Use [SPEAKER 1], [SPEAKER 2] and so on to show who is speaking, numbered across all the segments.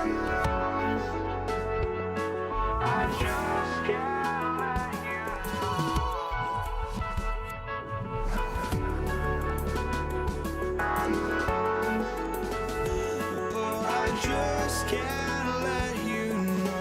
[SPEAKER 1] I just can't let you oh, I just can't let you know.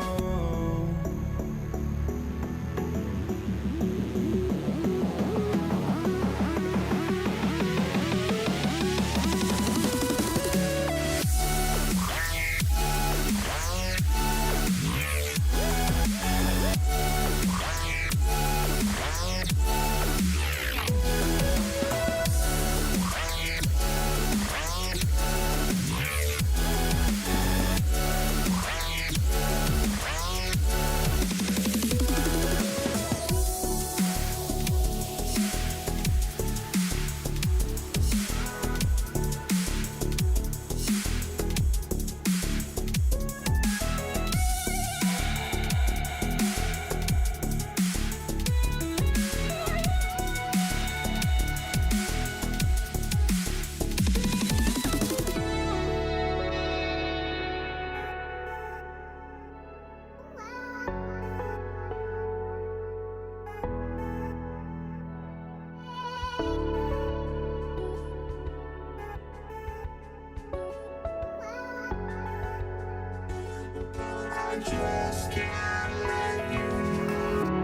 [SPEAKER 1] I just can't let you know.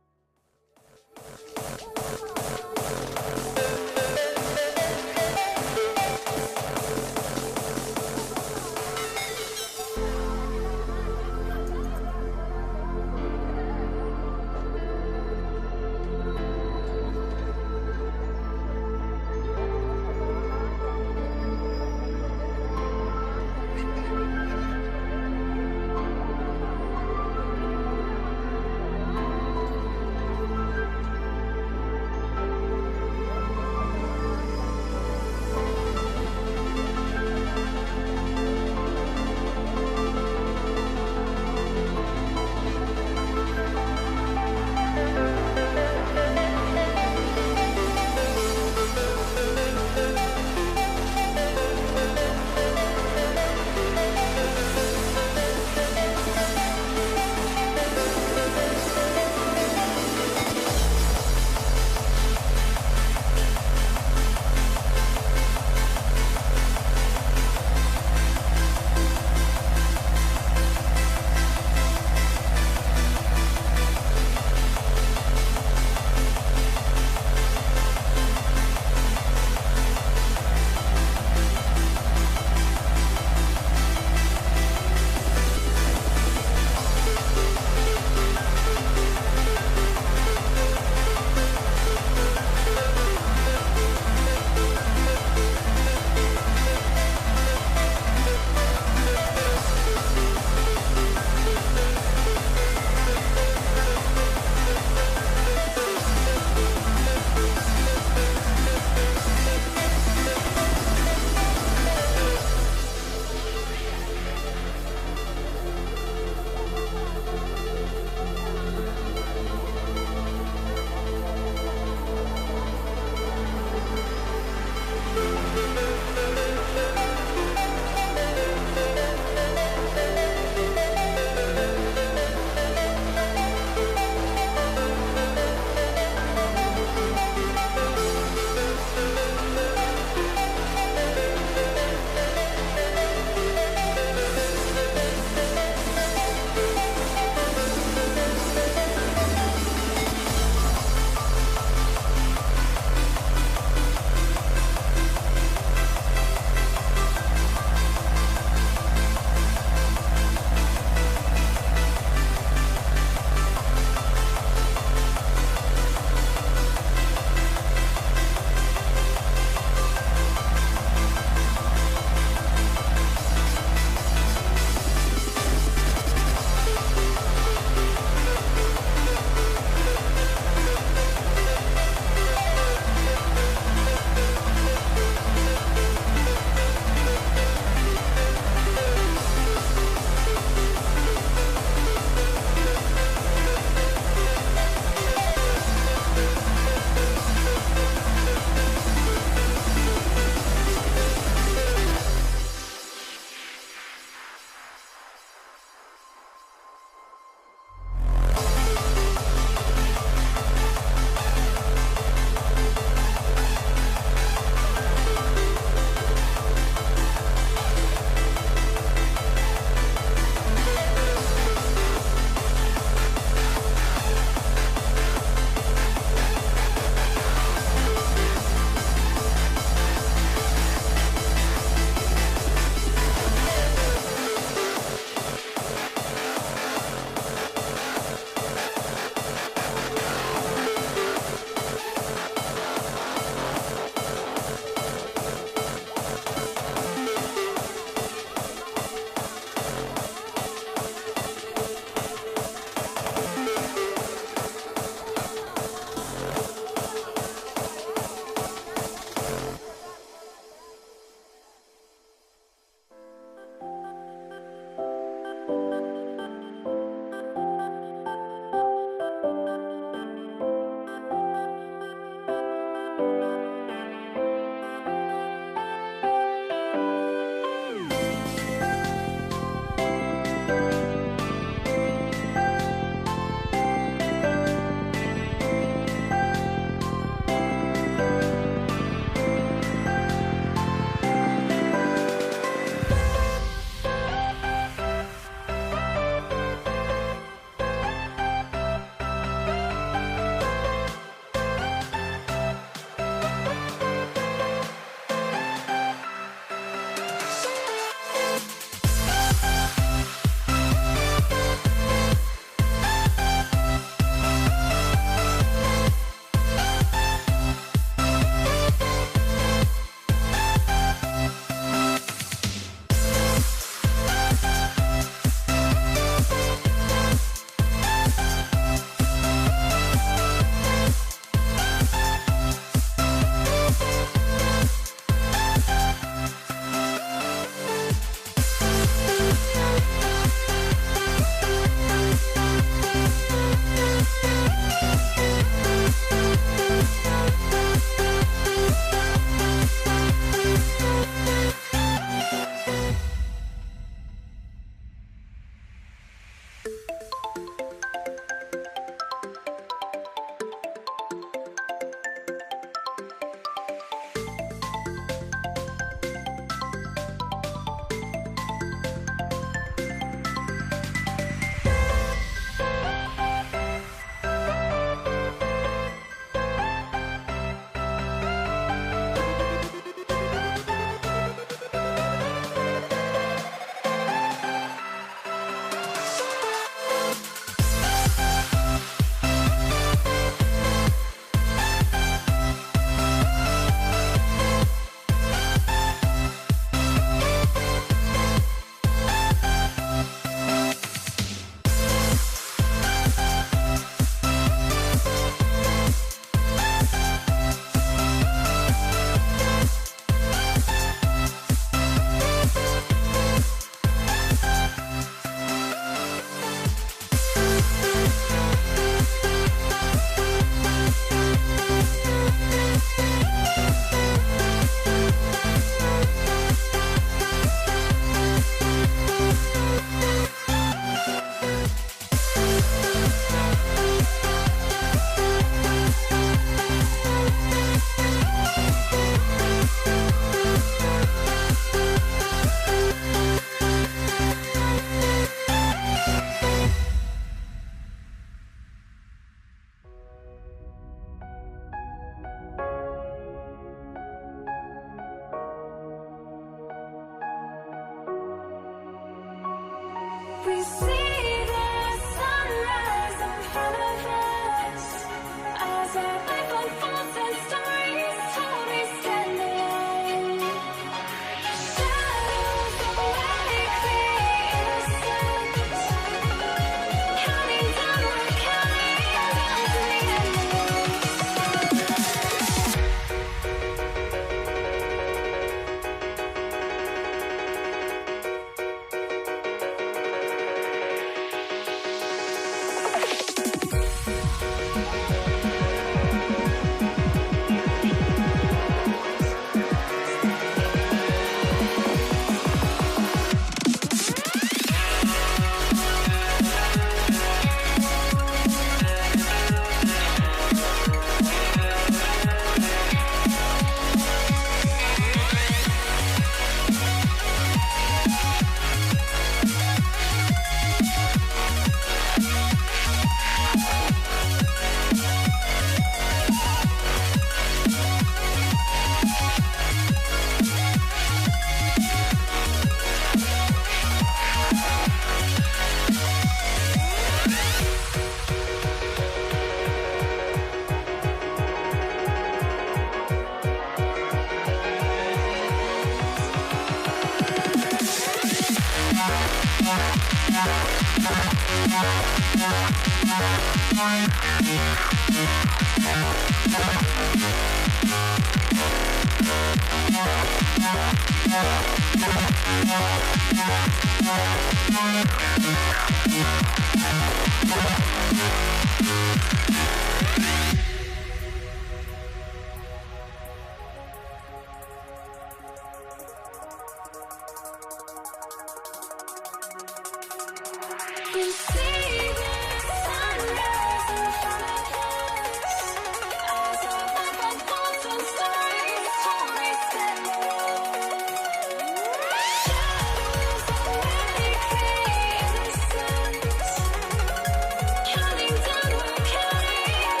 [SPEAKER 2] Counting down, we're counting.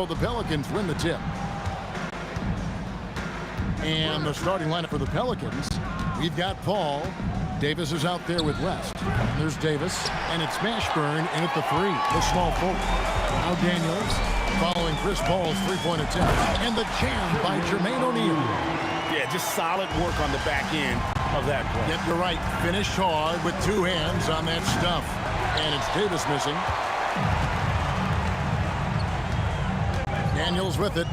[SPEAKER 2] So the Pelicans win the tip. And the starting lineup for the Pelicans, we've got Paul. Davis is out there with West. There's Davis, and it's Mashburn in at the 3, the small forward. Now Daniels following Chris Paul's three-point attempt. And the jam by Jermaine O'Neal.
[SPEAKER 3] Yeah, just solid work on the back end of that play.
[SPEAKER 2] Yep, you're right. Finished hard with 2 hands on that stuff. And it's Davis missing. Daniels with it.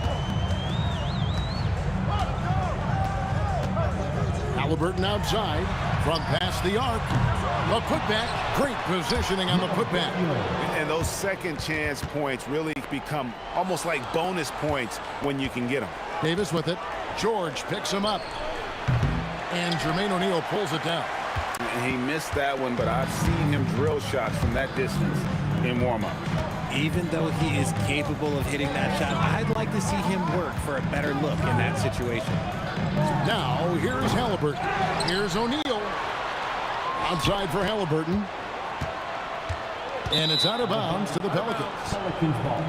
[SPEAKER 2] Halliburton outside from past the arc. The putback. Great positioning on the putback.
[SPEAKER 3] And those second chance points really become almost like bonus points when you can get them.
[SPEAKER 2] Davis with it. George picks him up. And Jermaine O'Neal pulls it down.
[SPEAKER 3] And he missed that one, but I've seen him drill shots from that distance in warm-up.
[SPEAKER 4] Even though he is capable of hitting that shot, I'd like to see him work for a better look in that situation.
[SPEAKER 2] Now, here's Halliburton. Here's O'Neal. Outside for Halliburton. And it's out of bounds to the Pelicans.
[SPEAKER 5] Pelicans ball.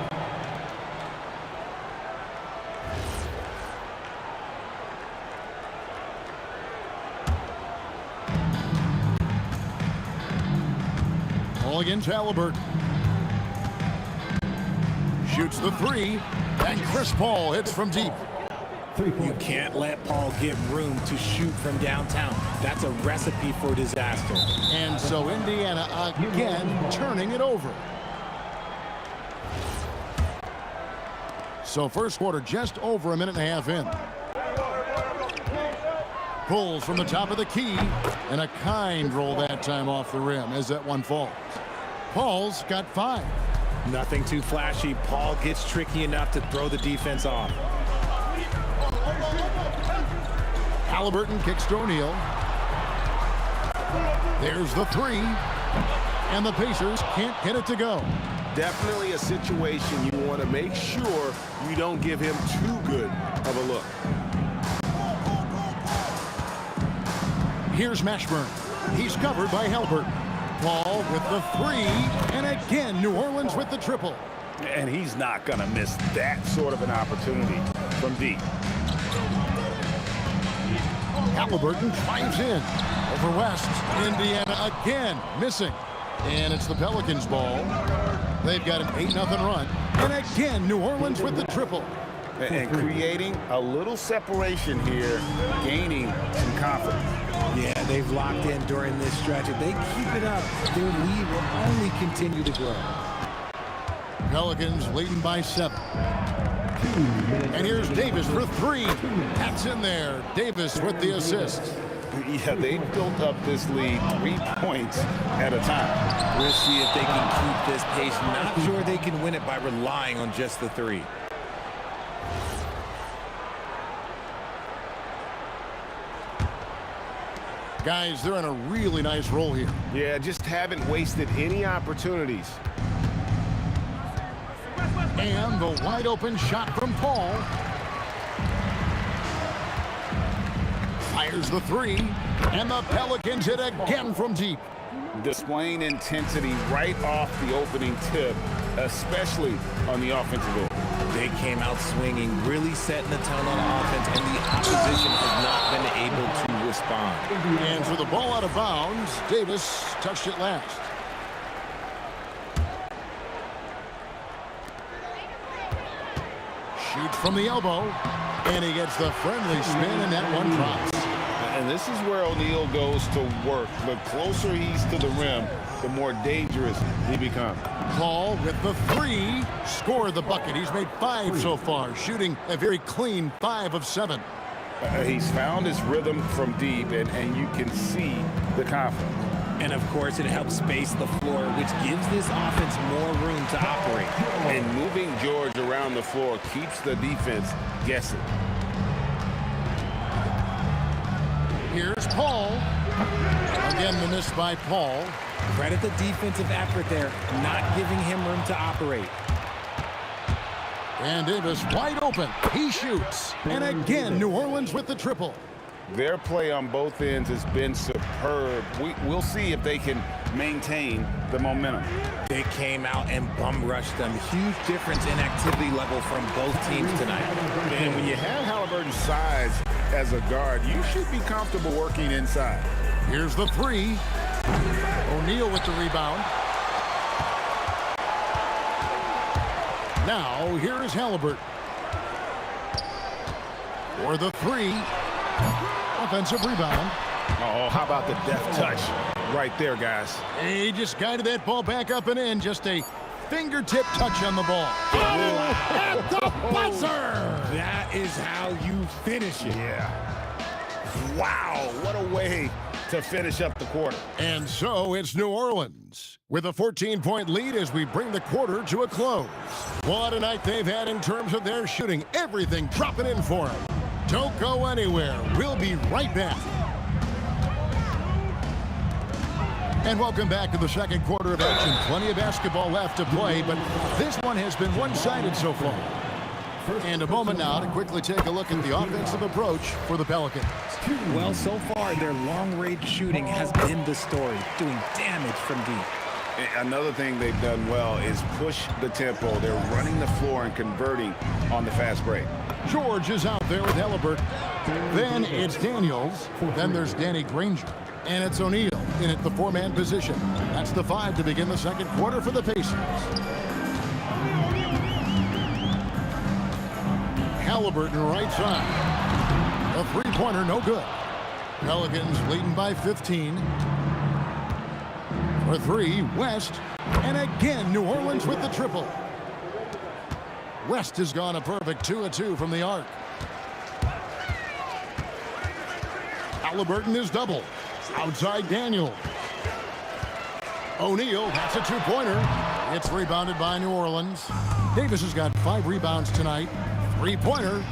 [SPEAKER 2] Ball against Halliburton. Shoots the 3. And Chris Paul hits from deep.
[SPEAKER 4] You can't let Paul get room to shoot from downtown. That's a recipe for disaster.
[SPEAKER 2] And so Indiana again turning it over. So first quarter just over a minute and a half in. Pulls from the top of the key. And a kind roll that time off the rim as that one falls. Paul's got 5.
[SPEAKER 4] Nothing too flashy. Paul gets tricky enough to throw the defense off.
[SPEAKER 2] Halliburton kicks to O'Neal. There's the 3. And the Pacers can't get it to go.
[SPEAKER 3] Definitely a situation you want to make sure you don't give him too good of a look.
[SPEAKER 2] Here's Mashburn. He's covered by Halliburton. Paul with the 3. And again, New Orleans with the triple.
[SPEAKER 3] And he's not going to miss that sort of an opportunity from deep.
[SPEAKER 2] Halliburton drives in. Over West. Indiana again missing. And it's the Pelicans' ball. They've got an 8-0 run. And again, New Orleans with the triple.
[SPEAKER 3] And creating a little separation here, gaining some confidence.
[SPEAKER 4] Yeah, they've locked in during this stretch. If they keep it up, their lead will only continue to grow.
[SPEAKER 2] Pelicans leading by 7. And here's Davis for 3. That's in there. Davis with the assist.
[SPEAKER 3] Yeah, they built up this lead 3 points at a time.
[SPEAKER 4] We'll see if they can keep this pace. Not sure they can win it by relying on just the 3.
[SPEAKER 2] Guys, they're in a really nice roll here.
[SPEAKER 3] Yeah, just haven't wasted any opportunities.
[SPEAKER 2] And the wide open shot from Paul. Fires the 3. And the Pelicans hit again from deep.
[SPEAKER 3] Displaying intensity right off the opening tip, especially on the offensive end.
[SPEAKER 4] They came out swinging, really setting the tone on offense, and the opposition has not been able to respond.
[SPEAKER 2] And for the ball out of bounds, Davis touched it last. Shoots from the elbow, and he gets the friendly spin, and that one drops.
[SPEAKER 3] And this is where O'Neal goes to work. The closer he's to the rim, the more dangerous he becomes.
[SPEAKER 2] Paul with the 3, scored the bucket. He's made 5 so far, shooting a very clean 5 of 7.
[SPEAKER 3] He's found his rhythm from deep, and you can see the confidence.
[SPEAKER 4] And of course, it helps space the floor, which gives this offense more room to operate.
[SPEAKER 3] And moving George around the floor keeps the defense guessing.
[SPEAKER 2] Here's Paul. Again, the miss by Paul.
[SPEAKER 4] Credit the defensive effort there, not giving him room to operate.
[SPEAKER 2] And Davis wide open. He shoots. And again, New Orleans with the triple.
[SPEAKER 3] Their play on both ends has been superb. We'll see if they can maintain the momentum.
[SPEAKER 4] They came out and bum rushed them. Huge difference in activity level from both teams tonight.
[SPEAKER 3] And when you have Halliburton's size as a guard, you should be comfortable working inside.
[SPEAKER 2] Here's the three. O'Neal with the rebound. Now, here is Halliburton. For the three. Offensive rebound.
[SPEAKER 3] Oh, how about the deft touch right there, guys?
[SPEAKER 2] He just guided that ball back up and in. Just a fingertip touch on the ball. Oh, at the buzzer!
[SPEAKER 4] That is how you finish it.
[SPEAKER 3] Yeah. Wow, what a way to finish up the quarter.
[SPEAKER 2] And so it's New Orleans with a 14-point lead as we bring the quarter to a close. What a night they've had in terms of their shooting. Everything dropping in for them. Don't go anywhere. We'll be right back. And welcome back to the second quarter of action. Plenty of basketball left to play, but this one has been one-sided so far. And a moment now to quickly take a look at the offensive approach for the Pelicans.
[SPEAKER 4] Well, so far, their long-range shooting has been the story, doing damage from deep.
[SPEAKER 3] Another thing they've done well is push the tempo. They're running the floor and converting on the fast break.
[SPEAKER 2] George is out there with Halliburton. Then it's Daniels. Then there's Danny Granger. And it's O'Neal in at the four-man position. That's the five to begin the second quarter for the Pacers. Halliburton right side. A three-pointer, no good. Pelicans leading by 15. For three, West. And again, New Orleans with the triple. West has gone a perfect 2-2 from the arc. Halliburton is double. Outside Daniel. O'Neal, that's a two-pointer. It's rebounded by New Orleans. Davis has got 5 rebounds tonight. Three-pointer.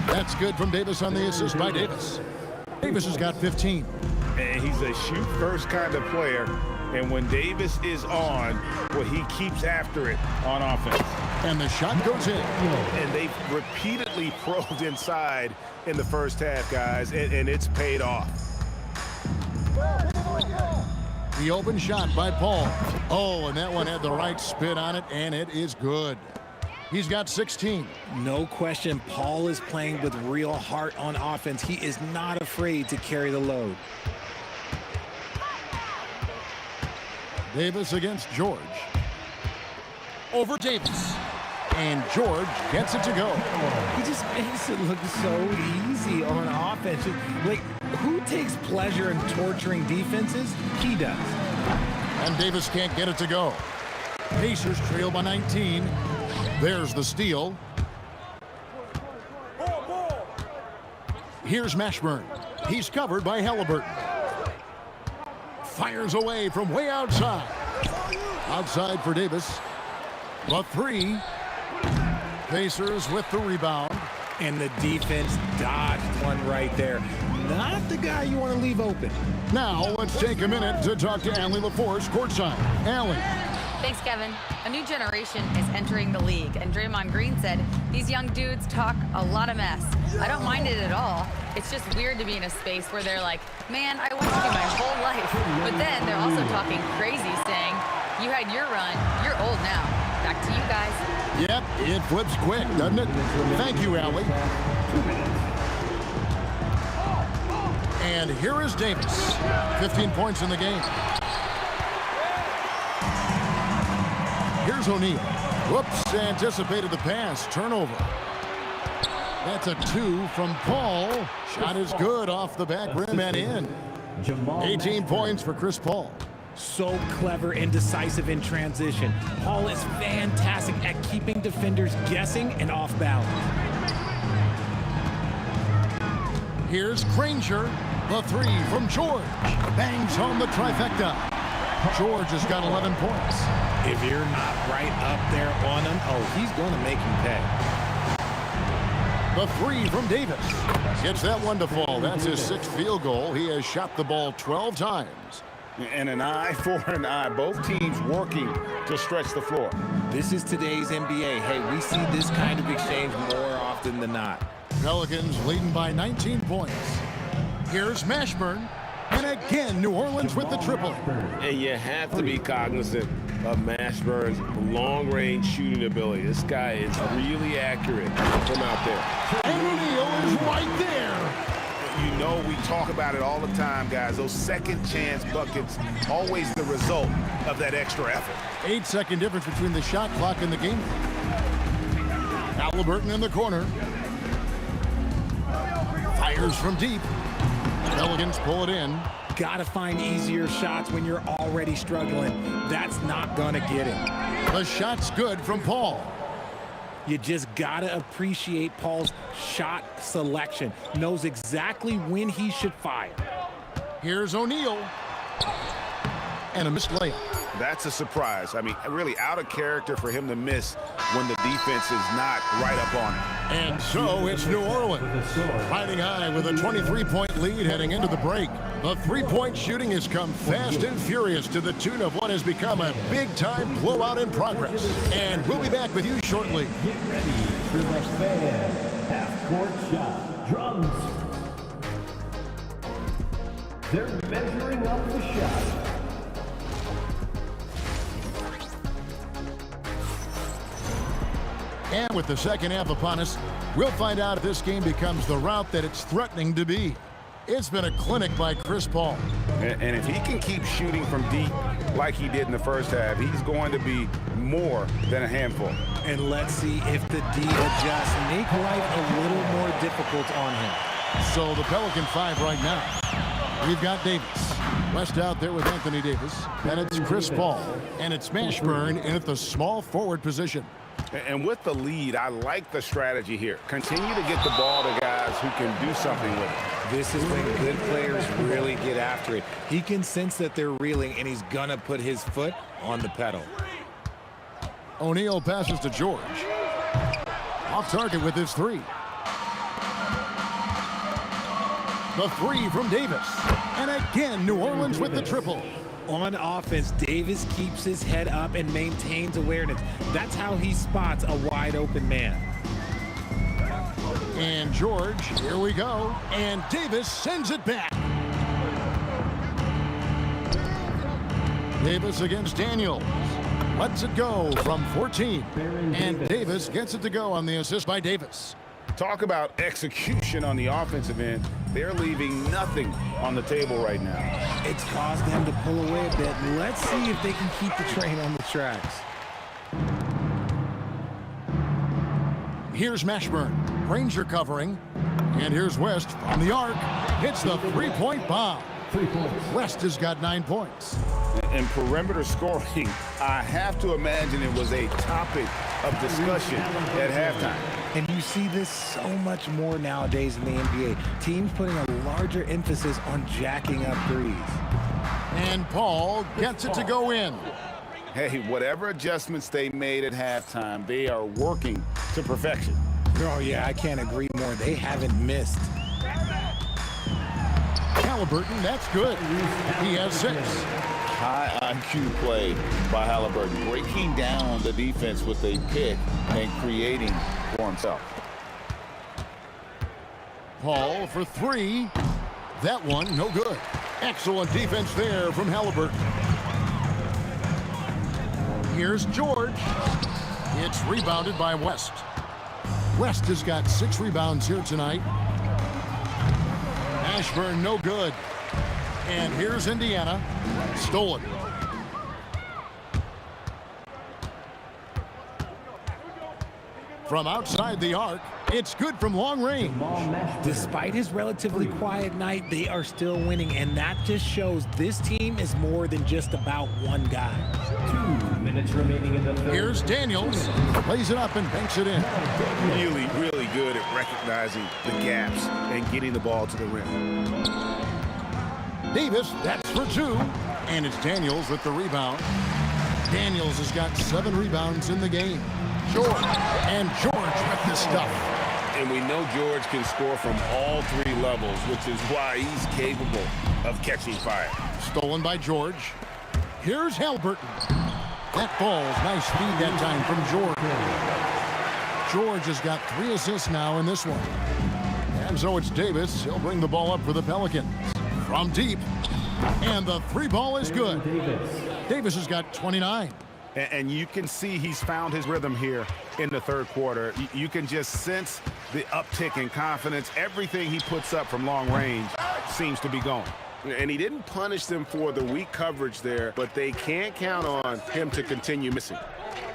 [SPEAKER 2] That's good from Davis on the assist by Davis. Davis has got 15.
[SPEAKER 3] And he's a shoot-first kind of player. And when Davis is on, well, he keeps after it on offense.
[SPEAKER 2] And the shot goes in.
[SPEAKER 3] And they've repeatedly probed inside in the first half, guys, and it's paid off.
[SPEAKER 2] The open shot by Paul. Oh, and that one had the right spin on it, and it is good. He's got 16.
[SPEAKER 4] No question, Paul is playing with real heart on offense. He is not afraid to carry the load.
[SPEAKER 2] Davis against George. Over Davis. And George gets it to go.
[SPEAKER 4] He just makes it look so easy on offense. Like, who takes pleasure in torturing defenses? He does.
[SPEAKER 2] And Davis can't get it to go. Pacers trail by 19. There's the steal. Here's Mashburn. He's covered by Halliburton. Fires away from way outside. Outside for Davis. The three. Pacers with the rebound.
[SPEAKER 4] And the defense dodged one right there. Not the guy you want to leave open.
[SPEAKER 2] Now let's take a minute to talk to Allie LaForce courtside. Allie.
[SPEAKER 5] Thanks, Kevin. A new generation is entering the league, and Draymond Green said these young dudes talk a lot of mess. I don't mind it at all. It's just weird to be in a space where they're like, man, I watched you my whole life. But then they're also talking crazy, saying, you had your run, you're old now. Back to you guys.
[SPEAKER 2] Yep, it flips quick, doesn't it? Thank you, Allie. And here is Davis. 15 points in the game. Here's O'Neal. Whoops, anticipated the pass. Turnover. That's a 2 from Paul. Shot is good off the back rim and in. 18 points for Chris Paul.
[SPEAKER 4] So clever and decisive in transition. Paul is fantastic at keeping defenders guessing and off balance.
[SPEAKER 2] Here's Granger. The 3 from George. Bangs home the trifecta. George has got 11 points.
[SPEAKER 4] If you're not right up there on him, oh, he's going to make him pay.
[SPEAKER 2] The 3 from Davis. Gets that one to fall. That's his 6th field goal. He has shot the ball 12 times.
[SPEAKER 3] And an eye for an eye. Both teams working to stretch the floor.
[SPEAKER 4] This is today's NBA. Hey, we see this kind of exchange more often than not.
[SPEAKER 2] Pelicans leading by 19 points. Here's Mashburn. And And again, New Orleans with the triple.
[SPEAKER 6] And you have to be cognizant of Mashburn's long-range shooting ability. This guy is really accurate from out there.
[SPEAKER 2] And O'Neal is right there.
[SPEAKER 3] You know, we talk about it all the time, guys. Those second chance buckets, always the result of that extra effort.
[SPEAKER 2] 8-second difference between the shot clock and the game. Halliburton in the corner. Fires from deep. Pelicans pull it in.
[SPEAKER 4] Gotta find easier shots when you're already struggling. That's not gonna get it.
[SPEAKER 2] The shot's good from Paul.
[SPEAKER 4] You just gotta appreciate Paul's shot selection. Knows exactly when he should fire.
[SPEAKER 2] Here's O'Neal. And a missed layup.
[SPEAKER 3] That's a surprise. I mean, really out of character for him to miss when the defense is not right up on it.
[SPEAKER 2] And so it's New Orleans riding high with a 23-point lead heading into the break. The three-point shooting has come fast and furious to the tune of what has become a big-time blowout in progress. And we'll be back with you shortly.
[SPEAKER 7] Get ready for the fan half-court shot. Drums. They're measuring up the shot.
[SPEAKER 2] And with the second half upon us, we'll find out if this game becomes the route that it's threatening to be. It's been a clinic by Chris Paul.
[SPEAKER 3] And if he can keep shooting from deep like he did in the first half, he's going to be more than a handful.
[SPEAKER 4] And let's see if the D adjusts, make life a little more difficult on him.
[SPEAKER 2] So the Pelican 5 right now. We've got Davis. West out there with Anthony Davis. And it's Chris Paul. And it's Mashburn in at the small forward position.
[SPEAKER 3] And with the lead, I like the strategy here. Continue to get the ball to guys who can do something with it.
[SPEAKER 4] This is when good players really get after it. He can sense that they're reeling, and he's gonna put his foot on the pedal.
[SPEAKER 2] O'Neal passes to George. Off target with his three. The three from Davis. And again, New Orleans with the triple.
[SPEAKER 4] On offense, Davis keeps his head up and maintains awareness. That's how he spots a wide open man.
[SPEAKER 2] And George, here we go. And Davis sends it back. Davis against Daniels. Lets it go from 14. And Davis gets it to go on the assist by Davis.
[SPEAKER 3] Talk about execution on the offensive end. They're leaving nothing on the table right now.
[SPEAKER 4] It's caused them to pull away a bit. Let's see if they can keep the train on the tracks.
[SPEAKER 2] Here's Mashburn. Ranger covering. And here's West from the arc. Hits the three-point bomb. West has got 9 points.
[SPEAKER 3] And perimeter scoring, I have to imagine it was a topic of discussion at halftime.
[SPEAKER 4] And you see this so much more nowadays in the NBA. Teams putting a larger emphasis on jacking up threes.
[SPEAKER 2] And Paul gets it to go in.
[SPEAKER 3] Hey, whatever adjustments they made at halftime, they are working to perfection.
[SPEAKER 4] Oh, yeah, I can't agree more. They haven't missed.
[SPEAKER 2] Halliburton, that's good. He has 6.
[SPEAKER 8] High IQ play by Halliburton, breaking down the defense with a pick and creating for himself.
[SPEAKER 2] Paul for 3. That one, no good. Excellent defense there from Halliburton. Here's George. It's rebounded by West. West has got 6 rebounds here tonight. Mashburn, no good. And here's Indiana. Stolen. From outside the arc, it's good from long range.
[SPEAKER 4] Despite his relatively quiet night, they are still winning, and that just shows this team is more than just about one guy.
[SPEAKER 7] 2 minutes remaining in the third.
[SPEAKER 2] Here's Daniels. Plays it up and banks it in.
[SPEAKER 3] Really, really good at recognizing the gaps and getting the ball to the rim.
[SPEAKER 2] Davis, that's for 2. And it's Daniels with the rebound. Daniels has got 7 rebounds in the game. George. And George with the stuff.
[SPEAKER 3] And we know George can score from all 3 levels, which is why he's capable of catching fire.
[SPEAKER 2] Stolen by George. Here's Halliburton. That falls. Nice feed that time from George. George has got 3 assists now in this one. And so it's Davis. He'll bring the ball up for the Pelicans. from deep. And the three ball is good. Davis has got 29.
[SPEAKER 3] And you can see he's found his rhythm here in the third quarter. You can just sense the uptick in confidence. Everything he puts up from long range seems to be going.
[SPEAKER 6] And he didn't punish them for the weak coverage there, but they can't count on him to continue missing.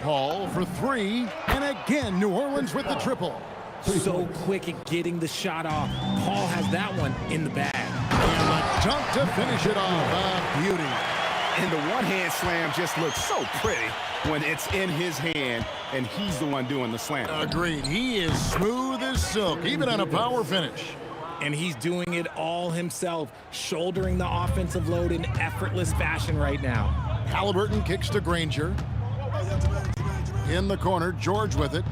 [SPEAKER 2] Paul for three. And again, New Orleans with the triple.
[SPEAKER 4] So quick at getting the shot off. Paul has that one in the bag.
[SPEAKER 2] And a dunk to finish it off. A beauty.
[SPEAKER 3] And the one-hand slam just looks so pretty when it's in his hand and he's the one doing the slam.
[SPEAKER 2] Agreed. He is smooth as silk, even on a power finish.
[SPEAKER 4] And he's doing it all himself, shouldering the offensive load in effortless fashion right now.
[SPEAKER 2] Halliburton kicks to Granger. In the corner, George with it.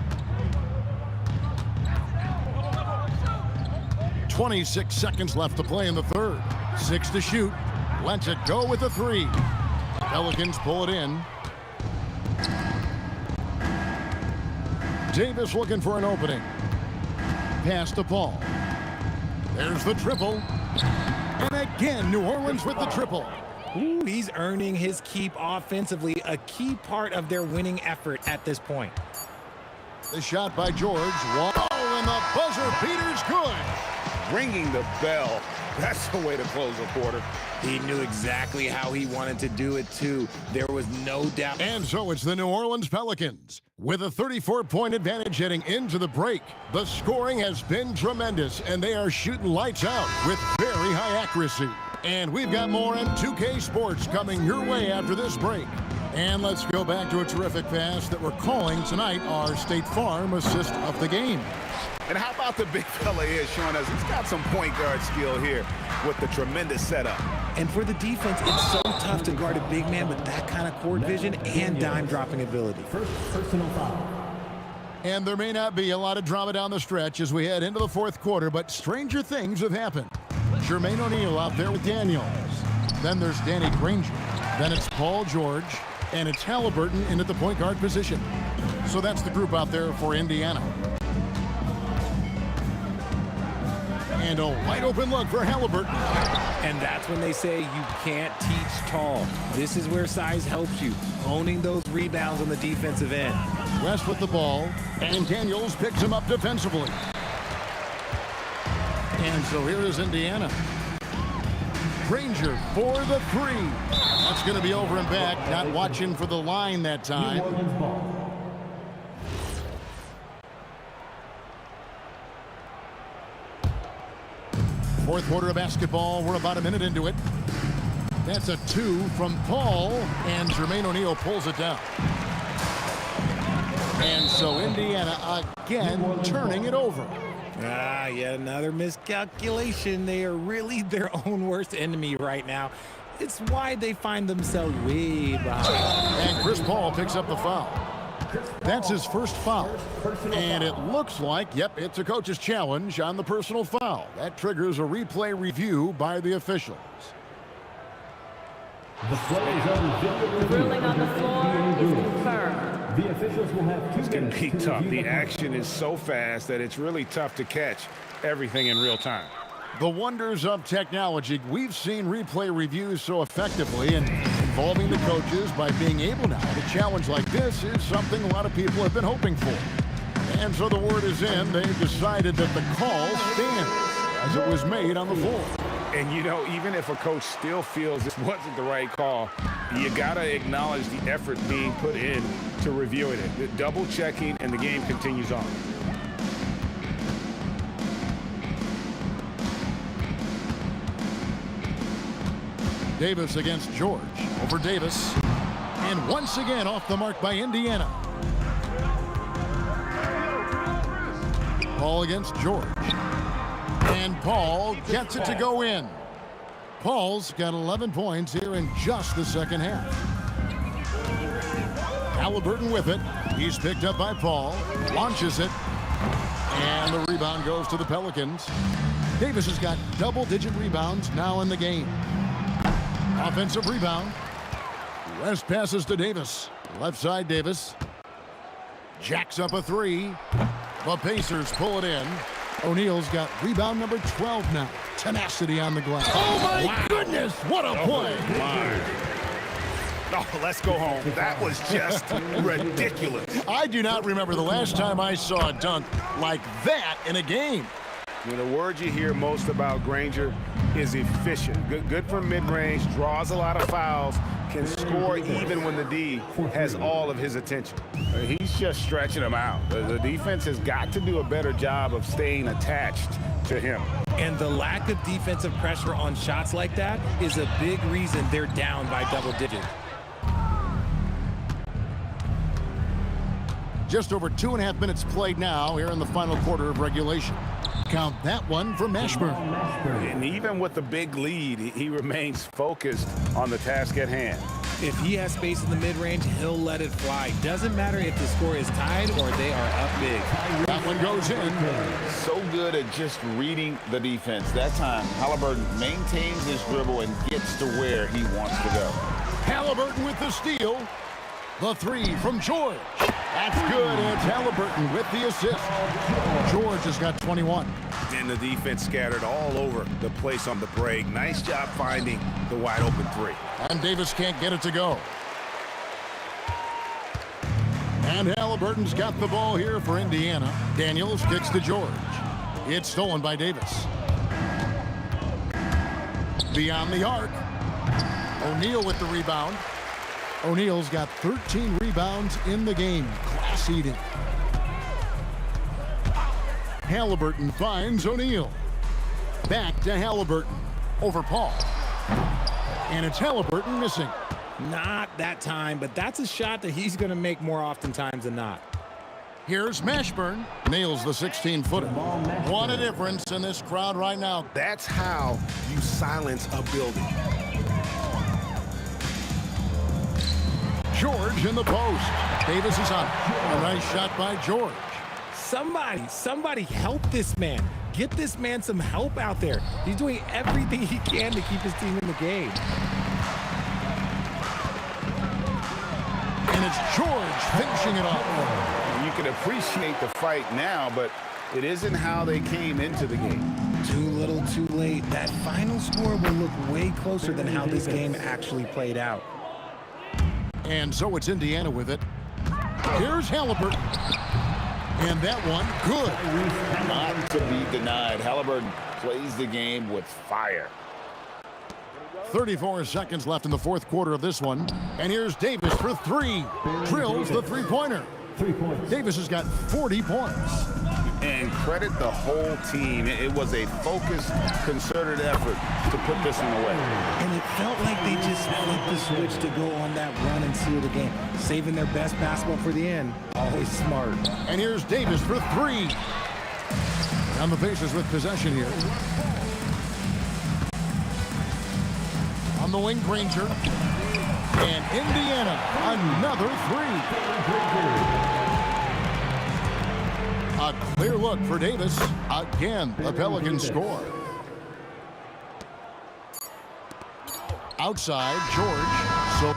[SPEAKER 2] 26 seconds left to play in the third. 6 to shoot. Lets it go with a three. Pelicans pull it in. Davis looking for an opening. Pass to Paul. There's the triple. And again, New Orleans with the triple.
[SPEAKER 4] Ooh, he's earning his keep offensively, a key part of their winning effort at this point.
[SPEAKER 2] The shot by George. Whoa, and the buzzer beater's good.
[SPEAKER 3] Ringing the bell. That's the way to close a quarter.
[SPEAKER 4] He knew exactly how he wanted to do it, too. There was no doubt.
[SPEAKER 2] And so it's the New Orleans Pelicans with a 34-point advantage heading into the break. The scoring has been tremendous, and they are shooting lights out with very high accuracy. And we've got more on 2K Sports coming your way after this break. And let's go back to a terrific pass that we're calling tonight our State Farm assist of the game.
[SPEAKER 3] And how about the big fella here showing us he's got some point guard skill here with the tremendous setup.
[SPEAKER 4] And for the defense, it's so tough to guard a big man with that kind of court vision and dime dropping ability.
[SPEAKER 7] First personal foul.
[SPEAKER 2] And there may not be a lot of drama down the stretch as we head into the fourth quarter, but stranger things have happened. Jermaine O'Neal out there with Daniels. Then there's Danny Granger. Then it's Paul George. And it's Halliburton in at the point guard position. So that's the group out there for Indiana. And a wide open look for Halliburton.
[SPEAKER 4] And that's when they say you can't teach tall. This is where size helps you, owning those rebounds on the defensive end.
[SPEAKER 2] West with the ball, and Daniels picks him up defensively. And so here is Indiana. Granger for the three. That's going to be over and back. Not watching for the line that time. Fourth quarter of basketball. We're about a minute into it. That's a two from Paul, and Jermaine O'Neal pulls it down. And so Indiana again turning it over.
[SPEAKER 4] Yet another miscalculation. They are really their own worst enemy right now. It's why they find themselves way behind.
[SPEAKER 2] And Chris Paul picks up the foul. That's his first foul. And it looks like, yep, it's a coach's challenge on the personal foul. That triggers a replay review by the officials.
[SPEAKER 7] The play is on video review.
[SPEAKER 5] Ruling on the floor is confirmed.
[SPEAKER 7] The officials will have 2
[SPEAKER 3] It's going
[SPEAKER 7] minutes
[SPEAKER 3] to be
[SPEAKER 7] to
[SPEAKER 3] tough.
[SPEAKER 7] review
[SPEAKER 3] The action is so fast that it's really tough to catch everything in real time.
[SPEAKER 2] The wonders of technology. We've seen replay reviews so effectively, and involving the coaches by being able now to challenge like this is something a lot of people have been hoping for. And so the word is in. They've decided that the call stands as it was made on the floor.
[SPEAKER 3] And, you know, even if a coach still feels this wasn't the right call, you got to acknowledge the effort being put in to reviewing it. The double checking, and the game continues on.
[SPEAKER 2] Davis against George. Over Davis. And once again off the mark by Indiana. Paul against George. And Paul gets it to go in. Paul's got 11 points here in just the second half. Halliburton with it. He's picked up by Paul. Launches it. And the rebound goes to the Pelicans. Davis has got double-digit rebounds now in the game. Offensive rebound. West passes to Davis. Left side Davis. Jacks up a three. The Pacers pull it in. O'Neal's got rebound number 12 now. tenacity on the glass. Oh, my goodness. What a play.
[SPEAKER 3] Oh, let's go home. That was just ridiculous.
[SPEAKER 2] I do not remember the last time I saw a dunk like that in a game.
[SPEAKER 3] The word you hear most about Granger is efficient. Good from mid-range, draws a lot of fouls, can score even when the D has all of his attention. He's just stretching them out. The defense has got to do a better job of staying attached to him.
[SPEAKER 4] And the lack of defensive pressure on shots like that is a big reason they're down by double digits.
[SPEAKER 2] Just over 2.5 minutes played now here in the final quarter of regulation. Count that one for Mashburn.
[SPEAKER 3] And even with the big lead, he remains focused on the task at hand.
[SPEAKER 4] If he has space in the mid-range, he'll let it fly. Doesn't matter if the score is tied or they are up big.
[SPEAKER 2] That one goes in.
[SPEAKER 8] So good at just reading the defense. That time, Halliburton maintains his dribble and gets to where he wants to go.
[SPEAKER 2] Halliburton with the steal. The three from George. That's good. It's Halliburton with the assist. George has got 21.
[SPEAKER 3] And the defense scattered all over the place on the break. Nice job finding the wide open three.
[SPEAKER 2] And Davis can't get it to go. And Halliburton's got the ball here for Indiana. Daniels kicks to George. It's stolen by Davis. Beyond the arc. O'Neal with the rebound. O'Neal's got 13 rebounds in the game. Class eating. Halliburton finds O'Neal. Back to Halliburton. Over Paul. And it's Halliburton missing.
[SPEAKER 4] Not that time, but that's a shot that he's going to make more oftentimes than not.
[SPEAKER 2] Here's Mashburn. Nails the 16-footer. What a difference in this crowd right now.
[SPEAKER 3] That's how you silence a building.
[SPEAKER 2] George in the post. Davis is on. A nice shot by George.
[SPEAKER 4] Somebody help this man. Get this man some help out there. He's doing everything he can to keep his team in the game.
[SPEAKER 2] And it's George finishing it off.
[SPEAKER 3] You can appreciate the fight now, but it isn't how they came into the game.
[SPEAKER 4] Too little, too late. That final score will look way closer than how this game actually played out.
[SPEAKER 2] And so it's Indiana with it. Here's Halliburton. And that one, good.
[SPEAKER 8] Not to be denied. Halliburton plays the game with fire.
[SPEAKER 2] 34 seconds left in the fourth quarter of this one. And here's Davis for three. Drills the three-pointer.
[SPEAKER 7] 3 points.
[SPEAKER 2] Davis has got 40 points.
[SPEAKER 3] And credit the whole team. It was a focused, concerted effort to put this one away.
[SPEAKER 4] And it felt like they just flipped the switch to go on that run and seal the game. Saving their best basketball for the end. Always smart.
[SPEAKER 2] And here's Davis for three. On the Pacers with possession here. On the wing, Granger. And Indiana, another three. A clear look for Davis. Again, the Pelicans score. Outside, George. So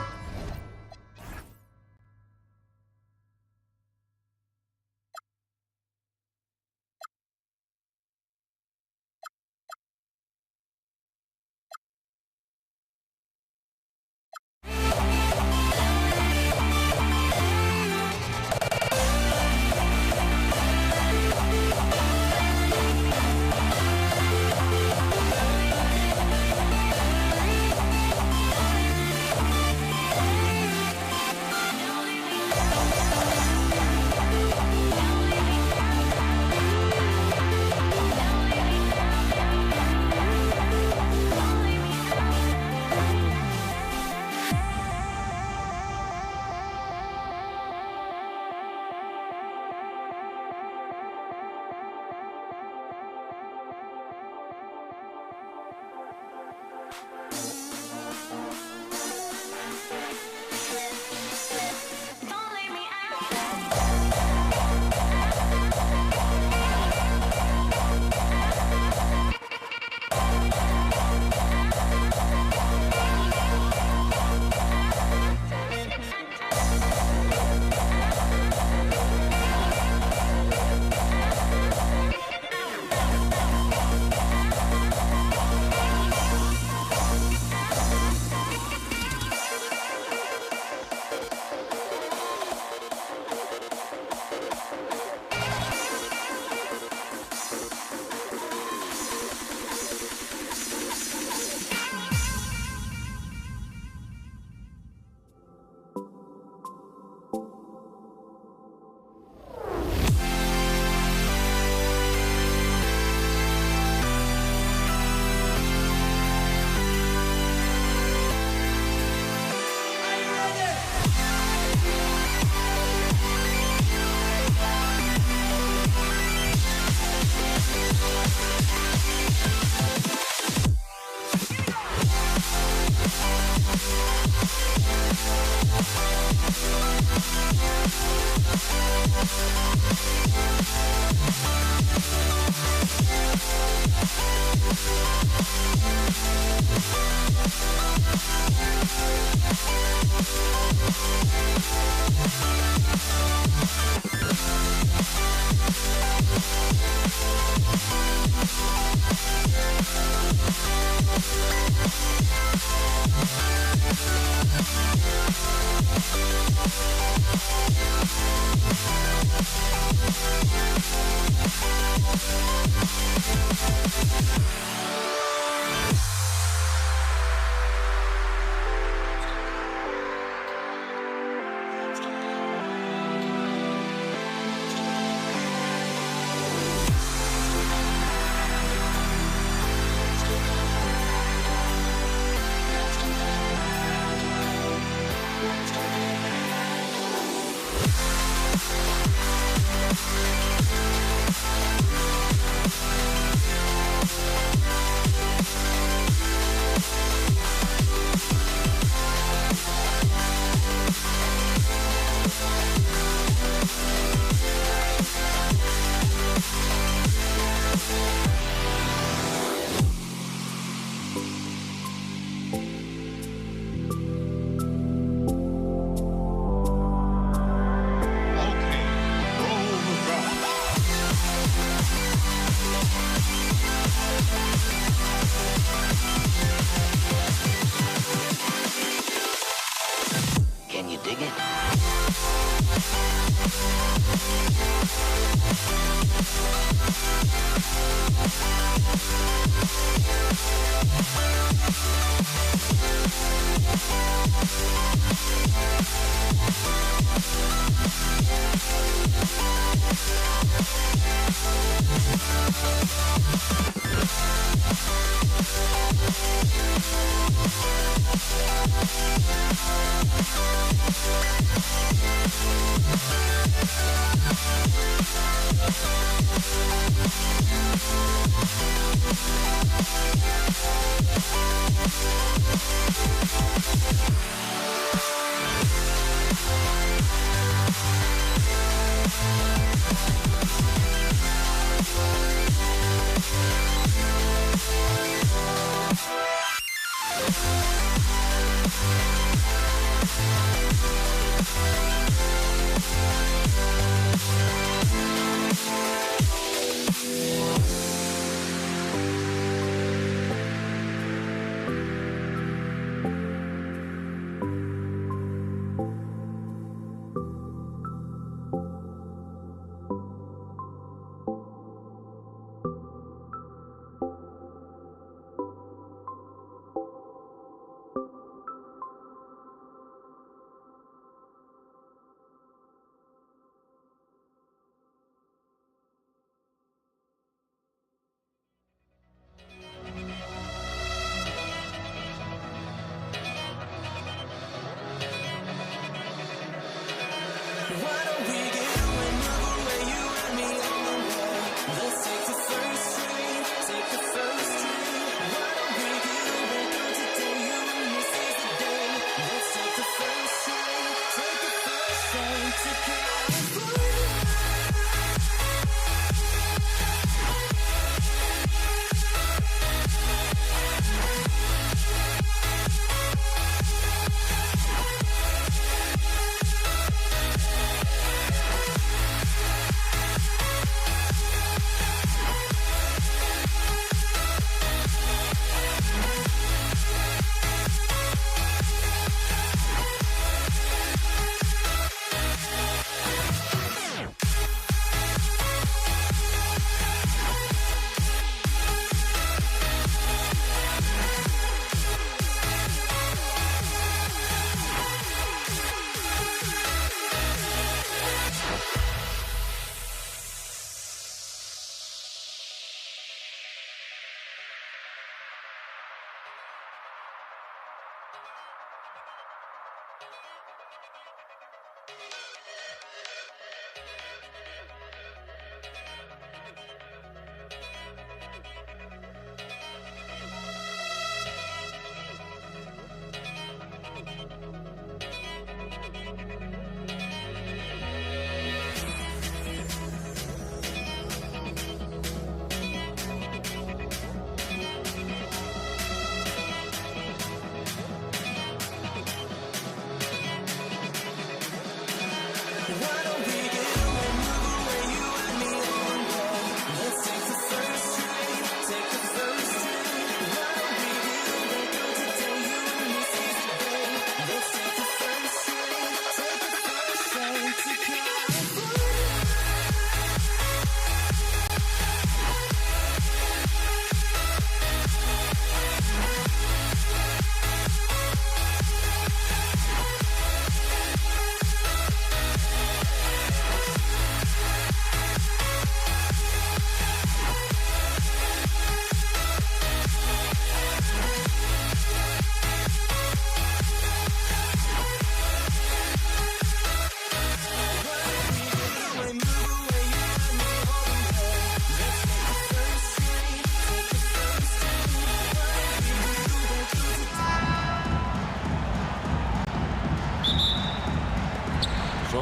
[SPEAKER 9] Can you dig it?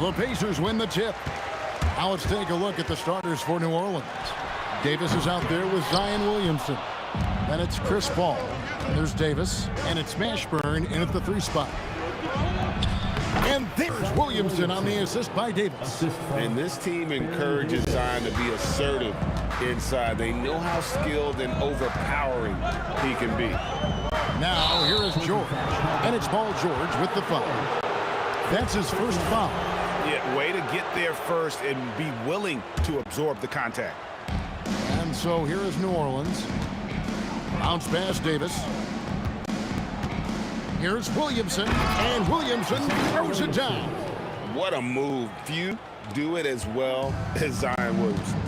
[SPEAKER 2] The Pacers win the tip. Now let's take a look at the starters for New Orleans. Davis is out there with Zion Williamson. Then it's Chris Paul. There's Davis, and it's Mashburn in at the 3 spot. And there's Williamson on the assist by Davis.
[SPEAKER 6] And this team encourages Zion to be assertive inside. They know how skilled and overpowering he can be.
[SPEAKER 2] Now here is George, and it's Paul George with the foul. That's his first foul.
[SPEAKER 3] Yeah, way to get there first and be willing to absorb the contact.
[SPEAKER 2] And so here is New Orleans. Bounce pass Davis. Here's Williamson, and Williamson throws it down.
[SPEAKER 6] What a move. Few do it as well as Zion Williamson.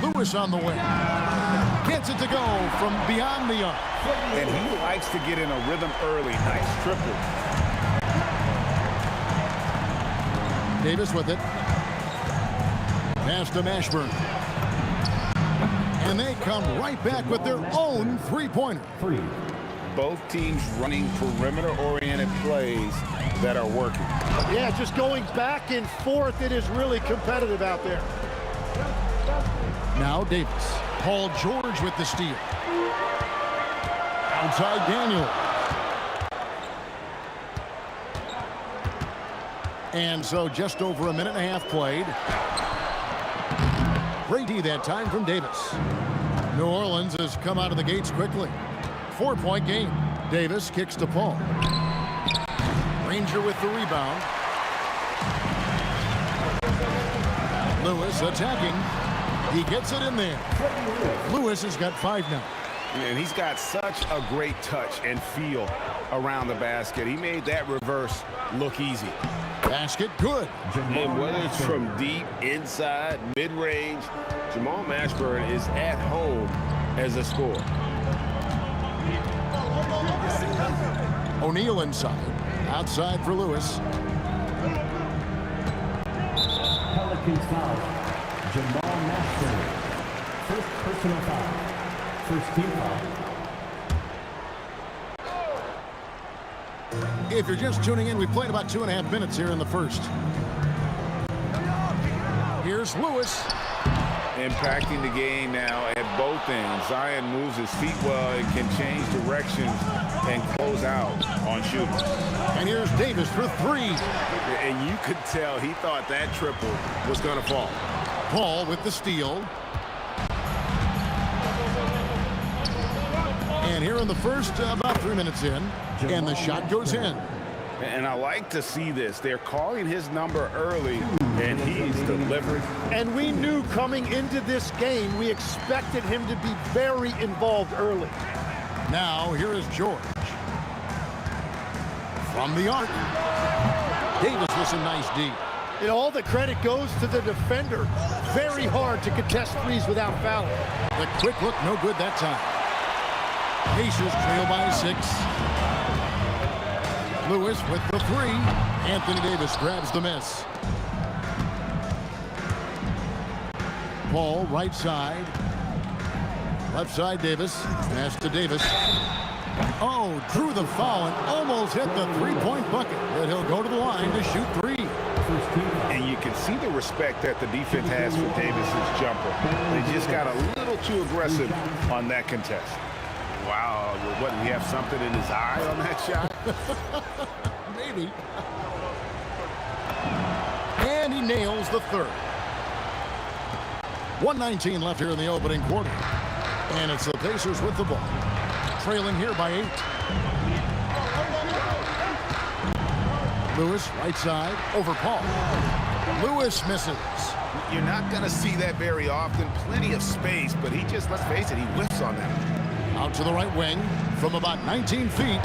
[SPEAKER 2] Lewis on the wing. Gets it to go from beyond the arc.
[SPEAKER 3] And he likes to get in a rhythm early. Nice triple.
[SPEAKER 2] Davis with it. Pass to Mashburn. And they come right back with their own three-pointer.
[SPEAKER 3] Both teams running perimeter-oriented plays that are working.
[SPEAKER 10] Yeah, just going back and forth. It is really competitive out there.
[SPEAKER 2] Now Davis. Paul George with the steal. Outside Daniel. And so just over a minute and a half played. Great D that time from Davis. New Orleans has come out of the gates quickly. 4-point game. Davis kicks to Paul. Ranger with the rebound. Lewis attacking. He gets it in there. Lewis has got 5 now.
[SPEAKER 3] And he's got such a great touch and feel around the basket. He made that reverse look easy.
[SPEAKER 2] Basket good.
[SPEAKER 6] And whether it's from deep, inside, mid-range, Jamal Mashburn is at home as a scorer.
[SPEAKER 2] O'Neal inside. Outside for Lewis.
[SPEAKER 7] Pelicans foul. Jamal Mashburn. First personal foul. First team foul.
[SPEAKER 2] If you're just tuning in, we played about 2.5 minutes here in the first. Here's Lewis.
[SPEAKER 3] Impacting the game now at both ends. Zion moves his feet well and can change directions and close out on shooting.
[SPEAKER 2] And here's Davis for 3.
[SPEAKER 3] And you could tell he thought that triple was going to fall.
[SPEAKER 2] Paul with the steal. And here in the first, about 3 minutes in, and the shot goes in.
[SPEAKER 3] And I like to see this. They're calling his number early, and he's delivered.
[SPEAKER 10] And we knew coming into this game, we expected him to be very involved early.
[SPEAKER 2] Now, here is George. From the arc. Davis with some nice D.
[SPEAKER 10] And all the credit goes to the defender. Very hard to contest threes without fouling.
[SPEAKER 2] The quick look, no good that time. Pacers trail by 6. Lewis with the 3. Anthony Davis grabs the miss. Paul right side. Left side Davis. Pass to Davis. Oh, drew the foul and almost hit the 3-point bucket. But he'll go to the line to shoot 3.
[SPEAKER 3] And you can see the respect that the defense has for Davis's jumper. They just got a little too aggressive on that contest. Wow, what, did he have something in his eye on that shot?
[SPEAKER 2] Maybe. And he nails the 3rd. 1:19 left here in the opening quarter. And it's the Pacers with the ball. Trailing here by 8. Lewis, right side, over Paul. Lewis misses.
[SPEAKER 3] You're not going to see that very often. Plenty of space, but he just, let's face it, he whiffs on that.
[SPEAKER 2] Out to the right wing from about 19 feet.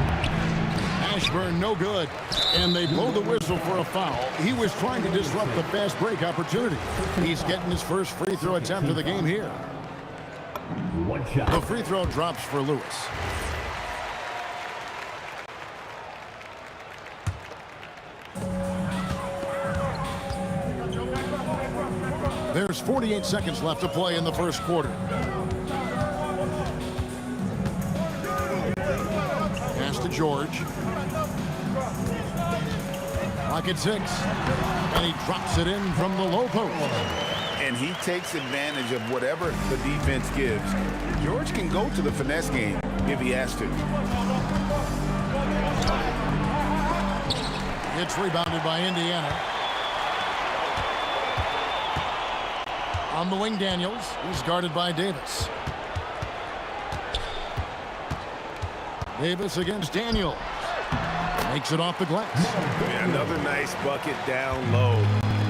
[SPEAKER 2] Mashburn no good. And they blow the whistle for a foul. He was trying to disrupt the fast break opportunity. He's getting his first free throw attempt of the game here.
[SPEAKER 7] One shot.
[SPEAKER 2] The free throw drops for Lewis. There's 48 seconds left to play in the first quarter. Pass to George. Pocket 6. And he drops it in from the low post.
[SPEAKER 8] And he takes advantage of whatever the defense gives. George can go to the finesse game if he has to.
[SPEAKER 2] It's rebounded by Indiana. On the wing, Daniels. He's guarded by Davis. Davis against Daniels. Makes it off the glass.
[SPEAKER 3] Yeah, another nice bucket down low.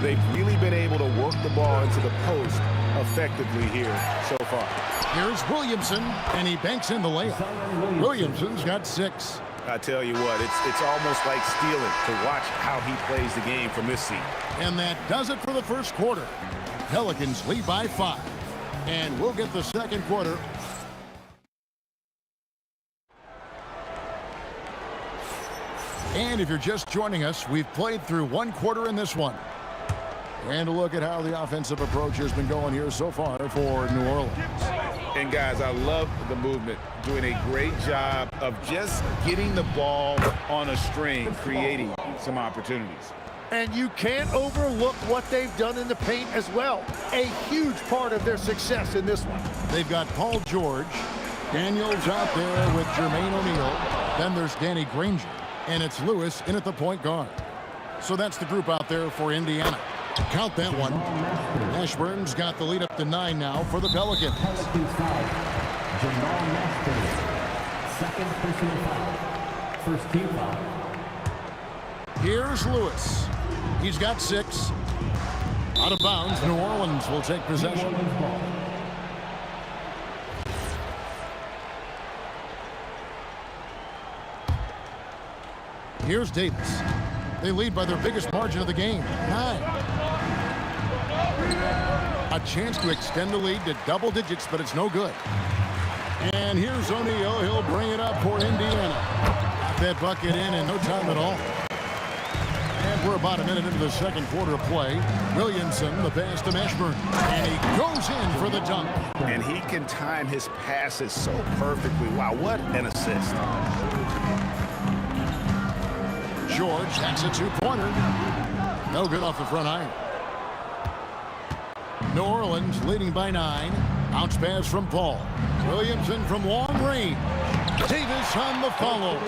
[SPEAKER 3] They've really been able to work the ball into the post effectively here so far.
[SPEAKER 2] Here's Williamson, and he banks in the layup. Williamson's got 6.
[SPEAKER 3] I tell you what, it's almost like stealing to watch how he plays the game from this seat.
[SPEAKER 2] And that does it for the first quarter. Pelicans lead by 5. And we'll get the second quarter. And if you're just joining us, we've played through one quarter in this one. And a look at how the offensive approach has been going here so far for New Orleans.
[SPEAKER 8] And guys, I love the movement. Doing a great job of just getting the ball on a string, creating some opportunities.
[SPEAKER 10] And you can't overlook what they've done in the paint as well. A huge part of their success in this one.
[SPEAKER 2] They've got Paul George. Daniels out there with Jermaine O'Neal. Then there's Danny Granger. And it's Lewis in at the point guard. So that's the group out there for Indiana. Count that one. Ashburn's got the lead up to 9 now for the Pelicans.
[SPEAKER 7] Pelicans foul. Jamal Masters. Second personal foul. First team foul.
[SPEAKER 2] Here's Lewis. He's got 6. Out of bounds. New Orleans will take possession. Here's Davis. They lead by their biggest margin of the game, 9. A chance to extend the lead to double digits, but it's no good. And here's O'Neal. He'll bring it up for Indiana. Got that bucket in no time at all. And we're about a minute into the second quarter of play. Williamson, the pass to Mashburn. And he goes in for the dunk.
[SPEAKER 3] And he can time his passes so perfectly. Wow, what an assist.
[SPEAKER 2] George, that's a 2-pointer. No good off the front iron. New Orleans leading by 9. Bounce pass from Paul. Williamson from long range. Davis on the follow.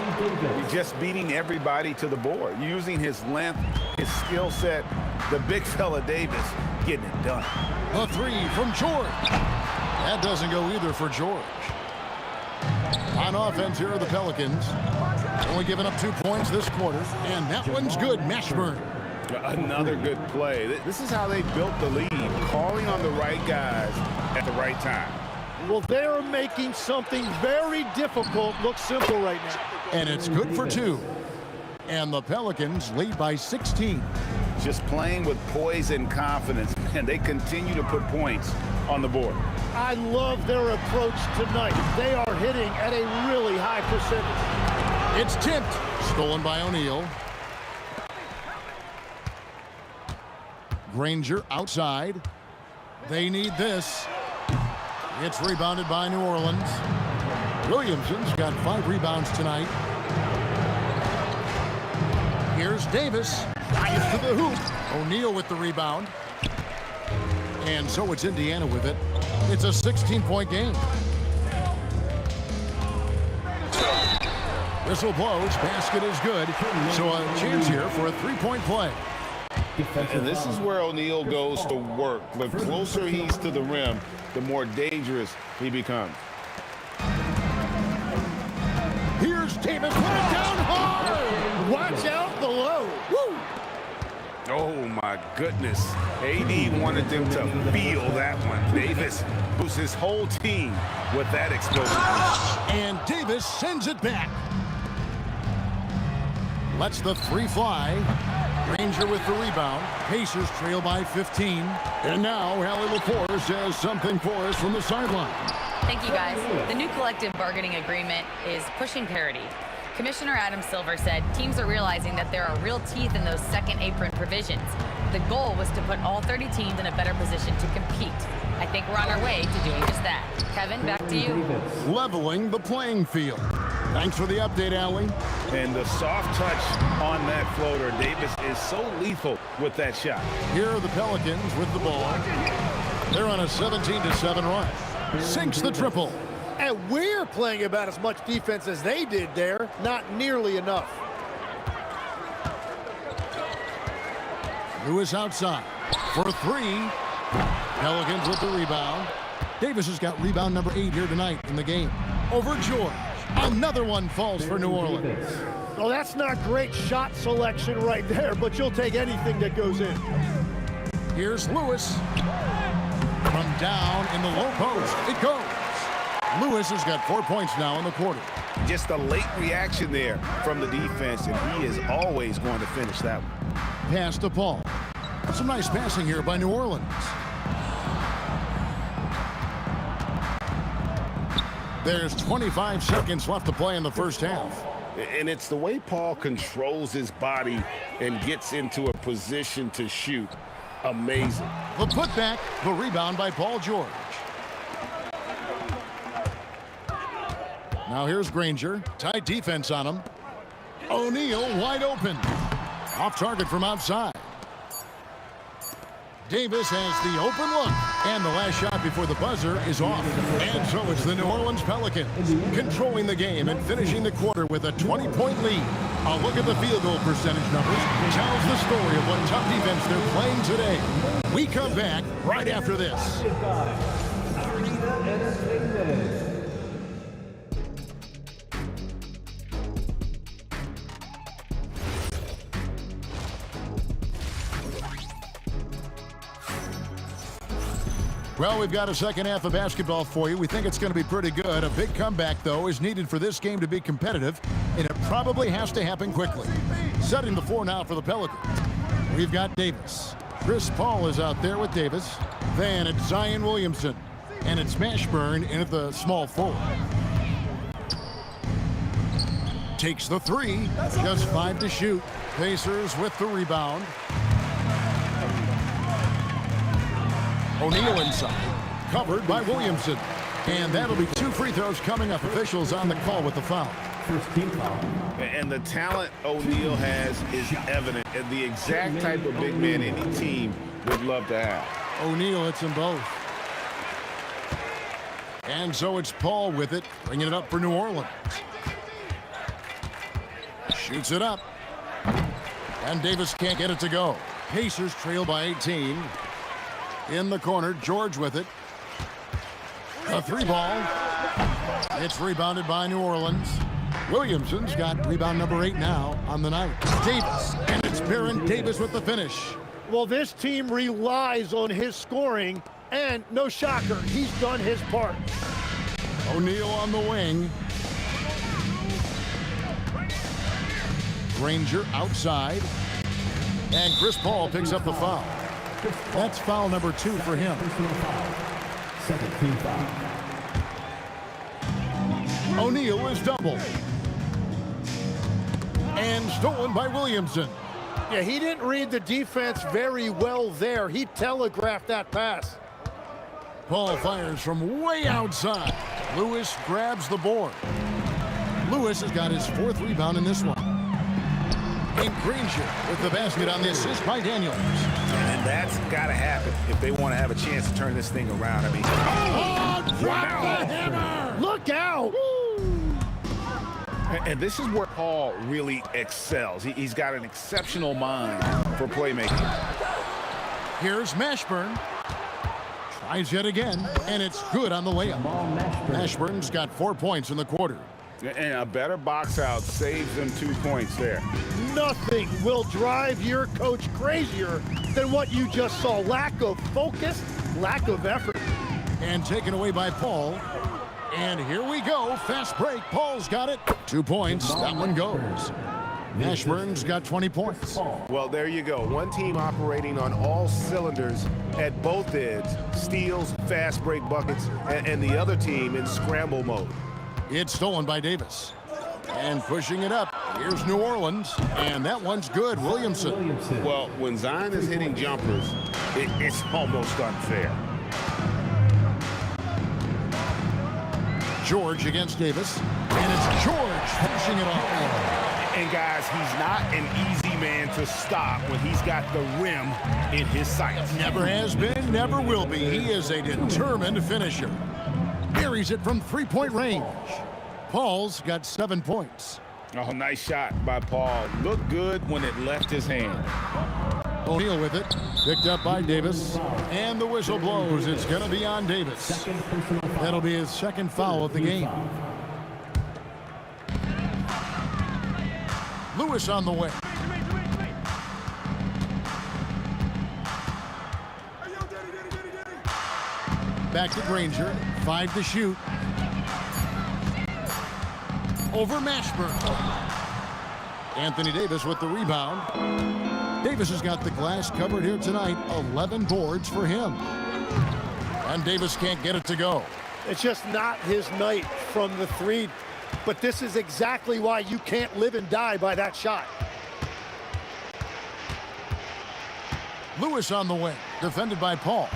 [SPEAKER 3] He's just beating everybody to the board, using his length, his skill set. The big fella Davis getting it done.
[SPEAKER 2] A 3 from George. That doesn't go either for George. On offense here are the Pelicans. Only giving up 2 points this quarter, and that one's good. Mashburn.
[SPEAKER 3] Another good play. This is how they built the lead, calling on the right guys at the right time.
[SPEAKER 10] Well, they're making something very difficult look simple right now.
[SPEAKER 2] And it's good for 2. And the Pelicans lead by 16.
[SPEAKER 3] Just playing with poise and confidence, and they continue to put points on the board.
[SPEAKER 10] I love their approach tonight. They are hitting at a really high percentage.
[SPEAKER 2] It's tipped. Stolen by O'Neal. Granger outside. They need this. It's rebounded by New Orleans. Williamson's got 5 rebounds tonight. Here's Davis. Drives to the hoop. O'Neal with the rebound. And so it's Indiana with it. It's a 16-point game. Whistle blows. Basket is good. So a chance here for a 3-point play.
[SPEAKER 8] And this is where O'Neal goes to work. The closer he's to the rim, the more dangerous he becomes.
[SPEAKER 2] Here's Davis. Put it down hard.
[SPEAKER 10] Watch out below. Woo!
[SPEAKER 3] Oh, my goodness. AD wanted them to feel that one. Davis moves his whole team with that explosion.
[SPEAKER 2] And Davis sends it back. Lets the 3 fly. Granger with the rebound. Pacers trail by 15. And now Hallie LaForce has something for us from the sideline.
[SPEAKER 5] Thank you, guys. The new collective bargaining agreement is pushing parity. Commissioner Adam Silver said teams are realizing that there are real teeth in those second apron provisions. The goal was to put all 30 teams in a better position to compete. I think we're on our way to doing just that. Kevin, back to you.
[SPEAKER 2] Leveling the playing field. Thanks for the update, Allie.
[SPEAKER 8] And the soft touch on that floater, Davis is so lethal with that shot.
[SPEAKER 2] Here are the Pelicans with the ball. They're on a 17-7 run. Sinks the triple.
[SPEAKER 10] And we're playing about as much defense as they did there. Not nearly enough.
[SPEAKER 2] Lewis outside for three. Pelicans with the rebound. Davis has got rebound number 8 here tonight in the game. Over George. Another one falls for New Orleans.
[SPEAKER 10] Well, that's not great shot selection right there, but you'll take anything that goes in.
[SPEAKER 2] Here's Lewis. From down in the low post, it goes. Lewis has got 4 points now in the quarter.
[SPEAKER 3] Just a late reaction there from the defense, and he is always going to finish that one.
[SPEAKER 2] Pass to Paul. Some nice passing here by New Orleans. There's 25 seconds left to play in the first half.
[SPEAKER 6] And it's the way Paul controls his body and gets into a position to shoot. Amazing.
[SPEAKER 2] The putback, the rebound by Paul George. Now here's Granger. Tight defense on him. O'Neal wide open. Off target from outside. Davis has the open look. And the last shot before the buzzer is off. And so it's the New Orleans Pelicans controlling the game and finishing the quarter with a 20-point lead. A look at the field goal percentage numbers tells the story of what tough defense they're playing today. We come back right after this. Well, we've got a second half of basketball for you. We think it's going to be pretty good. A big comeback, though, is needed for this game to be competitive, and it probably has to happen quickly. Setting the floor now for the Pelicans. We've got Davis. Chris Paul is out there with Davis. Then it's Zion Williamson, and it's Mashburn in at the small forward. Takes the three. Just 5 to shoot. Pacers with the rebound. O'Neal inside, covered by Williamson. And that'll be 2 free throws coming up. Officials on the call with the foul.
[SPEAKER 7] First team foul.
[SPEAKER 3] And the talent O'Neal has is evident, and the exact type of big man any team would love to have.
[SPEAKER 2] O'Neal hits them both. And so it's Paul with it, bringing it up for New Orleans. Shoots it up. And Davis can't get it to go. Pacers trail by 18. In the corner, George with it. A 3-ball. It's rebounded by New Orleans. Williamson's got rebound number 8 now on the night. Davis, and it's Baron Davis with the finish.
[SPEAKER 10] Well, this team relies on his scoring, and no shocker, he's done his part.
[SPEAKER 2] O'Neal on the wing. Granger outside. And Chris Paul picks up the foul. That's foul number 2 for him.
[SPEAKER 7] Second team foul.
[SPEAKER 2] O'Neal is doubled. And stolen by Williamson.
[SPEAKER 10] Yeah, he didn't read the defense very well there. He telegraphed that pass.
[SPEAKER 2] Paul fires from way outside. Lewis grabs the board. Lewis has got his 4th rebound in this one. And Granger with the basket on the assist by Daniels.
[SPEAKER 3] And that's got to happen if they want to have a chance to turn this thing around. I mean,
[SPEAKER 2] Drop the hammer!
[SPEAKER 10] Look out!
[SPEAKER 3] and this is where Paul really excels. He's got an exceptional mind for playmaking.
[SPEAKER 2] Here's Mashburn. Tries yet again, and it's good on the layup. Mashburn's got 4 points in the quarter.
[SPEAKER 3] And a better box out saves them 2 points there.
[SPEAKER 10] Nothing will drive your coach crazier than what you just saw. Lack of focus, lack of effort.
[SPEAKER 2] And taken away by Paul. And here we go. Fast break. Paul's got it. 2 points. That one goes. Mashburn's got 20 points.
[SPEAKER 3] Well, there you go. One team operating on all cylinders at both ends. Steals, fast break buckets, and the other team in scramble mode.
[SPEAKER 2] It's stolen by Davis. And pushing it up. Here's New Orleans. And that one's good. Williamson.
[SPEAKER 6] Well, when Zion is hitting jumpers,
[SPEAKER 3] It's almost unfair.
[SPEAKER 2] George against Davis. And it's George finishing it off.
[SPEAKER 3] And guys, he's not an easy man to stop when he's got the rim in his sights.
[SPEAKER 2] Never has been, never will be. He is a determined finisher. Buries it from three-point range. Paul's got 7 points.
[SPEAKER 8] Oh, nice shot by Paul. Looked good when it left his hand.
[SPEAKER 2] O'Neal with it. Picked up by Davis. And the whistle blows. It's going to be on Davis. That'll be his second foul of the game. Lewis on the way. Back to Granger. 5 to shoot. Over Mashburn. Anthony Davis with the rebound. Davis has got the glass covered here tonight. 11 boards for him. And Davis can't get it to go.
[SPEAKER 10] It's just not his night from the three. But this is exactly why you can't live and die by that shot.
[SPEAKER 2] Lewis on the wing, defended by Paul.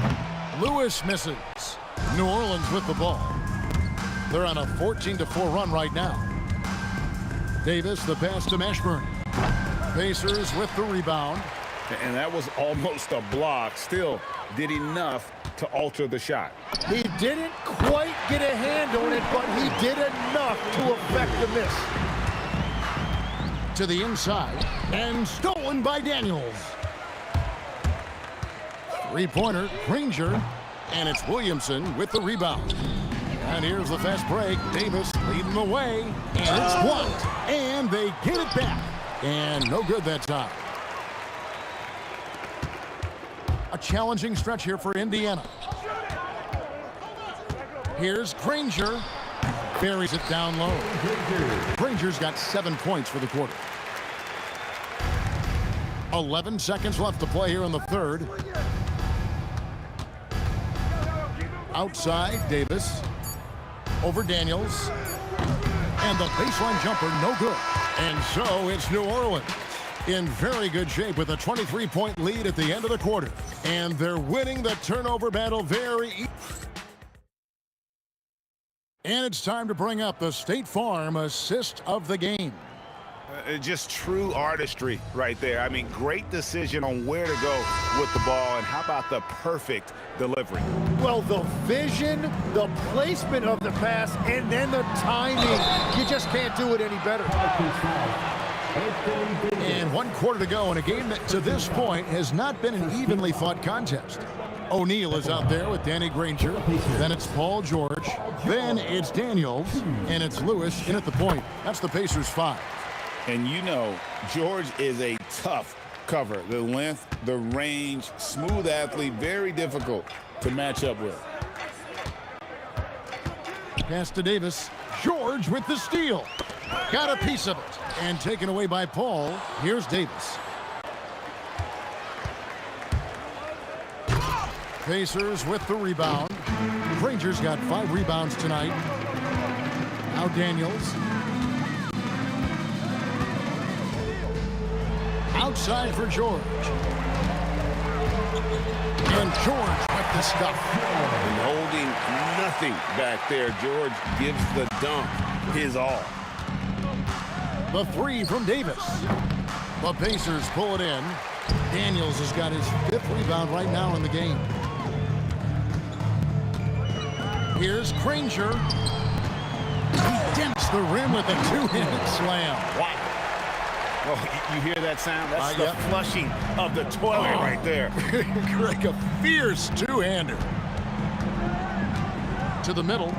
[SPEAKER 2] Lewis misses. New Orleans with the ball. They're on a 14-4 run right now. Davis, the pass to Mashburn. Pacers with the rebound.
[SPEAKER 8] And that was almost a block. Still did enough to alter the shot.
[SPEAKER 10] He didn't quite get a hand on it, but he did enough to affect the miss.
[SPEAKER 2] To the inside, and stolen by Daniels. Three-pointer, Granger, and it's Williamson with the rebound. And here's the fast break. Davis leading the way, and it's blocked. And they get it back. And no good that time. A challenging stretch here for Indiana. Here's Granger. Buries it down low. Granger's got 7 points for the quarter. 11 seconds left to play here in the third. Outside, Davis. Over Daniels. And the baseline jumper, no good. And so it's New Orleans in very good shape with a 23-point lead at the end of the quarter. And they're winning the turnover battle very easily. And it's time to bring up the State Farm assist of the game.
[SPEAKER 3] Just true artistry right there. I mean, great decision on where to go with the ball, and how about the perfect delivery?
[SPEAKER 10] Well, the vision, the placement of the pass, and then the timing. You just can't do it any better.
[SPEAKER 2] And 1 quarter to go in a game that to this point has not been an evenly fought contest. O'Neal is out there with Danny Granger. Then it's Paul George. Then it's Daniels. And it's Lewis in at the point. That's the Pacers 5.
[SPEAKER 8] And you know, George is a tough cover. The length, the range, smooth athlete, very difficult to match up with.
[SPEAKER 2] Pass to Davis. George with the steal. Got a piece of it. And taken away by Paul. Here's Davis. Pacers with the rebound. Granger's got 5 rebounds tonight. Now Daniels. Outside for George. And George with the stuff.
[SPEAKER 6] And holding nothing back there. George gives the dunk his all.
[SPEAKER 2] The 3 from Davis. The Pacers pull it in. Daniels has got his 5th rebound right now in the game. Here's Granger. He dents the rim with a 2-handed slam. Wow.
[SPEAKER 3] Oh, you hear that sound? That's the flushing of the toilet right there.
[SPEAKER 2] Greg, a fierce 2-hander. To the middle.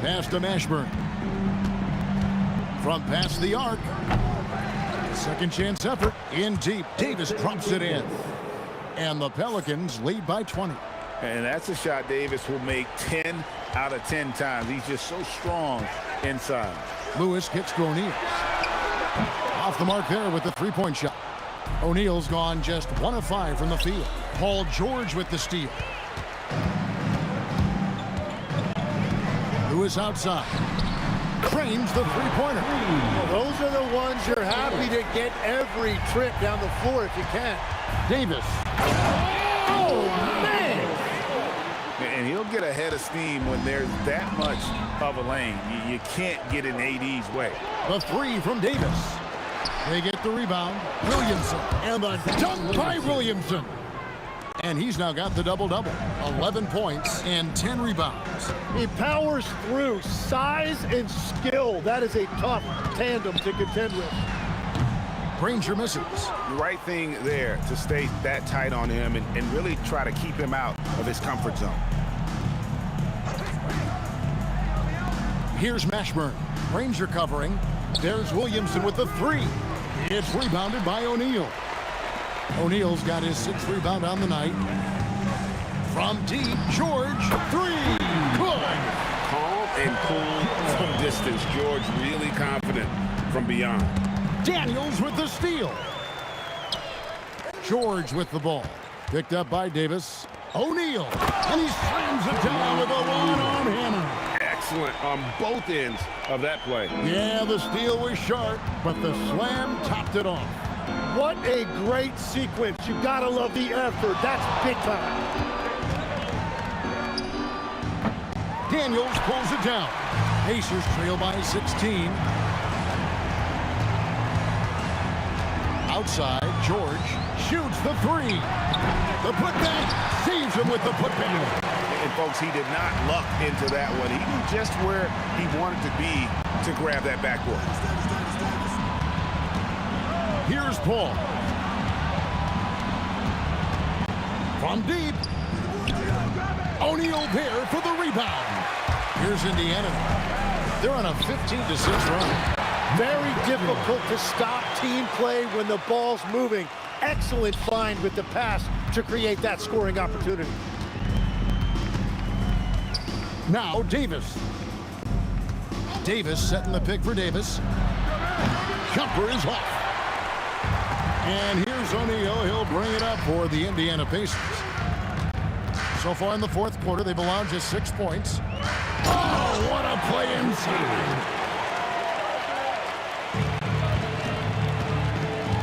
[SPEAKER 2] Pass to Mashburn. From past the arc. Second chance effort. In deep. Davis drops it in. And the Pelicans lead by 20.
[SPEAKER 8] And that's a shot Davis will make 10 out of 10 times. He's just so strong inside.
[SPEAKER 2] Lewis gets to O'Neal. Off the mark there with the 3-point shot. O'Neal's gone just 1 of 5 from the field. Paul George with the steal. Lewis outside. Frames the 3-pointer.
[SPEAKER 10] Well, those are the ones you're happy to get every trip down the floor if you can.
[SPEAKER 2] Davis.
[SPEAKER 10] Oh, man!
[SPEAKER 8] And he'll get a head of steam when there's that much of a lane. You can't get in AD's way.
[SPEAKER 2] The three from Davis. They get the rebound. Williamson. And the dunk by Williamson. And he's now got the double-double. 11 points and 10 rebounds.
[SPEAKER 10] He powers through size and skill. That is a tough tandem to contend with.
[SPEAKER 2] Granger misses.
[SPEAKER 3] The right thing there to stay that tight on him and really try to keep him out of his comfort zone.
[SPEAKER 2] Here's Mashburn. Granger covering. There's Williamson with the three. It's rebounded by O'Neal. O'Neal's got his 6th rebound on the night. From deep, George, three. Good.
[SPEAKER 6] Calm and cool from distance. George really confident from beyond.
[SPEAKER 2] Daniels with the steal. George with the ball. Picked up by Davis. O'Neal. And he slams it down with a one-arm hammer.
[SPEAKER 6] Excellent on both ends of that play.
[SPEAKER 2] Yeah, the steal was sharp, but the slam topped it off.
[SPEAKER 10] What a great sequence. You gotta love the effort. That's big time.
[SPEAKER 2] Daniels pulls it down. Pacers trail by 16. Outside, George shoots the three. The putback saves him with the putback.
[SPEAKER 3] And folks, he did not luck into that one. He knew just where he wanted to be to grab that backboard.
[SPEAKER 2] Here's Paul. From deep. O'Neal there for the rebound. Here's Indiana. They're on a 15-6 run.
[SPEAKER 10] Very difficult to stop team play when the ball's moving. Excellent find with the pass to create that scoring opportunity.
[SPEAKER 2] Now Davis. Davis setting the pick for Davis. Jumper is off. And here's O'Neal. He'll bring it up for the Indiana Pacers. So far in the fourth quarter, they've allowed just 6 points. Oh, what a play inside.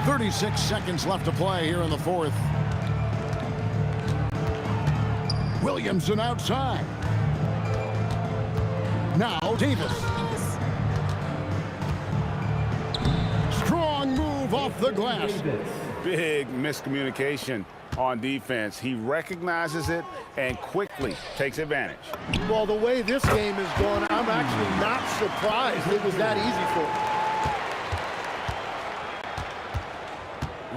[SPEAKER 2] 36 seconds left to play here in the fourth. Williamson outside. Now Davis. Strong move off the glass.
[SPEAKER 3] Big miscommunication on defense. He recognizes it and quickly takes advantage.
[SPEAKER 10] Well, the way this game is going, I'm actually not surprised it was that easy for him.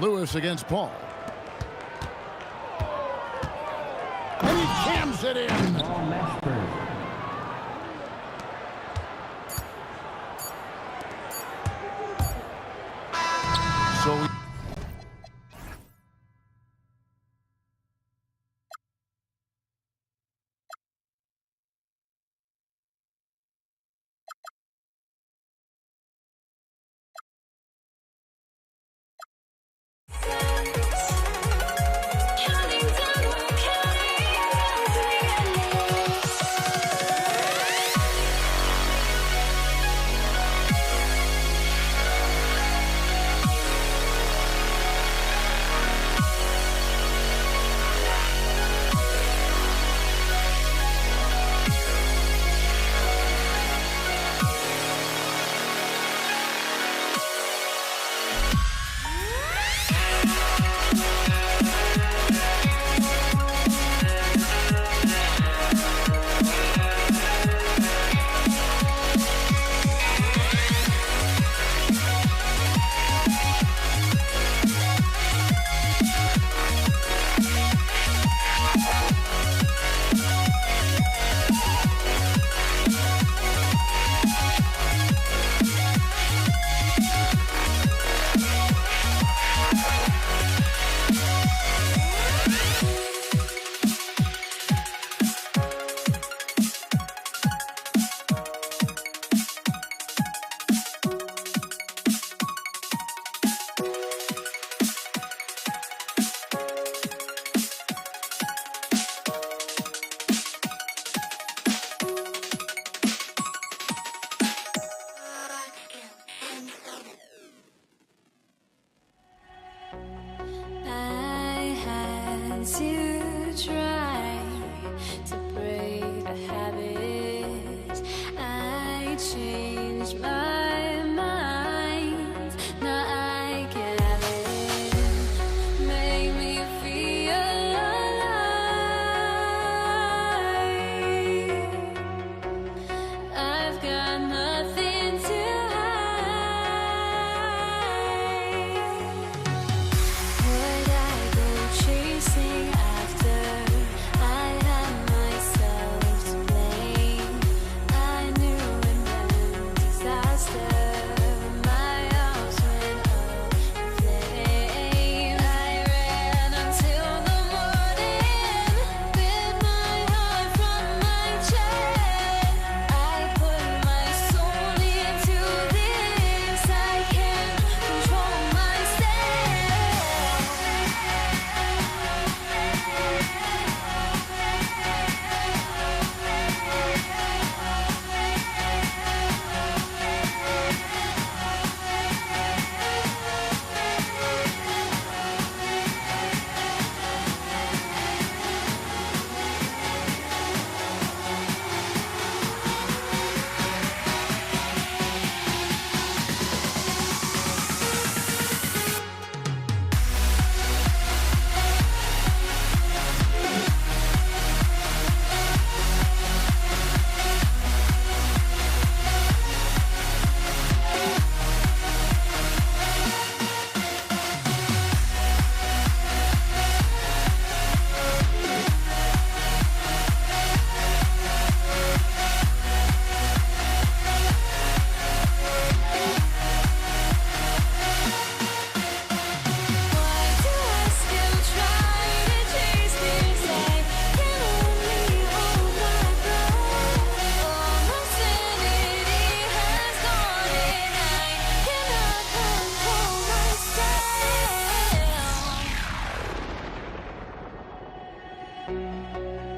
[SPEAKER 2] Lewis against Paul. And he jams it in. So we
[SPEAKER 11] change my mind. Now I can have it. Make me feel alive. I've got nothing to hide. Would I go chasing after? I had myself to blame. I knew it meant disaster. My arms went up in flames. I ran until the morning, bit my heart from my chest. I put my soul into this. I can't control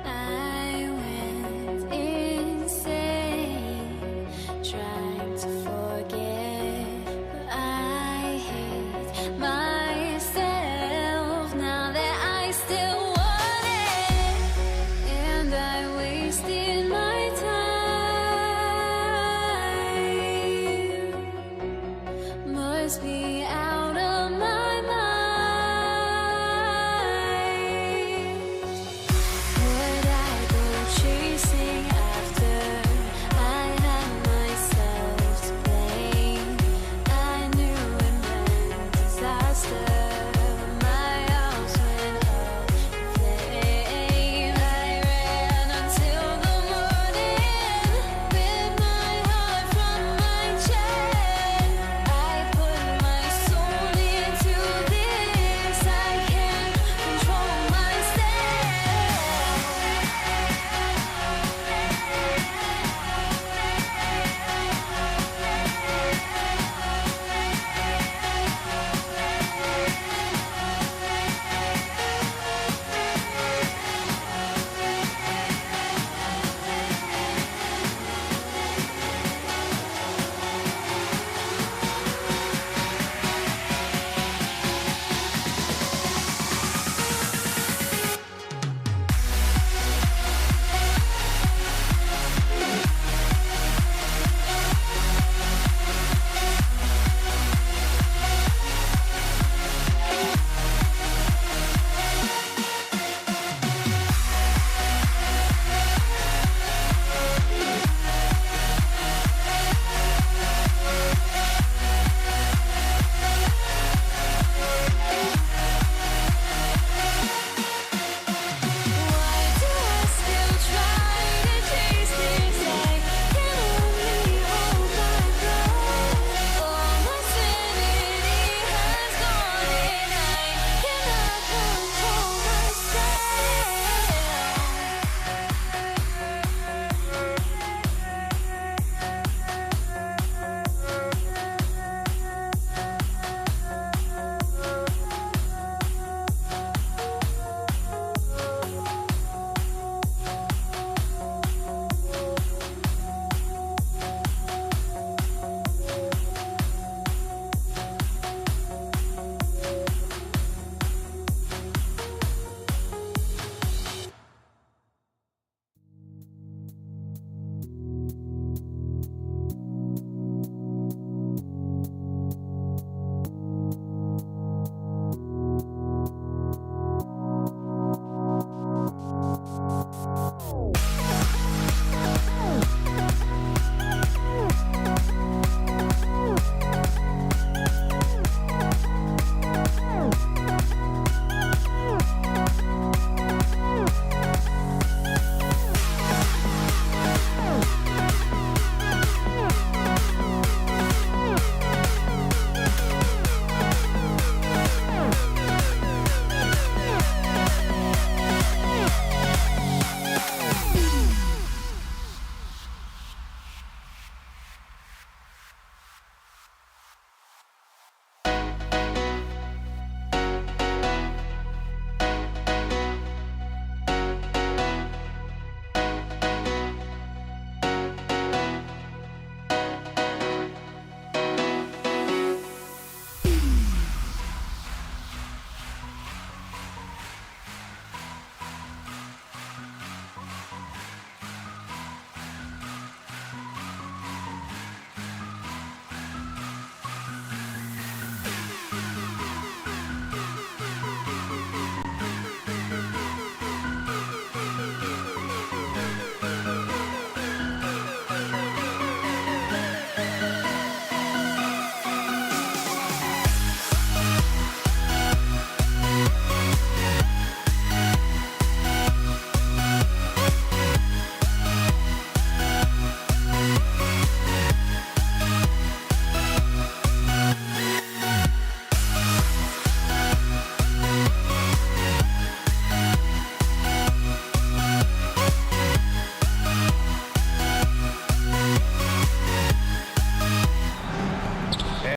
[SPEAKER 11] I went insane, trying to forget, but I hate myself now that I still want it, and I wasted my time. Must be out of my mind. Would I go chasing after? I had myself to blame. I knew it meant disaster. My arms went up in flames. I ran until the morning, bit my heart from my chest. I put my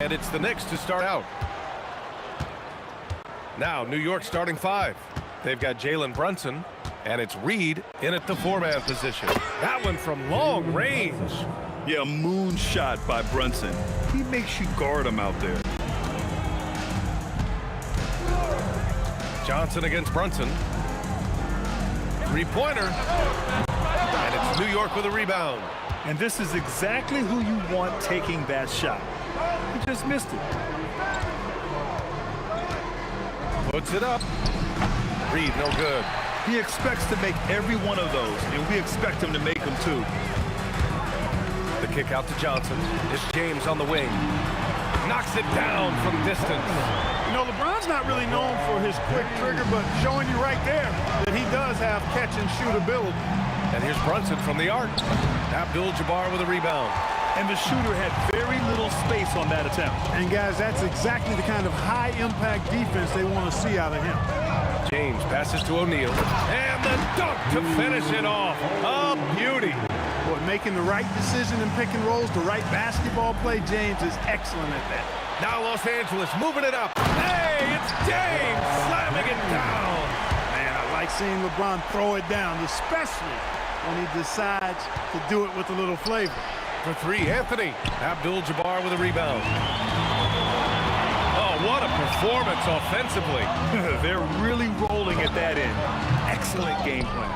[SPEAKER 12] And it's the Knicks to start out. Now, New York starting 5. They've got Jalen Brunson, and it's Reed in at the 4-man position. That one from long range.
[SPEAKER 13] Yeah, moonshot by Brunson. He makes you guard him out there.
[SPEAKER 12] Johnson against Brunson. Three-pointer. And it's New York with a rebound.
[SPEAKER 13] And this is exactly who you want taking that shot. He just missed it.
[SPEAKER 12] Puts it up. Reed, no good.
[SPEAKER 13] He expects to make every one of those, and we expect him to make them too.
[SPEAKER 12] The kick out to Johnson. It's James on the wing. Knocks it down from distance.
[SPEAKER 10] You know, LeBron's not really known for his quick trigger, but showing you right there that he does have catch and shoot ability.
[SPEAKER 12] And here's Brunson from the arc. Abdul-Jabbar with a rebound.
[SPEAKER 13] And the shooter had very little space on that attempt.
[SPEAKER 10] And guys, that's exactly the kind of high-impact defense they want to see out of him.
[SPEAKER 12] James passes to O'Neal. And the dunk to finish it off. A beauty.
[SPEAKER 10] Boy, making the right decision in pick and rolls, the right basketball play, James is excellent at that.
[SPEAKER 12] Now Los Angeles moving it up. Hey, it's James slamming it down.
[SPEAKER 10] Man, I like seeing LeBron throw it down, especially when he decides to do it with a little flavor.
[SPEAKER 12] For 3, Anthony. Abdul-Jabbar with a rebound. Oh, what a performance offensively.
[SPEAKER 13] They're really rolling at that end. Excellent game plan.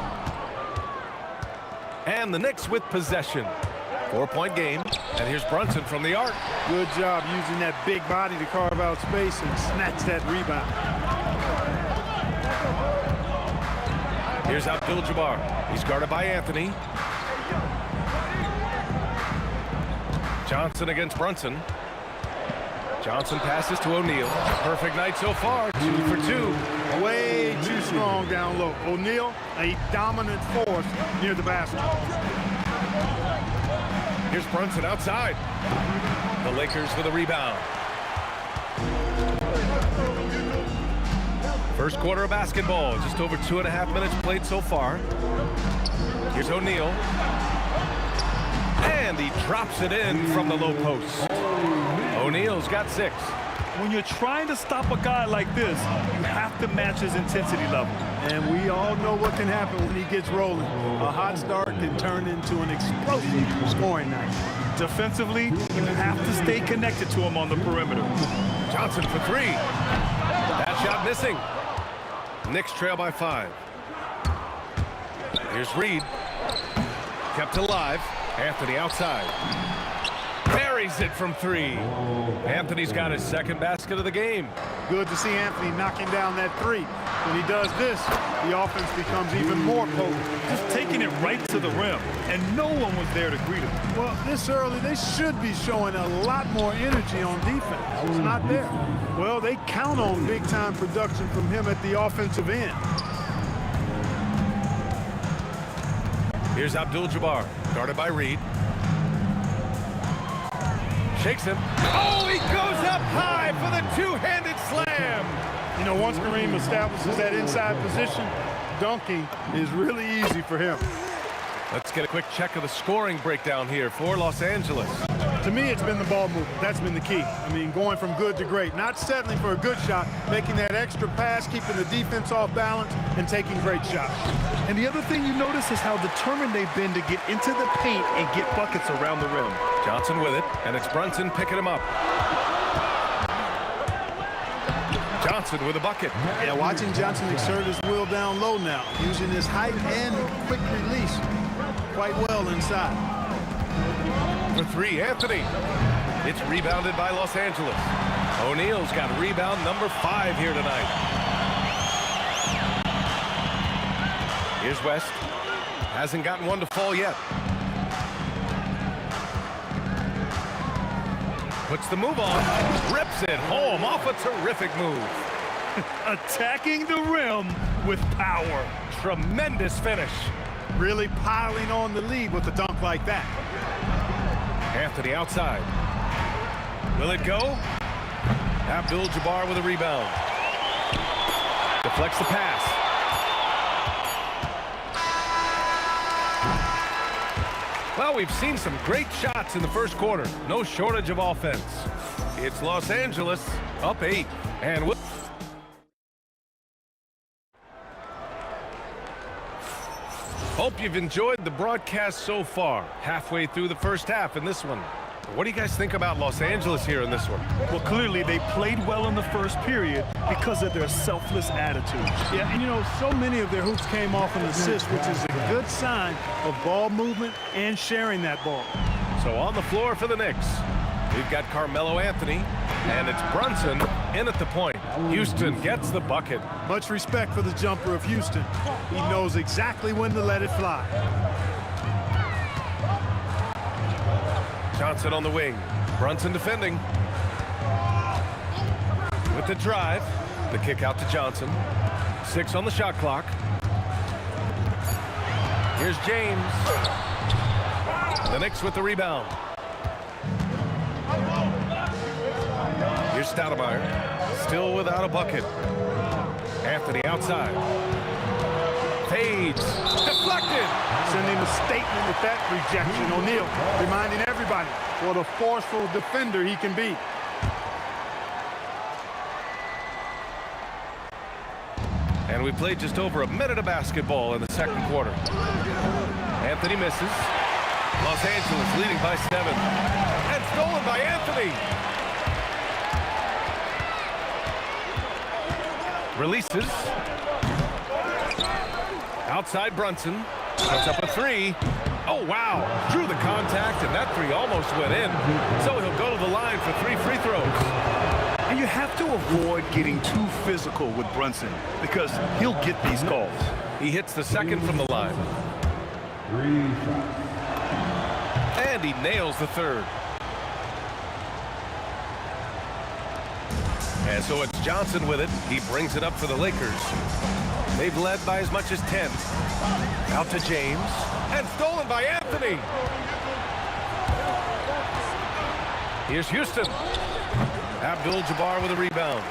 [SPEAKER 12] And the Knicks with possession. 4-point game. And here's Brunson from the arc.
[SPEAKER 10] Good job using that big body to carve out space and snatch that rebound.
[SPEAKER 12] Here's Abdul-Jabbar. He's guarded by Anthony. Johnson against Brunson. Johnson passes to O'Neal. Perfect night so far. 2 for 2.
[SPEAKER 10] Way too strong down low. O'Neal, a dominant force near the basket.
[SPEAKER 12] Here's Brunson outside. The Lakers with a rebound. First quarter of basketball. Just over 2.5 minutes played so far. Here's O'Neal. And he drops it in from the low post. O'Neal's got 6.
[SPEAKER 13] When you're trying to stop a guy like this, you have to match his intensity level.
[SPEAKER 10] And we all know what can happen when he gets rolling. A hot start can turn into an explosive scoring night.
[SPEAKER 13] Defensively, you have to stay connected to him on the perimeter.
[SPEAKER 12] Johnson for 3. That shot missing. Knicks trail by 5. Here's Reed. Kept alive. Anthony outside. Buries it from 3. Anthony's got his second basket of the game.
[SPEAKER 10] Good to see Anthony knocking down that 3. When he does this, the offense becomes even more potent.
[SPEAKER 13] Just taking it right to the rim, and no one was there to greet him.
[SPEAKER 10] Well, this early, they should be showing a lot more energy on defense. It's not there. Well, they count on big-time production from him at the offensive end.
[SPEAKER 12] Here's Abdul-Jabbar, guarded by Reed. Shakes him. Oh, he goes up high for the two-handed slam.
[SPEAKER 10] You know, once Kareem establishes that inside position, dunking is really easy for him.
[SPEAKER 12] Let's get a quick check of the scoring breakdown here for Los Angeles.
[SPEAKER 10] To me, it's been the ball movement. That's been the key. I mean, going from good to great. Not settling for a good shot, making that extra pass, keeping the defense off balance, and taking great shots.
[SPEAKER 13] And the other thing you notice is how determined they've been to get into the paint and get buckets around the rim.
[SPEAKER 12] Johnson with it, and it's Brunson picking him up. Johnson with a bucket.
[SPEAKER 10] Yeah, watching Johnson exert his will down low now, using his height and quick release quite well inside.
[SPEAKER 12] For 3, Anthony. It's rebounded by Los Angeles. O'Neal's got rebound number 5 here tonight. Here's West. Hasn't gotten one to fall yet. Puts the move on. Rips it home off a terrific move.
[SPEAKER 13] Attacking the rim with power.
[SPEAKER 12] Tremendous finish.
[SPEAKER 10] Really piling on the lead with a dunk like that.
[SPEAKER 12] Anthony outside. Will it go? Abdul-Jabbar with a rebound. Deflects the pass. Well, we've seen some great shots in the first quarter. No shortage of offense. It's Los Angeles up 8. And hope you've enjoyed the broadcast so far. Halfway through the first half in this one. What do you guys think about Los Angeles here in this one?
[SPEAKER 13] Well, clearly they played well in the first period because of their selfless attitude.
[SPEAKER 10] Yeah, and you know, so many of their hoops came off an assist, which is a good sign of ball movement and sharing that ball.
[SPEAKER 12] So on the floor for the Knicks, we've got Carmelo Anthony, and it's Brunson in at the point. Houston gets the bucket.
[SPEAKER 10] Much respect for the jumper of Houston. He knows exactly when to let it fly.
[SPEAKER 12] Johnson on the wing. Brunson defending. With the drive. The kick out to Johnson. 6 on the shot clock. Here's James. The Knicks with the rebound. Here's Stoudemire. Still without a bucket. Anthony outside. Fades. Deflected.
[SPEAKER 10] Sending a statement with that rejection. O'Neal reminding everybody what a forceful defender he can be.
[SPEAKER 12] And we played just over a minute of basketball in the second quarter. Anthony misses. Los Angeles leading by 7. And stolen by Anthony. Releases. Outside Brunson. Puts up a 3. Oh, wow. Drew the contact, and that 3 almost went in. So he'll go to the line for 3 free throws.
[SPEAKER 13] And you have to avoid getting too physical with Brunson because he'll get these calls.
[SPEAKER 12] He hits the second from the line. And he nails the third. And so it's Johnson with it. He brings it up for the Lakers. They've led by as much as 10. Out to James. And stolen by Anthony. Here's Houston. Abdul-Jabbar with a rebound.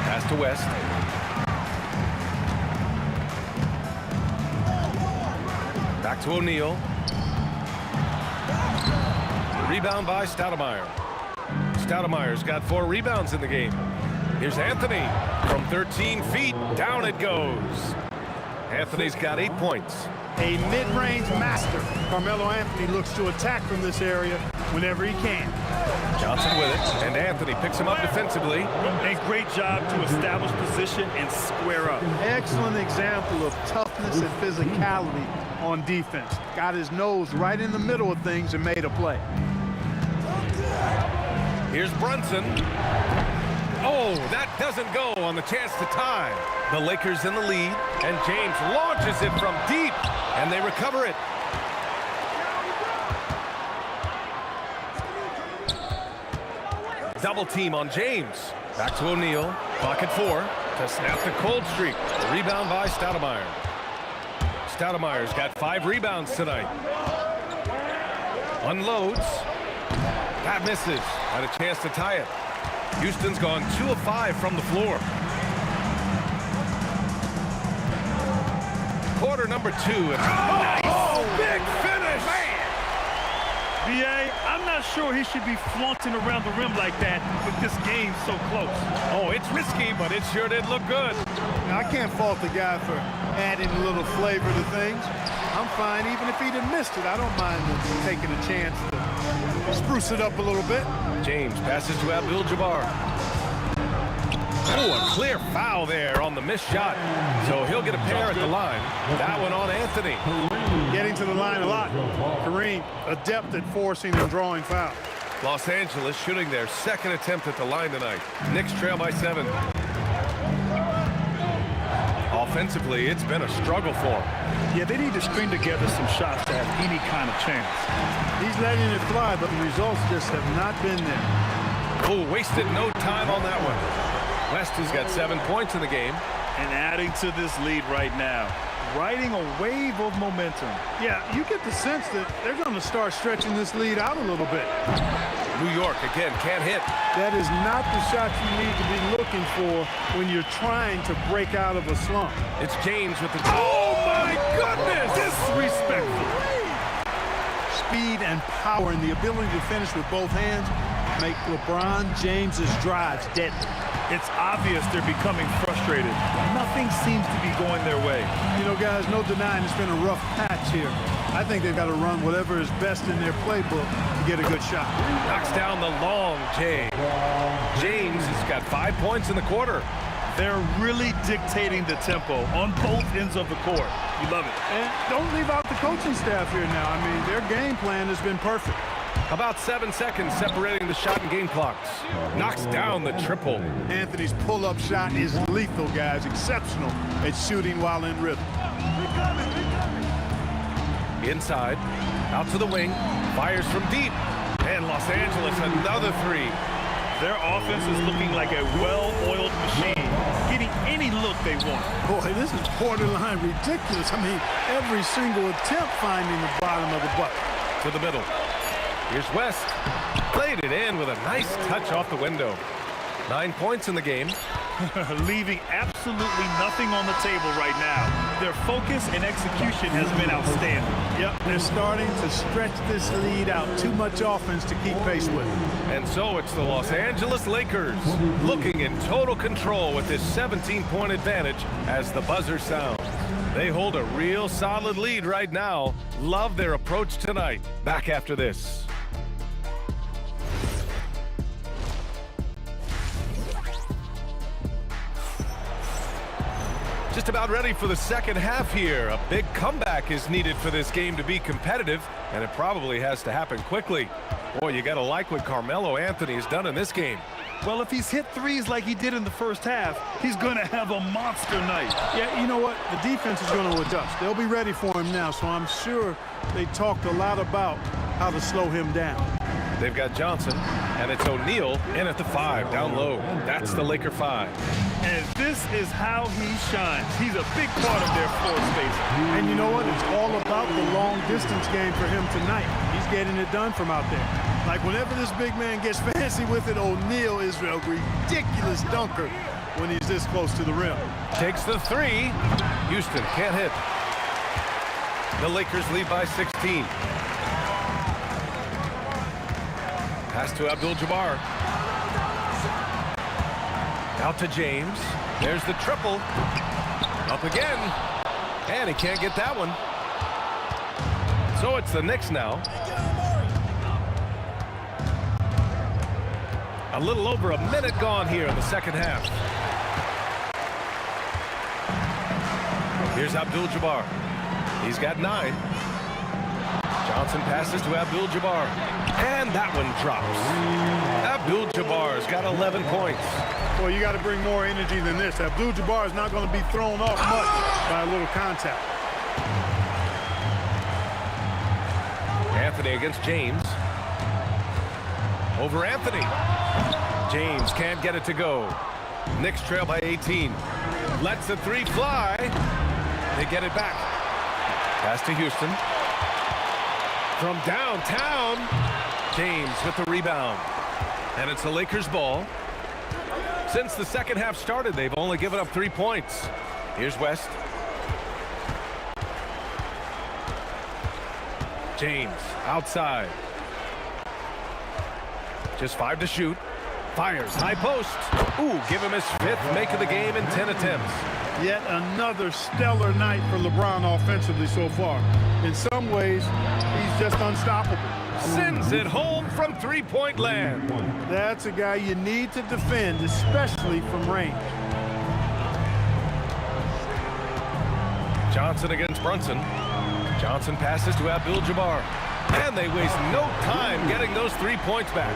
[SPEAKER 12] Pass to West. Back to O'Neal. Rebound by Stoudemire. Stoudemire's got 4 rebounds in the game. Here's Anthony from 13 feet. Down it goes. Anthony's got 8 points.
[SPEAKER 10] A mid-range master. Carmelo Anthony looks to attack from this area whenever he can.
[SPEAKER 12] Johnson with it, and Anthony picks him up defensively.
[SPEAKER 13] A great job to establish position and square up.
[SPEAKER 10] Excellent example of toughness and physicality on defense. Got his nose right in the middle of things and made a play.
[SPEAKER 12] Here's Brunson. Oh, that doesn't go on the chance to tie. The Lakers in the lead, and James launches it from deep, and they recover it. Double team on James. Back to O'Neal. Pocket 4 to snap the cold streak. The rebound by Stoudemire. Stoudemire's got 5 rebounds tonight. Unloads. That misses. Had a chance to tie it. Houston's gone 2 of 5 from the floor. Quarter number 2. And nice. Big finish. Man.
[SPEAKER 13] B.A., I'm not sure he should be flaunting around the rim like that with this game so close.
[SPEAKER 12] Oh, it's risky, but it sure did look good.
[SPEAKER 10] Now, I can't fault the guy for adding a little flavor to things. I'm fine even if he'd have missed it. I don't mind taking a chance to spruce it up a little bit.
[SPEAKER 12] James passes to Abdul-Jabbar. Oh, a clear foul there on the missed shot. So he'll get a pair at the line. That one on Anthony.
[SPEAKER 10] Getting to the line a lot. Kareem, adept at forcing and drawing fouls.
[SPEAKER 12] Los Angeles shooting their second attempt at the line tonight. Knicks trail by 7. Offensively, it's been a struggle for them.
[SPEAKER 13] Yeah, they need to string together some shots to have any kind of chance.
[SPEAKER 10] He's letting it fly, but the results just have not been there.
[SPEAKER 12] Oh, wasted no time on that one. West has got 7 points in the game.
[SPEAKER 13] And adding to this lead right now. Riding a wave of momentum.
[SPEAKER 10] Yeah, you get the sense that they're going to start stretching this lead out a little bit.
[SPEAKER 12] New York, again, can't hit.
[SPEAKER 10] That is not the shot you need to be looking for when you're trying to break out of a slump.
[SPEAKER 12] It's James with the... Oh, my goodness!
[SPEAKER 13] Disrespectful.
[SPEAKER 10] Speed and power and the ability to finish with both hands. make LeBron James's drives deadly.
[SPEAKER 13] It's obvious they're becoming frustrated. Nothing seems to be going their way.
[SPEAKER 10] You know, guys, no denying it's been a rough patch here. I think they've got to run whatever is best in their playbook to get a good shot.
[SPEAKER 12] Knocks down the long James. James has got 5 points in the quarter.
[SPEAKER 13] They're really dictating the tempo on both ends of the court. You love it.
[SPEAKER 10] And don't leave out the coaching staff here now. I mean, their game plan has been perfect.
[SPEAKER 12] About 7 seconds separating the shot and game clocks. Knocks down the triple.
[SPEAKER 10] Anthony's pull-up shot is lethal, guys. Exceptional at shooting while in rhythm.
[SPEAKER 12] Inside, out to the wing, fires from deep. And Los Angeles, another three.
[SPEAKER 13] Their offense is looking like a well-oiled machine, getting any look they want.
[SPEAKER 10] Boy, this is borderline ridiculous. I mean, every single attempt finding the bottom of the bucket.
[SPEAKER 12] To the middle. Here's West. Played it in with a nice touch off the window. 9 points in the game.
[SPEAKER 13] Leaving absolutely nothing on the table right now. Their focus and execution has been outstanding.
[SPEAKER 10] Yep, they're starting to stretch this lead out. Too much offense to keep pace with.
[SPEAKER 12] And so it's the Los Angeles Lakers looking in total control with this 17-point advantage as the buzzer sounds. They hold a real solid lead right now. Love their approach tonight. Back after this. Just about ready for the second half here. A big comeback is needed for this game to be competitive, and it probably has to happen quickly. Boy, you got to like what Carmelo Anthony has done in this game.
[SPEAKER 13] Well, if he's hit threes like he did in the first half, he's going to have a monster night.
[SPEAKER 10] Yeah, you know what? The defense is going to adjust. They'll be ready for him now, so I'm sure they talked a lot about how to slow him down.
[SPEAKER 12] They've got Johnson, and it's O'Neal in at the 5, down low. That's the Laker 5.
[SPEAKER 13] And this is how he shines. He's a big part of their floor space.
[SPEAKER 10] And you know what? It's all about the long distance game for him tonight. He's getting it done from out there. Like whenever this big man gets fancy with it, O'Neal is a ridiculous dunker when he's this close to the rim.
[SPEAKER 12] Takes the 3. Houston can't hit. The Lakers lead by 16. Pass to Abdul-Jabbar. Out to James. There's the triple. Up again. And he can't get that one. So it's the Knicks now. A little over a minute gone here in the second half. Here's Abdul-Jabbar. He's got 9. Johnson passes to Abdul-Jabbar. And that one drops. Abdul-Jabbar's got 11 points.
[SPEAKER 10] Well, you got to bring more energy than this. Abdul-Jabbar is not going to be thrown off much by a little contact.
[SPEAKER 12] Anthony against James. Over Anthony. James can't get it to go. Knicks trail by 18. Lets the 3 fly. They get it back. Pass to Houston. From downtown, James with the rebound. And it's the Lakers' ball. Since the second half started, they've only given up 3 points. Here's West. James outside. Just 5 to shoot. Fires high post. Ooh, give him his 5th make of the game in 10 attempts.
[SPEAKER 10] Yet another stellar night for LeBron offensively so far. In some ways, he's just unstoppable.
[SPEAKER 12] Sends it home from 3-point land.
[SPEAKER 10] That's a guy you need to defend, especially from range.
[SPEAKER 12] Johnson against Brunson. Johnson passes to Abdul-Jabbar. And they waste no time getting those 3 points back.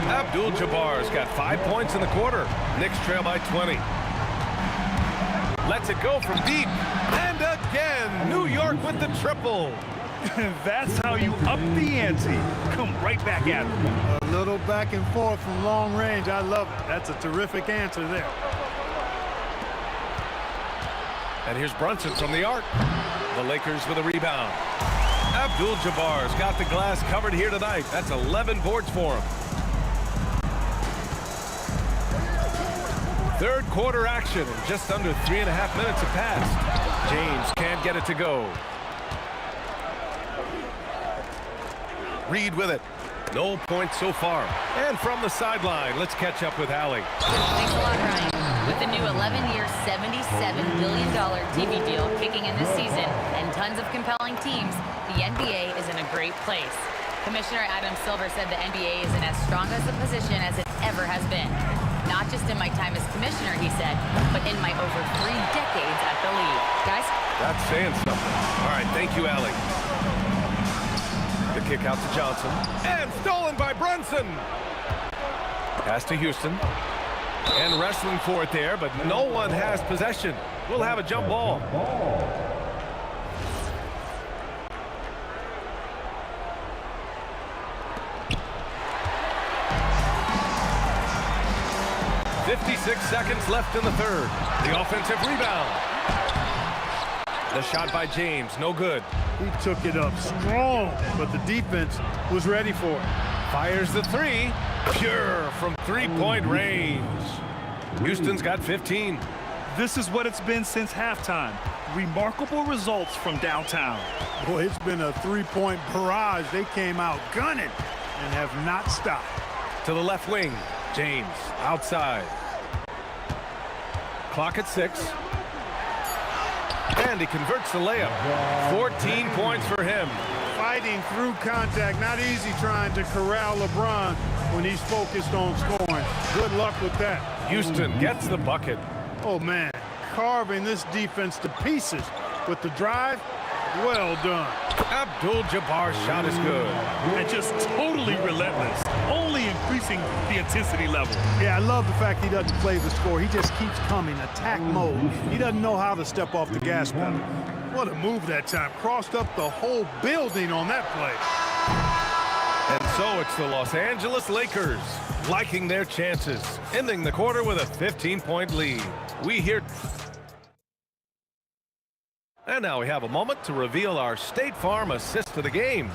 [SPEAKER 12] Abdul-Jabbar's got 5 points in the quarter. Knicks trail by 20. Lets it go from deep. And again, New York with the triple.
[SPEAKER 13] That's how you up the ante. Come right back at him.
[SPEAKER 10] A little back and forth from long range. I love it. That's a terrific answer there.
[SPEAKER 12] And here's Brunson from the arc. The Lakers with a rebound. Abdul-Jabbar's got the glass covered here tonight. That's 11 boards for him. Third quarter action, and just under 3.5 minutes have passed. James can't get it to go. Reed with it. No points so far. And from the sideline, let's catch up with Allie.
[SPEAKER 5] Thanks a lot, Ryan. With the new 11-year, $77 billion TV deal kicking in this season and tons of compelling teams, the NBA is in a great place. Commissioner Adam Silver said the NBA is in as strong as a position as it ever has been. Not just in my time as commissioner, he said, but in my over 3 decades at the league. Guys?
[SPEAKER 12] That's saying something. All right, thank you, Allie. The kick out to Johnson. And stolen by Brunson. Pass to Houston. And wrestling for it there, but no one has possession. We'll have a jump ball. "56 seconds left in the third. The offensive rebound. The shot by James, no good.
[SPEAKER 10] He took it up strong, but the defense was ready for it.
[SPEAKER 12] Fires the three. Pure from three-point range. Houston's got 15.
[SPEAKER 13] This is what it's been since halftime. Remarkable results from downtown.
[SPEAKER 10] Boy, it's been a three-point barrage. They came out gunning and have not stopped.
[SPEAKER 12] To the left wing, James outside. Clock at 6. And he converts the layup. 14 points for him.
[SPEAKER 10] Fighting through contact. Not easy trying to corral LeBron when he's focused on scoring. Good luck with that.
[SPEAKER 12] Houston gets the bucket.
[SPEAKER 10] Oh, man. Carving this defense to pieces with the drive. Well done.
[SPEAKER 12] Abdul-Jabbar's shot is good.
[SPEAKER 13] And just totally relentless. Only increasing the intensity level.
[SPEAKER 10] Yeah, I love the fact he doesn't play the score. He just keeps coming, attack mode. He doesn't know how to step off the gas pedal. What a move that time. Crossed up the whole building on that play.
[SPEAKER 12] And so it's the Los Angeles Lakers liking their chances, ending the quarter with a 15-point lead. We hear... And now we have a moment to reveal our State Farm assist to the game.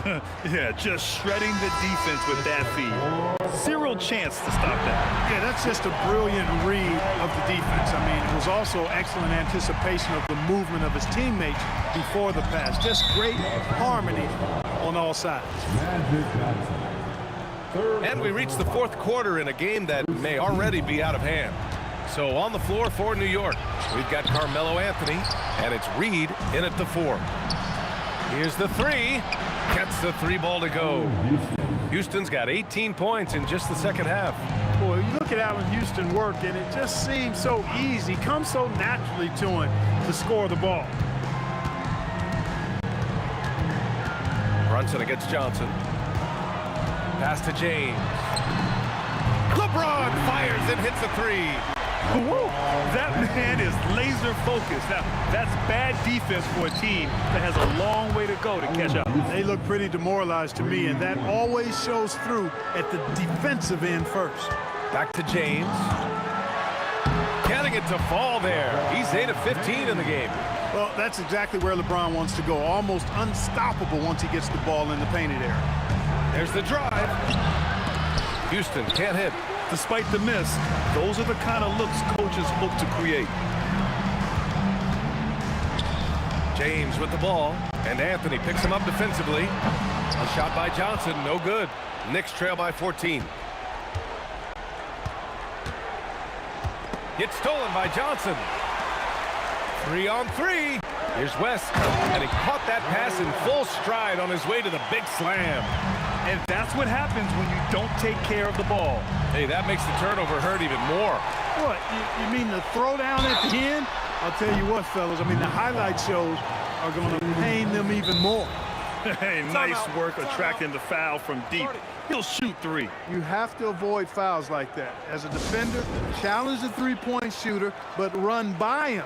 [SPEAKER 13] Yeah, just shredding the defense with that feed. Zero chance to stop that.
[SPEAKER 10] Yeah, that's just a brilliant read of the defense. I mean, it was also excellent anticipation of the movement of his teammates before the pass. Just great harmony on all sides.
[SPEAKER 12] And we reach the fourth quarter in a game that may already be out of hand. So on the floor for New York, we've got Carmelo Anthony, and it's Reed in at the 4. Here's the 3. Gets the 3 ball to go. Houston's got 18 points in just the second half.
[SPEAKER 10] Boy, you look at Allen Houston work, and it just seems so easy. Comes so naturally to him to score the ball.
[SPEAKER 12] Brunson against Johnson. Pass to James. LeBron fires and hits a 3.
[SPEAKER 13] Whoa, that man is laser focused. Now, that's bad defense for a team that has a long way to go to catch up.
[SPEAKER 10] They look pretty demoralized to me, and that always shows through at the defensive end first.
[SPEAKER 12] Back to James. Getting it to fall there. He's 8 of 15 in the game.
[SPEAKER 10] Well, that's exactly where LeBron wants to go. Almost unstoppable once he gets the ball in the painted area.
[SPEAKER 12] There's the drive. Houston can't hit.
[SPEAKER 13] Despite the miss, those are the kind of looks coaches hope to create.
[SPEAKER 12] James with the ball, and Anthony picks him up defensively. A shot by Johnson, no good. Knicks trail by 14. It's stolen by Johnson. 3 on 3. Here's West, and he caught that pass in full stride on his way to the big slam.
[SPEAKER 13] And that's what happens when you don't take care of the ball.
[SPEAKER 12] Hey, that makes the turnover hurt even more.
[SPEAKER 10] What, you mean the throwdown at the end? I'll tell you what, fellas, I mean, the highlight shows are going to pain them even more.
[SPEAKER 13] Hey, nice work attracting the foul from deep. He'll shoot 3.
[SPEAKER 10] You have to avoid fouls like that. As a defender, challenge the three-point shooter, but run by him,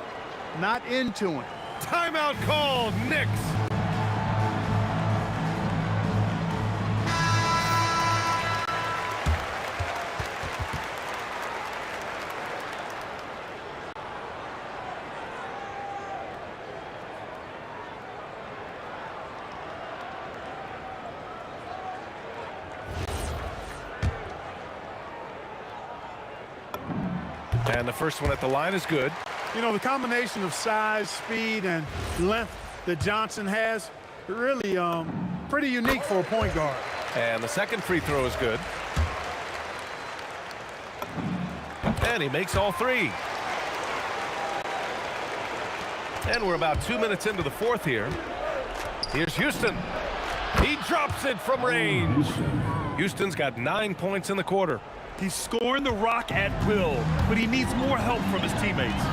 [SPEAKER 10] not into him.
[SPEAKER 12] Timeout called, Knicks. And the first one at the line is good.
[SPEAKER 10] You know, the combination of size, speed, and length that Johnson has, really pretty unique for a point guard.
[SPEAKER 12] And the second free throw is good. And he makes all three. And we're about 2 minutes into the fourth here. Here's Houston. He drops it from range. Houston's got 9 points in the quarter.
[SPEAKER 13] He's scoring the rock at will, but he needs more help from his teammates.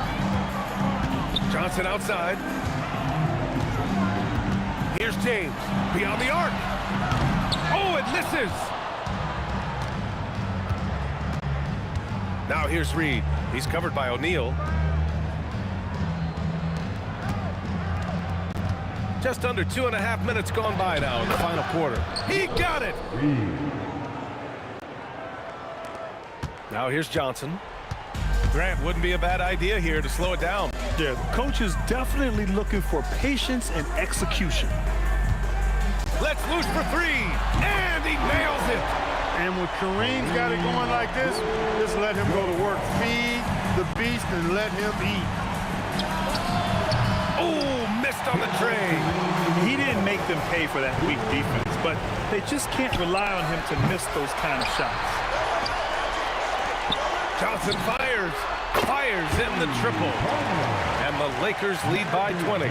[SPEAKER 12] Johnson outside. Here's James. Beyond the arc. Oh, it misses. Now here's Reed. He's covered by O'Neal. Just under 2.5 minutes gone by now in the final quarter. He got it! Now here's Johnson. Grant, wouldn't be a bad idea here to slow it down.
[SPEAKER 13] Yeah, the coach is definitely looking for patience and execution.
[SPEAKER 12] Let's loose for three, and he nails it!
[SPEAKER 10] And when Kareem's got it going like this, just let him go to work. Feed the beast and let him eat.
[SPEAKER 12] Oh, missed on the tray.
[SPEAKER 13] He didn't make them pay for that weak defense, but they just can't rely on him to miss those kind of shots.
[SPEAKER 12] Johnson fires in the triple. And the Lakers lead by 20.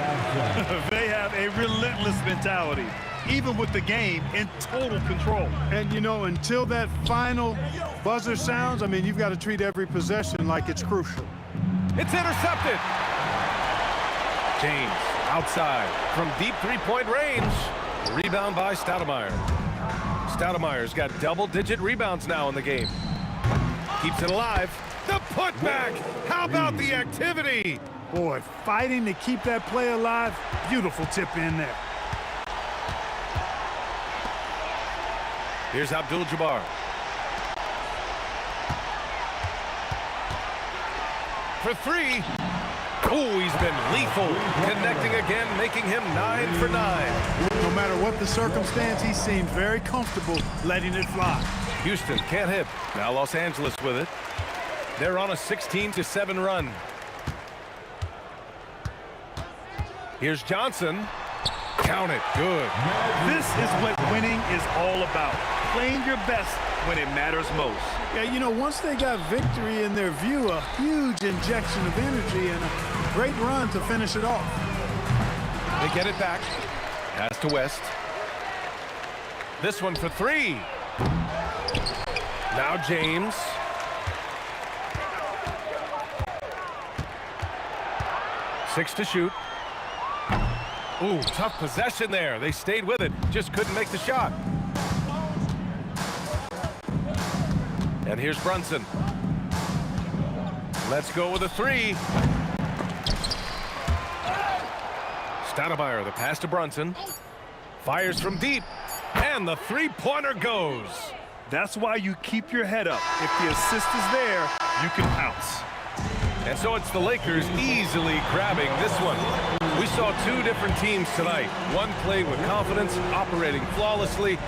[SPEAKER 13] They have a relentless mentality, even with the game in total control.
[SPEAKER 10] And, you know, until that final buzzer sounds, I mean, you've got to treat every possession like it's crucial.
[SPEAKER 12] It's intercepted. James outside from deep three-point range. Rebound by Stoudemire. Stoudemire's got double-digit rebounds now in the game. Keeps it alive. The putback. How about the activity?
[SPEAKER 10] Boy, fighting to keep that play alive. Beautiful tip in there.
[SPEAKER 12] Here's Abdul-Jabbar. For three. Oh, he's been lethal. Connecting again, making him 9 for 9.
[SPEAKER 10] No matter what the circumstance, he seemed very comfortable letting it fly.
[SPEAKER 12] Houston can't hit. Now Los Angeles with it. They're on a 16-7 run. Here's Johnson. Count it. Good.
[SPEAKER 13] This is what winning is all about. Playing your best when it matters most.
[SPEAKER 10] Yeah, you know, once they got victory in their view, a huge injection of energy and a great run to finish it off.
[SPEAKER 12] They get it back. Pass to West. This one for three. Now James. Six to shoot. Ooh, tough possession there. They stayed with it. Just couldn't make the shot. And here's Brunson. Let's go with a three. Stoudemire, the pass to Brunson. Fires from deep. And the three-pointer goes.
[SPEAKER 13] That's why you keep your head up. If the assist is there, you can pounce.
[SPEAKER 12] And so it's the Lakers easily grabbing this one. We saw two different teams tonight. One played with confidence, operating flawlessly.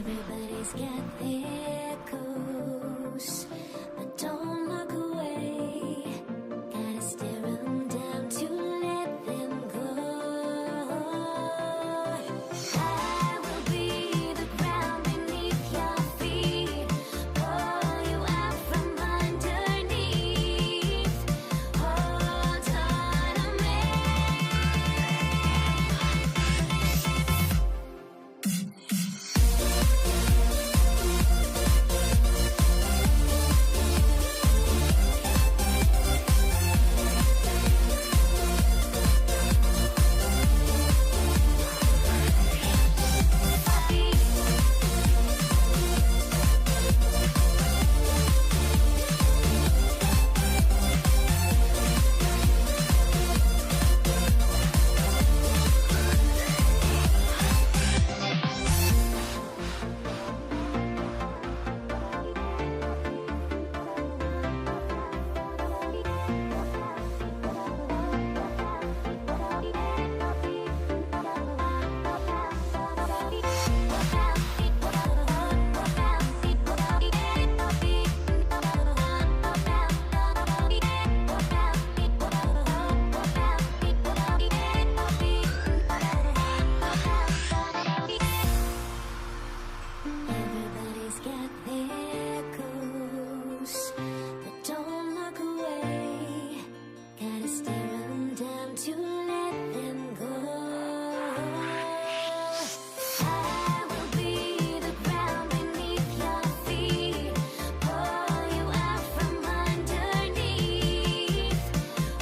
[SPEAKER 11] Everybody's got their ghosts, but don't look away. Gotta stare 'em down to let them go. I will be the ground beneath your feet, pull you out from underneath. Hold on to me. Everybody's got their ghosts, but don't look away. Gotta stare 'em down to let them go. I will be the ground beneath your feet, pull you out from underneath.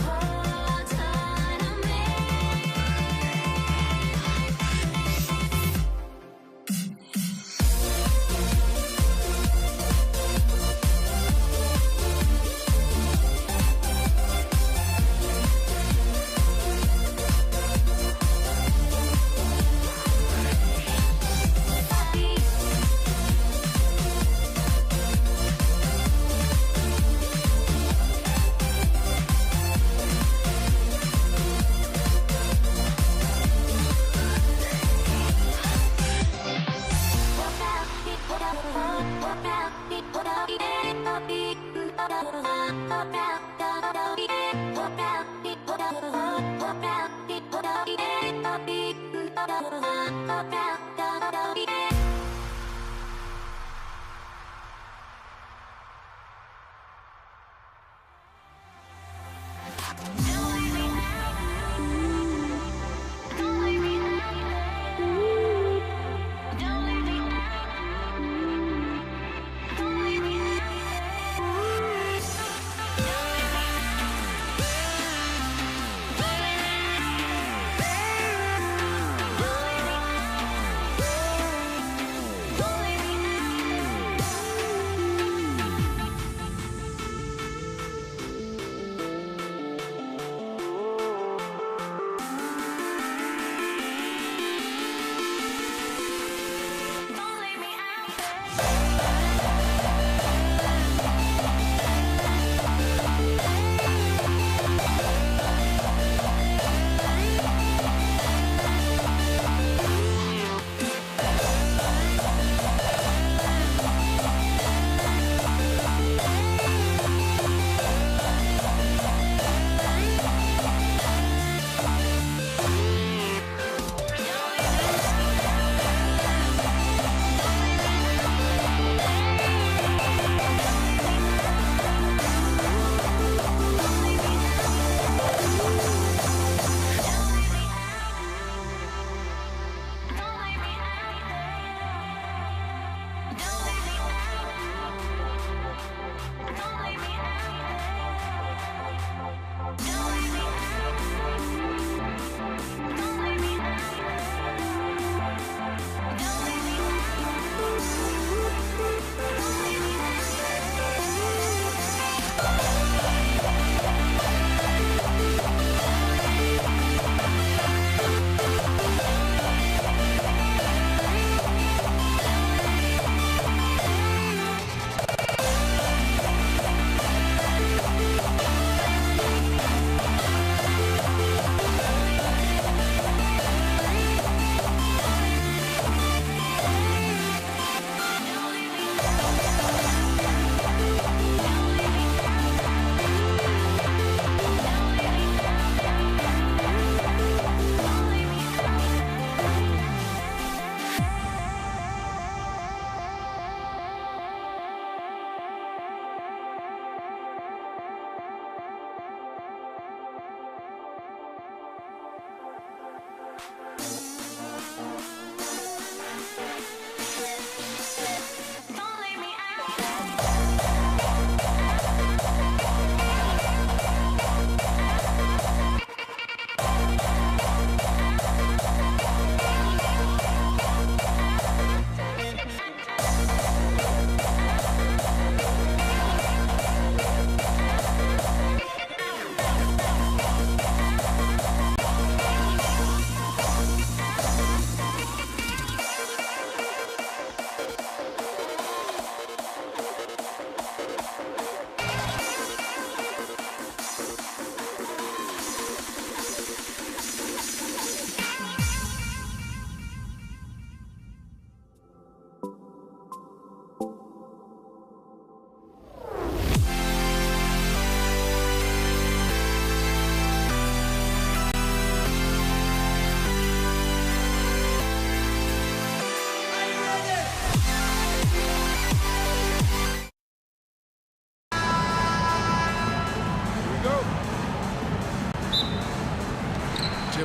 [SPEAKER 11] Hold on to me.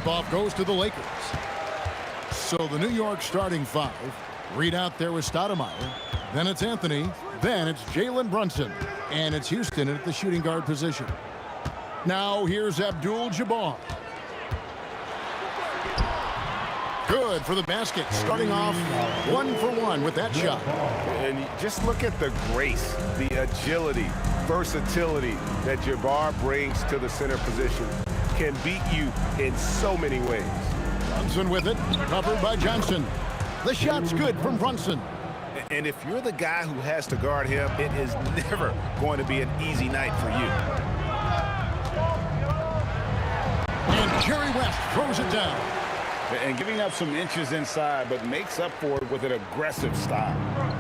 [SPEAKER 2] Tip-off goes to the Lakers. So the New York starting five. Reed out there with Stoudemire. Then it's Anthony. Then it's Jalen Brunson. And it's Houston at the shooting guard position. Now here's Abdul-Jabbar. Good for the basket. Starting off 1 for 1 with that shot.
[SPEAKER 3] And just look at the grace, the agility, versatility that Jabbar brings to the center position. Can beat you in so many ways.
[SPEAKER 2] Brunson with it. Covered by Johnson. The shot's good from Brunson.
[SPEAKER 3] And if you're the guy who has to guard him, it is never going to be an easy night for you.
[SPEAKER 2] And Jerry West throws it down.
[SPEAKER 8] And giving up some inches inside, but makes up for it with an aggressive style.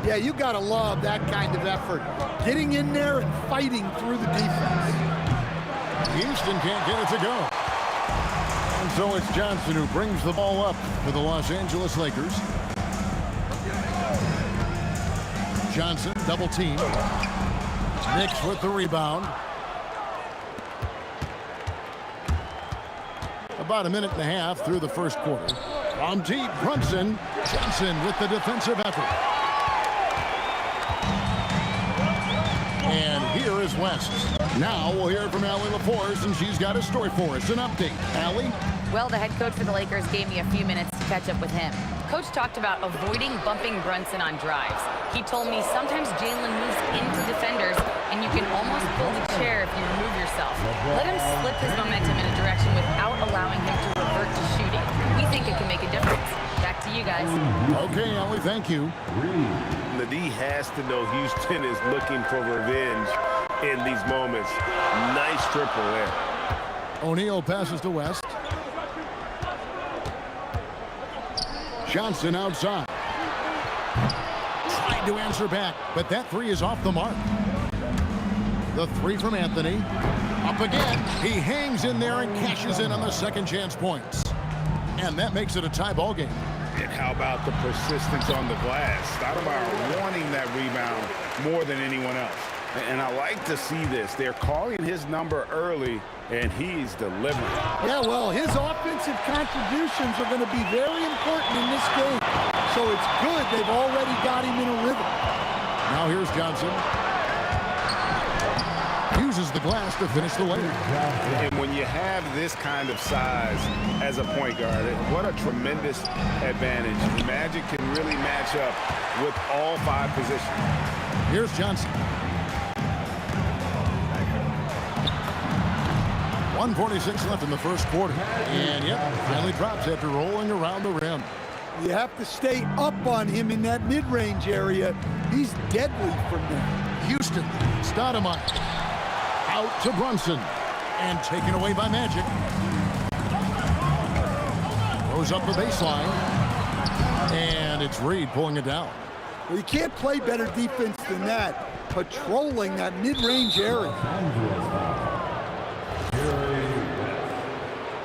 [SPEAKER 10] Yeah, you got to love that kind of effort. Getting in there and fighting through the defense.
[SPEAKER 2] Houston can't get it to go. And so it's Johnson who brings the ball up for the Los Angeles Lakers. Johnson, double team. Knicks with the rebound. About a minute and a half through the first quarter. From deep, Brunson. Johnson with the defensive effort. And here is West. Now we'll hear from Allie LaForce, and she's got a story for us. An update. Allie?
[SPEAKER 5] Well, the head coach for the Lakers gave me a few minutes to catch up with him. Coach talked about avoiding bumping Brunson on drives. He told me sometimes Jalen moves into defenders, and you can almost pull the chair if you remove yourself. Let him slip his momentum in a direction without allowing him to revert to shooting. We think it can make a difference. Back to you guys.
[SPEAKER 2] Okay, Allie, thank you.
[SPEAKER 3] The D has to know Houston is looking for revenge in these moments. Nice triple there.
[SPEAKER 2] O'Neal passes to West. Johnson outside. Tried to answer back, but that three is off the mark. The three from Anthony. Up again. He hangs in there and cashes in on the second chance points. And that makes it a tie ball game.
[SPEAKER 8] And how about the persistence on the glass? Stoudemire wanting that rebound more than anyone else. And I like to see this. They're calling his number early, and he's delivering.
[SPEAKER 10] Yeah, well, his offensive contributions are going to be very important in this game. So it's good they've already got him in a rhythm.
[SPEAKER 2] Now here's Johnson. Uses the glass to finish the layup.
[SPEAKER 3] And when you have this kind of size as a point guard, what a tremendous advantage. Magic can really match up with all five positions.
[SPEAKER 2] Here's Johnson. 1:46 left in the first quarter. And yep, finally drops after rolling around the rim.
[SPEAKER 10] You have to stay up on him in that mid-range area. He's deadly from there.
[SPEAKER 2] Houston, Stoudemire. Out to Brunson. And taken away by Magic. Goes up the baseline. And it's Reed pulling it down.
[SPEAKER 10] Well, you can't play better defense than that. Patrolling that mid-range area.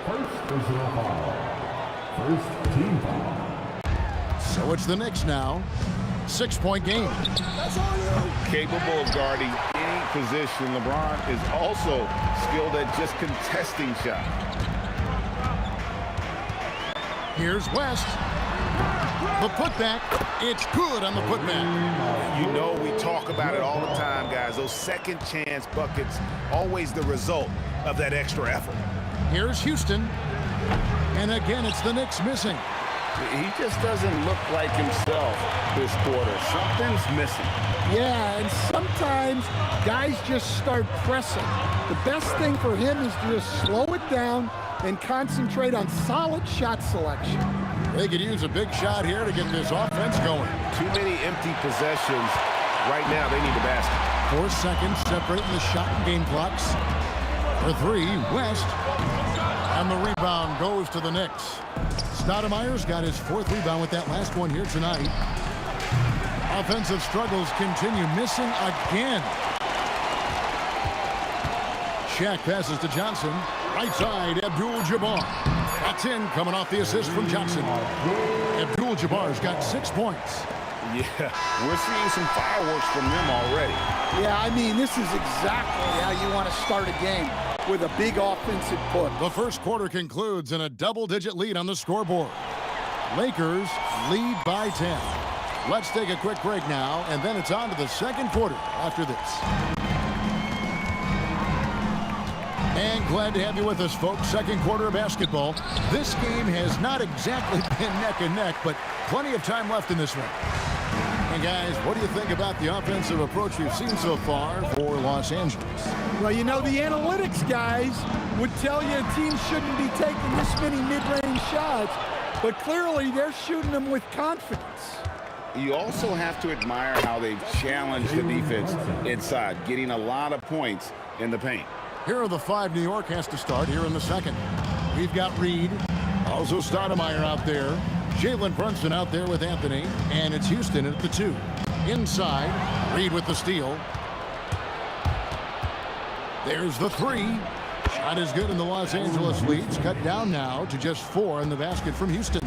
[SPEAKER 7] First personal foul. First team foul.
[SPEAKER 2] So it's the Knicks now. 6-point game.
[SPEAKER 8] Capable of guarding any position. LeBron is also skilled at just contesting shots.
[SPEAKER 2] Here's West. The putback. It's good on the putback.
[SPEAKER 3] You know we talk about it all the time, guys. Those second chance buckets, always the result of that extra effort.
[SPEAKER 2] Here's Houston. And again, it's the Knicks missing.
[SPEAKER 8] He just doesn't look like himself this quarter. Something's missing.
[SPEAKER 10] Yeah, and sometimes guys just start pressing. The best thing for him is to just slow it down and concentrate on solid shot selection.
[SPEAKER 2] They could use a big shot here to get this offense going.
[SPEAKER 3] Too many empty possessions. Right now, they need the basket.
[SPEAKER 2] 4 seconds separating the shot and game clocks. For three, West. And the rebound goes to the Knicks. Stoudemire's got his 4th rebound with that last one here tonight. Offensive struggles continue, missing again. Shaq passes to Johnson. Right side, Abdul-Jabbar. That's in, coming off the assist from Johnson. Abdul-Jabbar's got 6 points.
[SPEAKER 8] Yeah, we're seeing some fireworks from them already.
[SPEAKER 14] Yeah, I mean, this is exactly how you want to start a game, with a big offensive push.
[SPEAKER 2] The first quarter concludes in a double-digit lead on the scoreboard. Lakers lead by 10. Let's take a quick break now, and then it's on to the second quarter after this. And glad to have you with us, folks. Second quarter of basketball. This game has not exactly been neck and neck, but plenty of time left in this one. And guys, what do you think about the offensive approach we've seen so far for Los Angeles?
[SPEAKER 14] Well, you know, the analytics guys would tell you a team shouldn't be taking this many mid-range shots, but clearly they're shooting them with confidence.
[SPEAKER 8] You also have to admire how they've challenged the defense inside, getting a lot of points in the paint.
[SPEAKER 2] Here are the five New York has to start here in the second. We've got Reed, also Stoudemire out there, Jalen Brunson out there with Anthony, and it's Houston at the 2. Inside, Reed with the steal. There's the 3. Shot is good, and the Los Angeles leads cut down now to just 4 in the basket from Houston.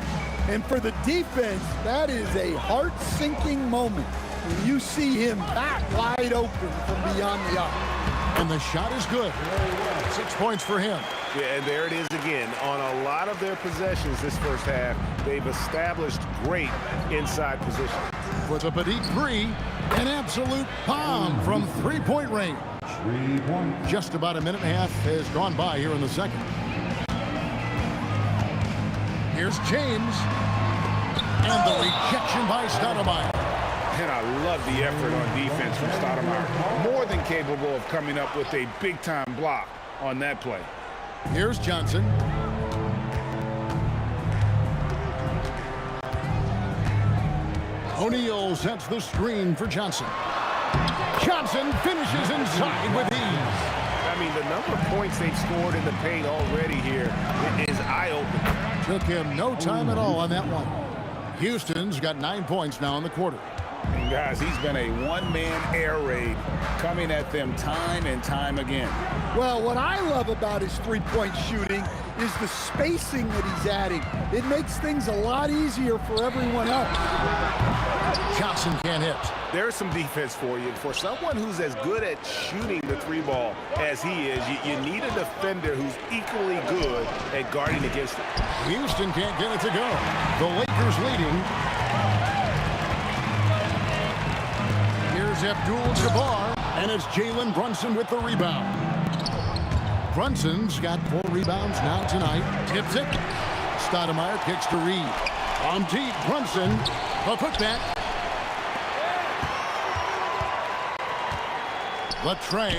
[SPEAKER 14] And for the defense, that is a heart-sinking moment when you see him back wide open from beyond the arc.
[SPEAKER 2] And the shot is good. 6 points for him.
[SPEAKER 3] Yeah, and there it is again. On a lot of their possessions this first half, they've established great inside position.
[SPEAKER 2] With a petite 3, an absolute bomb from three-point range. Just about a minute and a half has gone by here in the second. Here's James. And the rejection by Stoudemire.
[SPEAKER 8] And I love the effort on defense from Stoudemire. More than capable of coming up with a big-time block on that play.
[SPEAKER 2] Here's Johnson. O'Neal sets the screen for Johnson. Johnson finishes inside with ease.
[SPEAKER 3] I mean, the number of points they've scored in the paint already here is eye-opening.
[SPEAKER 2] Took him no time at all on that one. Houston's got 9 points now in the quarter.
[SPEAKER 8] And guys, he's been a one-man air raid coming at them time and time again.
[SPEAKER 14] Well, what I love about his three-point shooting is the spacing that he's adding. It makes things a lot easier for everyone else.
[SPEAKER 2] Johnson can't hit.
[SPEAKER 3] There's some defense for you. For someone who's as good at shooting the three ball as he is, you need a defender who's equally good at guarding against it.
[SPEAKER 2] Houston can't get it to go. The Lakers leading. Here's Abdul-Jabbar, and it's Jalen Brunson with the rebound. Brunson's got 4 rebounds now tonight. Tips it. Stoudemire kicks to Reed. On deep, Brunson. A putback. Latrey.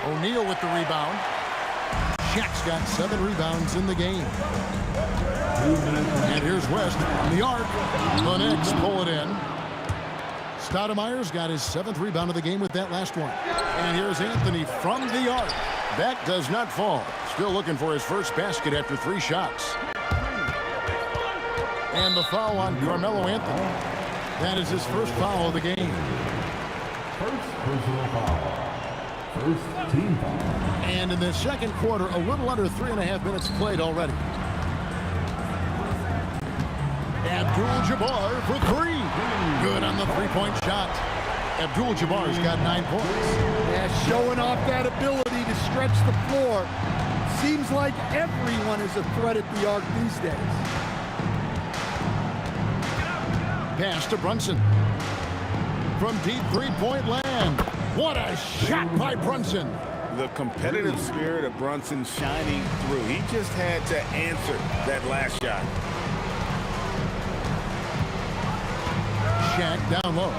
[SPEAKER 2] O'Neal with the rebound. Shaq's got 7 rebounds in the game. And here's West on the arc. The Knicks pull it in. Stoudemire's got his 7th rebound of the game with that last one. And here's Anthony from the arc. That does not fall. Still looking for his first basket after 3 shots. And the foul on Carmelo Anthony. That is his first foul of the game.
[SPEAKER 7] First personal foul. First team foul.
[SPEAKER 2] And in the second quarter, a little under 3.5 minutes played already. Abdul-Jabbar for 3. Good on the 3-point shot. Abdul-Jabbar's got 9 points.
[SPEAKER 14] Yeah, showing off that ability to stretch the floor. Seems like everyone is a threat at the arc these days.
[SPEAKER 2] Pass to Brunson. From deep 3-point land. What a shot by Brunson.
[SPEAKER 8] The competitive spirit of Brunson shining through. He just had to answer that last shot.
[SPEAKER 2] Shaq down low.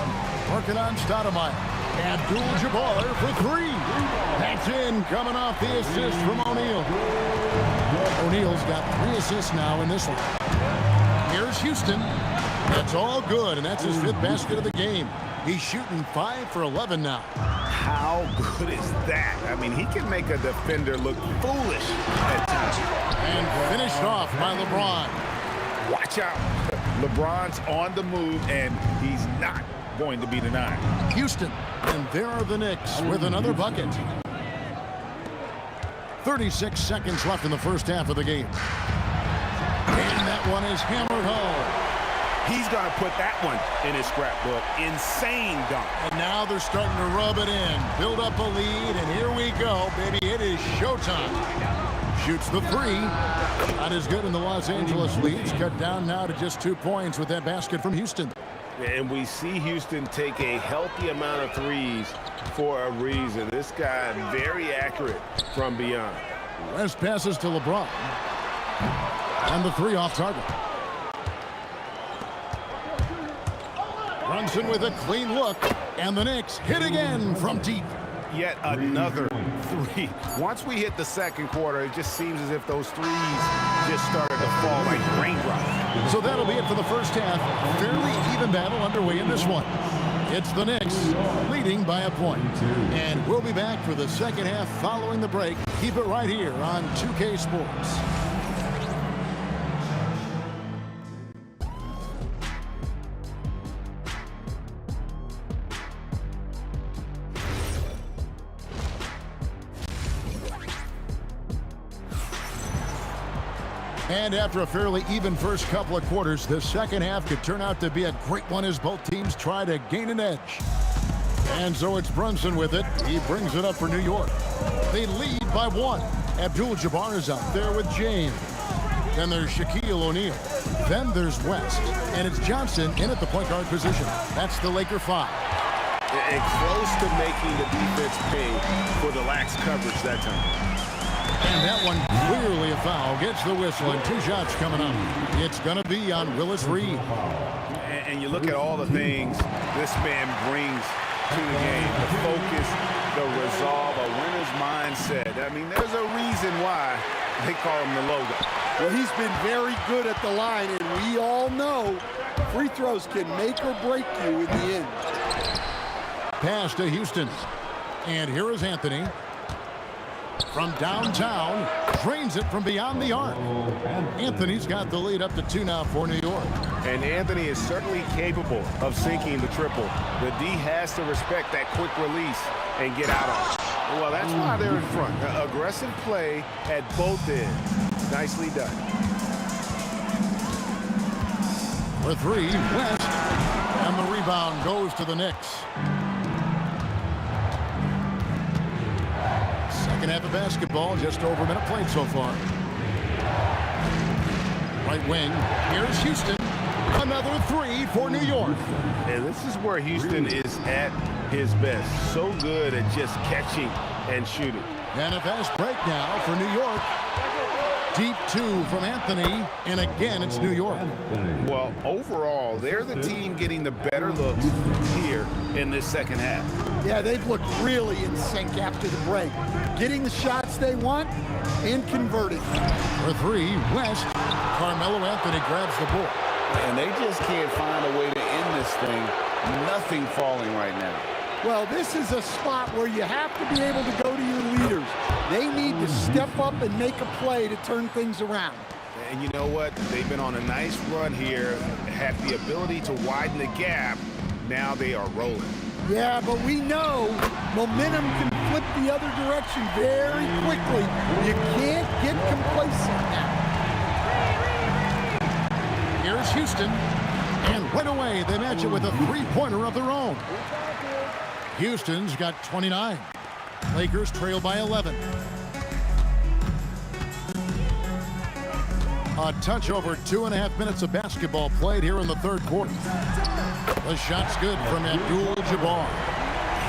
[SPEAKER 2] Working on Stoudemire. Abdul-Jabbar for 3. That's in, coming off the assist from O'Neal. O'Neal's got 3 assists now in this one. Here's Houston. That's all good, and that's his 5th basket of the game. He's shooting 5 for 11 now.
[SPEAKER 8] How good is that? I mean, he can make a defender look foolish at times.
[SPEAKER 2] And finished off by LeBron.
[SPEAKER 8] Watch out. LeBron's on the move, and he's not going to be denied.
[SPEAKER 2] Houston, and there are the Knicks with another bucket. 36 seconds left in the first half of the game. And that one is hammered home.
[SPEAKER 3] He's going to put that one in his scrapbook. Insane dunk.
[SPEAKER 2] And now they're starting to rub it in. Build up a lead, and here we go, baby. It is showtime. Shoots the three. Not as good in the Los Angeles Leafs. Cut down now to just 2 points with that basket from Houston.
[SPEAKER 6] And we see Houston take a healthy amount of threes for a reason. This guy very accurate from beyond.
[SPEAKER 2] West passes to LeBron. And the three off target. Brunson with a clean look. And the Knicks hit again from deep.
[SPEAKER 3] Yet another three. Once we hit the second quarter, it just seems as if those threes just started to fall like raindrops.
[SPEAKER 2] So that'll be it for the first half. Fairly even battle underway in this one. It's the Knicks leading by a point. And we'll be back for the second half following the break. Keep it right here on 2K Sports. And after a fairly even first couple of quarters, the second half could turn out to be a great one as both teams try to gain an edge. And so it's Brunson with it. He brings it up for New York. They lead by 1. Abdul-Jabbar is out there with James. Then there's Shaquille O'Neal. Then there's West. And it's Johnson in at the point guard position. That's the Laker 5.
[SPEAKER 6] And close to making the defense pay for the lax coverage that time.
[SPEAKER 2] And that one clearly a foul. Gets the whistle and 2 shots coming up. It's going to be on Willis Reed.
[SPEAKER 3] And you look at all the things this man brings to the game. The focus, the resolve, a winner's mindset. I mean, there's a reason why they call him the logo.
[SPEAKER 14] Well, he's been very good at the line, and we all know free throws can make or break you in the end.
[SPEAKER 2] Pass to Houston. And here is Anthony. From downtown, drains it from beyond the arc. Anthony's got the lead up to 2 now for New York.
[SPEAKER 3] And Anthony is certainly capable of sinking the triple. The D has to respect that quick release and get out on it. Well, that's why they're in front. Aggressive play at both ends. Nicely done.
[SPEAKER 2] For 3, West. And the rebound goes to the Knicks. Second half of basketball, just over a minute played so far. Right wing, here's Houston. Another 3 for New York.
[SPEAKER 3] And this is where Houston is at his best. So good at just catching and shooting.
[SPEAKER 2] And a fast break now for New York. Deep 2 from Anthony, and again it's New York.
[SPEAKER 3] Well, overall, they're the team getting the better looks here in this second half.
[SPEAKER 14] Yeah, they've looked really in sync after the break. Getting the shots they want and converting.
[SPEAKER 2] For 3, West. Carmelo Anthony grabs the ball.
[SPEAKER 8] And they just can't find a way to end this thing. Nothing falling right now.
[SPEAKER 14] Well, this is a spot where you have to be able to go to your leaders. They need to step up and make a play to turn things around.
[SPEAKER 3] And you know what? They've been on a nice run here, have the ability to widen the gap. Now they are rolling.
[SPEAKER 14] Yeah, but we know momentum can flip the other direction very quickly. You can't get complacent now.
[SPEAKER 2] Here's Houston. And right away, they match it with a 3-pointer of their own. Houston's got 29. Lakers trail by 11. A touch over 2.5 minutes of basketball played here in the third quarter. The shot's good from Abdul-Jabbar.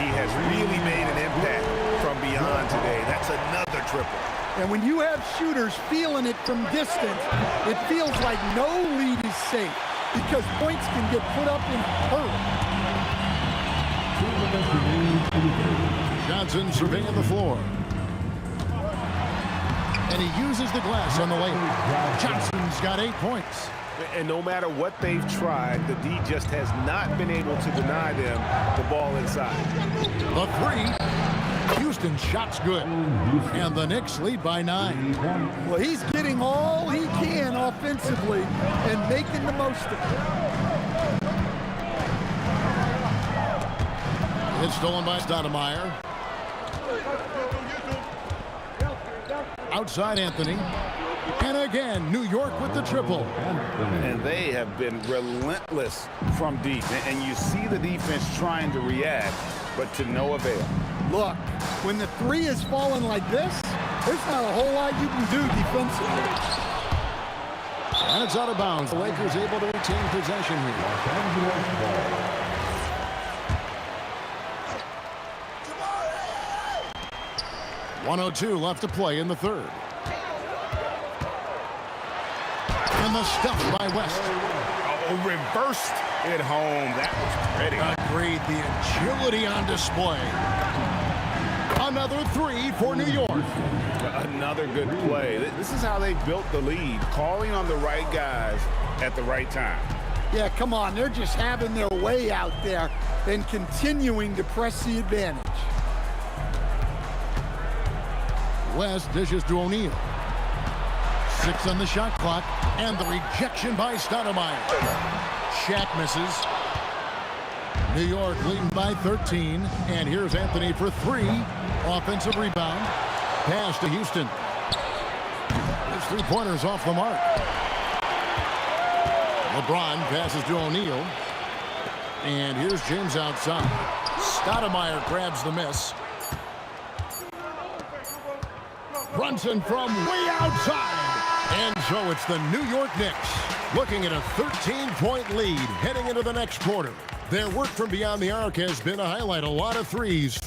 [SPEAKER 3] He has really made an impact from beyond today. That's another triple.
[SPEAKER 14] And when you have shooters feeling it from distance, it feels like no lead is safe because points can get put up in a hurry.
[SPEAKER 2] Johnson surveying the floor. And he uses the glass on the layup. Johnson's got 8 points.
[SPEAKER 3] And no matter what they've tried, the D just has not been able to deny them the ball inside.
[SPEAKER 2] The 3. Houston shot's good. And the Knicks lead by 9.
[SPEAKER 14] Well, he's getting all he can offensively and making the most of it.
[SPEAKER 2] It's stolen by Stoudemire. Outside Anthony. And again, New York with the triple.
[SPEAKER 8] And they have been relentless from deep. And you see the defense trying to react, but to no avail.
[SPEAKER 14] Look, when the three is falling like this, there's not a whole lot you can do defensively.
[SPEAKER 2] And it's out of bounds. The Lakers able to retain possession here. 1:02 left to play in the third. And the stuff by West.
[SPEAKER 8] Oh, reversed it home. That was pretty.
[SPEAKER 2] Agreed. The agility on display. Another three for New York.
[SPEAKER 8] Another good play. This is how they built the lead, calling on the right guys at the right time.
[SPEAKER 14] Yeah, come on. They're just having their way out there and continuing to press the advantage.
[SPEAKER 2] West dishes to O'Neal. 6 on the shot clock, and the rejection by Stoudemire. Shaq misses. New York leading by 13, and here's Anthony for 3. Offensive rebound. Pass to Houston. His three-pointers off the mark. LeBron passes to O'Neal. And here's James outside. Stoudemire grabs the miss. Brunson from way outside. And so it's the New York Knicks looking at a 13-point lead heading into the next quarter. Their work from beyond the arc has been a highlight. A lot of threes.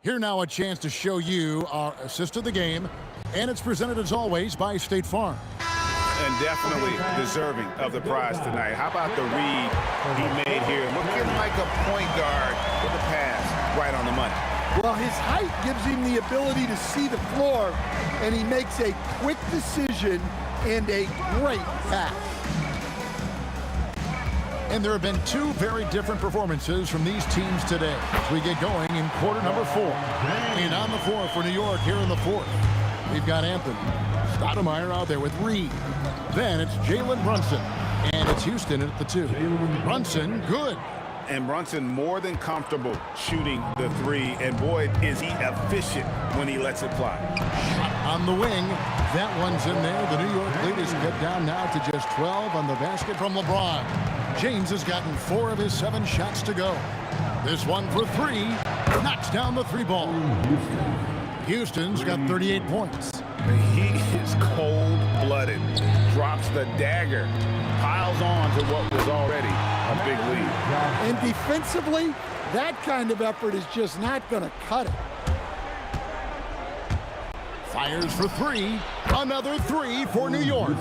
[SPEAKER 2] Here now a chance to show you our assist of the game. And it's presented as always by State Farm.
[SPEAKER 8] And definitely deserving of the prize tonight. How about the read he made here? Looking like a point guard with a pass right on the money.
[SPEAKER 14] Well, his height gives him the ability to see the floor, and he makes a quick decision and a great pass.
[SPEAKER 2] And there have been 2 very different performances from these teams today as we get going in quarter number 4. And on the floor for New York here in the 4th, we've got Anthony. Stoudemire out there with Reed. Then it's Jalen Brunson. And it's Houston at the 2. Brunson, good.
[SPEAKER 8] And Brunson more than comfortable shooting the 3. And boy, is he efficient when he lets it fly.
[SPEAKER 2] On the wing, that one's in there. The New York lead is cut down now to just 12 on the basket from LeBron. James has gotten 4 of his 7 shots to go. This one for 3. Knocks down the 3 ball. Houston's got 38 points.
[SPEAKER 8] He is cold-blooded. Drops the dagger. Piles on to what was already a big lead.
[SPEAKER 14] And defensively, that kind of effort is just not going to cut it.
[SPEAKER 2] Fires for 3. Another 3 for New York.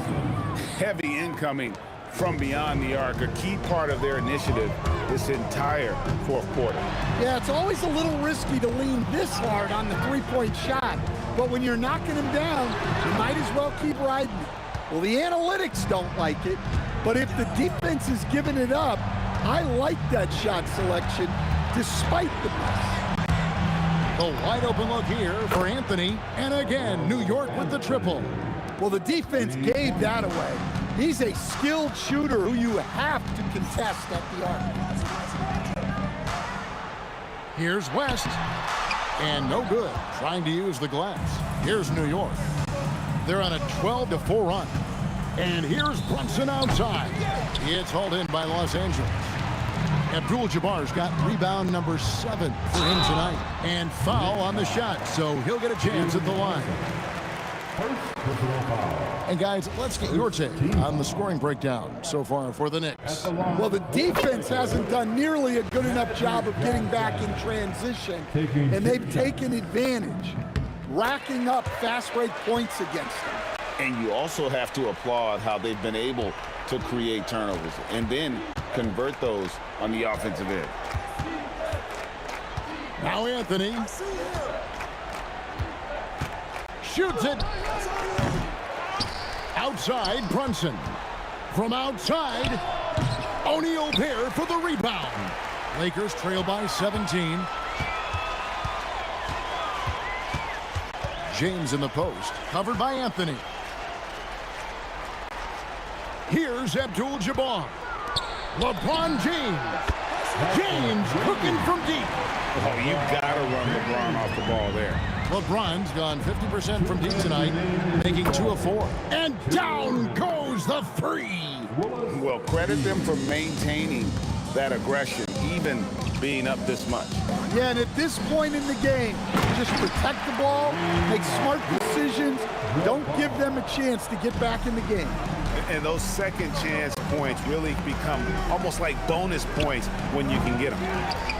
[SPEAKER 8] Heavy incoming from beyond the arc, a key part of their initiative this entire 4th quarter.
[SPEAKER 14] Yeah, it's always a little risky to lean this hard on the 3-point shot, but when you're knocking him down, you might as well keep riding it. Well, the analytics don't like it, but if the defense is giving it up, I like that shot selection despite the miss.
[SPEAKER 2] The wide open look here for Anthony, and again, New York with the triple.
[SPEAKER 14] Well, the defense gave that away. He's a skilled shooter who you have to contest at the arc.
[SPEAKER 2] Here's West, and no good, trying to use the glass. Here's New York. They're on a 12-4 run. And here's Brunson outside. It's hauled in by Los Angeles. Abdul-Jabbar's got rebound number 7 for him tonight. And foul on the shot, so he'll get a chance at the line. And guys, let's get your take on the scoring breakdown so far for the Knicks.
[SPEAKER 14] Well, the defense hasn't done nearly a good enough job of getting back in transition, and they've taken advantage, racking up fast break points against them.
[SPEAKER 8] And you also have to applaud how they've been able to create turnovers and then convert those on the offensive end.
[SPEAKER 2] Now Anthony shoots it. Outside, Brunson. From outside, O'Neal there for the rebound. Lakers trail by 17. James in the post, covered by Anthony. Here's Abdul-Jabbar. LeBron James. James cooking from deep.
[SPEAKER 8] Oh, you gotta run LeBron off the ball there.
[SPEAKER 2] LeBron's gone 50% from deep tonight, making 2 of 4. And down goes the three.
[SPEAKER 8] Well, credit them for maintaining that aggression, even being up this much.
[SPEAKER 14] Yeah, and at this point in the game, just protect the ball, make smart decisions, don't give them a chance to get back in the game.
[SPEAKER 8] And those second chance points really become almost like bonus points when you can get them.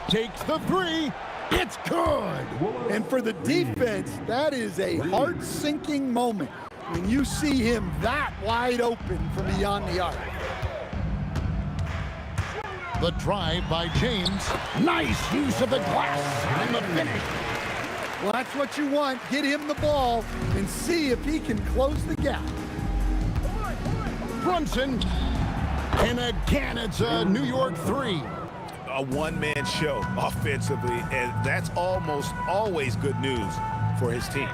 [SPEAKER 2] Takes the three. It's good.
[SPEAKER 14] And for the defense, that is a heart-sinking moment when you see him that wide open from beyond the arc.
[SPEAKER 2] The drive by James. Nice use of the glass and the finish.
[SPEAKER 14] Well, that's what you want. Get him the ball and see if he can close the gap.
[SPEAKER 2] Brunson. And again, it's a New York three.
[SPEAKER 8] A one-man show offensively, and that's almost always good news for his team.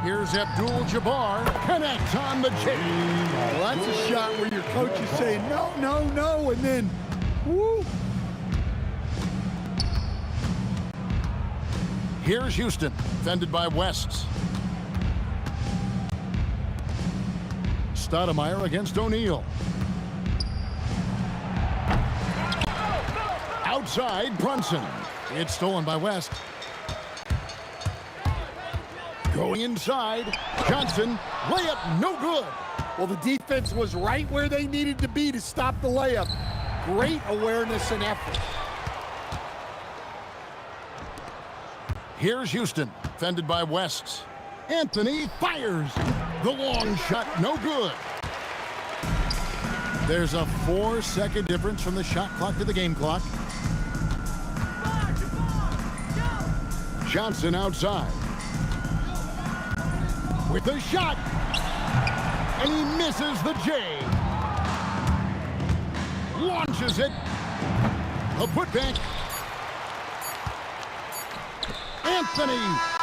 [SPEAKER 2] Here's Abdul-Jabbar. Connect on the J.
[SPEAKER 14] Well, that's a shot where your coach is saying, no, no, no, and then, woo.
[SPEAKER 2] Here's Houston, defended by West. Stoudemire against O'Neal. Outside, Brunson. It's stolen by West. Going inside, Johnson. Layup, no good.
[SPEAKER 14] Well, the defense was right where they needed to be to stop the layup. Great awareness and effort.
[SPEAKER 2] Here's Houston, defended by West. Anthony fires. The long shot, no good. There's a 4-second difference from the shot clock to the game clock. Johnson outside. With the shot. And he misses the J. Launches it. A putback. Anthony.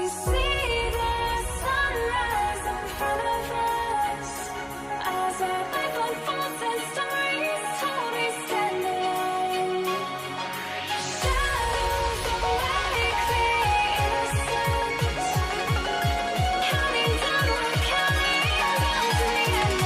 [SPEAKER 11] see the sunrise in front of us as our life unfolds and stories told we stand alone. Shadows awake the innocent, counting down, we're counting down to the end.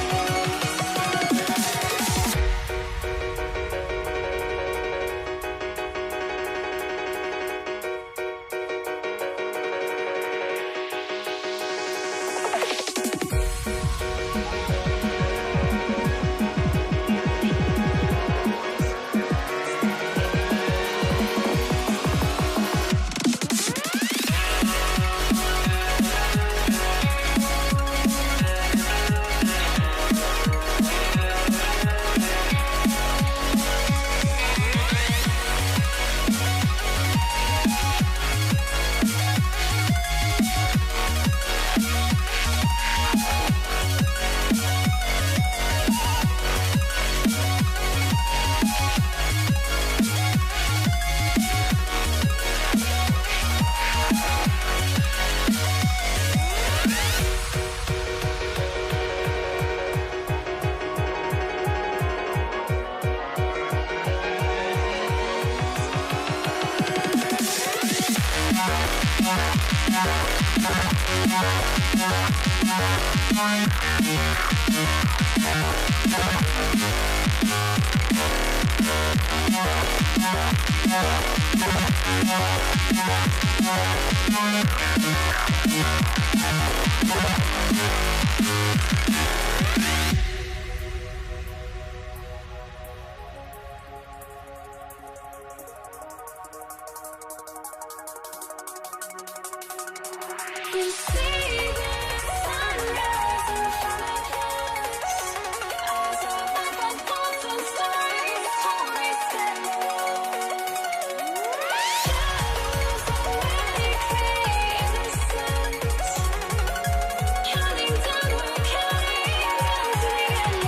[SPEAKER 11] You see the sunrise in front of us as our life unfolds and stories told we stand alone. Shadows awake the innocent, counting down, we're counting down to the end.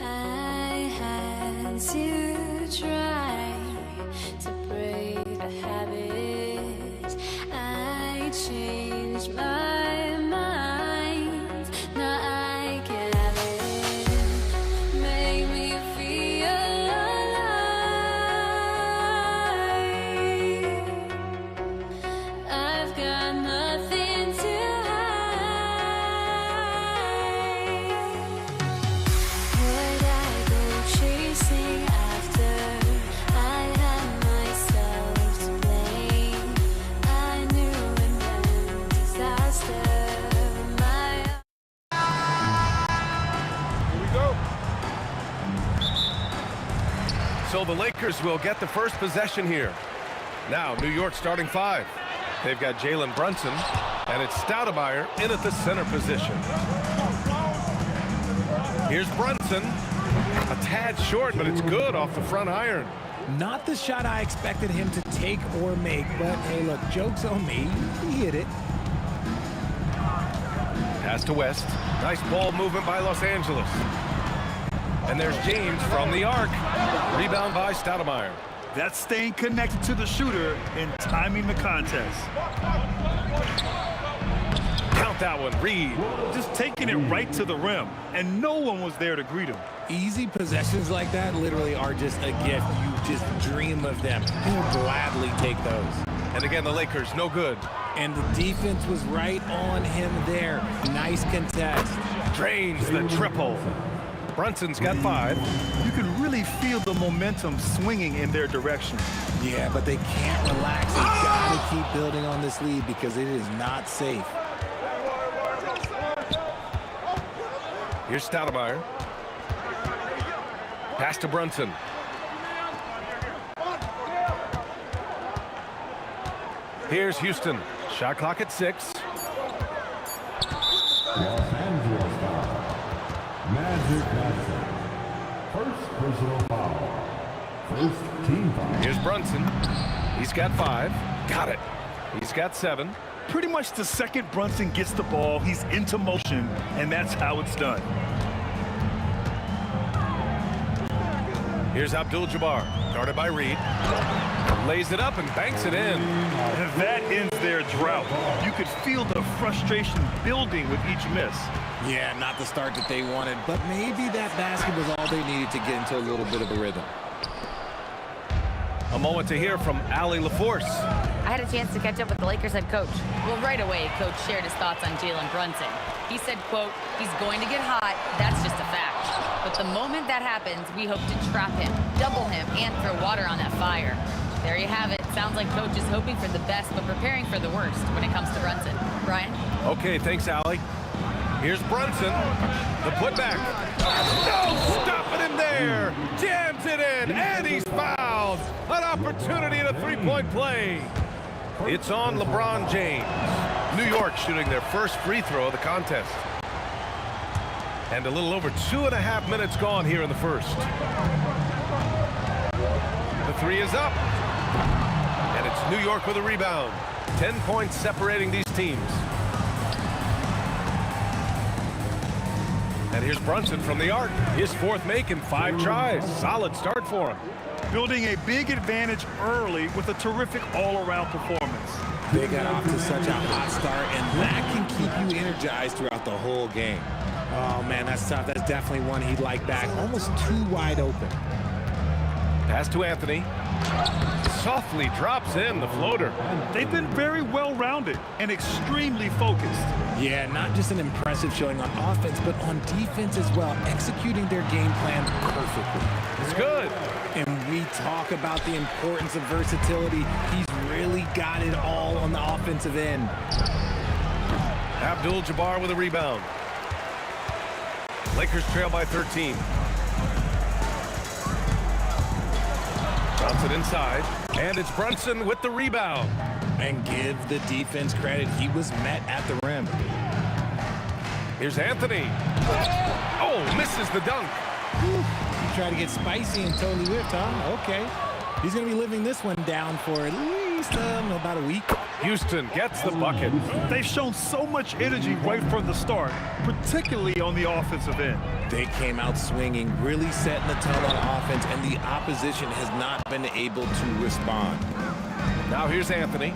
[SPEAKER 11] I had to try to break the habit. I changed my mind. Now I can have it. Make me feel alive. I've got nothing to would I go chasing after? I had myself to blame. I knew it meant disaster.
[SPEAKER 12] Here we go. So the Lakers will get the first possession here. Now, New York starting five. They've got Jalen Brunson, and it's Stoudemire in at the center position. Here's Brunson. A tad short, but it's good off the front iron.
[SPEAKER 4] Not the shot I expected him to take or make, but hey, look, joke's on me. He hit it.
[SPEAKER 12] Pass to West. Nice ball movement by Los Angeles. And there's James from the arc. Rebound by Stoudemire.
[SPEAKER 13] That's staying connected to the shooter and timing the contest.
[SPEAKER 12] Count that one, Reed.
[SPEAKER 13] Just taking it right to the rim, and no one was there to greet him.
[SPEAKER 4] Easy possessions like that literally are just a gift. You just dream of them. He'll gladly take those.
[SPEAKER 12] And again, the Lakers, no good.
[SPEAKER 4] And the defense was right on him there. Nice contest.
[SPEAKER 12] Drains the triple. Brunson's got 5.
[SPEAKER 13] You can really feel the momentum swinging in their direction.
[SPEAKER 4] Yeah, but they can't relax. They've got to keep building on this lead because it is not safe.
[SPEAKER 12] Here's Stoudemire. Pass to Brunson. Here's Houston. Shot clock at 6.
[SPEAKER 7] Los Angeles foul. Magic Johnson. First personal foul. First team foul.
[SPEAKER 12] Here's Brunson. He's got 5. Got it. He's got 7.
[SPEAKER 13] Pretty much the second Brunson gets the ball, he's into motion, and that's how it's done.
[SPEAKER 12] Here's Abdul-Jabbar, guarded by Reed. Lays it up and banks it in.
[SPEAKER 13] And that ends their drought. You could feel the frustration building with each miss.
[SPEAKER 4] Yeah, not the start that they wanted, but maybe that basket was all they needed to get into a little bit of a rhythm.
[SPEAKER 12] A moment to hear from Allie LaForce.
[SPEAKER 5] I had a chance to catch up with the Lakers head coach. Well, right away, coach shared his thoughts on Jalen Brunson. He said, quote, he's going to get hot. That's just a fact. But the moment that happens, we hope to trap him, double him, and throw water on that fire. There you have it. Sounds like coach is hoping for the best, but preparing for the worst when it comes to Brunson. Brian?
[SPEAKER 12] Okay, thanks, Allie. Here's Brunson. The putback. No stopping him there. Jams it in, and he's fouled. An opportunity in a three-point play. It's on LeBron James. New York shooting their first free throw of the contest. And a little over 2.5 minutes gone here in the first. The 3 is up. And it's New York with a rebound. 10 points separating these teams. And here's Brunson from the arc. His 4th make in 5 tries. Solid start for him.
[SPEAKER 13] Building a big advantage early with a terrific all-around performance.
[SPEAKER 4] They got off to such a hot start, and that can keep you energized throughout the whole game. Oh, man, that's tough. That's definitely one he'd like back. Almost too wide open.
[SPEAKER 12] Pass to Anthony. Softly drops in the floater.
[SPEAKER 13] They've been very well-rounded and extremely focused.
[SPEAKER 4] Yeah, not just an impressive showing on offense, but on defense as well, executing their game plan perfectly.
[SPEAKER 12] It's good.
[SPEAKER 4] And we talk about the importance of versatility. He's really got it all on the offensive end.
[SPEAKER 12] Abdul-Jabbar with a rebound. Lakers trail by 13. Drops it inside. And it's Brunson with the rebound.
[SPEAKER 4] And give the defense credit. He was met at the rim.
[SPEAKER 12] Here's Anthony. Oh, misses the dunk.
[SPEAKER 4] You try to get spicy and totally whipped, huh? Okay. He's going to be living this one down for at least about a week.
[SPEAKER 12] Houston gets the bucket.
[SPEAKER 13] They've shown so much energy right from the start, particularly on the offensive end.
[SPEAKER 4] They came out swinging, really setting the tone on offense, and the opposition has not been able to respond.
[SPEAKER 12] Now here's Anthony.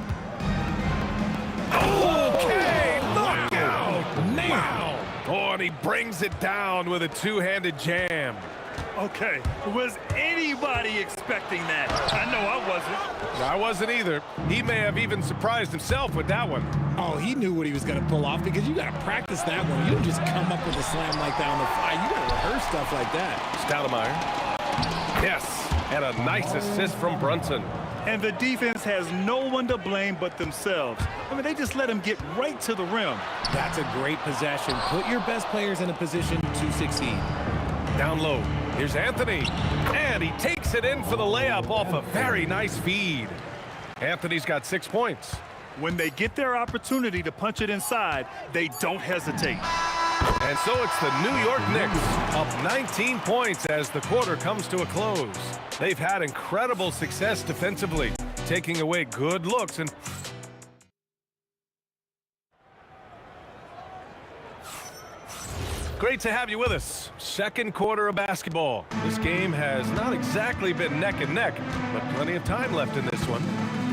[SPEAKER 12] Okay, look out!
[SPEAKER 4] Now!
[SPEAKER 12] Oh, and he brings it down with a two-handed jam.
[SPEAKER 13] Okay, was anybody expecting that? I know I wasn't.
[SPEAKER 12] I wasn't either. He may have even surprised himself with that one.
[SPEAKER 4] Oh, he knew what he was going to pull off because you got to practice that one. You don't just come up with a slam like that on the fly. You got to rehearse stuff like that.
[SPEAKER 12] Stoudemire. Yes, and a nice assist from Brunson.
[SPEAKER 13] And the defense has no one to blame but themselves. I mean, they just let him get right to the rim.
[SPEAKER 4] That's a great possession. Put your best players in a position to succeed.
[SPEAKER 12] Down low. Here's Anthony. And he takes it in for the layup off a very nice feed. Anthony's got 6 points.
[SPEAKER 13] When they get their opportunity to punch it inside, they don't hesitate.
[SPEAKER 12] And so it's the New York Knicks up 19 points as the quarter comes to a close. They've had incredible success defensively, taking away good looks and great to have you with us. Second quarter of basketball. This game has not exactly been neck and neck, but plenty of time left in this one.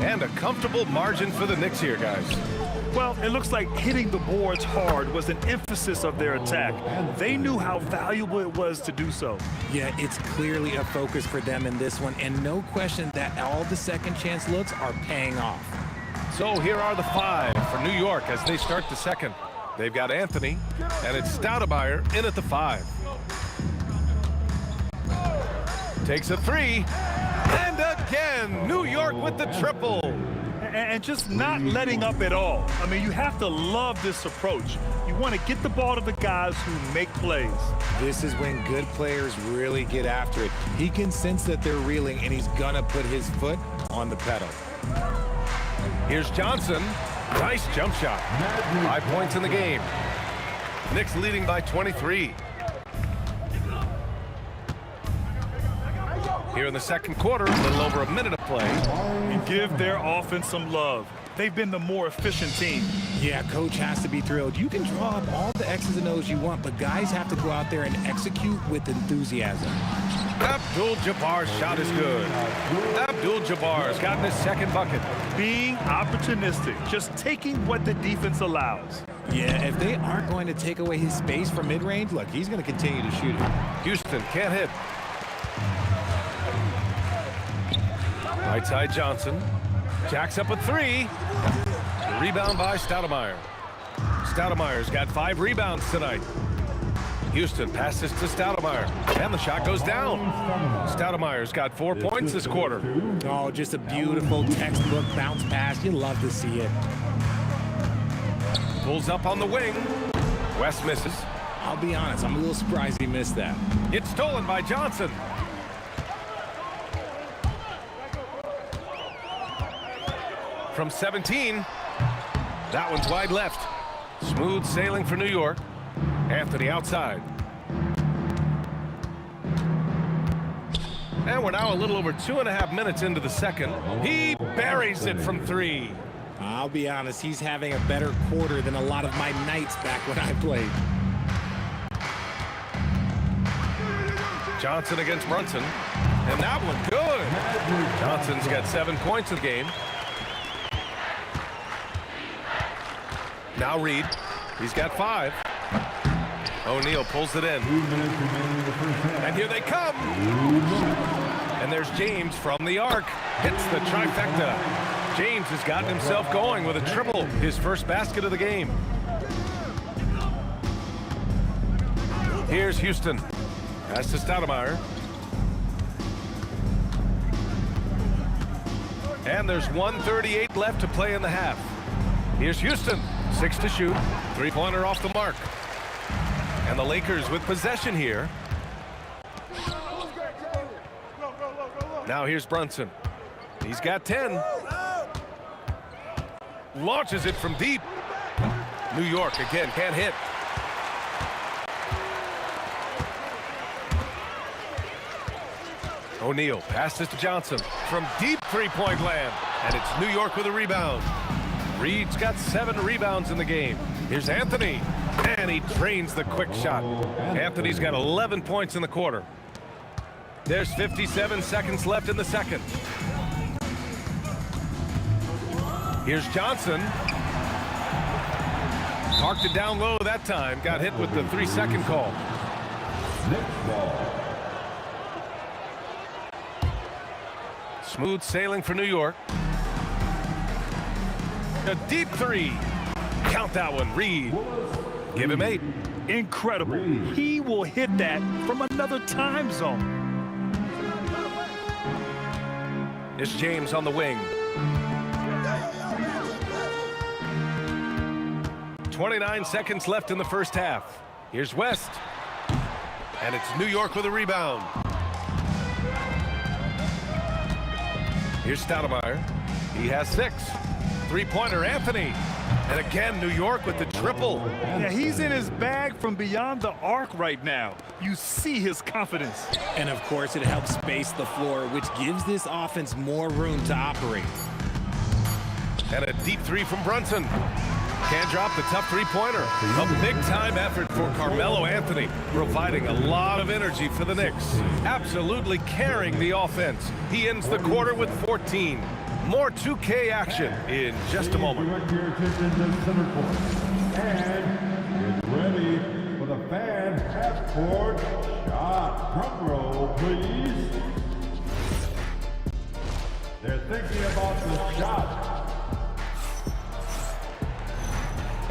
[SPEAKER 12] And a comfortable margin for the Knicks here, guys.
[SPEAKER 13] Well, it looks like hitting the boards hard was an emphasis of their attack. They knew how valuable it was to do so.
[SPEAKER 4] Yeah, it's clearly a focus for them in this one, and no question that all the second chance looks are paying off.
[SPEAKER 12] So here are the 5 for New York as they start the second. They've got Anthony, and it's Stoudemire in at the 5. Takes a 3, and again, New York with the triple.
[SPEAKER 13] And just not letting up at all. I mean, you have to love this approach. You want to get the ball to the guys who make plays.
[SPEAKER 4] This is when good players really get after it. He can sense that they're reeling, and he's gonna put his foot on the pedal.
[SPEAKER 12] Here's Johnson. Nice jump shot. 5 points in the game. Knicks leading by 23. Here in the second quarter, a little over a minute of play.
[SPEAKER 13] And give their offense some love. They've been the more efficient team.
[SPEAKER 4] Yeah, coach has to be thrilled. You can draw up all the X's and O's you want, but guys have to go out there and execute with enthusiasm.
[SPEAKER 12] Abdul-Jabbar's shot is good. Abdul-Jabbar's gotten his second bucket.
[SPEAKER 13] Being opportunistic, just taking what the defense allows.
[SPEAKER 4] Yeah, if they aren't going to take away his space from mid-range, look, he's going to continue to shoot it.
[SPEAKER 12] Houston can't hit. Right side Johnson. Jacks up a 3. The rebound by Stoudemire. Stoudemire's got 5 rebounds tonight. Houston passes to Stoudemire, and the shot goes down. Stoudemire's got 4 points this quarter.
[SPEAKER 4] Oh, just a beautiful textbook bounce pass. You love to see it.
[SPEAKER 12] Pulls up on the wing. West misses.
[SPEAKER 4] I'll be honest, I'm a little surprised he missed that.
[SPEAKER 12] It's stolen by Johnson. From 17, that one's wide left. Smooth sailing for New York. Anthony outside. And we're now a little over 2.5 minutes into the second. He buries it from 3.
[SPEAKER 4] I'll be honest, he's having a better quarter than a lot of my nights back when I played.
[SPEAKER 12] Johnson against Brunson. And that one good. Johnson's got 7 points in the game. Now Reed. He's got 5. O'Neal pulls it in. And here they come. And there's James from the arc. Hits the trifecta. James has gotten himself going with a triple. His first basket of the game. Here's Houston. Pass to Stoudemire. And there's 1:38 left to play in the half. Here's Houston. 6 to shoot. 3-pointer off the mark. And the Lakers with possession here. Now here's Brunson. He's got 10. Launches it from deep. New York again can't hit. O'Neal passes to Johnson from deep 3-point land. And it's New York with a rebound. Reed's got 7 rebounds in the game. Here's Anthony, and he drains the quick shot. Anthony's got 11 points in the quarter. There's 57 seconds left in the second. Here's Johnson. Parked it down low that time. Got hit with the 3-second call. Smooth sailing for New York. A deep 3. Count that one, Reed. Give him 8.
[SPEAKER 13] Incredible. He will hit that from another time zone.
[SPEAKER 12] It's James on the wing. 29 seconds left in the first half. Here's West. And it's New York with a rebound. Here's Stoudemire. He has 6. 3-pointer, Anthony. And again, New York with the triple.
[SPEAKER 13] Yeah, he's in his bag from beyond the arc right now. You see his confidence.
[SPEAKER 4] And of course, it helps space the floor, which gives this offense more room to operate.
[SPEAKER 12] And a deep 3 from Brunson. Can't drop the tough three-pointer. A big-time effort for Carmelo Anthony, providing a lot of energy for the Knicks. Absolutely carrying the offense. He ends the quarter with 14. More 2K action in just a moment.
[SPEAKER 7] Direct your attention to center court. And get ready for the fan half-court shot. Drum roll, please. They're thinking about the shot.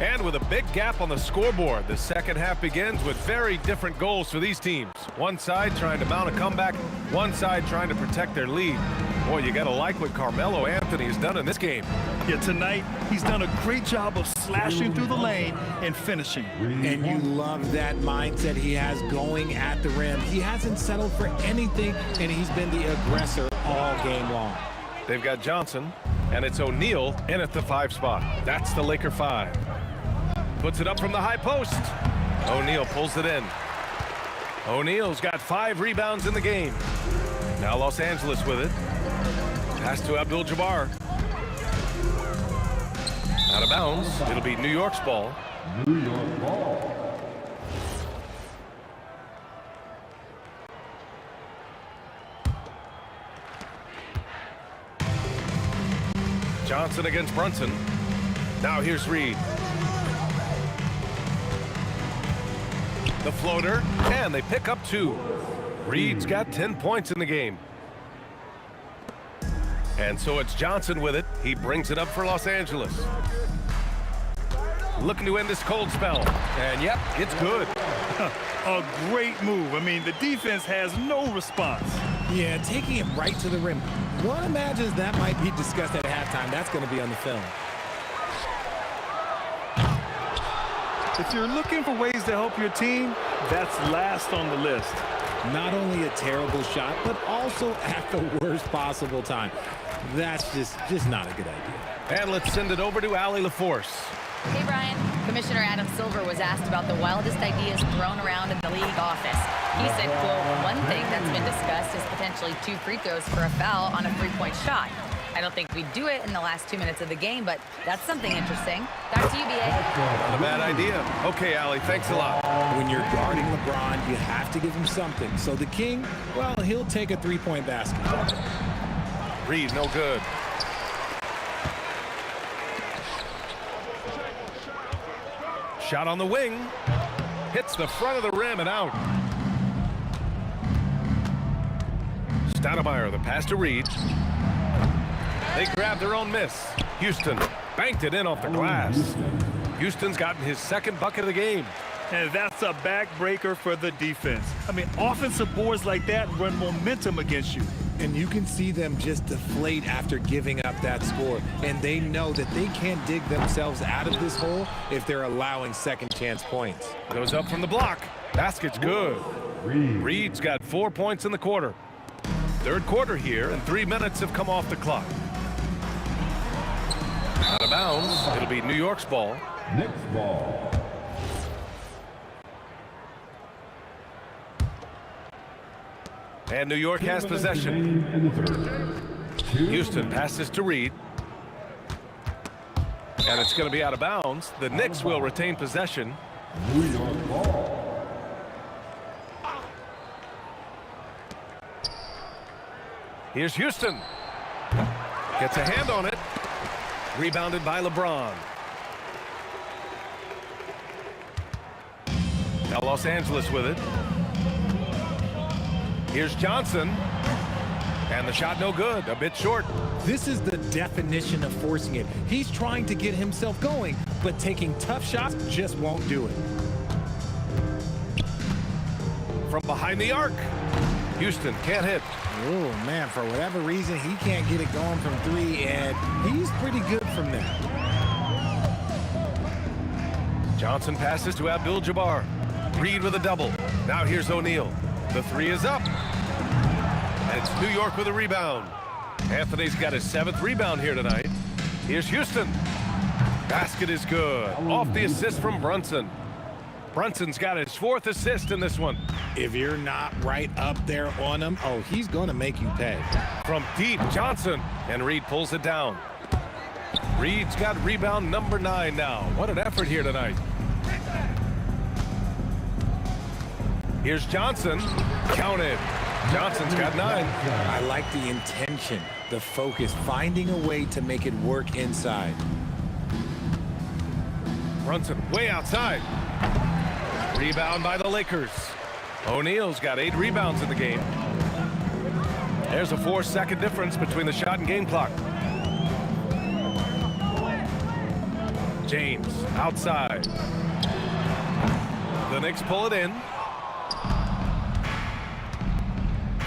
[SPEAKER 12] And with a big gap on the scoreboard, the second half begins with very different goals for these teams. One side trying to mount a comeback, one side trying to protect their lead. Boy, you got to like what Carmelo Anthony has done in this game.
[SPEAKER 13] Yeah, tonight, he's done a great job of slashing through the lane and finishing.
[SPEAKER 4] And you love that mindset he has going at the rim. He hasn't settled for anything, and he's been the aggressor all game long.
[SPEAKER 12] They've got Johnson, and it's O'Neal in at the 5 spot. That's the Laker 5. Puts it up from the high post. O'Neal pulls it in. O'Neal's got 5 rebounds in the game. Now Los Angeles with it. Pass to Abdul-Jabbar. Out of bounds. It'll be New York's ball.
[SPEAKER 7] New York ball.
[SPEAKER 12] Johnson against Brunson. Now here's Reed. The floater, and they pick up 2. Reed's got 10 points in the game. And so it's Johnson with it. He brings it up for Los Angeles. Looking to end this cold spell. And yep, it's good.
[SPEAKER 13] A great move. I mean, the defense has no response.
[SPEAKER 4] Yeah, taking it right to the rim. One imagines that might be discussed at halftime. That's going to be on the film.
[SPEAKER 13] If you're looking for ways to help your team, that's last on the list.
[SPEAKER 4] Not only a terrible shot, but also at the worst possible time. That's just not a good idea.
[SPEAKER 12] And let's send it over to Allie LaForce.
[SPEAKER 5] Hey, Brian. Commissioner Adam Silver was asked about the wildest ideas thrown around in the league office. He said, quote, one thing that's been discussed is potentially 2 free throws for a foul on a 3-point shot. I don't think we'd do it in the last 2 minutes of the game, but that's something interesting. Back to you, BA.
[SPEAKER 12] Not a bad idea. Okay, Allie, thanks a lot.
[SPEAKER 4] When you're guarding LeBron, you have to give him something. So the King, well, he'll take a 3-point basket.
[SPEAKER 12] Reed, no good. Shot on the wing. Hits the front of the rim and out. Stoudemire, the pass to Reed. They grabbed their own miss. Houston banked it in off the glass. Houston's gotten his 2nd bucket of the game.
[SPEAKER 13] And that's a backbreaker for the defense. I mean, offensive boards like that run momentum against you.
[SPEAKER 4] And you can see them just deflate after giving up that score. And they know that they can't dig themselves out of this hole if they're allowing second chance points.
[SPEAKER 12] Goes up from the block. Basket's good. Reed's got 4 points in the quarter. 3rd quarter here, and 3 minutes have come off the clock. Out of bounds. It'll be New York's ball.
[SPEAKER 7] Next ball.
[SPEAKER 12] And New York has possession. Houston passes to Reed. And it's going to be out of bounds. The Knicks will retain possession.
[SPEAKER 7] New York ball.
[SPEAKER 12] Here's Houston. Gets a hand on it. Rebounded by LeBron. Now Los Angeles with it. Here's Johnson. And the shot no good. A bit short.
[SPEAKER 4] This is the definition of forcing it. He's trying to get himself going, but taking tough shots just won't do it.
[SPEAKER 12] From behind the arc. Houston can't hit.
[SPEAKER 4] Oh, man, for whatever reason, he can't get it going from 3, and he's pretty good from there.
[SPEAKER 12] Johnson passes to Abdul-Jabbar. Reed with a double. Now here's O'Neal. The 3 is up. And it's New York with a rebound. Anthony's got his 7th rebound here tonight. Here's Houston. Basket is good. Off the assist from Brunson. Brunson's got his 4th assist in this one.
[SPEAKER 4] If you're not right up there on him, oh, he's going to make you pay.
[SPEAKER 12] From deep, Johnson. And Reed pulls it down. Reed's got rebound number 9 now. What an effort here tonight. Here's Johnson. Counted. Johnson's got 9.
[SPEAKER 4] I like the intention, the focus, finding a way to make it work inside.
[SPEAKER 12] Brunson way outside. Rebound by the Lakers. O'Neal's got 8 rebounds in the game. There's a 4-second difference between the shot and game clock. James outside. The Knicks pull it in.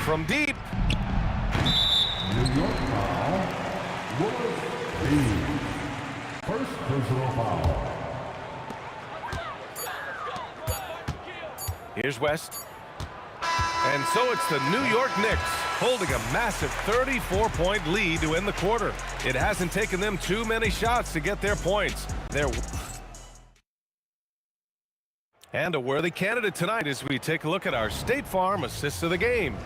[SPEAKER 12] From deep.
[SPEAKER 7] New York foul. Willis Reed. First personal foul.
[SPEAKER 12] Here's West. And so it's the New York Knicks holding a massive 34-point lead to end the quarter. It hasn't taken them too many shots to get their points. And a worthy candidate tonight as we take a look at our State Farm assists of the game.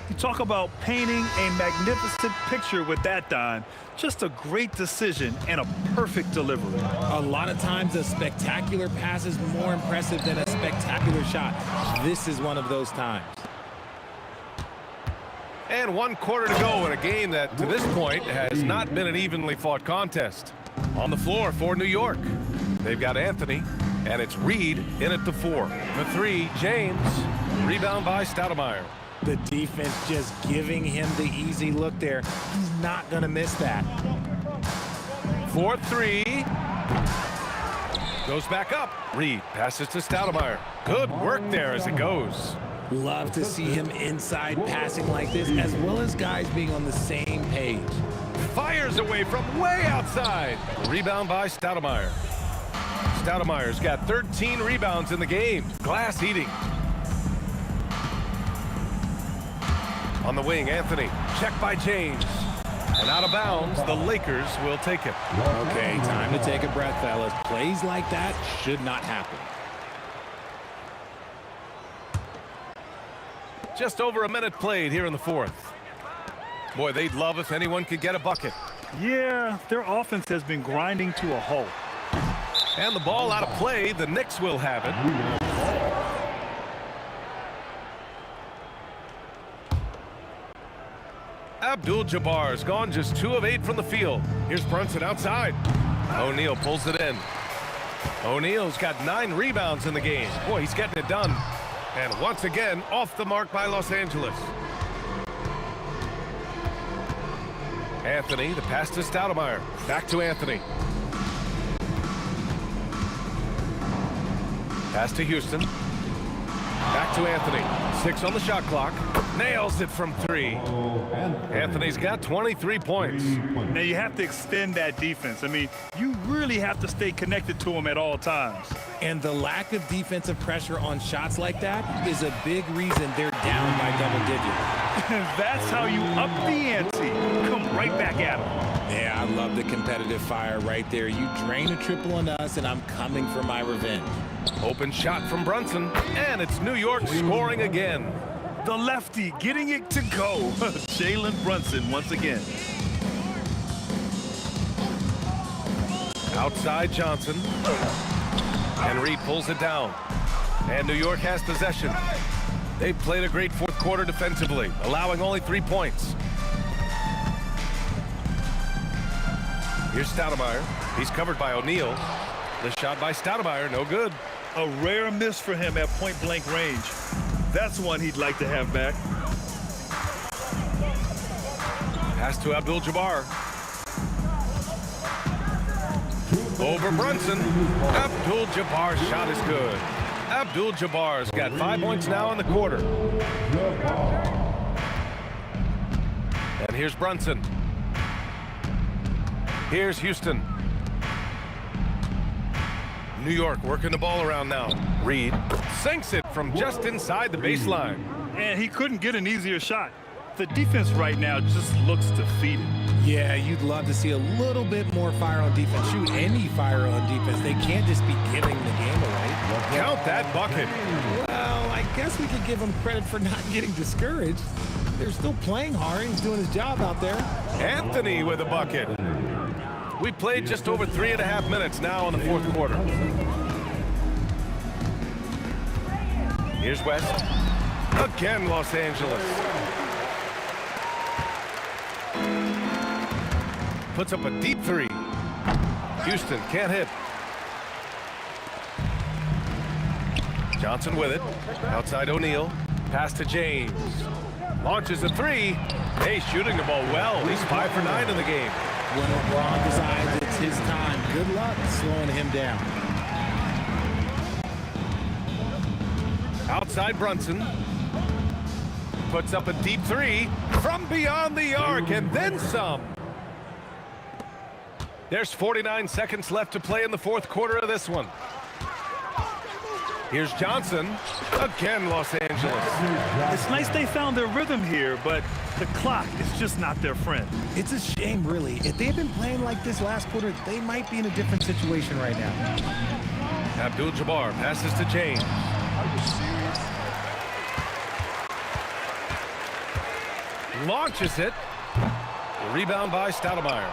[SPEAKER 13] You talk about painting a magnificent picture with that, Don. Just a great decision and a perfect delivery.
[SPEAKER 4] A lot of times a spectacular pass is more impressive than a spectacular shot. This is one of those times.
[SPEAKER 12] And 1 quarter to go in a game that to this point has not been an evenly fought contest. On the floor for New York, they've got Anthony, and it's Reed in at the 4. The 3, James. Rebound by Stoudemire.
[SPEAKER 4] The defense just giving him the easy look there. He's not going to miss that.
[SPEAKER 12] 4-3. Goes back up. Reed passes to Stoudemire. Good work there as it goes.
[SPEAKER 4] Love to see him inside passing like this, as well as guys being on the same page.
[SPEAKER 12] Fires away from way outside. Rebound by Stoudemire. Stoudemire's got 13 rebounds in the game. Glass eating. On the wing, Anthony. Checked by James. And out of bounds, the Lakers will take it.
[SPEAKER 4] Okay, time to take a breath, fellas. Plays like that should not happen.
[SPEAKER 12] Just over a minute played here in the 4th. Boy, they'd love if anyone could get a bucket.
[SPEAKER 13] Yeah, their offense has been grinding to a halt.
[SPEAKER 12] And the ball out of play. The Knicks will have it. Abdul-Jabbar's gone just 2 of 8 from the field. Here's Brunson outside. O'Neal pulls it in. O'Neal's got 9 rebounds in the game. Boy, he's getting it done. And once again, off the mark by Los Angeles. Anthony, the pass to Stoudemire. Back to Anthony. Pass to Houston. Back to Anthony. 6 on the shot clock. Nails it from 3. Anthony's got 23 points.
[SPEAKER 13] Now you have to extend that defense. I mean, you really have to stay connected to him at all times.
[SPEAKER 4] And the lack of defensive pressure on shots like that is a big reason they're down by double digits.
[SPEAKER 13] That's how you up the ante. Come right back at him.
[SPEAKER 4] Yeah, I love the competitive fire right there. You drain a triple on us, and I'm coming for my revenge.
[SPEAKER 12] Open shot from Brunson, and it's New York scoring again.
[SPEAKER 13] The lefty getting it to go. Jalen Brunson once again.
[SPEAKER 12] Outside Johnson. And Reed pulls it down. And New York has possession. They've played a great 4th quarter defensively, allowing only 3 points. Here's Stoudemire. He's covered by O'Neal. The shot by Stoudemire, no good.
[SPEAKER 13] A rare miss for him at point-blank range. That's one he'd like to have back.
[SPEAKER 12] Pass to Abdul-Jabbar. Over Brunson. Abdul-Jabbar's shot is good. Abdul-Jabbar's got 5 points now in the quarter. And here's Brunson. Here's Houston. New York working the ball around now. Reed sinks it from just inside the baseline.
[SPEAKER 13] And he couldn't get an easier shot. The defense right now just looks defeated.
[SPEAKER 4] Yeah, you'd love to see a little bit more fire on defense. Shoot, any fire on defense. They can't just be giving the game away.
[SPEAKER 12] Count that bucket.
[SPEAKER 4] Well, I guess we could give him credit for not getting discouraged. They're still playing hard. He's doing his job out there.
[SPEAKER 12] Anthony with a bucket. We played just over 3.5 minutes now in the fourth quarter. Here's West. Again, Los Angeles. Puts up a deep three. Houston can't hit. Johnson with it. Outside O'Neal. Pass to James. Launches a three. Hey, shooting the ball well. He's 5 for 9 in the game.
[SPEAKER 4] When LeBron decides it's his time, good luck slowing him down.
[SPEAKER 12] Outside Brunson. Puts up a deep three from beyond the arc and then some. There's 49 seconds left to play in the fourth quarter of this one. Here's Johnson. Again, Los Angeles.
[SPEAKER 13] It's nice they found their rhythm here, but the clock is just not their friend.
[SPEAKER 4] It's a shame, really. If they had been playing like this last quarter, they might be in a different situation right now.
[SPEAKER 12] Abdul-Jabbar passes to James. Launches it. Rebound by Stoudemire.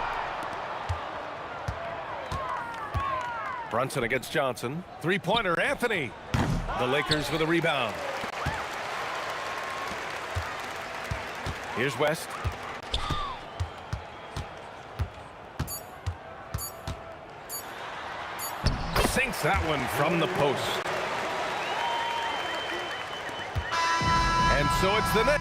[SPEAKER 12] Brunson against Johnson. Three-pointer, Anthony. The Lakers with a rebound. Here's West. Sinks that one from the post. And so it's the net.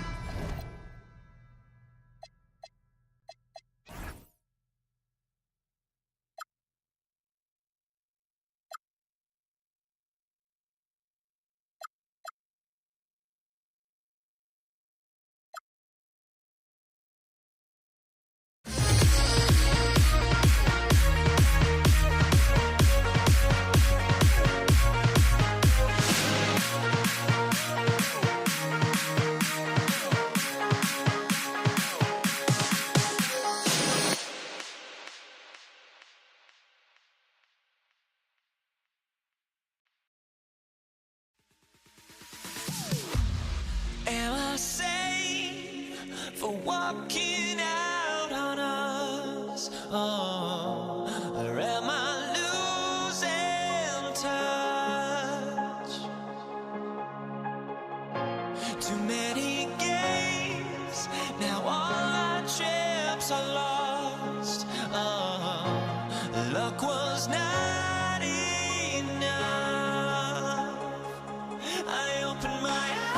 [SPEAKER 1] Am I safe for walking out on us? Oh, or am I losing touch? Too many games, now all our chips are lost. Oh, luck was not enough. I opened my eyes.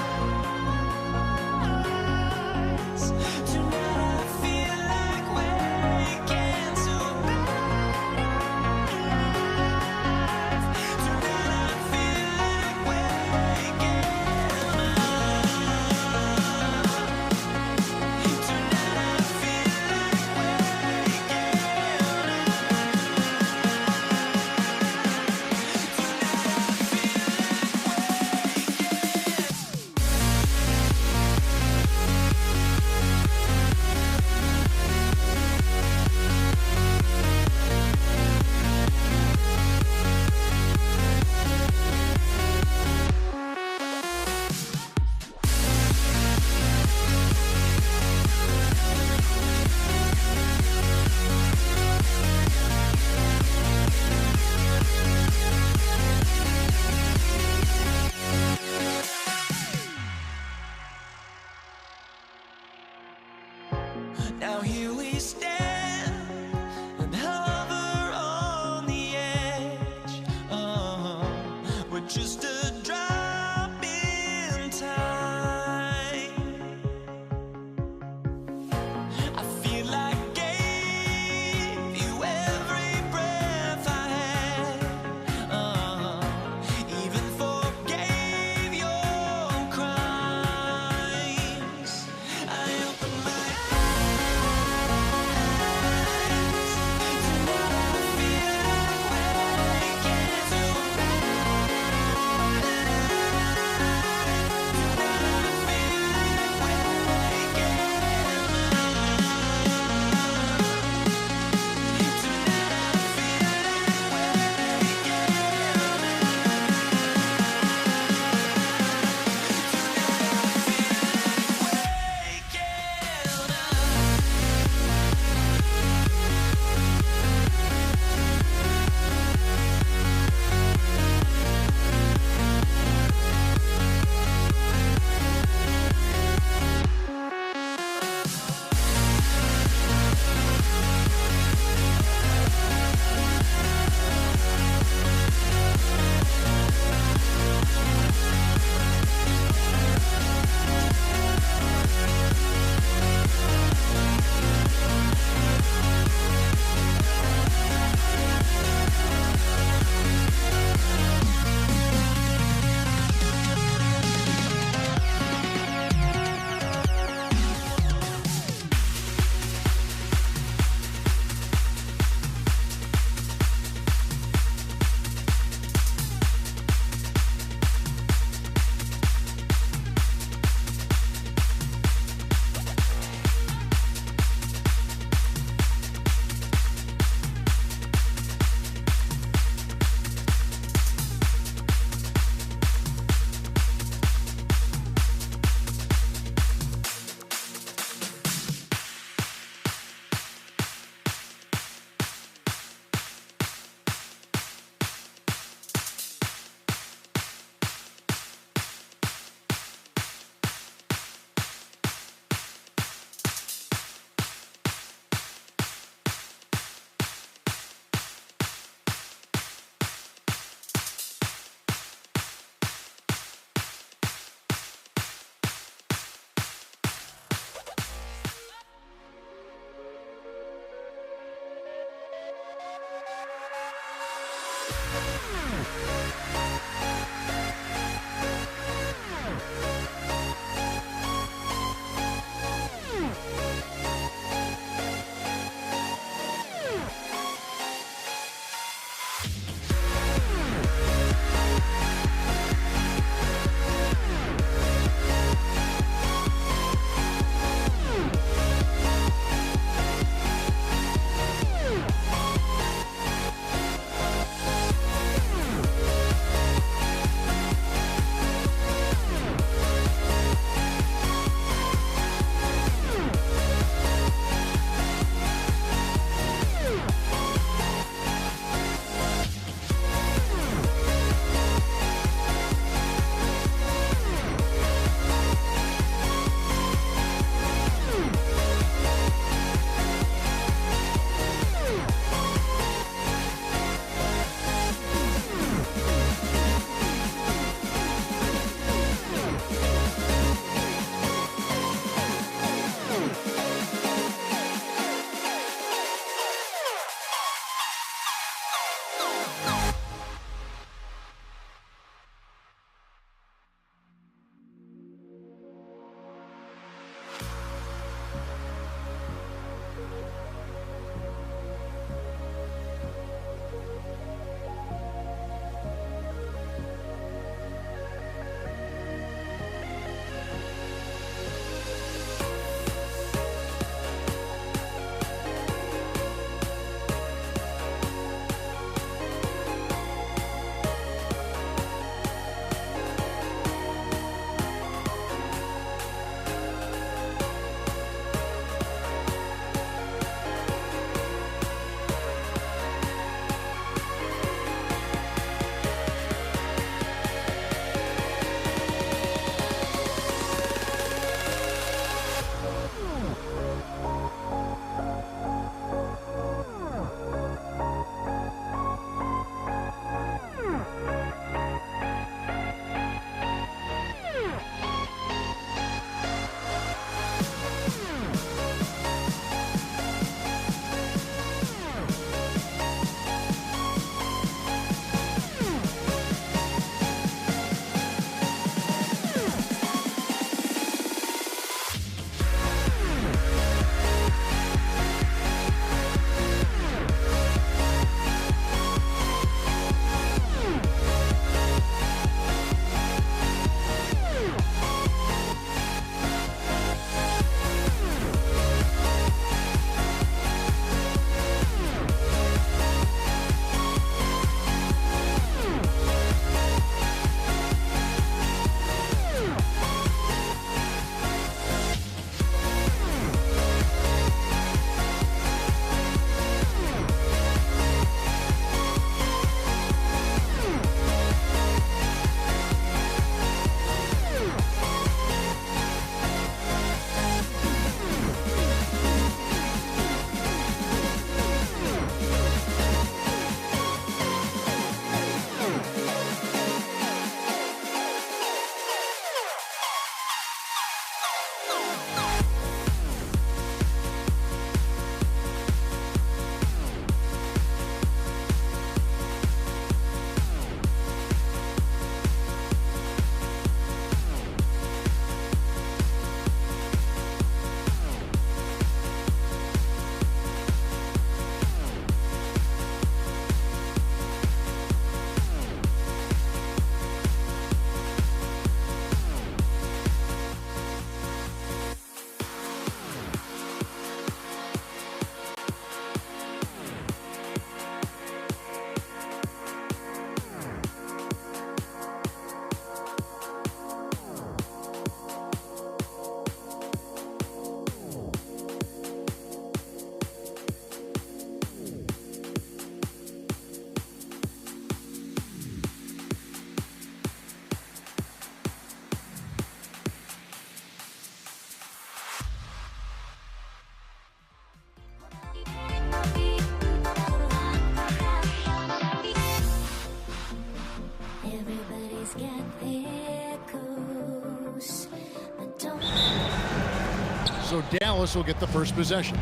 [SPEAKER 2] So Dallas will get the first possession.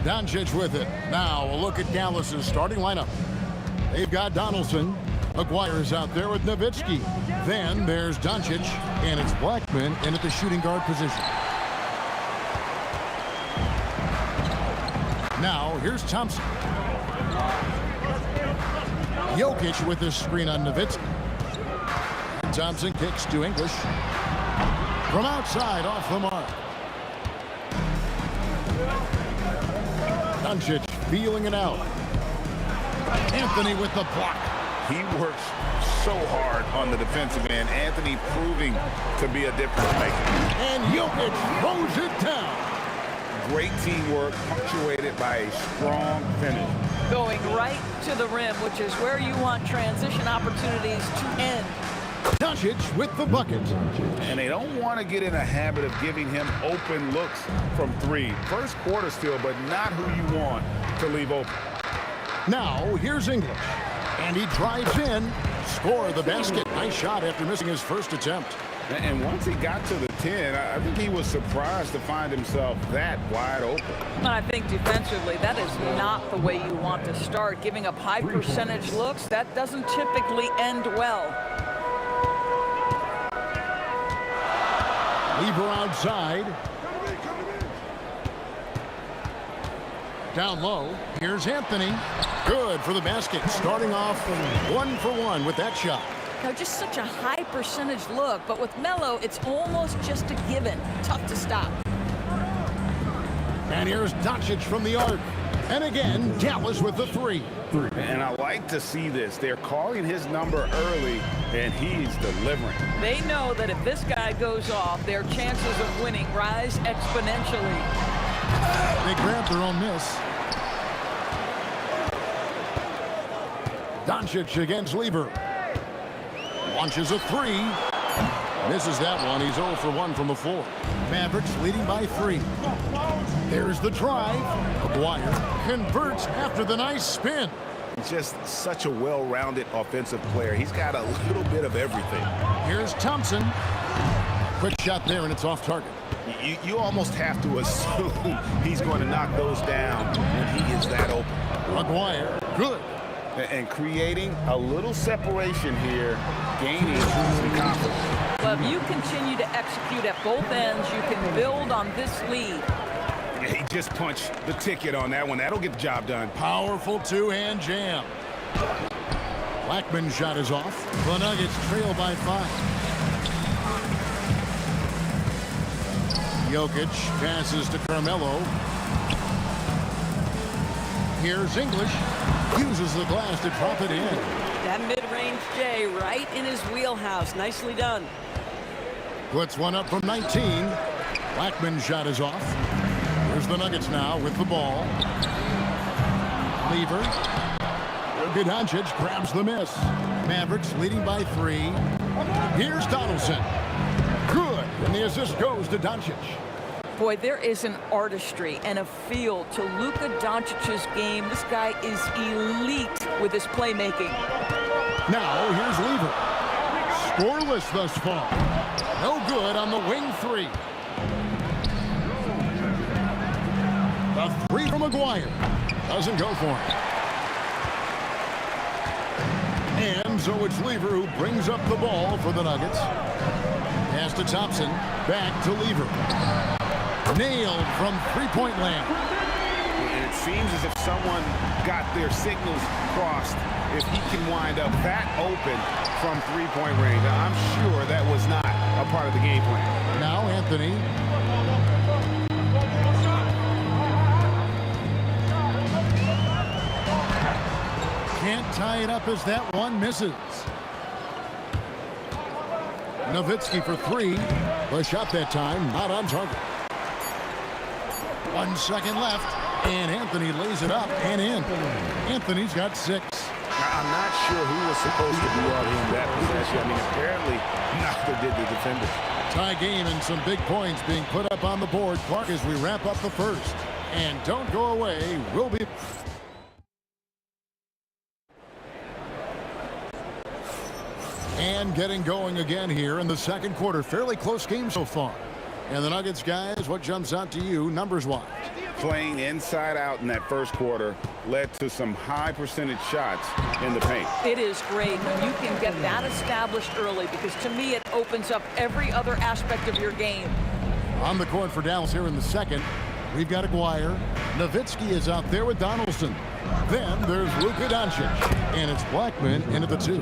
[SPEAKER 2] Doncic with it. Now a look at Dallas's starting lineup. They've got Donaldson. McGuire is out there with Nowitzki. Then there's Doncic, and it's Blackman in at the shooting guard position. Now here's Thompson. Jokic with his screen on Nowitzki. Thompson kicks to English. From outside, off the mark. Doncic feeling it out. Anthony with the block.
[SPEAKER 8] He works so hard on the defensive end. Anthony proving to be a difference maker.
[SPEAKER 2] And Jokic throws it down.
[SPEAKER 8] Great teamwork, punctuated by a strong finish.
[SPEAKER 15] Going right to the rim, which is where you want transition opportunities to end.
[SPEAKER 2] Doncic with the bucket.
[SPEAKER 8] And they don't want to get in a habit of giving him open looks from three. First quarter still, but not who you want to leave open.
[SPEAKER 2] Now here's English. And he drives in. Score the basket. Nice shot after missing his first attempt.
[SPEAKER 8] And once he got to the 10, I think he was surprised to find himself that wide open.
[SPEAKER 15] I think defensively, that is not the way you want to start. Giving up high percentage looks, that doesn't typically end well.
[SPEAKER 2] Lever outside. Down low. Here's Anthony. Good for the basket. Starting off 1 for 1 with that shot.
[SPEAKER 15] Now, just such a high percentage look, but with Melo, it's almost just a given. Tough to stop.
[SPEAKER 2] And here's Doncic from the arc. And again, Dallas with the three.
[SPEAKER 8] And I like to see this. They're calling his number early, and he's delivering.
[SPEAKER 15] They know that if this guy goes off, their chances of winning rise exponentially.
[SPEAKER 2] They grab their own miss. Doncic against Lever. Launches a three. Misses that one. He's 0 for 1 from the floor. Mavericks leading by 3. There's the drive. McGuire converts after the nice spin.
[SPEAKER 8] Just such a well-rounded offensive player. He's got a little bit of everything.
[SPEAKER 2] Here's Thompson. Quick shot there, and it's off target.
[SPEAKER 8] You almost have to assume he's going to knock those down when he is that open.
[SPEAKER 2] McGuire, good.
[SPEAKER 8] And creating a little separation here, gaining some confidence.
[SPEAKER 15] But if you continue to execute at both ends, you can build on this lead.
[SPEAKER 8] He just punched the ticket on that one. That'll get the job done.
[SPEAKER 2] Powerful two-hand jam. Blackman's shot is off. The Nuggets trail by 5. Jokic passes to Carmelo. Here's English. Uses the glass to drop it in.
[SPEAKER 15] That mid-range J right in his wheelhouse. Nicely done.
[SPEAKER 2] Puts one up from 19. Blackman's shot is off. Here's the Nuggets now with the ball. Lever. Doncic grabs the miss. Mavericks leading by 3. Here's Donaldson. Good. And the assist goes to Doncic.
[SPEAKER 15] Boy, there is an artistry and a feel to Luka Doncic's game. This guy is elite with his playmaking.
[SPEAKER 2] Now here's Lever. Scoreless thus far. No good on the wing 3. The 3 from McGuire. Doesn't go for it. And so it's Lever who brings up the ball for the Nuggets. Pass to Thompson. Back to Lever. Nailed from three-point land.
[SPEAKER 8] And it seems as if someone got their signals crossed. If he can wind up that open from three-point range, I'm sure that was not a part of the game plan.
[SPEAKER 2] Now Anthony. Can't tie it up as that one misses. Nowitzki for 3. The shot that time, not on target. 1 second left, and Anthony lays it up and in. Anthony's got 6.
[SPEAKER 8] I'm not sure who was supposed to be out in that possession. I mean, apparently neither did the defender.
[SPEAKER 2] Tie game and some big points being put up on the board, Clark, as we wrap up the first. And don't go away. We'll be... And getting going again here in the second quarter. Fairly close game so far. And the Nuggets, guys, what jumps out to you numbers-wise?
[SPEAKER 8] Playing inside out in that first quarter led to some high percentage shots in the paint.
[SPEAKER 15] It is great when you can get that established early, because to me it opens up every other aspect of your game.
[SPEAKER 2] On the court for Dallas here in the second, we've got Aguirre. Nowitzki is out there with Donaldson. Then there's Luka Doncic, and it's Blackman in at the 2.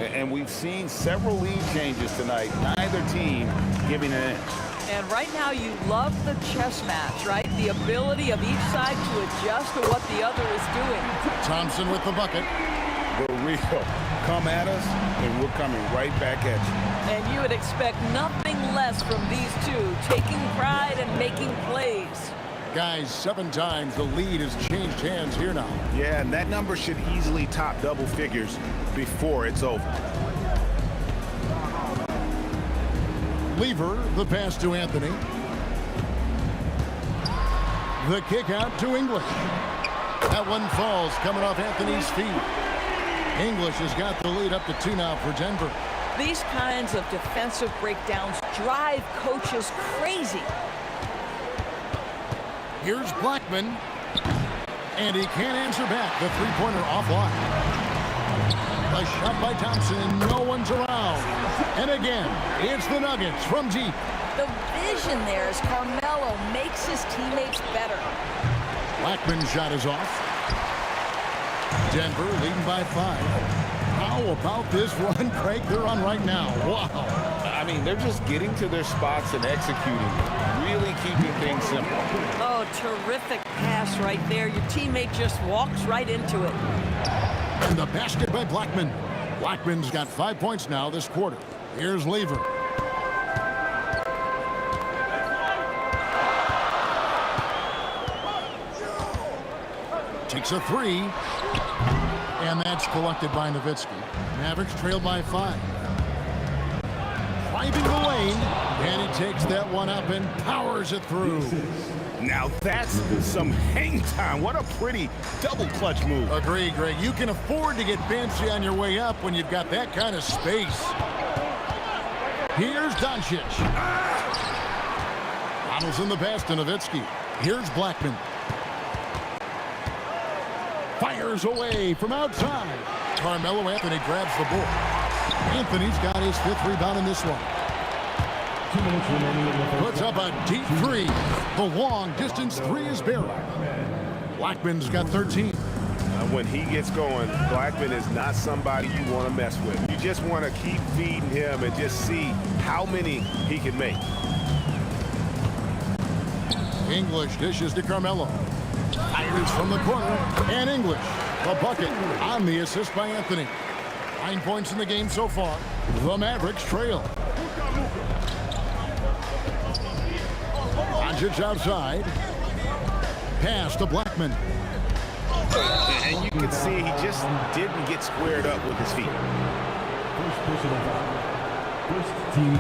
[SPEAKER 8] And we've seen several lead changes tonight, neither team giving an inch.
[SPEAKER 15] And right now you love the chess match, right? The ability of each side to adjust to what the other is doing.
[SPEAKER 2] Thompson with the bucket.
[SPEAKER 8] The real come at us, and we're coming right back at you.
[SPEAKER 15] And you would expect nothing less from these two, taking pride and making plays.
[SPEAKER 2] Guys, 7 times the lead has changed hands here now.
[SPEAKER 8] Yeah, and that number should easily top double figures before it's over.
[SPEAKER 2] Lever, the pass to Anthony. The kick out to English. That one falls coming off Anthony's feet. English has got the lead up to 2 now for Denver.
[SPEAKER 15] These kinds of defensive breakdowns drive coaches crazy.
[SPEAKER 2] Here's Blackman. And he can't answer back. The three-pointer offline. A shot by Thompson. No one's around. And again, it's the Nuggets from deep.
[SPEAKER 15] The vision there as Carmelo makes his teammates better.
[SPEAKER 2] Blackman's shot is off. Denver leading by 5. How about this run, Craig, they're on right now? Wow.
[SPEAKER 8] I mean, they're just getting to their spots and executing, really keeping things simple.
[SPEAKER 15] Oh, terrific pass right there. Your teammate just walks right into it.
[SPEAKER 2] And the basket by Blackman. Blackman's got 5 points now this quarter. Here's Lever. Takes a 3. And that's collected by Nowitzki. Mavericks trailed by 5. Driving the lane. And he takes that one up and powers it through.
[SPEAKER 8] Now that's some hang time. What a pretty double clutch move.
[SPEAKER 2] Agree, Greg. You can afford to get fancy on your way up when you've got that kind of space. Here's Doncic. Donaldson the pass to Nowitzki. Here's Blackman. Fires away from outside. Carmelo Anthony grabs the ball. Anthony's got his 5th rebound in this one. Puts up a deep 3. The long distance 3 is buried. Blackman's got 13.
[SPEAKER 3] When he gets going, Blackman is not somebody you want to mess with. You just want to keep feeding him and just see how many he can make.
[SPEAKER 2] English dishes to Carmelo. Fires from the corner. And English, the bucket on the assist by Anthony. 9 points in the game so far. The Mavericks trail. Doncic outside. Pass to Blackman.
[SPEAKER 3] And you can see he just didn't get squared up with his feet.
[SPEAKER 7] First personal foul. First team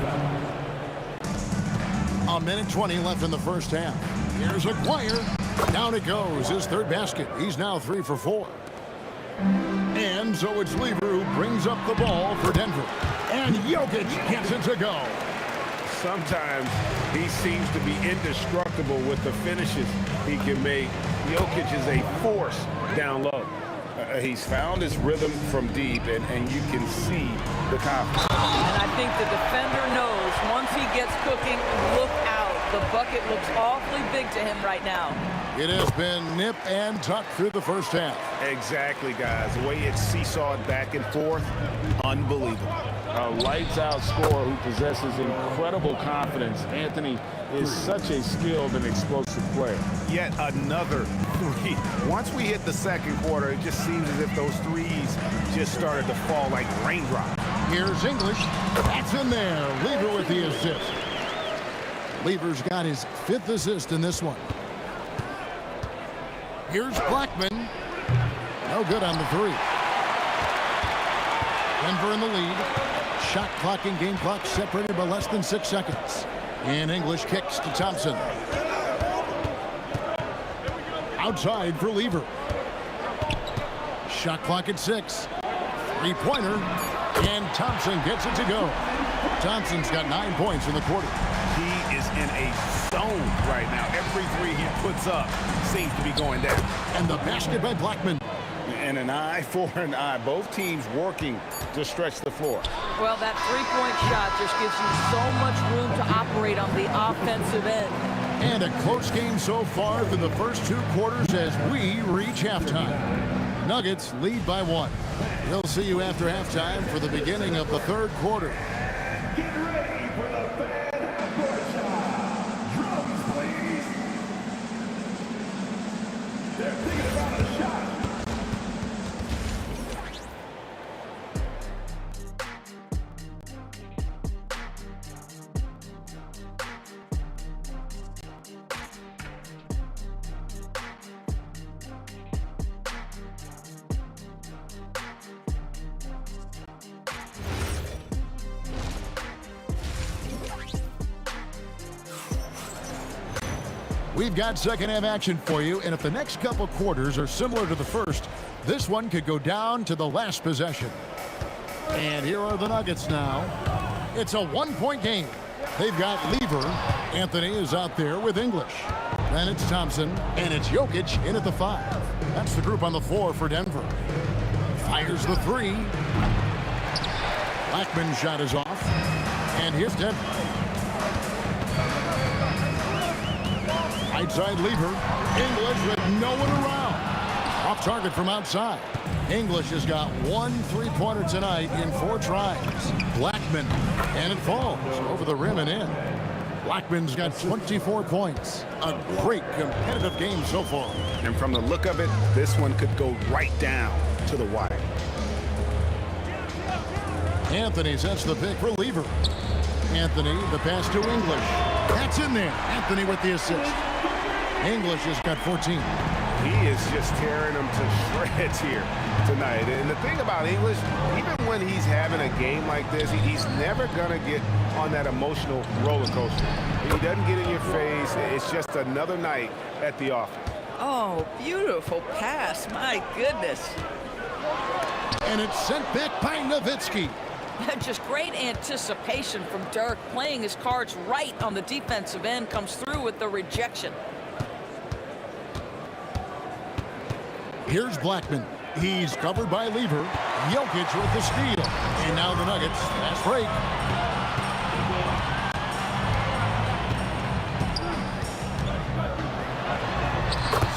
[SPEAKER 7] foul.
[SPEAKER 2] A minute 20 left in the first half. Here's Aguirre. Down it goes. His 3rd basket. He's now 3 for 4. And so it's Lever who brings up the ball for Denver. And Jokic gets it to go.
[SPEAKER 3] Sometimes he seems to be indestructible with the finishes he can make. Jokic is a force down low. He's found his rhythm from deep, and you can see the confidence.
[SPEAKER 15] And I think the defender knows once he gets cooking, look out. The bucket looks awfully big to him right now.
[SPEAKER 2] It has been nip and tuck through the first half.
[SPEAKER 3] Exactly, guys. The way it's seesawed back and forth, unbelievable.
[SPEAKER 8] A lights-out scorer who possesses incredible confidence. Anthony is such a skilled and explosive player.
[SPEAKER 3] Yet another 3. Once we hit the second quarter, it just seems as if those threes just started to fall like raindrops.
[SPEAKER 2] Here's English. That's in there. Lever with the assist. Lever's got his 5th assist in this one. Here's Blackman. No good on the 3. Denver in the lead. Shot clock and game clock separated by less than 6 seconds. And English kicks to Thompson. Outside for Lever. Shot clock at 6. 3-pointer. And Thompson gets it to go. Thompson's got 9 points in the quarter.
[SPEAKER 3] He is in a zone right now. Every three he puts up seems to be going down.
[SPEAKER 2] And the basket by Blackman.
[SPEAKER 3] And an eye for an eye. Both teams working to stretch the floor.
[SPEAKER 15] Well, that three-point shot just gives you so much room to operate on the offensive end.
[SPEAKER 2] And a close game so far through the first 2 quarters as we reach halftime. Nuggets lead by 1. We'll see you after halftime for the beginning of the 3rd quarter.
[SPEAKER 7] Get ready for the fan half-court shot. Drums, please. They're thinking about a shot.
[SPEAKER 2] We've got second half action for you, and if the next couple quarters are similar to the first, this one could go down to the last possession. And here are the Nuggets now. It's a 1-point game. They've got Lever. Anthony is out there with English. Then it's Thompson, and it's Jokic in at the 5. That's the group on the floor for Denver. Fires the 3. Blackman's shot is off. And here's Denver. Right side Lever. English with no one around. Off target from outside. English has got 1 3-pointer tonight in 4 tries. Blackman, and it falls over the rim and in. Blackman's got 24 points. A great competitive game so far.
[SPEAKER 3] And from the look of it, this one could go right down to the wire.
[SPEAKER 2] Anthony sets the pick for Lever. Anthony, the pass to English. That's in there. Anthony with the assist. English has got 14.
[SPEAKER 3] He is just tearing them to shreds here tonight. And the thing about English, even when he's having a game like this, he's never going to get on that emotional roller coaster. He doesn't get in your face. It's just another night at the office.
[SPEAKER 15] Oh, beautiful pass. My goodness.
[SPEAKER 2] And it's sent back by Nowitzki.
[SPEAKER 15] Just great anticipation from Dirk, playing his cards right on the defensive end, comes through with the rejection.
[SPEAKER 2] Here's Blackman. He's covered by Lever. Jokic with the steal. And now the Nuggets. Fast break.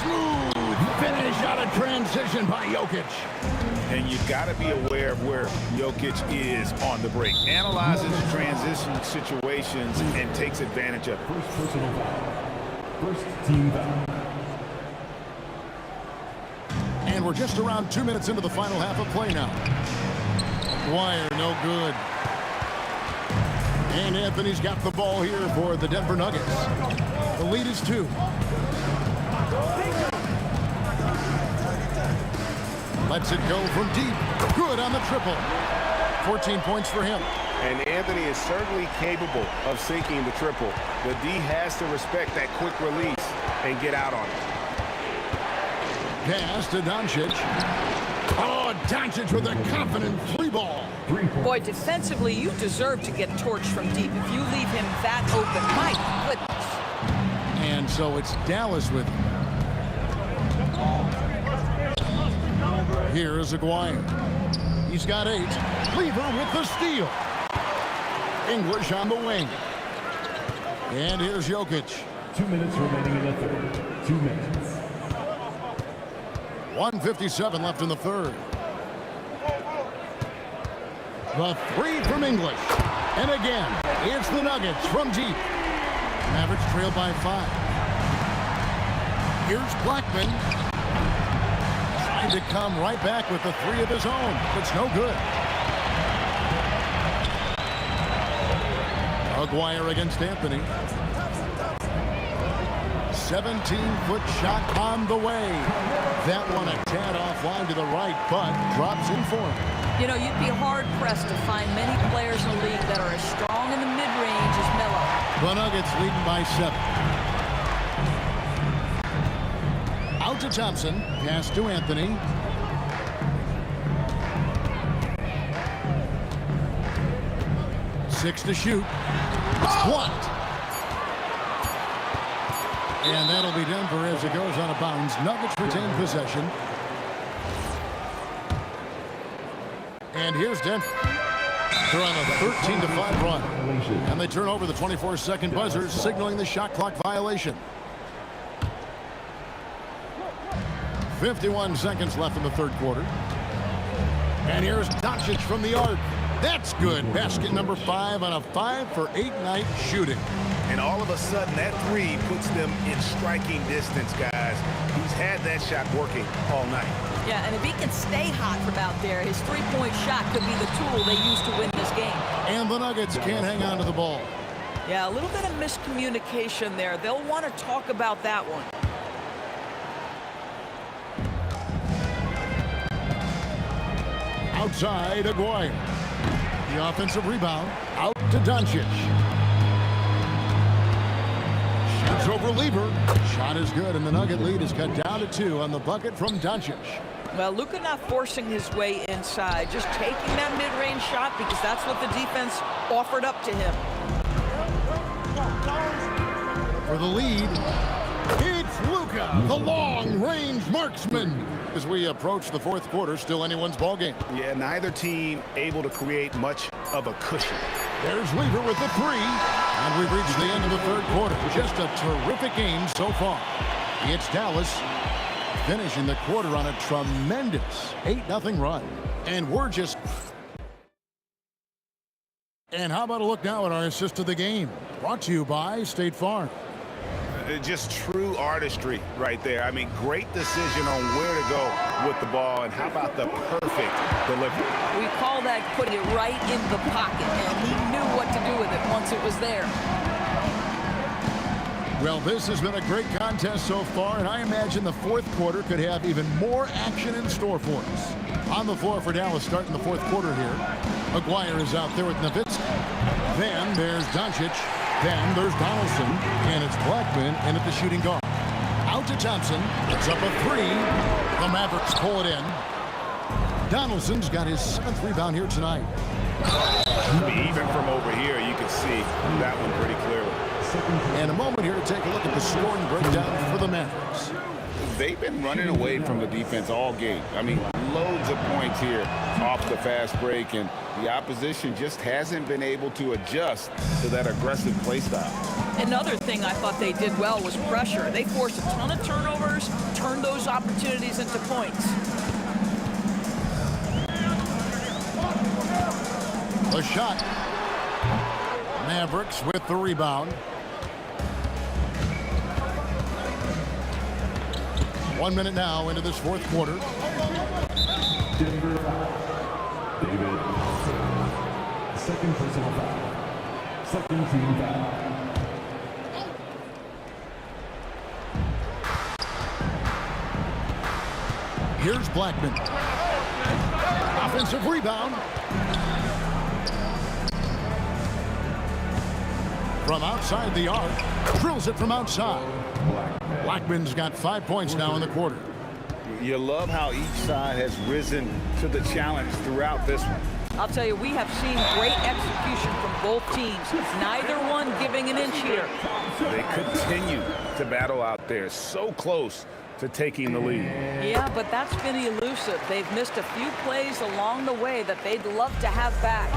[SPEAKER 2] Smooth finish out of transition by Jokic.
[SPEAKER 3] And you got to be aware of where Jokic is on the break. Analyzes transition situations and takes advantage of it.
[SPEAKER 7] First personal foul. First team foul.
[SPEAKER 2] And we're just around 2 minutes into the final half of play now. Wire, no good. And Anthony's got the ball here for the Denver Nuggets. The lead is 2. Lets it go from deep. Good on the triple. 14 points for him.
[SPEAKER 3] And Anthony is certainly capable of sinking the triple. The D has to respect that quick release and get out on it.
[SPEAKER 2] Pass to Doncic. Oh, Doncic with a confident 3-ball.
[SPEAKER 15] Boy, defensively, you deserve to get torched from deep if you leave him that open. My goodness.
[SPEAKER 2] And so it's Dallas with him. Here is Aguirre. He's got 8. Lever with the steal. English on the wing. And here's Jokic.
[SPEAKER 7] 2 minutes remaining in the third. 2 minutes.
[SPEAKER 2] 1:57 left in the third. The 3 from English. And again, it's the Nuggets from deep. Mavericks trail by 5. Here's Blackman. Trying to come right back with the 3 of his own. It's no good. Aguirre against Anthony. 17-foot shot on the way. That one a tad offline to the right, but drops in for him.
[SPEAKER 15] You know, you'd be hard-pressed to find many players in the league that are as strong in the mid-range as Melo.
[SPEAKER 2] The Nuggets leading by 7. Out to Thompson. Pass to Anthony. 6 to shoot. It's blocked. And that'll be Denver as it goes out of bounds. Nuggets retain possession. And here's Denver. They're on a 13-5 run. And they turn over the 24-second buzzer, signaling the shot clock violation. 51 seconds left in the third quarter. And here's Doncic from the arc. That's good. Basket number 5 on a 5-for-8 night shooting.
[SPEAKER 3] And all of a sudden, that three puts them in striking distance, guys. He's had that shot working all night.
[SPEAKER 15] Yeah, and if he can stay hot from out there, his three-point shot could be the tool they use to win this game.
[SPEAKER 2] And the Nuggets can't hang on to the ball.
[SPEAKER 15] Yeah, a little bit of miscommunication there. They'll want to talk about that one.
[SPEAKER 2] Outside, Aguirre. The offensive rebound out to Doncic. Shoots over Lever. Shot is good, and the Nugget lead is cut down to 2 on the bucket from Doncic.
[SPEAKER 15] Well, Luka not forcing his way inside, just taking that mid-range shot because that's what the defense offered up to him.
[SPEAKER 2] For the lead, it's Luka, the long-range marksman. As we approach the fourth quarter, still anyone's ballgame.
[SPEAKER 3] Yeah, neither team able to create much of a cushion.
[SPEAKER 2] There's Lever with the 3. And we've reached the end of the third quarter. Just a terrific game so far. It's Dallas finishing the quarter on a tremendous 8-0 run. And we're just... And how about a look now at our assist of the game? Brought to you by State Farm.
[SPEAKER 3] Just true artistry right there. I mean, great decision on where to go with the ball, and how about the perfect delivery?
[SPEAKER 15] We call that putting it right in the pocket, and he knew what to do with it once it was there.
[SPEAKER 2] Well, this has been a great contest so far, and I imagine the fourth quarter could have even more action in store for us. On the floor for Dallas starting the fourth quarter here. Aguirre is out there with Nowitzki. Then there's Doncic. Then there's Donaldson, and it's Blackman in at the shooting guard. Out to Thompson. It's up a 3. The Mavericks pull it in. Donaldson's got his 7th rebound here tonight.
[SPEAKER 3] Even from over here, you can see that one pretty clearly.
[SPEAKER 2] And a moment here to take a look at the scoring breakdown for the Mavericks.
[SPEAKER 8] They've been running away from the defense all game. I mean, loads of points here off the fast break, and the opposition just hasn't been able to adjust to that aggressive play style.
[SPEAKER 15] Another thing I thought they did well was pressure. They forced a ton of turnovers, turned those opportunities into points.
[SPEAKER 2] The shot. Mavericks with the rebound. 1 minute now into this fourth quarter.
[SPEAKER 7] Denver foul. David. Second personal foul. Second team foul.
[SPEAKER 2] Here's Blackman. Offensive rebound. From outside the arc. Drills it from outside. Blackman's got 5 points now in the quarter.
[SPEAKER 8] You love how each side has risen to the challenge throughout this one.
[SPEAKER 15] I'll tell you, we have seen great execution from both teams. Neither one giving an inch here.
[SPEAKER 3] They continue to battle out there, so close to taking the lead.
[SPEAKER 15] Yeah, but that's been elusive. They've missed a few plays along the way that they'd love to have back.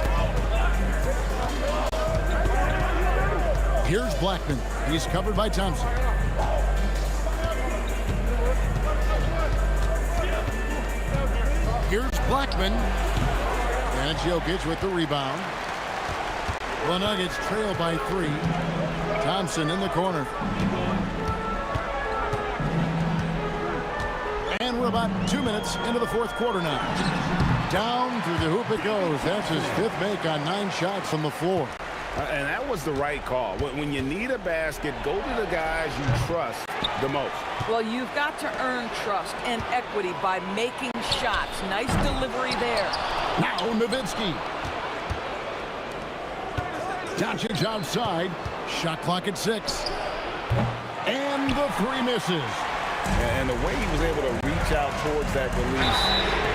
[SPEAKER 2] Here's Blackman. He's covered by Thompson. Here's Blackman. And Jokic with the rebound. The Nuggets trail by 3. Thompson in the corner. And we're about 2 minutes into the fourth quarter now. Down through the hoop it goes. That's his 5th make on 9 shots from the floor.
[SPEAKER 3] And that was the right call. When you need a basket, go to the guys you trust the most.
[SPEAKER 15] Well, you've got to earn trust and equity by making shots. Nice delivery there.
[SPEAKER 2] Now Nowitzki. Doncic outside. Shot clock at 6. And the 3 misses.
[SPEAKER 8] And the way he was able to reach out towards that release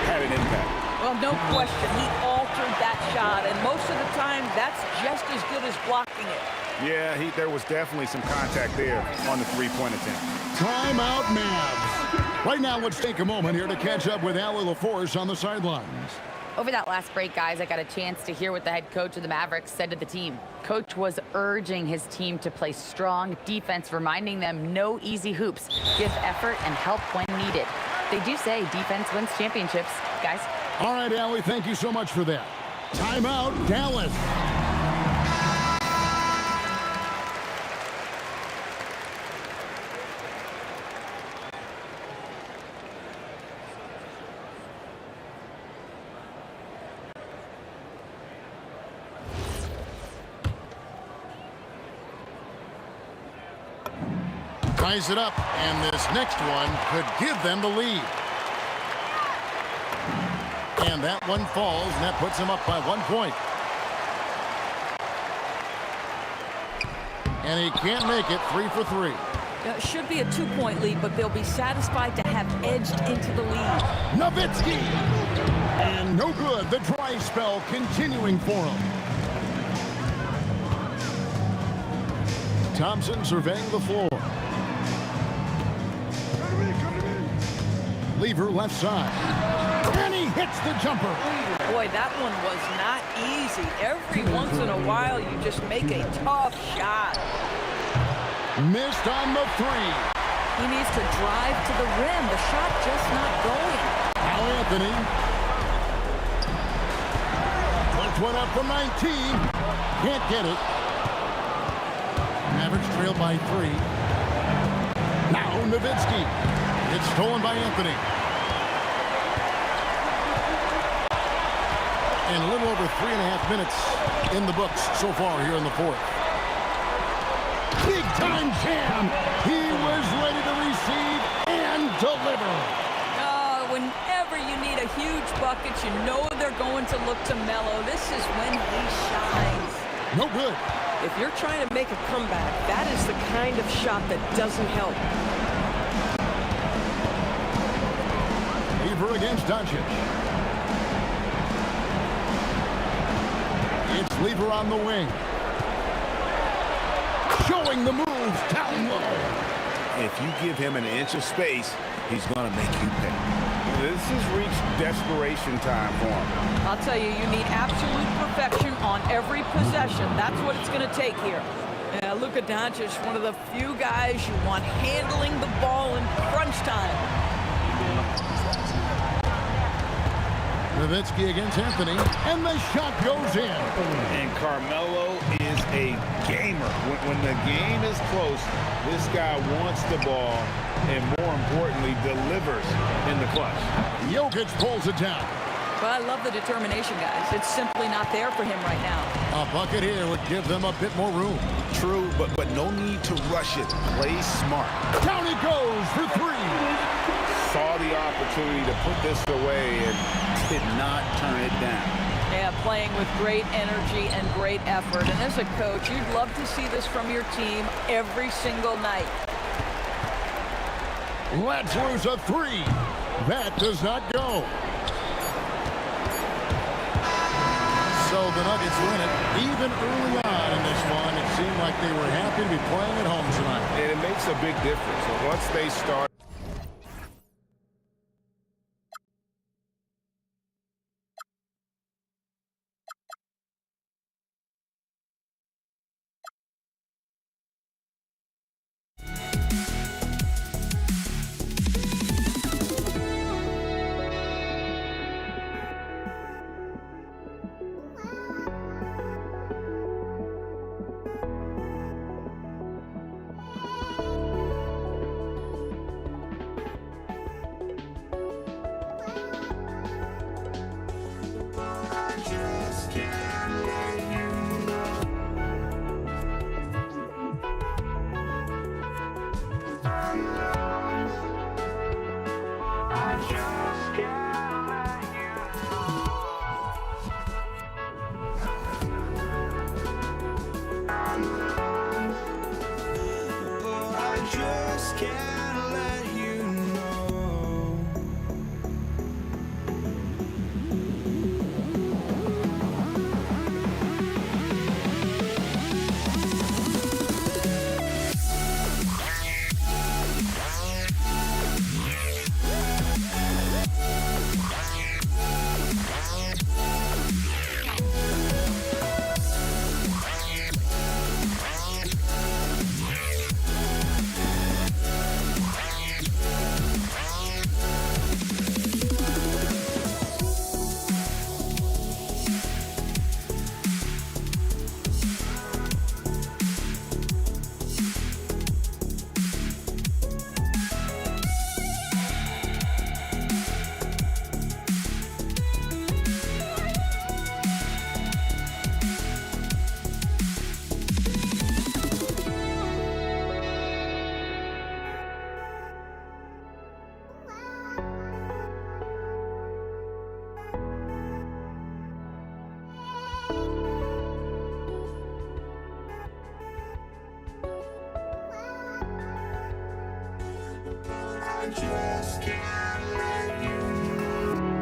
[SPEAKER 8] had an impact.
[SPEAKER 15] Well, no question, he altered that shot, and most of the time, that's just as good as blocking it.
[SPEAKER 8] Yeah, there was definitely some contact there on the three-point attempt.
[SPEAKER 2] Timeout, Mavs. Right now, let's take a moment here to catch up with Allie LaForce on the sidelines.
[SPEAKER 5] Over that last break, guys, I got a chance to hear what the head coach of the Mavericks said to the team. Coach was urging his team to play strong defense, reminding them no easy hoops, give effort, and help when needed. They do say defense wins championships, guys.
[SPEAKER 2] All right, Allie, thank you so much for that. Timeout, Dallas. Ties it up, and this next one could give them the lead. And that one falls, and that puts them up by 1 point. And he can't make it. 3 for 3.
[SPEAKER 15] It should be a 2-point lead, but they'll be satisfied to have edged into the lead.
[SPEAKER 2] Nowitzki! And no good. The dry spell continuing for him. Thompson surveying the floor. Lever left side. And he hits the jumper.
[SPEAKER 15] Boy, that one was not easy. Every once in a while, you just make a tough shot.
[SPEAKER 2] Missed on the 3.
[SPEAKER 15] He needs to drive to the rim. The shot just not going.
[SPEAKER 2] Now Anthony. Puts one up from 19. Can't get it. Mavericks trail by 3. Now Nowitzki. It's stolen by Anthony. And a little over 3.5 minutes in the books so far here in the fourth. Big time jam. He was ready to receive and deliver.
[SPEAKER 15] Whenever you need a huge bucket, you know they're going to look to Melo. This is when he shines.
[SPEAKER 2] No good.
[SPEAKER 16] If you're trying to make a comeback, that is the kind of shot that doesn't help.
[SPEAKER 2] Lever against Doncic. It's Lever on the wing. Showing the moves down low.
[SPEAKER 8] If you give him an inch of space, he's going to make you pay. This has reached desperation time for him.
[SPEAKER 15] I'll tell you, you need absolute perfection on every possession. That's what it's going to take here. Yeah, Luka Doncic, one of the few guys you want handling the ball in crunch time.
[SPEAKER 2] Nowitzki against Anthony, and the shot goes in.
[SPEAKER 8] And Carmelo is a gamer. When the game is close, this guy wants the ball and, more importantly, delivers in the clutch.
[SPEAKER 2] Jokic pulls it down.
[SPEAKER 15] But I love the determination, guys. It's simply not there for him right now.
[SPEAKER 2] A bucket here would give them a bit more room.
[SPEAKER 8] True, but no need to rush it. Play smart.
[SPEAKER 2] Down he goes for 3.
[SPEAKER 8] Saw the opportunity to put this away and did not turn it down.
[SPEAKER 15] Yeah, playing with great energy and great effort. And as a coach, you'd love to see this from your team every single night.
[SPEAKER 2] Let's lose a 3. That does not go. So the Nuggets win it. Even early on in this one, it seemed like they were happy to be playing at home tonight.
[SPEAKER 8] And it makes a big difference. Once they start.
[SPEAKER 1] just can't let you know.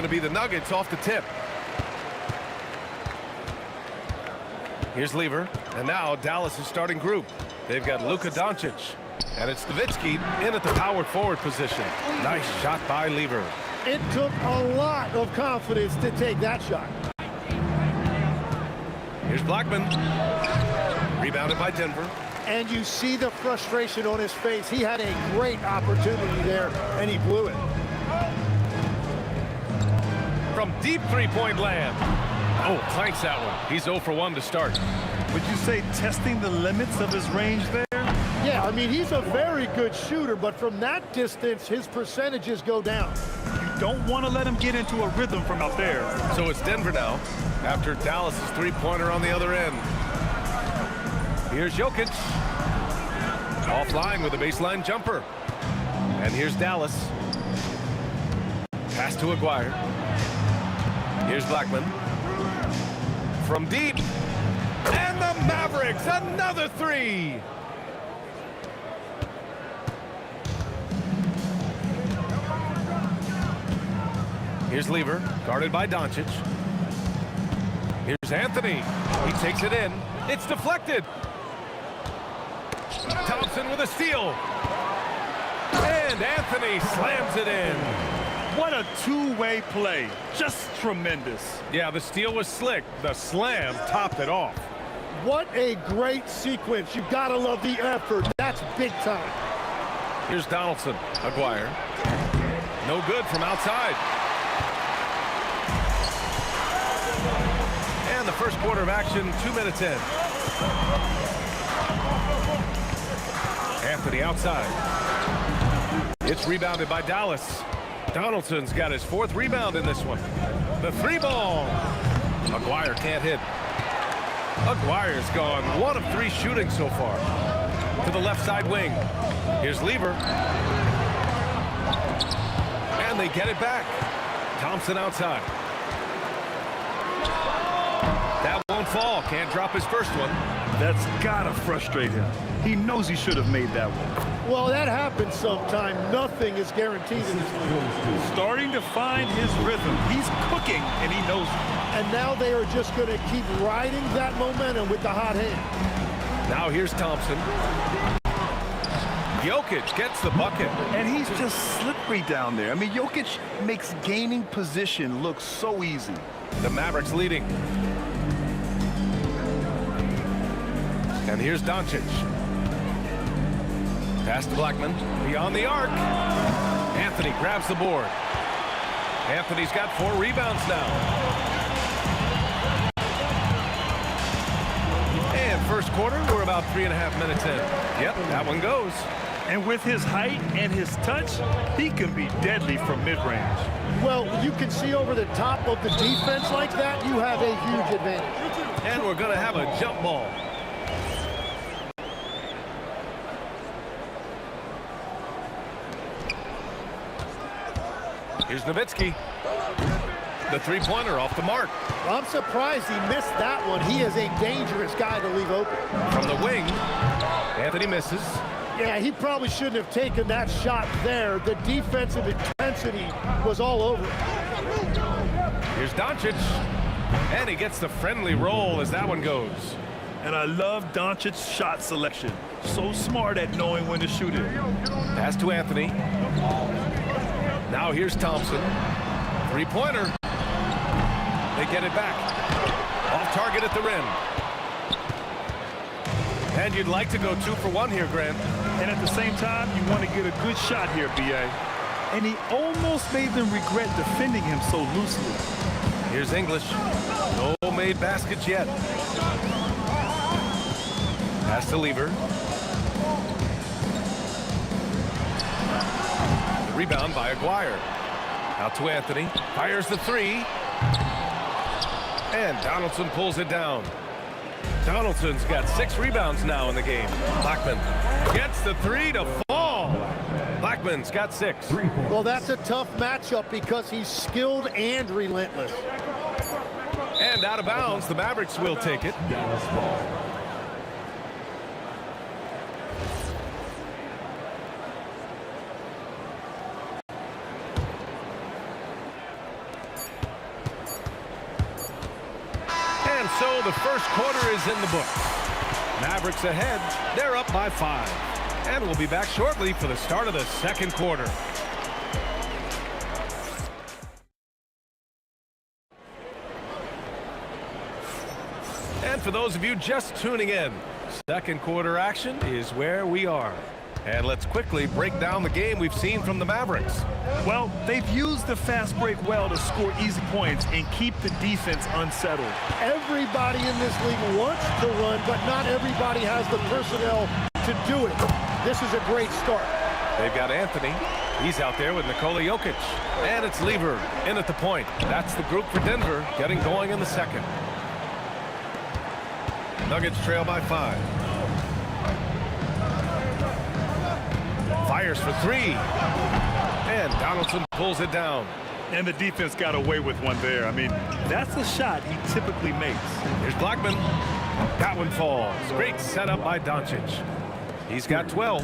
[SPEAKER 12] going to be the Nuggets off the tip. Here's Lever, and now Dallas' starting group. They've got Luka Doncic, and it's Nowitzki in at the power forward position. Nice shot by Lever.
[SPEAKER 17] It took a lot of confidence to take that shot.
[SPEAKER 12] Here's Blackman, rebounded by Denver.
[SPEAKER 17] And you see the frustration on his face. He had a great opportunity there, and he blew it.
[SPEAKER 12] From deep three-point land. Oh, clanks that one. He's 0 for 1 to start.
[SPEAKER 13] Would you say testing the limits of his range there?
[SPEAKER 17] Yeah, I mean, he's a very good shooter, but from that distance, his percentages go down.
[SPEAKER 13] You don't want to let him get into a rhythm from out there.
[SPEAKER 12] So it's Denver now, after Dallas' three-pointer on the other end. Here's Jokic. Offline with a baseline jumper. And here's Dallas. Pass to Aguirre. Here's Blackman. From deep. And the Mavericks, another three. Here's Lever, guarded by Doncic. Here's Anthony. He takes it in. It's deflected. Thompson with a steal. And Anthony slams it in.
[SPEAKER 13] What a two-way play. Just tremendous.
[SPEAKER 12] Yeah, the steal was slick. The slam topped it off.
[SPEAKER 17] What a great sequence. You've got to love the effort. That's big time.
[SPEAKER 12] Here's Donaldson. Aguirre. No good from outside. And the first quarter of action, 2 minutes in. Anthony outside. It's rebounded by Dallas. Donaldson's got his 4th rebound in this one. The 3-ball. Aguirre can't hit. Aguirre's gone 1 of 3 shooting so far. To the left side wing. Here's Lever. And they get it back. Thompson outside. That won't fall. Can't drop his first one.
[SPEAKER 13] That's gotta frustrate him. He knows he should have made that one.
[SPEAKER 17] Well, that happens sometime. Nothing is guaranteed in this league.
[SPEAKER 13] Starting to find his rhythm. He's cooking, and he knows it.
[SPEAKER 17] And now they are just going to keep riding that momentum with the hot hand.
[SPEAKER 12] Now here's Thompson. Jokic gets the bucket.
[SPEAKER 13] And he's just slippery down there. I mean, Jokic makes gaining position look so easy.
[SPEAKER 12] The Mavericks leading. And here's Doncic. Pass to Blackman. Beyond the arc. Anthony grabs the board. Anthony's got 4 rebounds now. And first quarter, we're about 3.5 minutes in. Yep, that one goes.
[SPEAKER 13] And with his height and his touch, he can be deadly from mid-range.
[SPEAKER 17] Well, you can see over the top of the defense like that, you have a huge advantage.
[SPEAKER 12] And we're going to have a jump ball. Here's Nowitzki. The 3-pointer off the mark.
[SPEAKER 17] I'm surprised he missed that one. He is a dangerous guy to leave open.
[SPEAKER 12] From the wing, Anthony misses.
[SPEAKER 17] Yeah, he probably shouldn't have taken that shot there. The defensive intensity was all over it.
[SPEAKER 12] Here's Doncic. And he gets the friendly roll as that one goes.
[SPEAKER 13] And I love Doncic's shot selection. So smart at knowing when to shoot it.
[SPEAKER 12] Pass to Anthony. Now here's Thompson. 3-pointer. They get it back. Off target at the rim. And you'd like to go 2 for 1 here, Grant.
[SPEAKER 13] And at the same time, you want to get a good shot here, B.A. And he almost made them regret defending him so loosely.
[SPEAKER 12] Here's English. No made baskets yet. Pass to Lever. The rebound by Aguirre. Out to Anthony. Fires the 3. And Donaldson pulls it down. Donaldson's got 6 rebounds now in the game. Blackman gets the 3 to fall. Blackman's got 6.
[SPEAKER 17] Well, that's a tough matchup because he's skilled and relentless.
[SPEAKER 12] And out of bounds, the Mavericks will take it. so the first quarter is in the books. Mavericks ahead. They're up by 5. And we'll be back shortly for the start of the second quarter. And for those of you just tuning in, second quarter action is where we are. And let's quickly break down the game we've seen from the Mavericks.
[SPEAKER 13] Well, they've used the fast break well to score easy points and keep the defense unsettled.
[SPEAKER 17] Everybody in this league wants to run, but not everybody has the personnel to do it. This is a great start.
[SPEAKER 12] They've got Anthony. He's out there with Nikola Jokic. And it's Lever in at the point. That's the group for Denver getting going in the second. Nuggets trail by 5. Fires for 3. And Donaldson pulls it down.
[SPEAKER 13] And the defense got away with one there. I mean, that's a shot he typically makes.
[SPEAKER 12] Here's Blackman. That one falls. Great setup by Doncic. He's got 12.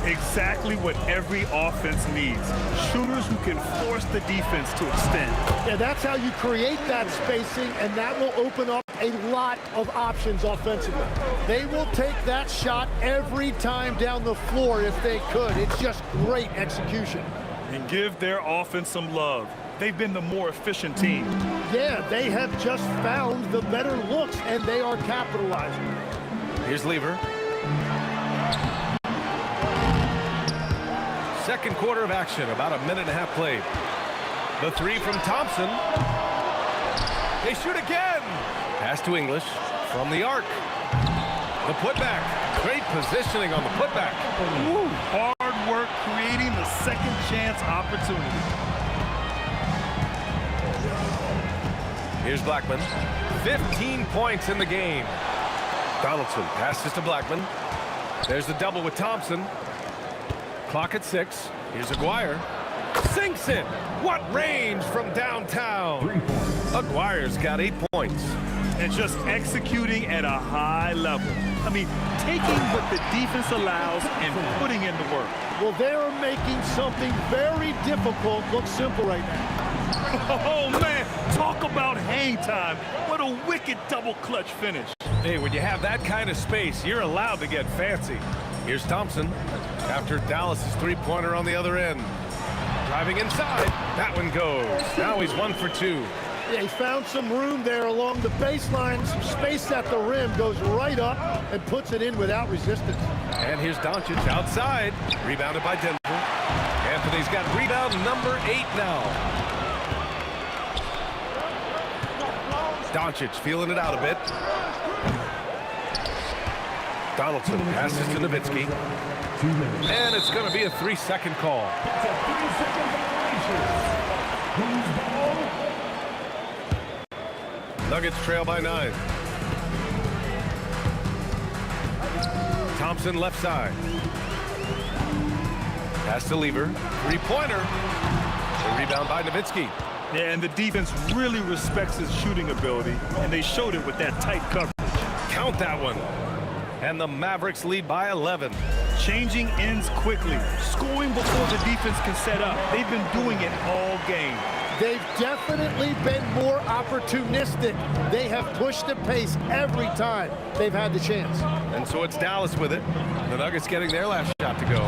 [SPEAKER 13] Exactly what every offense needs. Shooters who can force the defense to extend.
[SPEAKER 17] Yeah, that's how you create that spacing, and that will open up a lot of options offensively. They will take that shot every time down the floor if they could. It's just great execution.
[SPEAKER 13] And give their offense some love. They've been the more efficient team.
[SPEAKER 17] Yeah, they have just found the better looks, and they are capitalizing.
[SPEAKER 12] Here's Lever. Second quarter of action, about a minute and a half played. The 3 from Thompson. They shoot again. Pass to English from the arc. The putback. Great positioning on the putback.
[SPEAKER 13] Woo. Hard work creating the second chance opportunity.
[SPEAKER 12] Here's Blackman. 15 points in the game. Donaldson passes to Blackman. There's the double with Thompson. Clock at 6. Here's Aguirre. Sinks it. What range from downtown. Aguirre's got 8 points.
[SPEAKER 13] And just executing at a high level. I mean, taking what the defense allows and putting in the work.
[SPEAKER 17] Well, they're making something very difficult look simple right now.
[SPEAKER 13] Oh, man. Talk about hang time. What a wicked double clutch finish.
[SPEAKER 12] Hey, when you have that kind of space, you're allowed to get fancy. Here's Thompson after Dallas's three-pointer on the other end. Driving inside. That one goes. Now he's 1 for 2.
[SPEAKER 17] Yeah, he found some room there along the baseline. Some space at the rim. Goes right up and puts it in without resistance.
[SPEAKER 12] And here's Doncic outside. Rebounded by Denver. Anthony's got rebound number 8 now. Doncic feeling it out a bit. Donaldson passes to Nowitzki. And it's going to be a 3-second call. Nuggets trail by 9. Thompson left side. Pass to Lever. Three-pointer. The rebound by Nowitzki.
[SPEAKER 13] Yeah, and the defense really respects his shooting ability, and they showed it with that tight coverage.
[SPEAKER 12] Count that one. And the Mavericks lead by 11.
[SPEAKER 13] Changing ends quickly, scoring before the defense can set up. They've been doing it all game.
[SPEAKER 17] They've definitely been more opportunistic. They have pushed the pace every time they've had the chance.
[SPEAKER 12] And so it's Dallas with it. The Nuggets getting their last shot to go.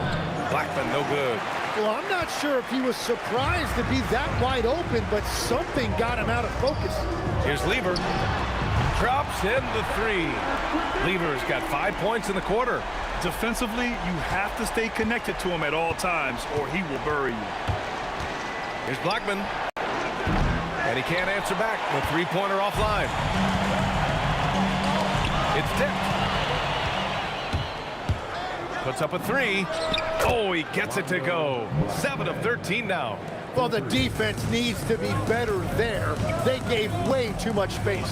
[SPEAKER 12] Blackman no good.
[SPEAKER 17] Well, I'm not sure if he was surprised to be that wide open, but something got him out of focus.
[SPEAKER 12] Here's Lever. Drops in the 3. Lever's got 5 points in the quarter.
[SPEAKER 13] Defensively, you have to stay connected to him at all times, or he will bury you.
[SPEAKER 12] Here's Blackman. And he can't answer back. The three-pointer offline. It's tipped. Puts up a 3. Oh, he gets it to go. 7 of 13 now.
[SPEAKER 17] Well, the defense needs to be better there. They gave way too much space.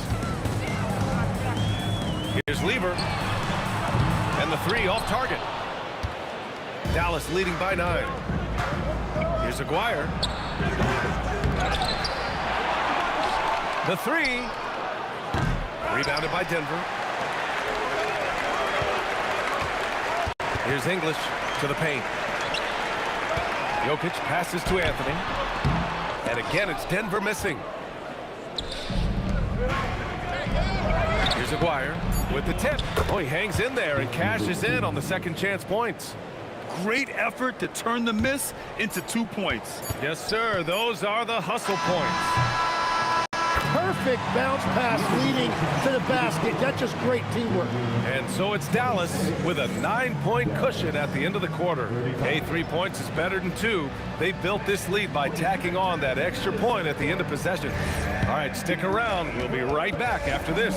[SPEAKER 12] Here's Lever. And the 3 off target. Dallas leading by 9. Here's Aguirre. The 3. Rebounded by Denver. Here's English to the paint. Jokic passes to Anthony. And again, it's Denver missing. Here's Aguirre with the tip. Oh, he hangs in there and cashes in on the second chance points.
[SPEAKER 13] Great effort to turn the miss into 2 points.
[SPEAKER 12] Yes, sir. Those are the hustle points.
[SPEAKER 17] Perfect bounce pass leading to the basket. That's just great teamwork.
[SPEAKER 12] And so it's Dallas with a 9-point cushion at the end of the quarter. Hey, 3 points is better than 2. They built this lead by tacking on that extra point at the end of possession. All right, stick around. We'll be right back after this.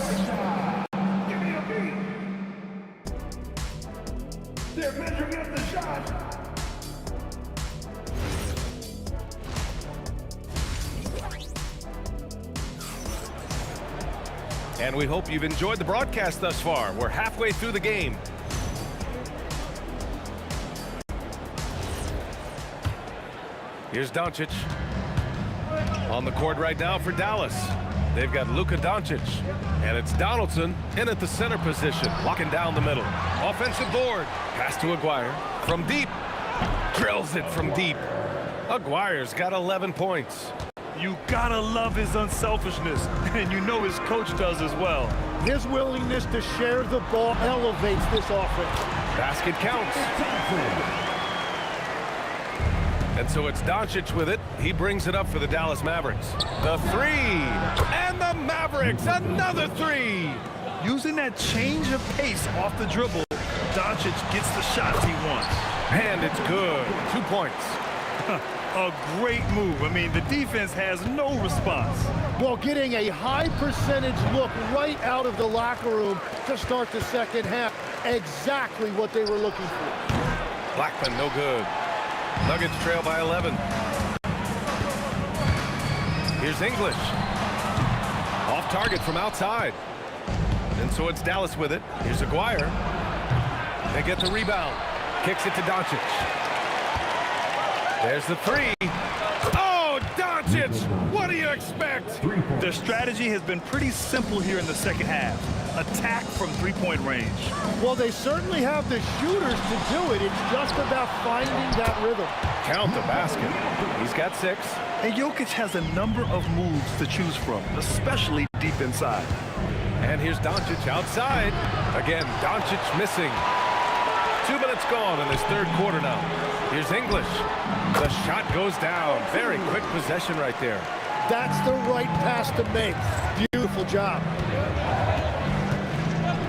[SPEAKER 7] They're measuring up the shot.
[SPEAKER 12] And we hope you've enjoyed the broadcast thus far. We're halfway through the game. Here's Doncic. On the court right now for Dallas. They've got Luka Doncic. And it's Donaldson in at the center position, locking down the middle. Offensive board. Pass to Aguirre. From deep. Drills it from deep. Aguirre's got 11 points.
[SPEAKER 13] You gotta love his unselfishness, and you know his coach does as well.
[SPEAKER 17] His willingness to share the ball elevates this offense.
[SPEAKER 12] Basket counts. And so it's Doncic with it. He brings it up for the Dallas Mavericks. The three. And the Mavericks, another three.
[SPEAKER 13] Using that change of pace off the dribble, Doncic gets the shots he wants.
[SPEAKER 12] And it's good. 2 points.
[SPEAKER 13] A great move. I mean, the defense has no response.
[SPEAKER 17] Well, getting a high percentage look right out of the locker room to start the second half. Exactly what they were looking for.
[SPEAKER 12] Blackman, no good. Nuggets trail by 11. Here's English. Off target from outside. And so it's Dallas with it. Here's Aguirre. They get the rebound. Kicks it to Doncic. There's the three. Oh, Doncic! What do you expect?
[SPEAKER 13] Their strategy has been pretty simple here in the second half. Attack from three-point range.
[SPEAKER 17] Well, they certainly have the shooters to do it. It's just about finding that rhythm.
[SPEAKER 12] Count the basket. He's got 6.
[SPEAKER 13] And Jokic has a number of moves to choose from, especially deep inside.
[SPEAKER 12] And here's Doncic outside. Again, Doncic missing. 2 minutes gone in this third quarter now. Here's English. The shot goes down. Very quick possession right there.
[SPEAKER 17] That's the right pass to make. Beautiful job.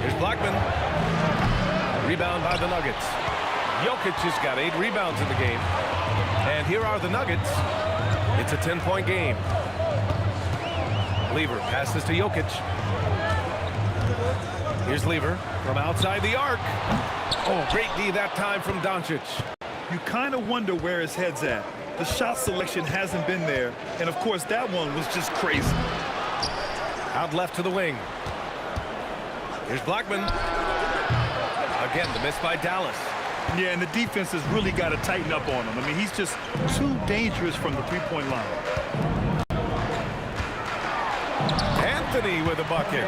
[SPEAKER 12] Here's Blackman. Rebound by the Nuggets. Jokic has got 8 rebounds in the game. And here are the Nuggets. It's a 10-point game. Lever passes to Jokic. Here's Lever from outside the arc. Oh, great D that time from Doncic.
[SPEAKER 13] You kind of wonder where his head's at. The shot selection hasn't been there. And, of course, that one was just crazy.
[SPEAKER 12] Out left to the wing. Here's Blackman. Again, the miss by Dallas.
[SPEAKER 13] Yeah, and the defense has really got to tighten up on him. I mean, he's just too dangerous from the three-point line.
[SPEAKER 12] Anthony with a bucket.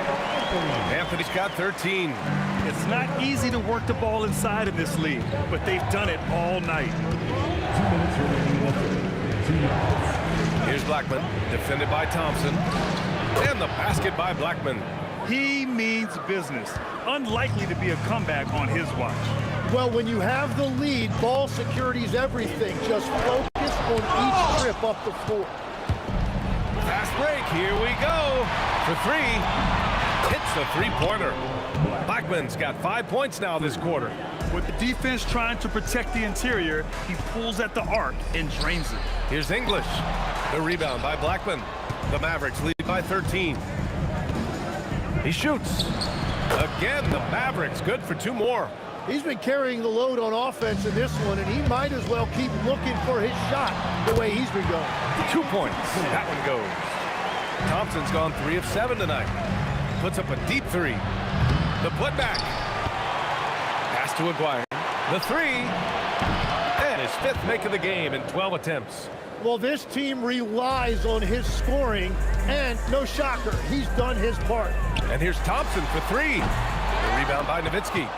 [SPEAKER 12] Anthony's got 13.
[SPEAKER 13] It's not easy to work the ball inside in this league, but they've done it all night.
[SPEAKER 12] Here's Blackman, defended by Thompson. And the basket by Blackman.
[SPEAKER 13] He means business. Unlikely to be a comeback on his watch.
[SPEAKER 17] Well, when you have the lead, ball security is everything. Just focus on each trip up the floor.
[SPEAKER 12] Fast break, here we go. For 3, hits the three-pointer. Blackman's got 5 points now this quarter.
[SPEAKER 13] With the defense trying to protect the interior, he pulls at the arc and drains it.
[SPEAKER 12] Here's English. The rebound by Blackman. The Mavericks lead by 13. He shoots. Again, the Mavericks good for 2 more.
[SPEAKER 17] He's been carrying the load on offense in this one, and he might as well keep looking for his shot the way he's been going.
[SPEAKER 12] 2 points. That one goes. Thompson's gone 3 of 7 tonight. Puts up a deep 3. The putback. Pass to Aguirre. The 3. And his 5th make of the game in 12 attempts.
[SPEAKER 17] Well, this team relies on his scoring, and no shocker, he's done his part.
[SPEAKER 12] And here's Thompson for 3. The rebound by Nowitzki.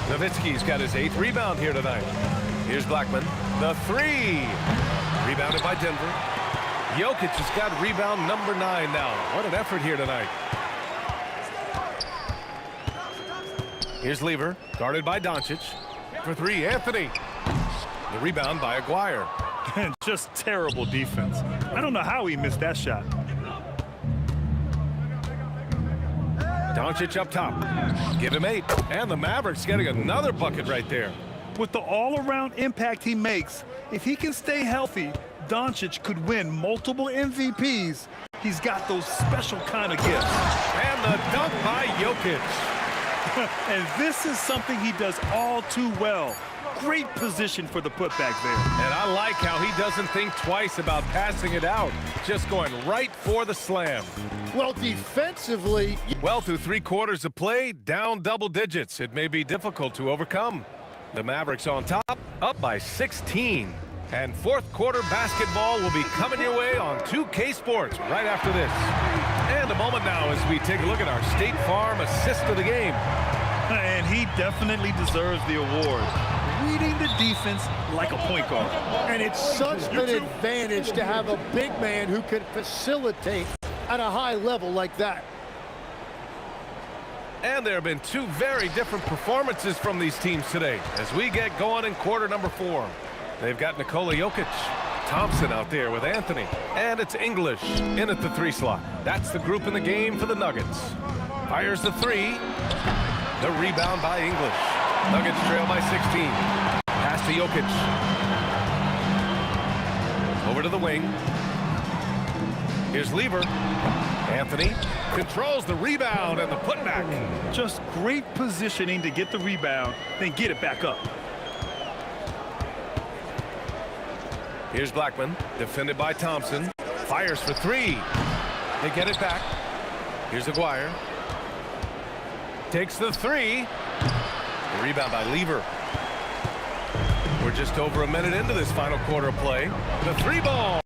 [SPEAKER 12] Nowitzki's got his 8th rebound here tonight. Here's Blackman. The 3. Rebounded by Denver. Jokic has got rebound number 9 now. What an effort here tonight. Here's Lever, guarded by Doncic. For three, Anthony. The rebound by Aguirre.
[SPEAKER 13] And just terrible defense. I don't know how he missed that shot.
[SPEAKER 12] Doncic up top. Give him 8. And the Mavericks getting another bucket right there.
[SPEAKER 13] With the all-around impact he makes, if he can stay healthy, Doncic could win multiple MVPs. He's got those special kind of gifts.
[SPEAKER 12] And the dunk by Jokic.
[SPEAKER 13] And this is something he does all too well. Great position for the putback there.
[SPEAKER 12] And I like how he doesn't think twice about passing it out, just going right for the slam.
[SPEAKER 17] Well, defensively...
[SPEAKER 12] Well, through 3 quarters of play, down double digits. It may be difficult to overcome. The Mavericks on top, up by 16. And fourth quarter basketball will be coming your way on 2K Sports right after this. And a moment now as we take a look at our State Farm assist of the game.
[SPEAKER 13] And he definitely deserves the award. Reading the defense like a point guard.
[SPEAKER 17] And it's such an advantage to have a big man who can facilitate at a high level like that.
[SPEAKER 12] And there have been 2 very different performances from these teams today as we get going in quarter number 4. They've got Nikola Jokic, Thompson out there with Anthony, and it's English in at the 3 slot. That's the group in the game for the Nuggets. Fires the 3. The rebound by English. Nuggets trail by 16. Pass to Jokic. Over to the wing. Here's Lever. Anthony controls the rebound and the putback.
[SPEAKER 13] Just great positioning to get the rebound, then get it back up.
[SPEAKER 12] Here's Blackman, defended by Thompson. Fires for 3. They get it back. Here's Aguirre. Takes the 3. The rebound by Lever. We're just over a minute into this final quarter of play. The 3 ball.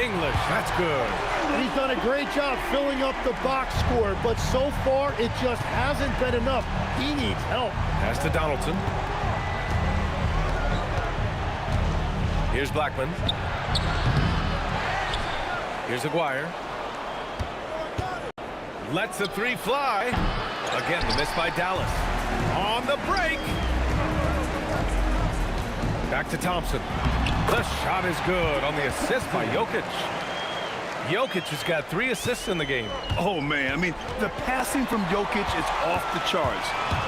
[SPEAKER 12] English, that's good.
[SPEAKER 17] And he's done a great job filling up the box score, but so far it just hasn't been enough. He needs help.
[SPEAKER 12] Pass to Donaldson. Here's Blackman. Here's Aguirre. Lets the 3 fly. Again, the miss by Dallas. On the break. Back to Thompson. The shot is good on the assist by Jokic. Jokic has got 3 assists in the game.
[SPEAKER 13] Oh, man. I mean, the passing from Jokic is off the charts.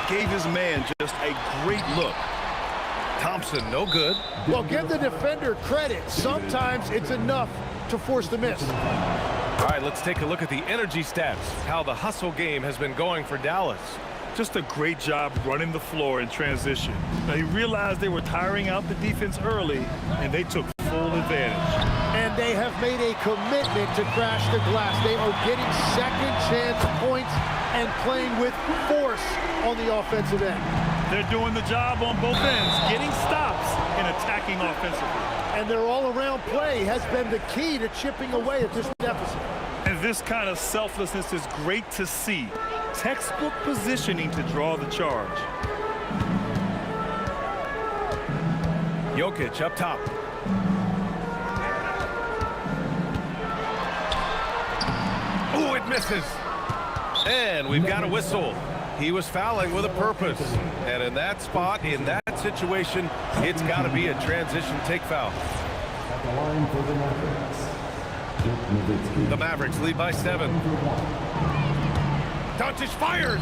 [SPEAKER 13] Gave his man just a great look.
[SPEAKER 12] Thompson, no good.
[SPEAKER 17] Well, give the defender credit. Sometimes it's enough to force the miss.
[SPEAKER 12] All right, let's take a look at the energy stats, how the hustle game has been going for Dallas.
[SPEAKER 13] Just a great job running the floor in transition. Now, he realized they were tiring out the defense early, and they took full advantage.
[SPEAKER 17] And they have made a commitment to crash the glass. They are getting second chance points and playing with force on the offensive end.
[SPEAKER 13] They're doing the job on both ends, getting stops and attacking offensively.
[SPEAKER 17] And their all-around play has been the key to chipping away at this deficit.
[SPEAKER 13] And this kind of selflessness is great to see. Textbook positioning to draw the charge.
[SPEAKER 12] Jokic up top. Oh, it misses. And we've got a whistle. He was fouling with a purpose. And in that spot, in that situation, it's got to be a transition take foul. The Mavericks lead by 7. Doncic fires.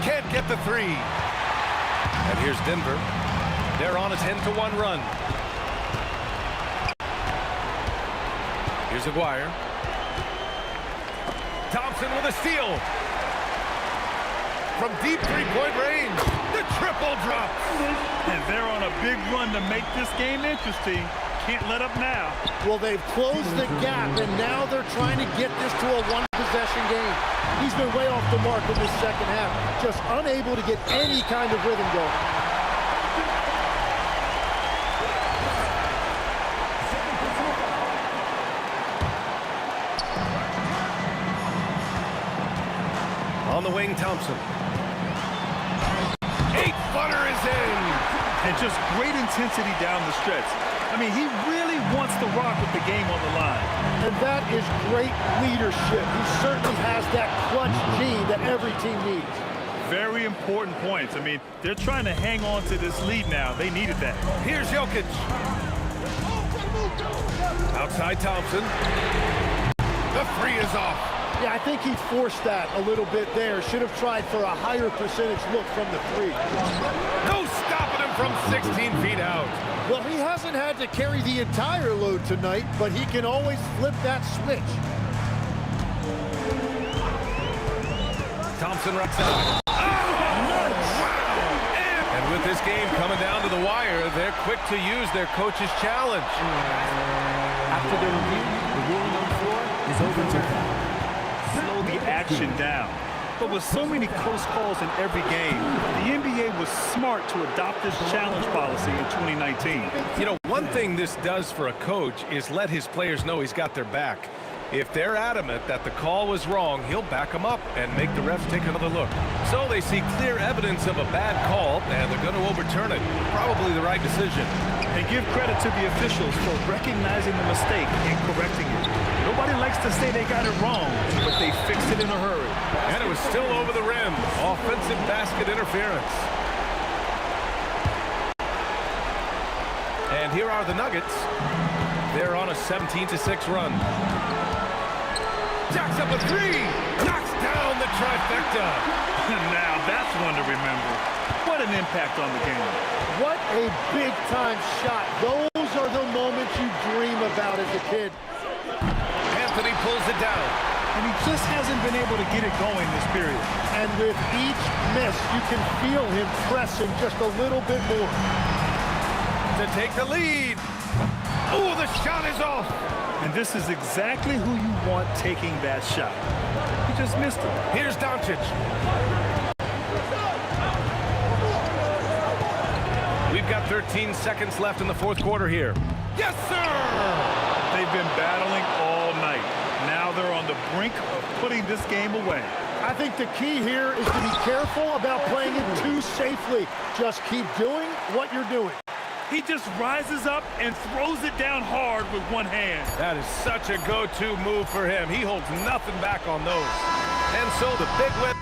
[SPEAKER 12] Can't get the 3. And here's Denver. They're on a 10-1 run. Here's Aguirre. Thompson with a steal. From deep 3-point range, the triple drop.
[SPEAKER 13] And they're on a big run to make this game interesting. Can't let up now.
[SPEAKER 17] Well, they've closed the gap, and now they're trying to get this to a one-possession game. He's been way off the mark in this second half, just unable to get any kind of rhythm going.
[SPEAKER 12] On the wing, Thompson. 8-footer is in.
[SPEAKER 13] And just great intensity down the stretch. I mean, he really wants to rock with the game on the line.
[SPEAKER 17] And that is great leadership. He certainly has that clutch gene that every team needs.
[SPEAKER 13] very important points. I mean, they're trying to hang on to this lead now. They needed that.
[SPEAKER 12] Here's Jokic. Outside Thompson. The three is off.
[SPEAKER 17] Yeah, I think he forced that a little bit there. Should have tried for a higher percentage look from the three.
[SPEAKER 12] No stopping him from 16 feet out.
[SPEAKER 17] Well, he hasn't had to carry the entire load tonight, but he can always flip that switch.
[SPEAKER 12] Thompson rocks out. And with this game coming down to the wire, they're quick to use their coach's challenge.
[SPEAKER 18] After the review, the ruling on the floor is overturned.
[SPEAKER 13] Slow the action down. But with so many close calls in every game, the NBA was smart to adopt this challenge policy in 2019.
[SPEAKER 12] You know, one thing this does for a coach is let his players know he's got their back. If they're adamant that the call was wrong, he'll back them up and make the refs take another look. So they see clear evidence of a bad call, and they're going to overturn it. Probably the right decision.
[SPEAKER 13] And give credit to the officials for recognizing the mistake and correcting it. Nobody likes to say they got it wrong, but they fixed it in a hurry.
[SPEAKER 12] And it was still over the rim. Offensive basket interference. And here are the Nuggets. They're on a 17-6 run. Jacks up a three. Knocks down the trifecta.
[SPEAKER 13] Now that's one to remember. What an impact on the game.
[SPEAKER 17] What a big-time shot. Those are the moments you dream about as a kid.
[SPEAKER 12] Anthony pulls it down.
[SPEAKER 13] And he just hasn't been able to get it going this period.
[SPEAKER 17] And with each miss, you can feel him pressing just a little bit more.
[SPEAKER 12] To take the lead. Oh, the shot is off.
[SPEAKER 13] And this is exactly who you want taking that shot. He just missed it.
[SPEAKER 12] Here's Doncic. We've got 13 seconds left in the fourth quarter here. Yes, sir!
[SPEAKER 13] They've been battling all night. Now they're on the brink of putting this game away.
[SPEAKER 17] I think the key here is to be careful about playing it too safely. Just keep doing what you're doing.
[SPEAKER 13] He just rises up and throws it down hard with one hand.
[SPEAKER 12] That is such a go-to move for him. He holds nothing back on those. And so the big win.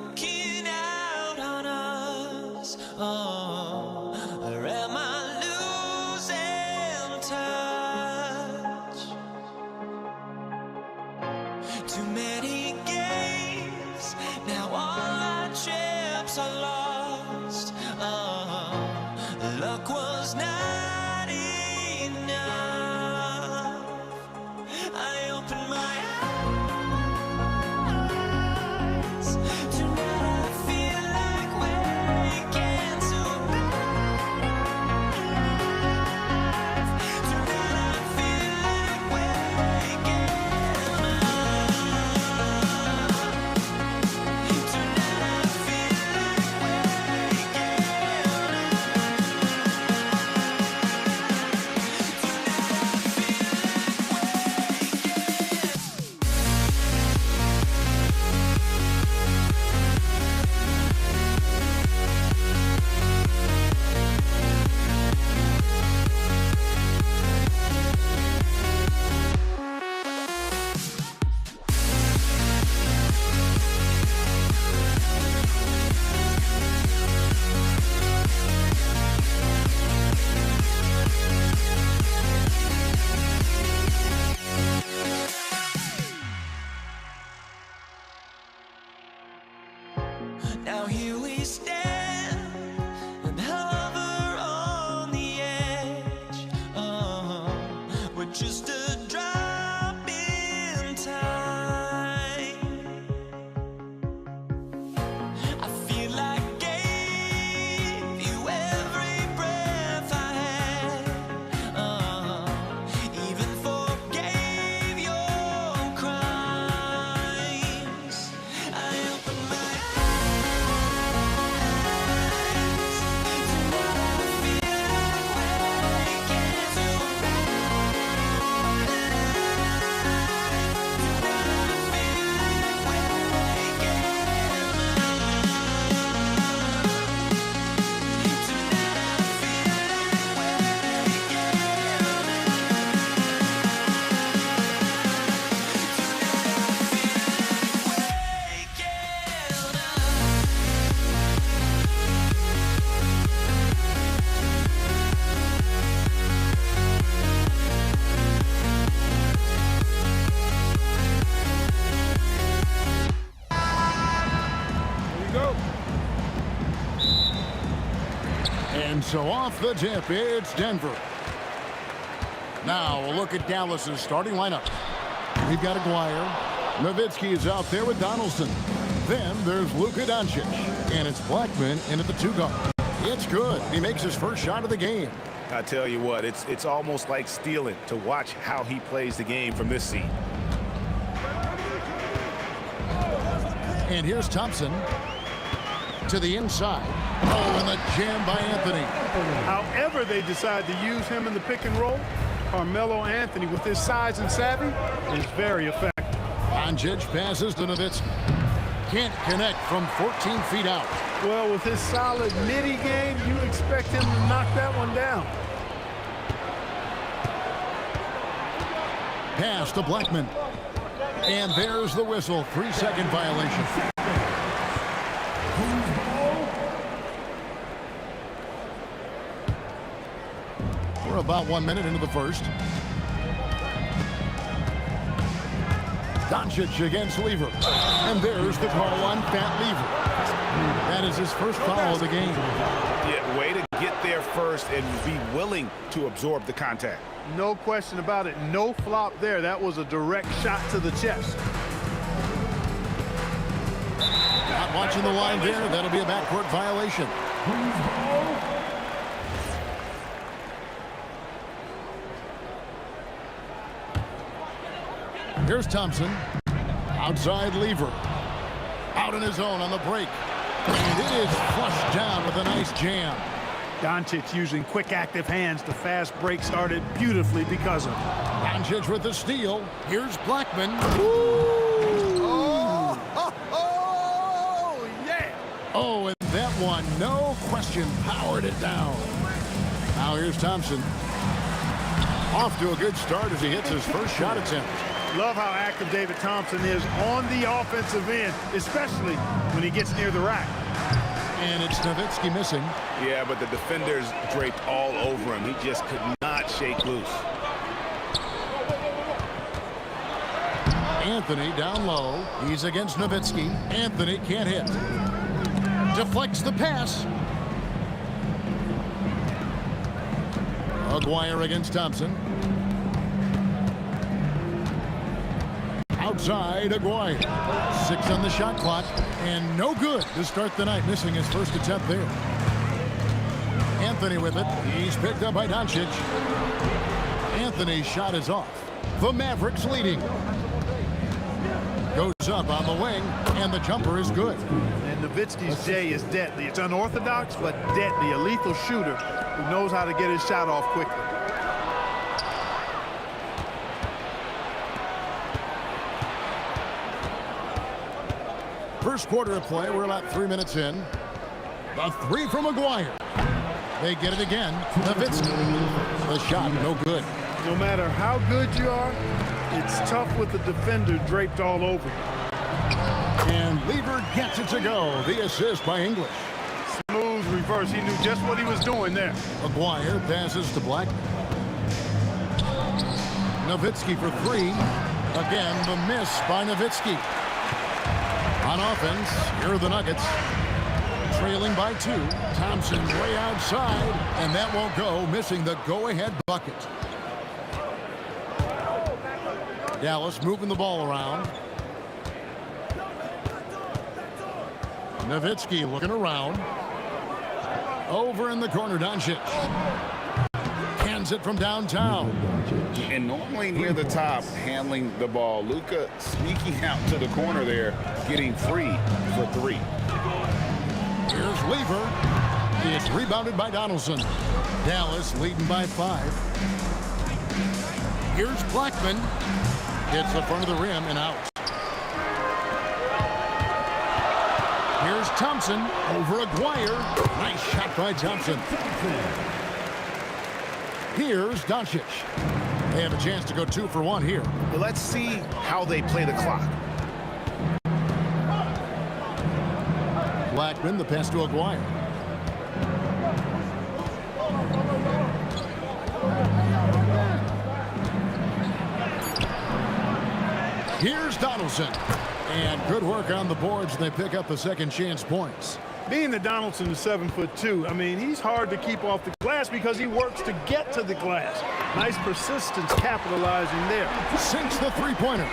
[SPEAKER 1] walking out on us. Oh, or am I losing touch? Too many games, now all our chips are lost. Oh, luck was not enough. I opened my eyes. Tonight I feel like waking to a better life. Tonight I feel like waking up. Tonight I feel like waking Now here we stand and hover on the edge. Oh, we're just a drop in time. I feel like gave you every breath I had. Oh, even forgave your crimes. I opened my
[SPEAKER 2] And so off the tip, it's Denver. Now a look at Dallas's starting lineup. We've got Aguirre. Nowitzki is out there with Donaldson. Then there's Luka Doncic. And it's Blackman in at the 2-guard. It's good. He makes his first shot of the game.
[SPEAKER 3] I tell you what, it's almost like stealing to watch how he plays the game from this seat.
[SPEAKER 2] And here's Thompson to the inside. Oh, and the jam by Anthony.
[SPEAKER 10] However they decide to use him in the pick and roll, Carmelo Anthony, with his size and savvy, is very effective.
[SPEAKER 2] Doncic passes to Nowitzki. Can't connect from 14 feet out.
[SPEAKER 10] Well, with his solid midi game, you expect him to knock that one down.
[SPEAKER 2] Pass to Blackman. And there's the whistle. 3-second violation. We're about 1 minute into the first. Doncic against Lever. And there's the call on Pat Lever. That is his first foul of the game.
[SPEAKER 3] Yeah, way to get there first and be willing to absorb the contact.
[SPEAKER 10] No question about it. No flop there. That was a direct shot to the chest.
[SPEAKER 2] Not watching the line there. That'll be a backcourt violation. Here's Thompson. Outside Lever. Out in his own on the break. And it is flushed down with a nice jam.
[SPEAKER 10] Doncic using quick active hands. The fast break started beautifully because of it.
[SPEAKER 2] Doncic with the steal. Here's Blackman.
[SPEAKER 10] Yeah.
[SPEAKER 2] Oh, and that one, no question, powered it down. Now here's Thompson. Off to a good start as he hits his first shot attempt.
[SPEAKER 10] Love how active David Thompson is on the offensive end, especially when he gets near the rack.
[SPEAKER 2] And it's Nowitzki missing.
[SPEAKER 8] Yeah, but the defenders draped all over him. He just could not shake loose.
[SPEAKER 2] Anthony down low. He's against Nowitzki. Anthony can't hit. Deflects the pass. Aguirre against Thompson. Outside Aguirre. 6 on the shot clock. And no good to start the night, missing his first attempt there. Anthony with it. He's picked up by Doncic. Anthony's shot is off. The Mavericks leading. Goes up on the wing, and the jumper is good.
[SPEAKER 10] And Nowitzki's J is deadly. It's unorthodox, but deadly. A lethal shooter who knows how to get his shot off quickly.
[SPEAKER 2] First quarter of play, we're about 3 minutes in. The three from Aguirre. They get it again. Nowitzki. The shot, no good.
[SPEAKER 10] No matter how good you are, it's tough with the defender draped all over you.
[SPEAKER 2] And Lever gets it to go. The assist by English.
[SPEAKER 10] Smooth reverse. He knew just what he was doing there.
[SPEAKER 2] Aguirre passes to Blackman. Nowitzki for 3. Again, the miss by Nowitzki. On offense, here are the Nuggets. Trailing by 2. Thompson way outside, and that won't go, missing the go-ahead bucket. Dallas moving the ball around. Nowitzki looking around. Over in the corner, Doncic. Cans it from downtown.
[SPEAKER 8] And normally near the top, handling the ball. Luka sneaking out to the corner there, getting free for 3.
[SPEAKER 2] Here's Lever. It's rebounded by Donaldson. Dallas leading by 5. Here's Blackman. Hits the front of the rim and out. Here's Thompson over Aguirre. Nice shot by Thompson. Here's Doncic. They have a chance to go 2 for 1 here.
[SPEAKER 8] But let's see how they play the clock.
[SPEAKER 2] Blackman, the pass to Aguirre. Here's Donaldson. And good work on the boards. They pick up the second chance points.
[SPEAKER 10] Being that Donaldson is 7'2", I mean, he's hard to keep off the glass because he works to get to the glass. Nice persistence capitalizing there.
[SPEAKER 2] Sinks the three-pointer.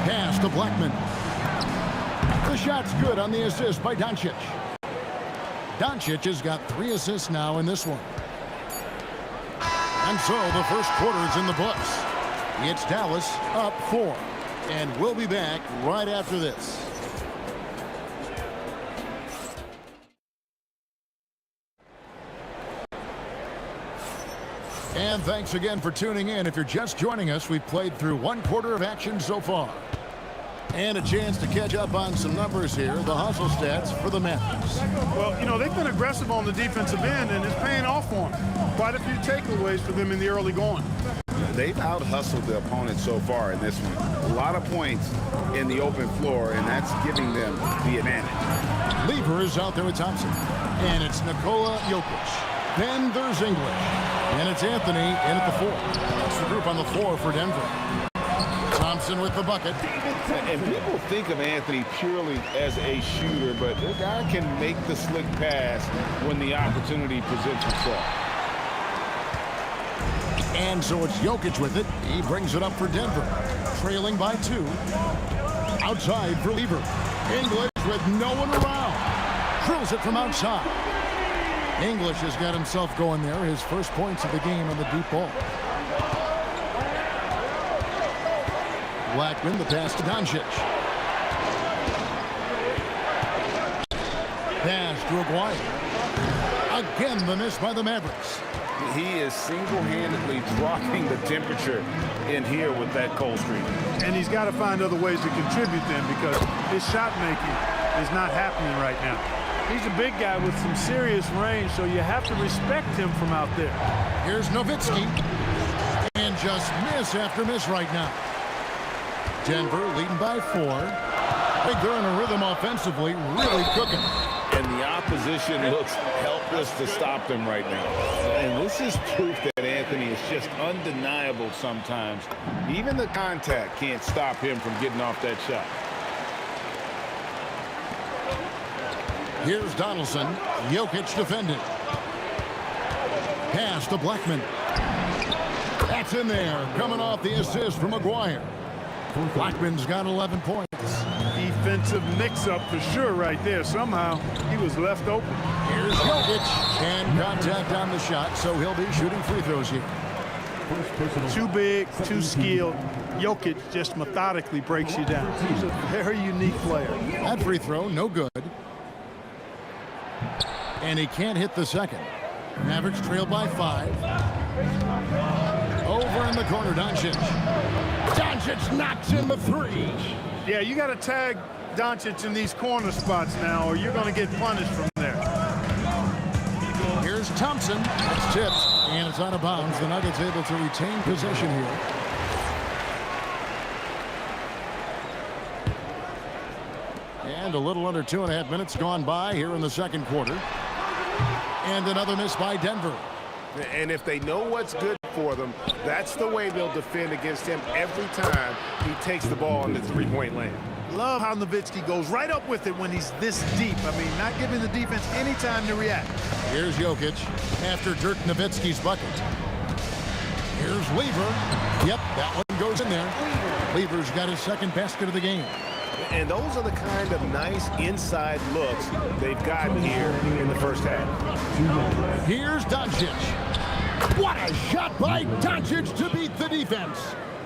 [SPEAKER 2] Pass to Blackman. The shot's good on the assist by Doncic. Doncic has got 3 assists now in this one. And so the first quarter's in the books. It's Dallas up 4. And we'll be back right after this. And thanks again for tuning in. If you're just joining us, we've played through 1 quarter of action so far. And a chance to catch up on some numbers here, the hustle stats for the Mavericks.
[SPEAKER 10] Well, you know, they've been aggressive on the defensive end, and it's paying off for them. Quite a few takeaways for them in the early going.
[SPEAKER 8] They've out-hustled the opponent so far in this one. A lot of points in the open floor, and that's giving them the advantage.
[SPEAKER 2] Lever is out there with Thompson. And it's Nikola Jokic. Then there's English. And it's Anthony in at the 4. That's the group on the floor for Denver. Thompson with the bucket.
[SPEAKER 8] And people think of Anthony purely as a shooter, but the guy can make the slick pass when the opportunity presents itself.
[SPEAKER 2] And so it's Jokic with it. He brings it up for Denver. Trailing by 2. Outside for Lever. English with no one around. Drills it from outside. English has got himself going there. His first points of the game on the deep ball. Blackman, the pass to Doncic. Pass to Aguirre. Again, the miss by the Mavericks.
[SPEAKER 8] He is single-handedly dropping the temperature in here with that cold streak.
[SPEAKER 10] And he's got to find other ways to contribute then because his shot making is not happening right now. He's a big guy with some serious range, so you have to respect him from out there.
[SPEAKER 2] Here's Nowitzki. And just miss after miss right now. Denver leading by 4. I think they're in a rhythm offensively, really cooking.
[SPEAKER 8] And the opposition looks helpless to stop them right now. And this is proof that Anthony is just undeniable sometimes. Even the contact can't stop him from getting off that shot.
[SPEAKER 2] Here's Donaldson. Jokic defended. Pass to Blackman. That's in there. Coming off the assist from McGuire. Blackman's got 11 points.
[SPEAKER 10] Defensive mix-up for sure right there. Somehow he was left open.
[SPEAKER 2] Here's Jokic. And contact on the shot, so he'll be shooting free throws here.
[SPEAKER 10] Too big, too skilled. Jokic just methodically breaks you down. He's a very unique player.
[SPEAKER 2] That free throw, no good. And he can't hit the second. Mavericks trail by 5. Over in the corner, Doncic. Doncic knocks in the 3.
[SPEAKER 10] Yeah, you got to tag Doncic in these corner spots now, or you're going to get punished from there.
[SPEAKER 2] Here's Thompson. It's tipped, and it's out of bounds. The Nuggets able to retain possession here. And a little under 2.5 minutes gone by here in the second quarter. And another miss by Denver.
[SPEAKER 3] And if they know what's good for them, that's the way they'll defend against him every time he takes the ball in the three-point lane.
[SPEAKER 10] Love how Nowitzki goes right up with it when he's this deep. I mean, not giving the defense any time to react.
[SPEAKER 2] Here's Jokic after Dirk Nowitzki's bucket. Here's Weaver. Yep, that one goes in there. Weaver's got his second basket of the game.
[SPEAKER 3] And those are the kind of nice inside looks they've gotten here in the first half.
[SPEAKER 2] Here's Doncic. What a shot by Doncic to beat the defense.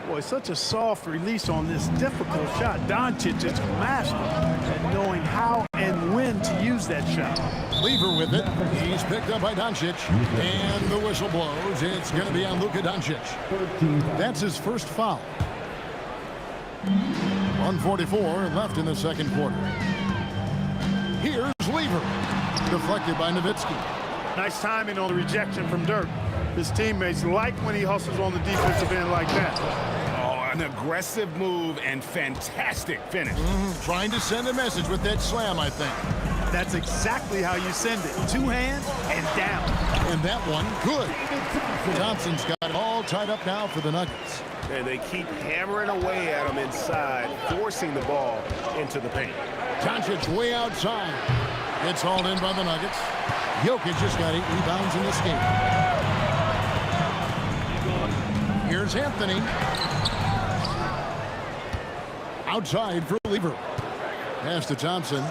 [SPEAKER 10] Boy, such a soft release on this difficult shot. Doncic is a master at knowing how and when to use that shot.
[SPEAKER 2] Weaver with it. He's picked up by Doncic. And the whistle blows. It's going to be on Luka Doncic. That's his first foul. 1:44 left in the second quarter. Here's Weaver. Deflected by Nowitzki.
[SPEAKER 10] Nice timing on the rejection from Dirk. His teammates like when he hustles on the defensive end like that.
[SPEAKER 3] Oh, an aggressive move and fantastic finish.
[SPEAKER 2] Trying to send a message with that slam, I think.
[SPEAKER 10] That's exactly how you send it. 2 hands and down.
[SPEAKER 2] And that one, good. Thompson's got it all tied up now for the Nuggets.
[SPEAKER 3] And they keep hammering away at him inside, forcing the ball into the paint.
[SPEAKER 2] Doncic way outside. It's hauled in by the Nuggets. Jokic just got 8 rebounds in this game. Here's Anthony. Outside for Weaver. Pass to Thompson.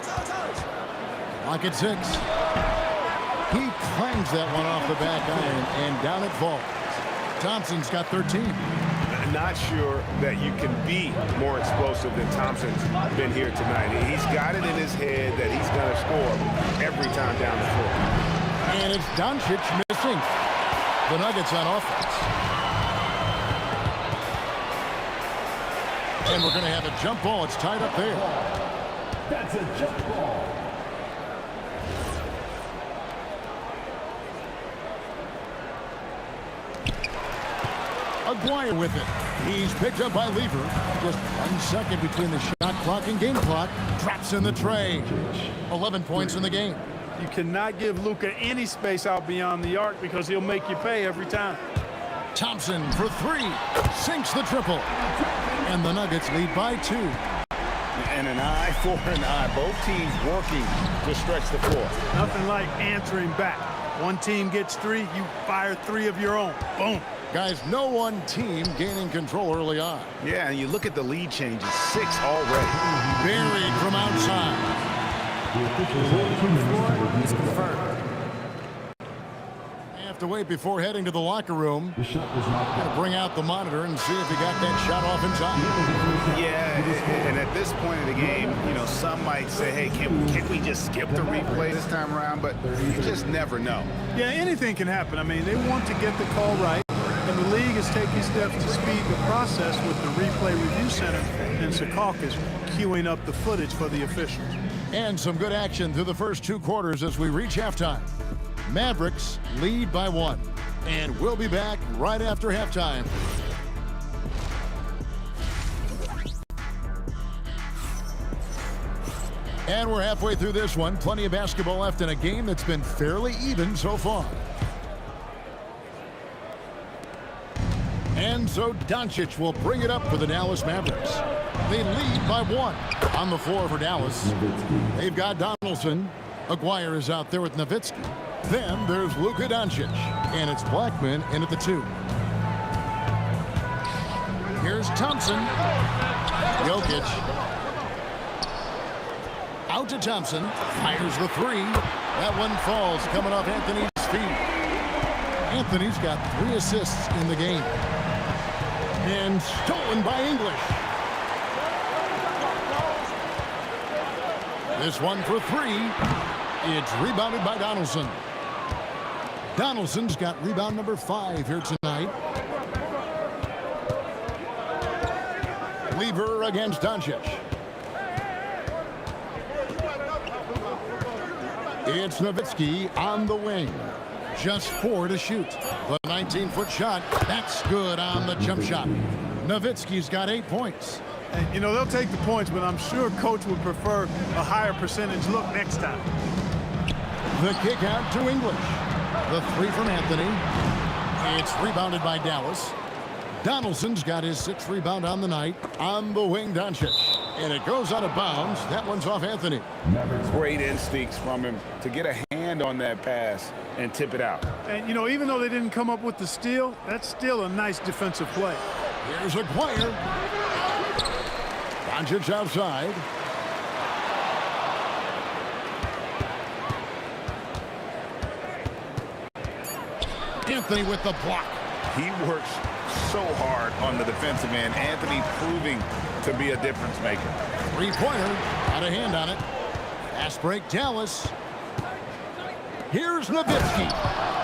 [SPEAKER 2] Lock at 6. He clangs that one off the back iron, and down it falls. Thompson's got 13.
[SPEAKER 3] Not sure that you can be more explosive than Thompson's been here tonight. He's got it in his head that he's going to score every time down the floor.
[SPEAKER 2] And it's Doncic missing. The Nuggets on offense. And we're going to have a jump ball. It's tied up there.
[SPEAKER 7] That's a jump ball.
[SPEAKER 2] McGuire with it. He's picked up by Weaver. Just 1 second between the shot clock and game clock. Drops in the tray. 11 points in the game.
[SPEAKER 10] You cannot give Luka any space out beyond the arc because he'll make you pay every time.
[SPEAKER 2] Thompson for 3. Sinks the triple. And the Nuggets lead by 2.
[SPEAKER 8] And an eye for an eye. Both teams working to stretch the floor.
[SPEAKER 10] Nothing like answering back. One team gets 3, you fire 3 of your own. Boom.
[SPEAKER 2] Guys, no one team gaining control early on.
[SPEAKER 3] Yeah, and you look at the lead changes, 6 already.
[SPEAKER 2] Buried from outside.
[SPEAKER 18] He's confirmed.
[SPEAKER 2] Have to wait before heading to the locker room. Gonna bring out the monitor and see if he got that shot off in time.
[SPEAKER 3] Yeah, and at this point in the game, you know, some might say, hey, can we just skip the replay this time around? But you just never know.
[SPEAKER 10] Yeah, anything can happen. I mean, they want to get the call right. And the league is taking steps to speed the process with the Replay Review Center in Secaucus queuing up the footage for the officials.
[SPEAKER 2] And some good action through the first 2 quarters as we reach halftime. Mavericks lead by 1. And we'll be back right after halftime. And we're halfway through this one. Plenty of basketball left in a game that's been fairly even so far. And so Doncic will bring it up for the Dallas Mavericks. They lead by 1 on the floor for Dallas. They've got Donaldson. Aguirre is out there with Nowitzki. Then there's Luka Doncic. And it's Blackman in at the 2. Here's Thompson. Jokic. Out to Thompson. Fires the 3. That one falls coming off Anthony's feet. Anthony's got 3 assists in the game. And stolen by English. This one for 3. It's rebounded by Donaldson. Donaldson's got rebound number 5 here tonight. Lever against Doncic. It's Nowitzki on the wing. Just 4 to shoot. The 19-foot shot, that's good on the jump shot. Nowitzki's got 8 points.
[SPEAKER 10] And, you know, they'll take the points, but I'm sure coach would prefer a higher percentage look next time.
[SPEAKER 2] The kick out to English. The 3 from Anthony. It's rebounded by Dallas. Donaldson's got his 6th rebound on the night. On the wing, Doncic. And it goes out of bounds. That one's off Anthony.
[SPEAKER 8] Great instincts from him to get a hand on that pass and tip it out.
[SPEAKER 10] And, you know, even though they didn't come up with the steal, that's still a nice defensive play.
[SPEAKER 2] Here's Aguirre. Doncic outside. Anthony with the block.
[SPEAKER 8] He works so hard on the defensive end. Anthony proving to be a difference maker.
[SPEAKER 2] 3-pointer. Got a hand on it. Fast break, Dallas. Here's Nowitzki.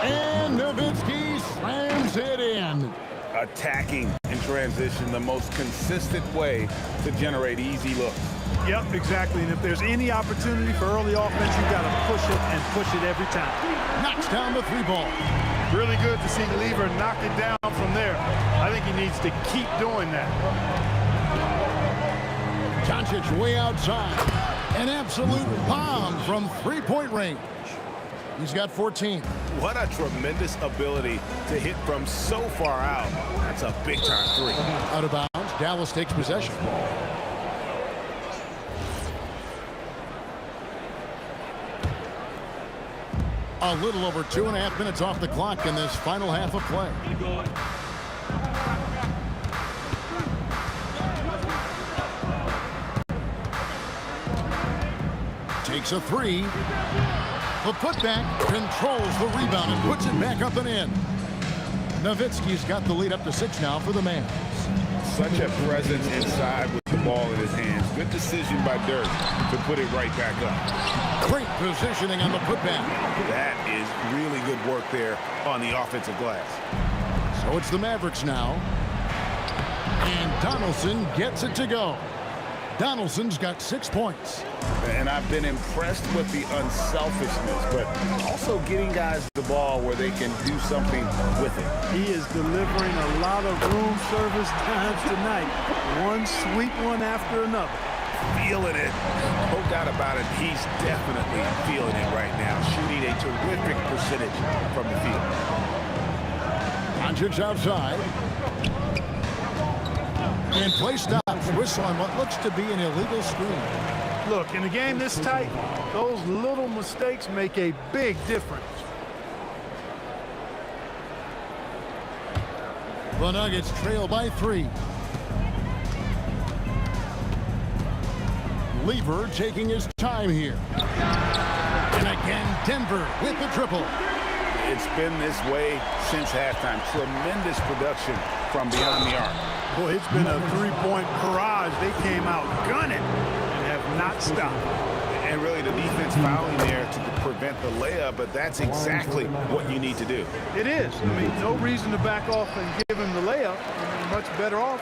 [SPEAKER 2] And Nowitzki slams it in.
[SPEAKER 8] Attacking in transition, the most consistent way to generate easy looks.
[SPEAKER 10] Yep, exactly. And if there's any opportunity for early offense, you've got to push it and push it every time.
[SPEAKER 2] Knocks down the 3-ball.
[SPEAKER 10] Really good to see Lever knock it down from there. I think he needs to keep doing that.
[SPEAKER 2] Doncic way outside. An absolute bomb from 3-point range. He's got 14.
[SPEAKER 8] What a tremendous ability to hit from so far out. That's a big-time 3.
[SPEAKER 2] Out of bounds. Dallas takes possession. A little over 2.5 minutes off the clock in this final half of play. Takes a 3. The putback controls the rebound and puts it back up and in. Nowitzki's got the lead up to 6 now for the Mavs.
[SPEAKER 8] Such a presence inside with the ball in his hands. Good decision by Dirk to put it right back up.
[SPEAKER 2] Great positioning on the putback.
[SPEAKER 8] That is really good work there on the offensive glass.
[SPEAKER 2] So it's the Mavericks now. And Donaldson gets it to go. Donaldson's got 6 points.
[SPEAKER 8] And I've been impressed with the unselfishness, but also getting guys the ball where they can do something with it.
[SPEAKER 10] He is delivering a lot of room service times tonight. One sweet one after another.
[SPEAKER 8] Feeling it. No doubt about it. He's definitely feeling it right now. Shooting a terrific percentage from the field.
[SPEAKER 2] Doncic outside. And play stops. Whistle on what looks to be an illegal screen.
[SPEAKER 10] Look, in a game this tight, those little mistakes make a big difference.
[SPEAKER 2] The Nuggets trail by 3. Lever taking his time here. And again, Denver with the triple.
[SPEAKER 8] It's been this way since halftime. Tremendous production from beyond the arc.
[SPEAKER 10] Boy, it's been a 3-point barrage. They came out gunning and have not stopped.
[SPEAKER 3] And really the defense fouling there to prevent the layup, but that's exactly what you need to do.
[SPEAKER 10] It is. I mean, no reason to back off and give him the layup. I mean, much better off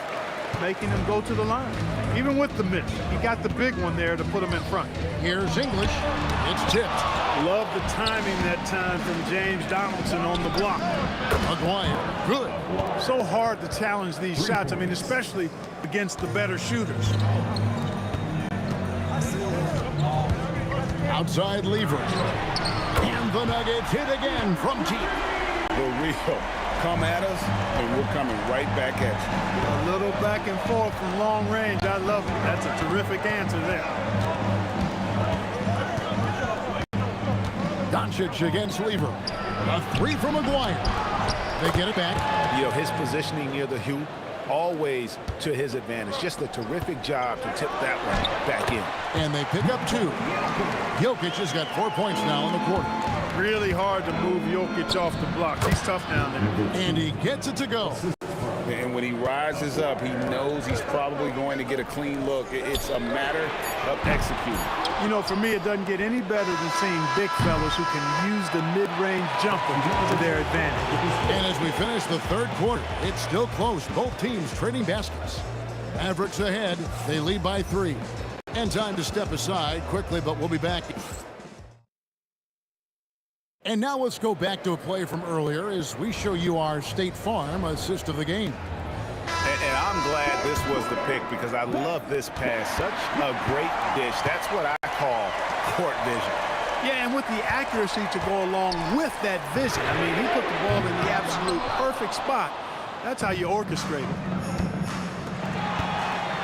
[SPEAKER 10] making him go to the line. Even with the miss, he got the big one there to put him in front.
[SPEAKER 2] Here's English. It's tipped.
[SPEAKER 10] Love the timing that time from James Donaldson on the block.
[SPEAKER 2] Maguire, good.
[SPEAKER 10] So hard to challenge these shots. I mean, especially against the better shooters.
[SPEAKER 2] Outside Lever. And the Nuggets hit again from deep.
[SPEAKER 3] The real come at us, and we're coming right back at you.
[SPEAKER 10] A little back and forth from long range. I love it. That's a terrific answer there.
[SPEAKER 2] Doncic against Lever. A three from Maguire. They get it back.
[SPEAKER 3] You know, his positioning near the hoop, always to his advantage. Just a terrific job to tip that one back in.
[SPEAKER 2] And they pick up two. Jokic has got 4 points now in the quarter.
[SPEAKER 10] Really hard to move Jokic off the block. He's tough down there.
[SPEAKER 2] And he gets it to go.
[SPEAKER 3] And when he rises up, he knows he's probably going to get a clean look. It's a matter of executing.
[SPEAKER 10] You know, for me, it doesn't get any better than seeing big fellas who can use the mid-range jumper to their advantage.
[SPEAKER 2] And as we finish the third quarter, it's still close. Both teams trading baskets. Mavericks ahead. They lead by 3. And time to step aside quickly, but we'll be back. And now let's go back to a play from earlier as we show you our State Farm assist of the game.
[SPEAKER 3] And I'm glad this was the pick because I love this pass. Such a great dish. That's what I call court vision.
[SPEAKER 10] Yeah, and with the accuracy to go along with that vision. I mean, he put the ball in the absolute perfect spot. That's how you orchestrate it.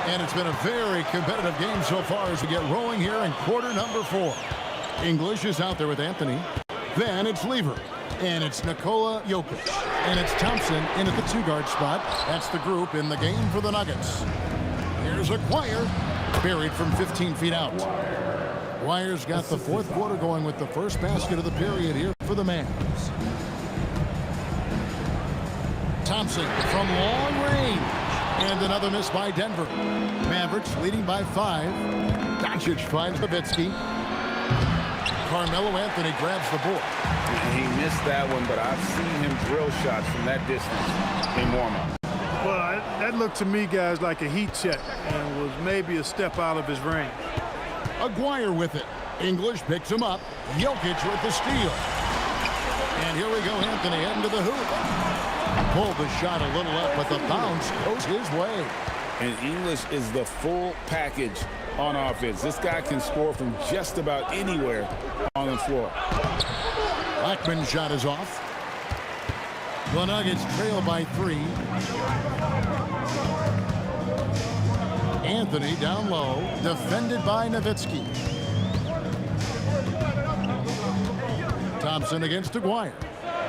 [SPEAKER 2] And it's been a very competitive game so far as we get rolling here in quarter number 4. English is out there with Anthony. Then it's Lever. And it's Nikola Jokic. And it's Thompson in at the 2-guard spot. That's the group in the game for the Nuggets. Here's Aguirre. Buried from 15 feet out. Wire's got the fourth quarter going with the first basket of the period here for the Mavs. Thompson from long range. And another miss by Denver. Mavericks leading by 5. Doncic finds Nowitzki. Carmelo Anthony grabs the board.
[SPEAKER 3] He missed that one, but I've seen him drill shots from that distance in warm-up.
[SPEAKER 10] Well, that looked to me, guys, like a heat check and was maybe a step out of his range.
[SPEAKER 2] Aguirre with it. English picks him up. Jokic with the steal. And here we go, Anthony heading to the hoop. Pulled the shot a little up, but the bounce goes his way.
[SPEAKER 3] And English is the full package on offense. This guy can score from just about anywhere on the floor.
[SPEAKER 2] Blackman's shot is off. The Nuggets trail by 3. Anthony down low, defended by Nowitzki. Thompson against Aguirre.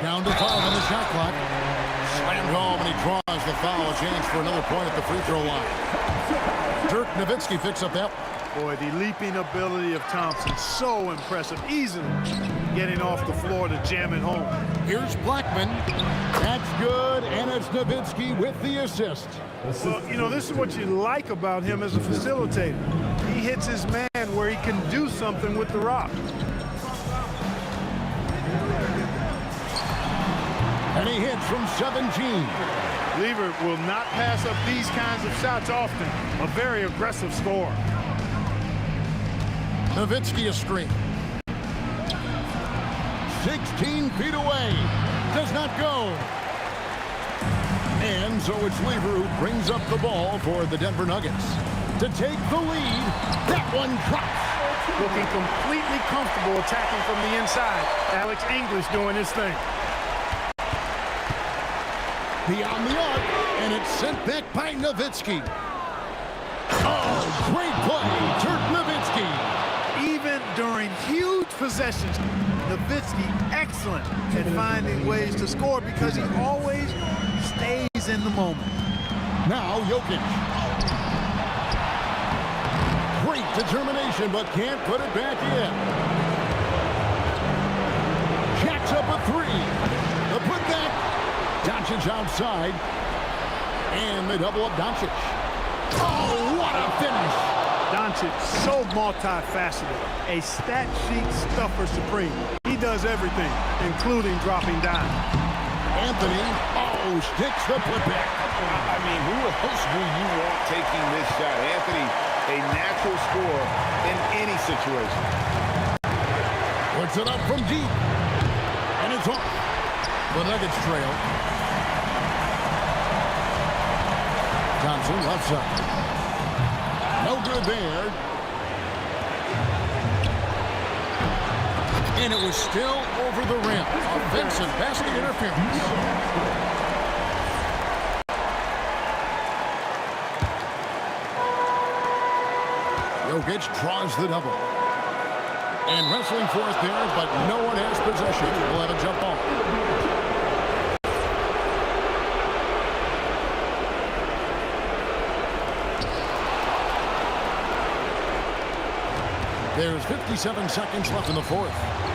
[SPEAKER 2] Down to 5 on the shot clock. Slammed home, and he draws the foul. A chance for another point at the free throw line. Dirk Nowitzki picks up that.
[SPEAKER 10] Boy, the leaping ability of Thompson, so impressive. Easily getting off the floor to jam it home.
[SPEAKER 2] Here's Blackman. That's good, and it's Nowitzki with the assist.
[SPEAKER 10] Well, you know, this is what you like about him as a facilitator. He hits his man where he can do something with the rock.
[SPEAKER 2] And he hits from 17.
[SPEAKER 10] Lever will not pass up these kinds of shots often. A very aggressive scorer.
[SPEAKER 2] Nowitzki a screen. 16 feet away. Does not go. And so it's Lever who brings up the ball for the Denver Nuggets to take the lead. That one drops.
[SPEAKER 10] Looking completely comfortable attacking from the inside. Alex English doing his thing.
[SPEAKER 2] Beyond the arc, and it's sent back by Nowitzki. Oh, great play, Dirk Nowitzki.
[SPEAKER 10] Even during huge possessions, Nowitzki excellent at finding ways to score because he always stays in the moment.
[SPEAKER 2] Now Jokic. Great determination, but can't put it back in. Jacks up a 3. The putback. Doncic outside. And they double up Doncic. Oh, what a finish.
[SPEAKER 10] Doncic, so multifaceted, a stat sheet stuffer supreme. He does everything, including dropping down.
[SPEAKER 2] Anthony, sticks the putback.
[SPEAKER 8] I mean, who else do you want taking this shot? Anthony, a natural scorer in any situation.
[SPEAKER 2] Puts it up from deep. And it's off. The Nuggets trail. Thompson left side. No good there. And it was still over the rim. Offensive basket interference. Jokic draws the double. And wrestling for it there, but no one has possession. We'll have a jump ball. There's 57 seconds left in the fourth.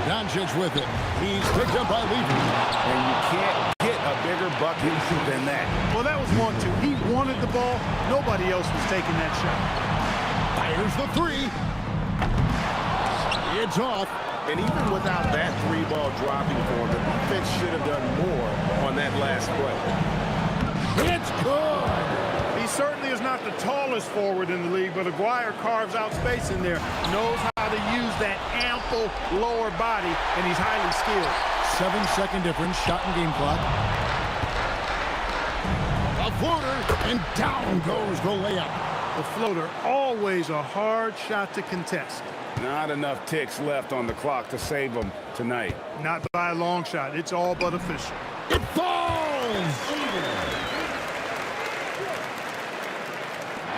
[SPEAKER 2] Doncic with it. He's picked up by Levy.
[SPEAKER 8] And you can't get a bigger bucket than that.
[SPEAKER 10] Well, that was 1-2. He wanted the ball. Nobody else was taking that shot.
[SPEAKER 2] Fires the three. It's off.
[SPEAKER 8] And even without that three ball dropping for him, the defense should have done more on that last play.
[SPEAKER 2] It's good.
[SPEAKER 10] He certainly is not the tallest forward in the league, but Aguirre carves out space in there, knows how to use that ample lower body, and he's highly skilled.
[SPEAKER 2] 7-second difference, shot and game clock. A floater, and down goes the layup.
[SPEAKER 10] The floater, always a hard shot to contest.
[SPEAKER 8] Not enough ticks left on the clock to save them tonight.
[SPEAKER 10] Not by a long shot. It's all but official.
[SPEAKER 2] It falls!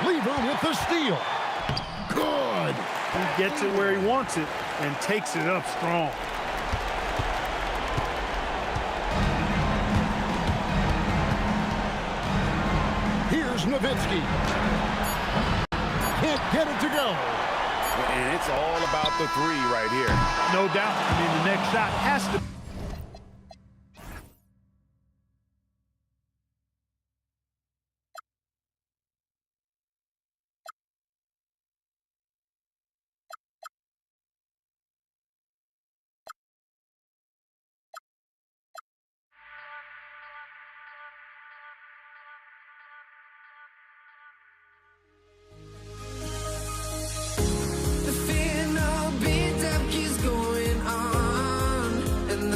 [SPEAKER 2] Lever with the steal. Good.
[SPEAKER 10] He gets it where he wants it and takes it up strong.
[SPEAKER 2] Here's Nowitzki. Can't get it to go.
[SPEAKER 8] And it's all about the three right here.
[SPEAKER 10] No doubt. I mean, the next shot has to
[SPEAKER 1] The fear no beat up keeps going on, and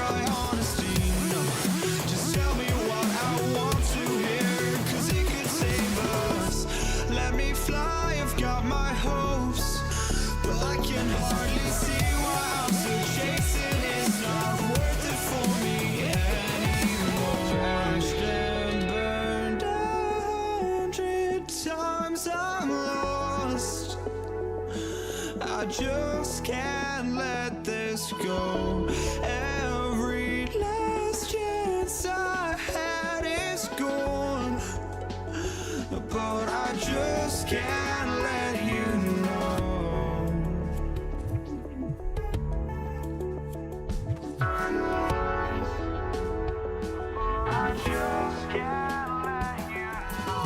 [SPEAKER 1] try honesty, no. Just tell me what I want to hear, 'cause it could save us. Let me fly, I've got my hopes, but I can hardly see why I'm still chasing. It's not worth it for me anymore. Crashed and burned 100 times, I'm lost. I just can't let this go. Every last chance I had is gone, but I just can't let you know. I just can't let you know.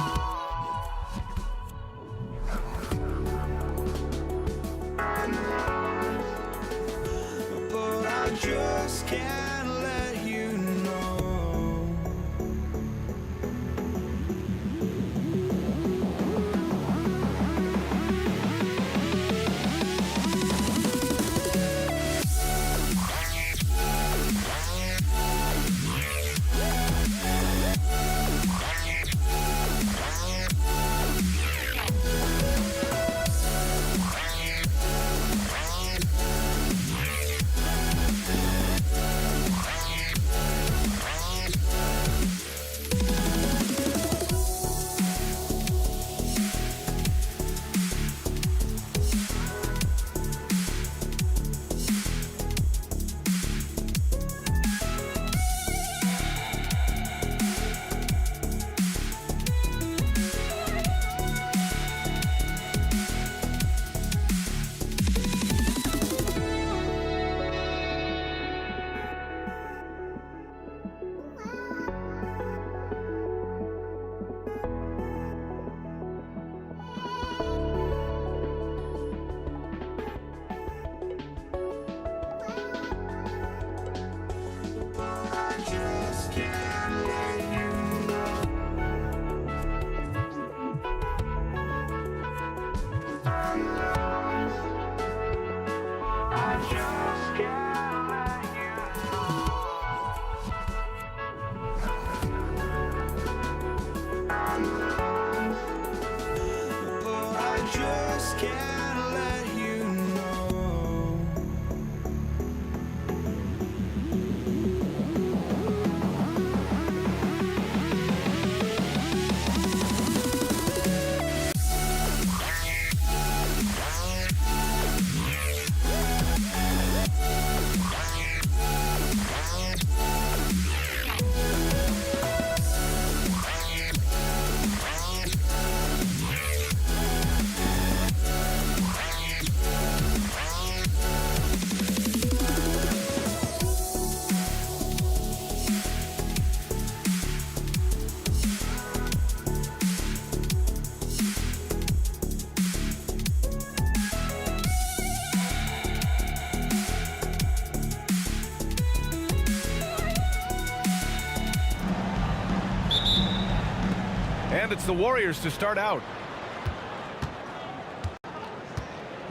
[SPEAKER 1] But I just can't let you know.
[SPEAKER 12] And it's the Warriors to start out.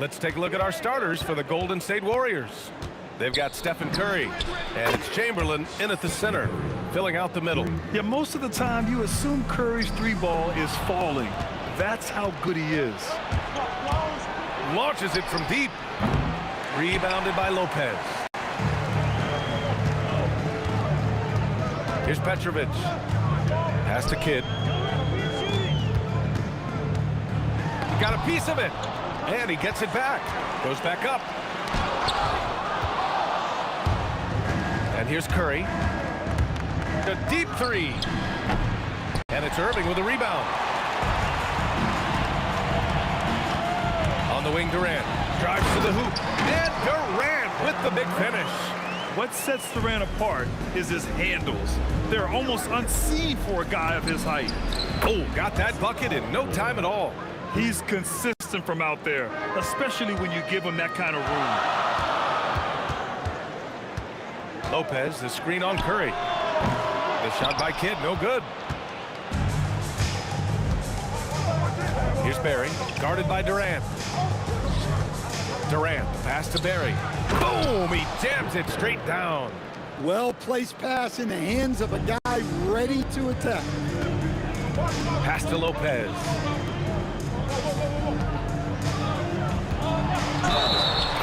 [SPEAKER 12] Let's take a look at our starters for the Golden State Warriors. They've got Stephen Curry, and it's Chamberlain in at the center, filling out the middle.
[SPEAKER 13] Yeah, most of the time you assume Curry's three ball is falling. That's how good he is.
[SPEAKER 12] Launches it from deep. Rebounded by Lopez. Here's Petrovic. Pass to Kidd. Got a piece of it. And he gets it back. Goes back up. And here's Curry. A deep three. And it's Irving with a rebound. On the wing, Durant. Drives to the hoop. And Durant with the big finish.
[SPEAKER 13] What sets Durant apart is his handles. They're almost unseen for a guy of his height.
[SPEAKER 12] Oh, got that bucket in no time at all.
[SPEAKER 13] He's consistent from out there, especially when you give him that kind of room.
[SPEAKER 12] Lopez, the screen on Curry. The shot by Kidd, no good. Here's Barry, guarded by Durant. Durant, pass to Barry. Boom, he jams it straight down.
[SPEAKER 14] Well-placed pass in the hands of a guy ready to attack.
[SPEAKER 12] Pass to Lopez.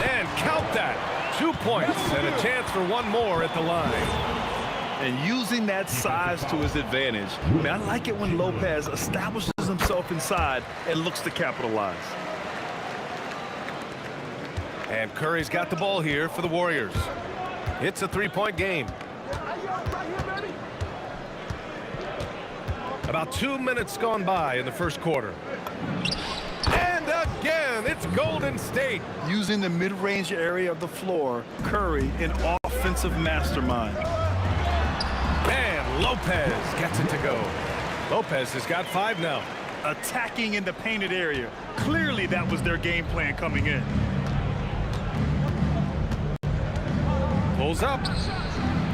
[SPEAKER 12] And count that. 2 points and a chance for one more at the line.
[SPEAKER 13] And using that size to his advantage. Man, I like it when Lopez establishes himself inside and looks to capitalize.
[SPEAKER 12] And Curry's got the ball here for the Warriors. It's a 3-point game. About 2 minutes gone by in the first quarter. And again, it's Golden State.
[SPEAKER 13] Using the mid-range area of the floor, Curry, an offensive mastermind.
[SPEAKER 12] And Lopez gets it to go. Lopez has got 5 now.
[SPEAKER 13] Attacking in the painted area. Clearly that was their game plan coming in.
[SPEAKER 12] Pulls up.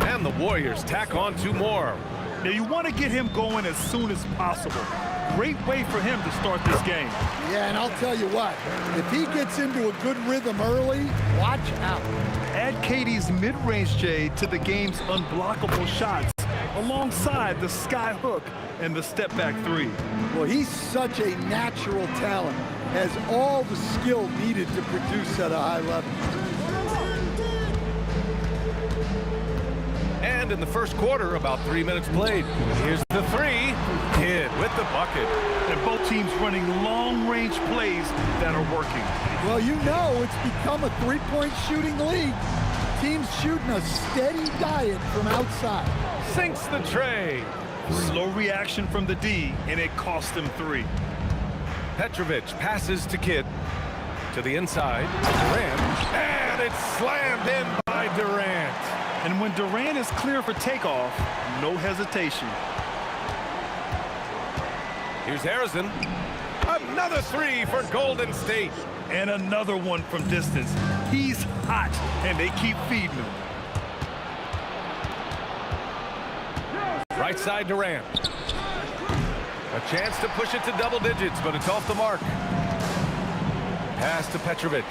[SPEAKER 12] And the Warriors tack on 2 more.
[SPEAKER 13] Now you want to get him going as soon as possible. Great way for him to start this game.
[SPEAKER 14] Yeah, and I'll tell you what, if he gets into a good rhythm early, watch out.
[SPEAKER 13] Add Katie's mid-range J to the game's unblockable shots alongside the sky hook and the step-back 3.
[SPEAKER 14] Well, he's such a natural talent, has all the skill needed to produce at a high level.
[SPEAKER 12] And in the first quarter, about 3 minutes played. Here's the 3. Kidd with the bucket.
[SPEAKER 13] And both teams running long-range plays that are working.
[SPEAKER 14] Well, you know it's become a three-point shooting league. Teams shooting a steady diet from outside.
[SPEAKER 12] Sinks the tray.
[SPEAKER 13] Slow reaction from the D, and it cost him 3.
[SPEAKER 12] Petrovic passes to Kidd. To the inside. Durant. And it's slammed in by Durant.
[SPEAKER 13] And when Durant is clear for takeoff, no hesitation.
[SPEAKER 12] Here's Harrison. Another 3 for Golden State.
[SPEAKER 13] And another one from distance. He's hot, and they keep feeding him.
[SPEAKER 12] Right side Durant. A chance to push it to double digits, but it's off the mark. Pass to Petrovic.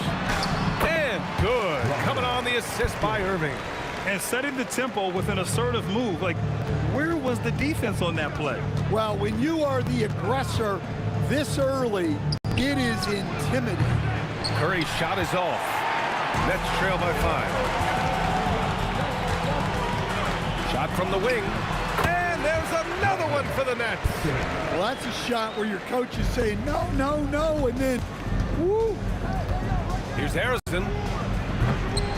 [SPEAKER 12] And good. Coming on the assist by Irving.
[SPEAKER 13] And setting the tempo with an assertive move. Like, where was the defense on that play?
[SPEAKER 14] Well, when you are the aggressor this early, it is intimidating.
[SPEAKER 12] Curry's shot is off. Nets trail by 5. Shot from the wing. And there's another one for the Nets.
[SPEAKER 14] Well, that's a shot where your coach is saying, no, no, no, and then, woo.
[SPEAKER 12] Here's Harrison.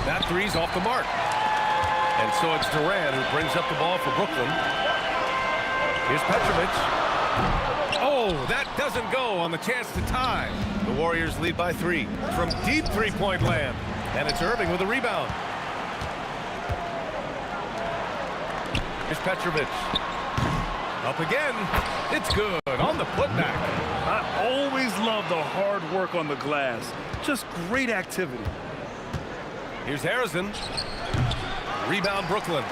[SPEAKER 12] That 3's off the mark. And so it's Durant who brings up the ball for Brooklyn. Here's Petrovic. Oh, that doesn't go on the chance to tie. The Warriors lead by 3 from deep three-point land. And it's Irving with a rebound. Here's Petrovic. Up again. It's good on the putback.
[SPEAKER 13] I always love the hard work on the glass. Just great activity.
[SPEAKER 12] Here's Harrison. Rebound Brooklyn.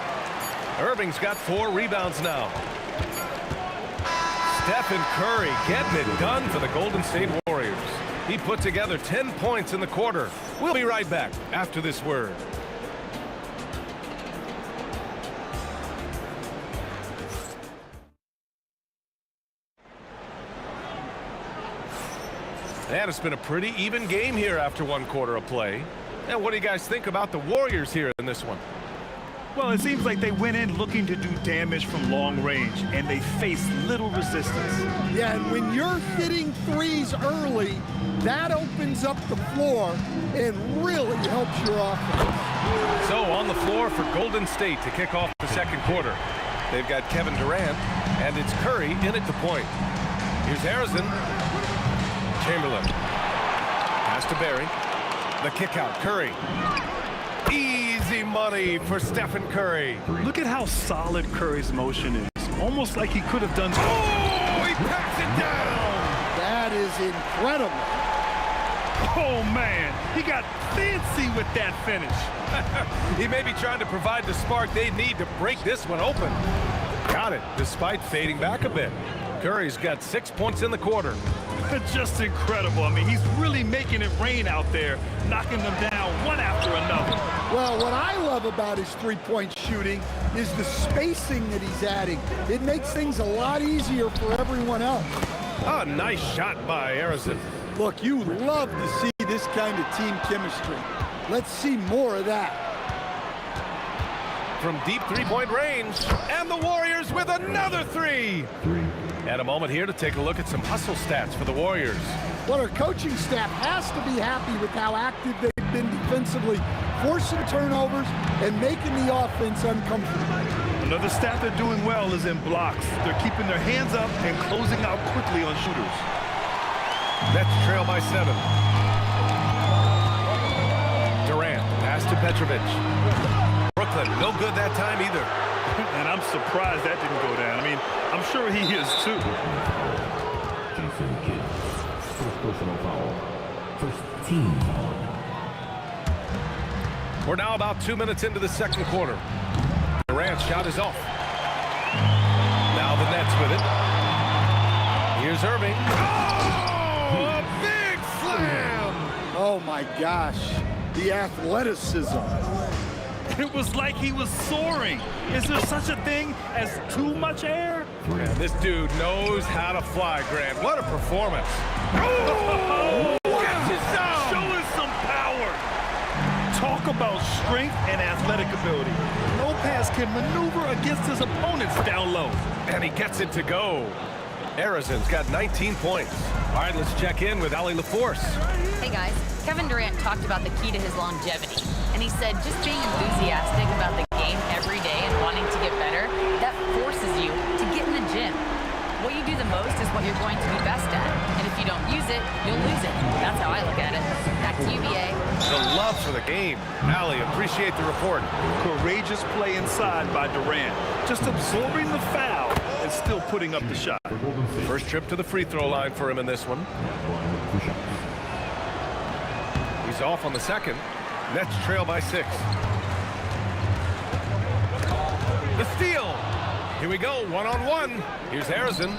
[SPEAKER 12] Irving's got 4 rebounds now. Stephen Curry getting it done for the Golden State Warriors. He put together 10 points in the quarter. We'll be right back after this word. And it's been a pretty even game here after 1 quarter of play. And what do you guys think about the Warriors here in this one?
[SPEAKER 13] Well, it seems like they went in looking to do damage from long range, and they faced little resistance.
[SPEAKER 14] Yeah, and when you're hitting threes early, that opens up the floor and really helps your offense.
[SPEAKER 12] So on the floor for Golden State to kick off the second quarter. They've got Kevin Durant, and it's Curry in at the point. Here's Harrison. Chamberlain. Pass to Barry. The kick out. Curry. Easy money for Stephen Curry.
[SPEAKER 13] Look at how solid Curry's motion is. Almost like he could have done.
[SPEAKER 12] Oh, he packs it down.
[SPEAKER 14] That is incredible.
[SPEAKER 13] Oh, man. He got fancy with that finish.
[SPEAKER 12] He may be trying to provide the spark they need to break this one open. Got it, despite fading back a bit. Curry's got 6 points in the quarter.
[SPEAKER 13] Just incredible. I mean, he's really making it rain out there, knocking them down one after another.
[SPEAKER 14] Well, what I love about his three-point shooting is the spacing that he's adding. It makes things a lot easier for everyone else.
[SPEAKER 12] Oh, nice shot by Arizon.
[SPEAKER 14] Look, you love to see this kind of team chemistry. Let's see more of that.
[SPEAKER 12] From deep three-point range, and the Warriors with another three. And a moment here to take a look at some hustle stats for the Warriors.
[SPEAKER 14] Well, our coaching staff has to be happy with how active they've been defensively, forcing turnovers and making the offense uncomfortable.
[SPEAKER 13] Another stat they're doing well is in blocks. They're keeping their hands up and closing out quickly on shooters.
[SPEAKER 12] Nets trail by 7. Durant, pass to Petrovic. Brooklyn, no good that time either.
[SPEAKER 13] And I'm surprised that didn't go down. I mean, I'm sure he is too.
[SPEAKER 7] Jason Kidd. First personal foul. First team foul.
[SPEAKER 12] We're now about 2 minutes into the second quarter. Durant's shot is off. Now the Nets with it. Here's Irving. Oh, a big slam!
[SPEAKER 14] Oh my gosh, the athleticism.
[SPEAKER 13] It was like he was soaring. Is there such a thing as too much air?
[SPEAKER 12] Yeah, this dude knows how to fly, Grant. What a performance.
[SPEAKER 13] Oh!
[SPEAKER 12] Gets it down!
[SPEAKER 13] Showing some power. Talk about strength and athletic ability. Lopez can maneuver against his opponents down low.
[SPEAKER 12] And he gets it to go. Arizon's got 19 points. All right, let's check in with Ali LaForce.
[SPEAKER 5] Hey guys, Kevin Durant talked about the key to his longevity. And he said just being enthusiastic about the game every day and wanting to get better, that forces you to get in the gym. What you do the most is what you're going to be best at. And if you don't use it, you'll lose it. That's how I look at it. Back to you, BA.
[SPEAKER 12] The love for the game. Ali, appreciate the report.
[SPEAKER 13] Courageous play inside by Durant. Just absorbing the foul and still putting up the shot.
[SPEAKER 12] First trip to the free throw line for him in this one. He's off on the second. Nets trail by 6. The steal. Here we go, one-on-one. Here's Arizon.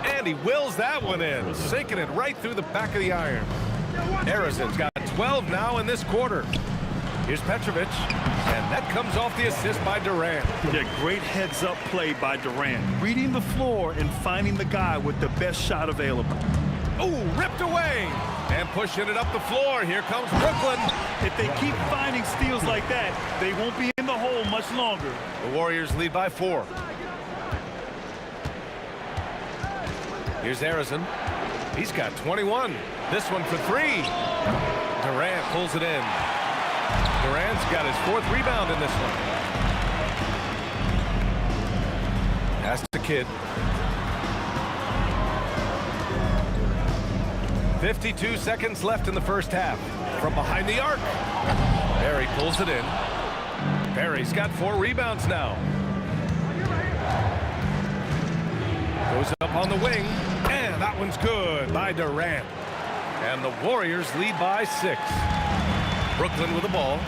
[SPEAKER 12] And he wills that one in, sinking it right through the back of the iron. Arizon's got 12 now in this quarter. Here's Petrovic, and that comes off the assist by Durant.
[SPEAKER 13] Yeah, great heads-up play by Durant. Reading the floor and finding the guy with the best shot available.
[SPEAKER 12] Oh, ripped away. And pushing it up the floor. Here comes Brooklyn.
[SPEAKER 13] If they keep finding steals like that, they won't be in the hole much longer.
[SPEAKER 12] The Warriors lead by 4. Here's Arizon. He's got 21. This one for 3. Durant pulls it in. Durant's got his 4th rebound in this one. Pass to Kidd. 52 seconds left in the first half. From behind the arc. Barry pulls it in. Barry's got 4 rebounds now. Goes up on the wing. And that one's good by Durant. And the Warriors lead by 6. Brooklyn with the ball.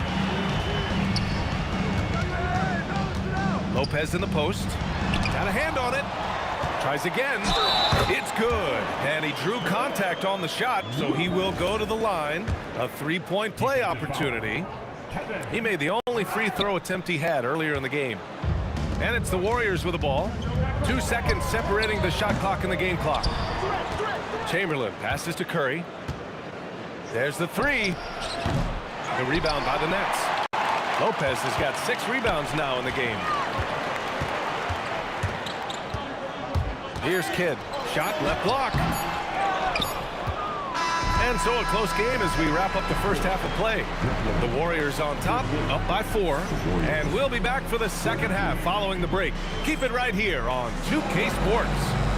[SPEAKER 12] Lopez in the post. Got a hand on it. Tries again. It's good. And he drew contact on the shot, so he will go to the line. A 3-point play opportunity. He made the only free throw attempt he had earlier in the game. And it's the Warriors with the ball. 2 seconds separating the shot clock and the game clock. Chamberlain passes to Curry. There's the 3. The rebound by the Nets. Lopez has got 6 rebounds now in the game. Here's Kidd. Shot, left block. And so a close game as we wrap up the first half of play. The Warriors on top, up by 4. And we'll be back for the second half following the break. Keep it right here on 2K Sports.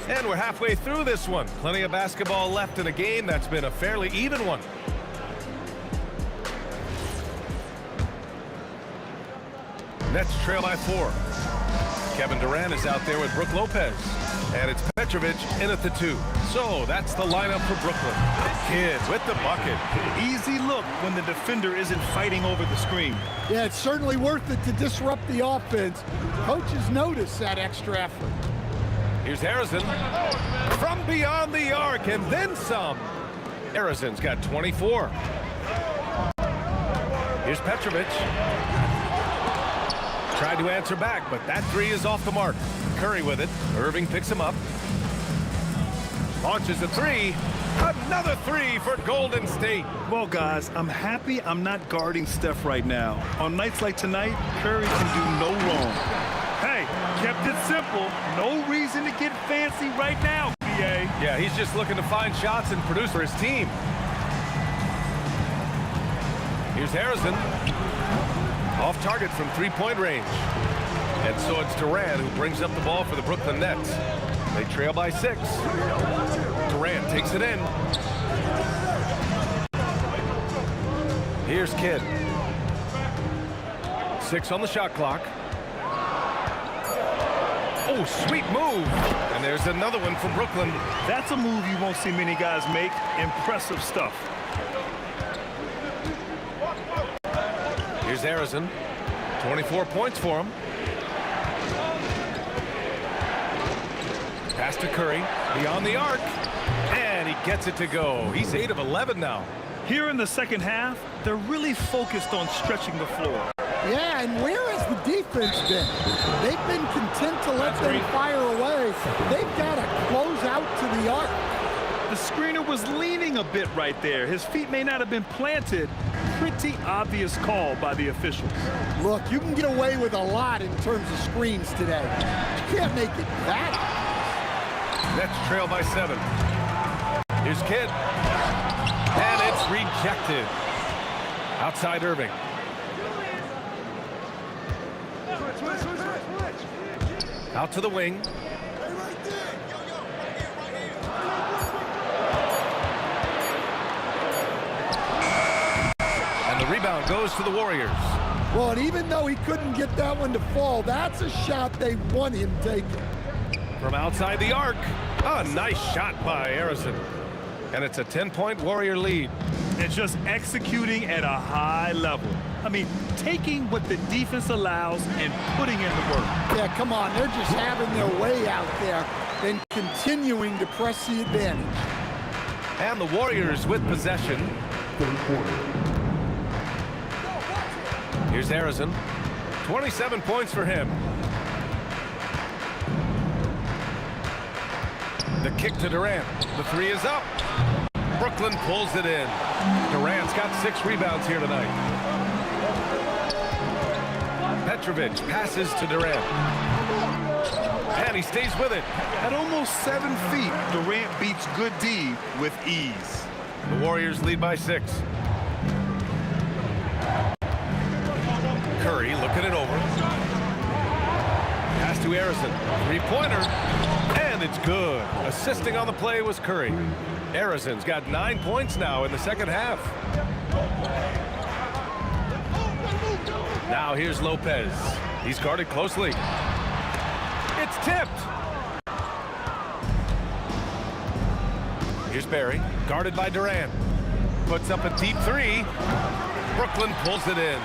[SPEAKER 12] And we're halfway through this one. Plenty of basketball left in a game that's been a fairly even one. Nets trail by 4. Kevin Durant is out there with Brook Lopez. And it's Petrovic in at the 2. So that's the lineup for Brooklyn. Kidd with the bucket.
[SPEAKER 13] Easy look when the defender isn't fighting over the screen.
[SPEAKER 14] Yeah, it's certainly worth it to disrupt the offense. Coaches notice that extra effort.
[SPEAKER 12] Here's Harrison from beyond the arc and then some. Harrison's got 24. Here's Petrovic. Tried to answer back, but that 3 is off the mark. Curry with it. Irving picks him up. Launches a 3. Another 3 for Golden State.
[SPEAKER 13] Well, guys, I'm happy I'm not guarding Steph right now. On nights like tonight, Curry can do no wrong. Hey, kept it simple. No reason to get fancy right now, PA.
[SPEAKER 12] Yeah, he's just looking to find shots and produce for his team. Here's Harrison. Off target from 3-point range. And so it's Durant who brings up the ball for the Brooklyn Nets. They trail by 6. Durant takes it in. Here's Kidd. 6 on the shot clock. Oh, sweet move. And there's another one for Brooklyn.
[SPEAKER 13] That's a move you won't see many guys make. Impressive stuff.
[SPEAKER 12] Here's Harrison. 24 points for him. Pass to Curry. Beyond the arc. And he gets it to go. He's 8 of 11 now.
[SPEAKER 13] Here in the second half, they're really focused on stretching the floor.
[SPEAKER 14] Yeah, and where has the defense been? They've been content to let them fire away. They've got to close out to the arc.
[SPEAKER 13] The screener was leaning a bit right there. His feet may not have been planted. Pretty obvious call by the officials.
[SPEAKER 14] Look, you can get away with a lot in terms of screens today. You can't make it that.
[SPEAKER 12] Nets trail by 7. Here's Kidd. And it's rejected. Outside Irving. Out to the wing. And the rebound goes to the Warriors.
[SPEAKER 14] Well, and even though he couldn't get that one to fall, that's a shot they want him taking.
[SPEAKER 12] From outside the arc. A nice shot by Harrison. And it's a 10-point Warrior lead.
[SPEAKER 13] And just executing at a high level. I mean, taking what the defense allows and putting in the work.
[SPEAKER 14] Yeah, come on. They're just having their way out there and continuing to press the advantage.
[SPEAKER 12] And the Warriors with possession.
[SPEAKER 7] Third quarter.
[SPEAKER 12] Here's Harrison. 27 points for him. The kick to Durant. The 3 is up. Brooklyn pulls it in. Durant's got 6 rebounds here tonight. Petrovic passes to Durant. And he stays with it.
[SPEAKER 13] At almost 7 feet, Durant beats good D with ease.
[SPEAKER 12] The Warriors lead by 6. Curry looking it over. Pass to Harrison. 3-pointer. And it's good. Assisting on the play was Curry. Harrison's got 9 points now in the second half. Now here's Lopez. He's guarded closely. It's tipped. Here's Barry, guarded by Durant. Puts up a deep 3. Brooklyn pulls it in.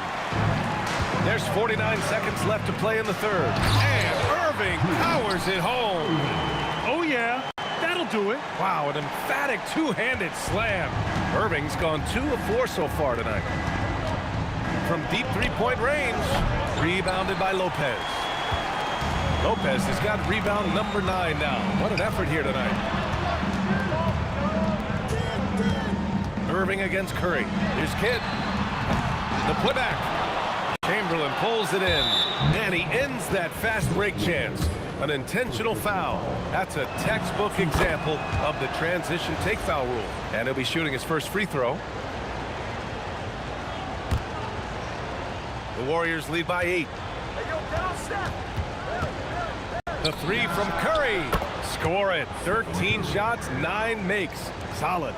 [SPEAKER 12] There's 49 seconds left to play in the third. And Irving powers it home.
[SPEAKER 13] Oh, yeah. That'll do it.
[SPEAKER 12] Wow, an emphatic two-handed slam. Irving's gone 2 of 4 so far tonight. From deep 3-point range, rebounded by Lopez. Lopez has got rebound number 9 now. What an effort here tonight. Irving against Curry. Here's Kidd. The putback. Chamberlain pulls it in. And he ends that fast break chance. An intentional foul. That's a textbook example of the transition take foul rule. And he'll be shooting his first free throw. The Warriors lead by 8. The 3 from Curry. Score it. 13 shots, 9 makes. Solid.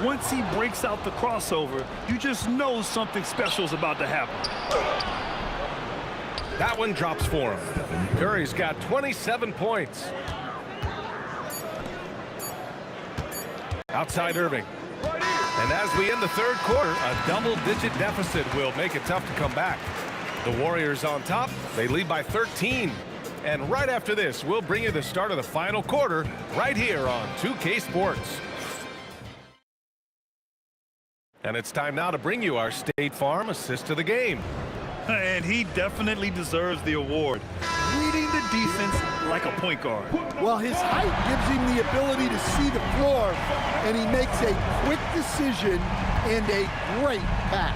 [SPEAKER 13] Once he breaks out the crossover, you just know something special is about to happen.
[SPEAKER 12] That one drops for him. Curry's got 27 points. Outside Irving. And as we end the third quarter, a double-digit deficit will make it tough to come back. The Warriors on top. They lead by 13. And right after this, we'll bring you the start of the final quarter right here on 2K Sports. And it's time now to bring you our State Farm assist of the game.
[SPEAKER 13] And he definitely deserves the award. Reading the defense like a point guard.
[SPEAKER 14] Well, his height gives him the ability to see the floor, and he makes a quick decision and a great pass.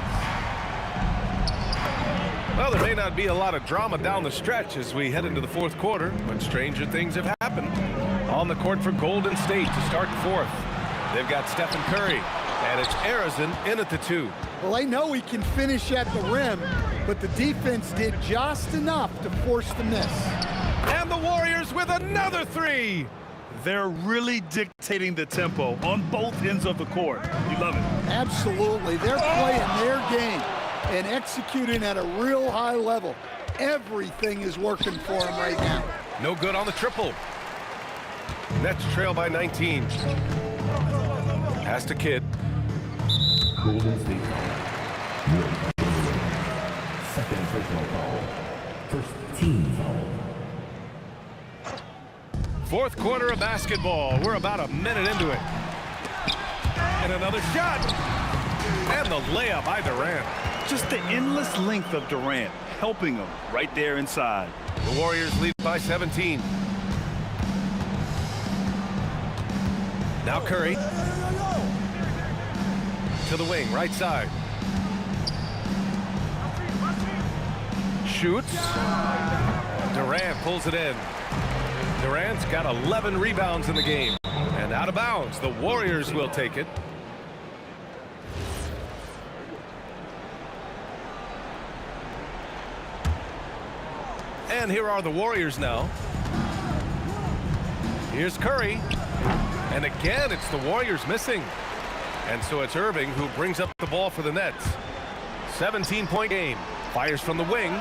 [SPEAKER 12] Well, there may not be a lot of drama down the stretch as we head into the fourth quarter, but stranger things have happened. On the court for Golden State to start the fourth. They've got Stephen Curry, and it's Arizin in at the 2.
[SPEAKER 14] Well, they know he can finish at the rim, but the defense did just enough to force the miss.
[SPEAKER 12] And the Warriors with another 3.
[SPEAKER 13] They're really dictating the tempo on both ends of the court. You love it.
[SPEAKER 14] Absolutely. They're playing their game and executing at a real high level. Everything is working for them right now.
[SPEAKER 12] No good on the triple. Nets trail by 19. Pass to Kidd.
[SPEAKER 7] Golden State second personal foul. First team foul.
[SPEAKER 12] Fourth quarter of basketball. We're about a minute into it. And another shot. And the layup by Durant.
[SPEAKER 13] Just the endless length of Durant helping him right there inside.
[SPEAKER 12] The Warriors lead by 17. Now Curry. To the wing, right side. Shoots. Durant pulls it in. Durant's got 11 rebounds in the game. And out of bounds, the Warriors will take it. And here are the Warriors now. Here's Curry. And again, it's the Warriors missing. And so it's Irving who brings up the ball for the Nets. 17-point game. Fires from the wing.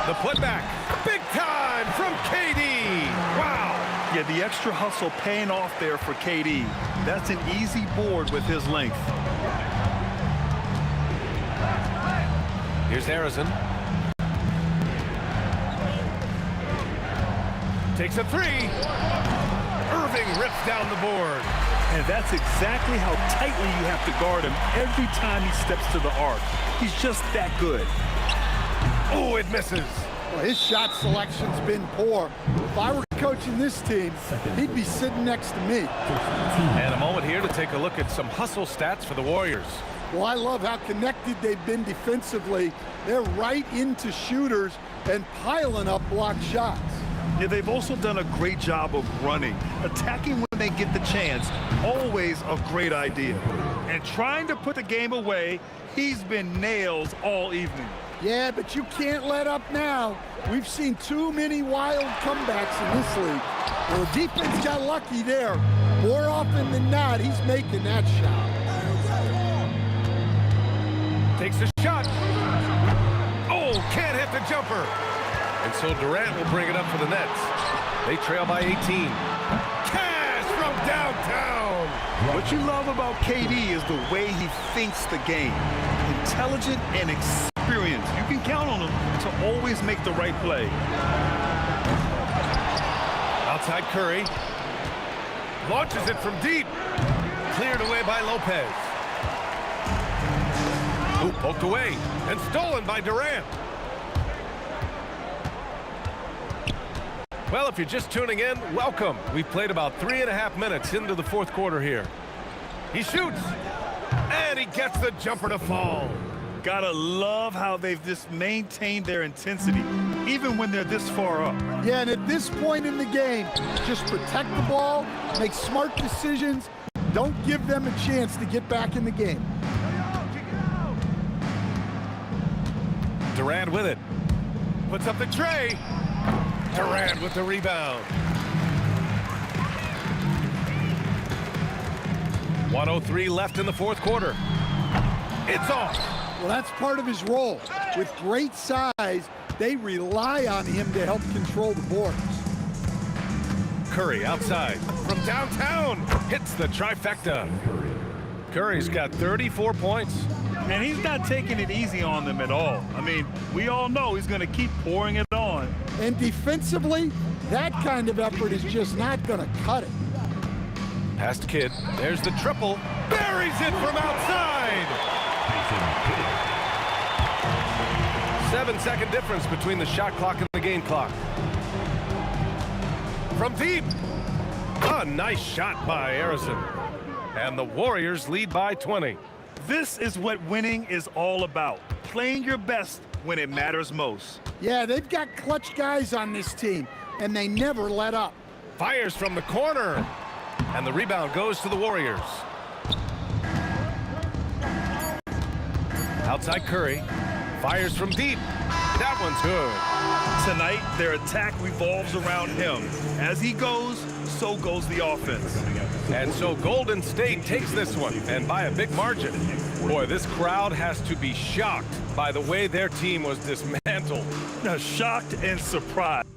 [SPEAKER 12] The putback. Big time from KD. Wow.
[SPEAKER 13] Yeah, the extra hustle paying off there for KD. That's an easy board with his length.
[SPEAKER 12] Here's Arizin. Takes a 3. Irving rips down the board.
[SPEAKER 13] And that's exactly how tightly you have to guard him every time he steps to the arc. He's just that good.
[SPEAKER 12] Oh, it misses.
[SPEAKER 14] Well, his shot selection's been poor. If I were coaching this team, he'd be sitting next to me.
[SPEAKER 12] And a moment here to take a look at some hustle stats for the Warriors.
[SPEAKER 14] Well, I love how connected they've been defensively. They're right into shooters and piling up blocked shots.
[SPEAKER 13] Yeah, they've also done a great job of running. Attacking when they get the chance, always a great idea. And trying to put the game away, he's been nails all evening.
[SPEAKER 14] Yeah, but you can't let up now. We've seen too many wild comebacks in this league. Well, the defense got lucky there. More often than not, he's making that shot.
[SPEAKER 12] Takes a shot. Oh, can't hit the jumper. And so Durant will bring it up for the Nets. They trail by 18. Cash from downtown.
[SPEAKER 13] What you love about KD is the way he thinks the game. Intelligent and experienced. You can count on him to always make the right play.
[SPEAKER 12] Outside Curry. Launches it from deep. Cleared away by Lopez. Ooh, poked away and stolen by Durant. Well, if you're just tuning in, welcome. We've played about 3.5 minutes into the fourth quarter here. He shoots, and he gets the jumper to fall.
[SPEAKER 13] Gotta love how they've just maintained their intensity, even when they're this far up.
[SPEAKER 14] Yeah, and at this point in the game, just protect the ball, make smart decisions, don't give them a chance to get back in the game.
[SPEAKER 12] Durant with it. Puts up the tray. Durant with the rebound. 1:03 left in the fourth quarter. It's off.
[SPEAKER 14] Well, that's part of his role. With great size, They rely on him to help control the boards.
[SPEAKER 12] Curry outside from downtown hits the trifecta. Curry's got 34 points.
[SPEAKER 13] And he's not taking it easy on them at all. I mean, we all know he's going to keep pouring it on.
[SPEAKER 14] And defensively, that kind of effort is just not going to cut it.
[SPEAKER 12] Past Kidd. There's the triple. Buries it from outside. 7-second difference between the shot clock and the game clock. From deep. A nice shot by Harrison. And the Warriors lead by 20.
[SPEAKER 13] This is what winning is all about. Playing your best when it matters most.
[SPEAKER 14] Yeah, they've got clutch guys on this team, and they never let up.
[SPEAKER 12] Fires from the corner. And the rebound goes to the Warriors. Outside Curry. Fires from deep. That one's good.
[SPEAKER 13] Tonight, their attack revolves around him. As he goes, so goes the offense.
[SPEAKER 12] And so Golden State takes this one, and by a big margin. Boy, this crowd has to be shocked by the way their team was dismantled.
[SPEAKER 13] Now, shocked and surprised.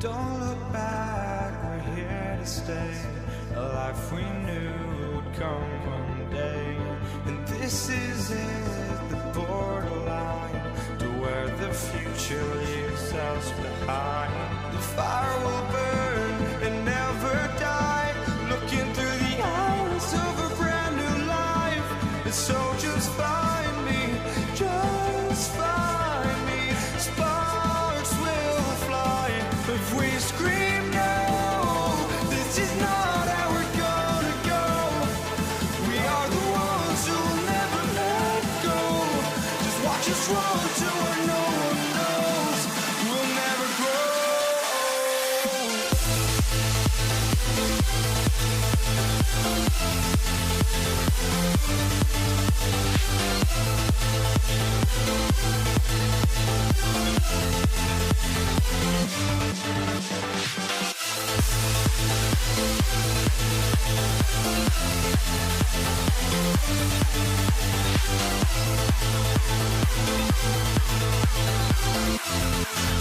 [SPEAKER 1] Don't look back, we're here to stay. A life we knew would come one day. And this is it, the borderline to where the future leaves us behind. The fire will burn and never die, looking through the eyes of a brand new life. And so just find me, just find me. Sparks will fly if we scream no. This is not how we're gonna go. We are the ones who will never let go. Just watch us run to where no one knows. We'll never grow.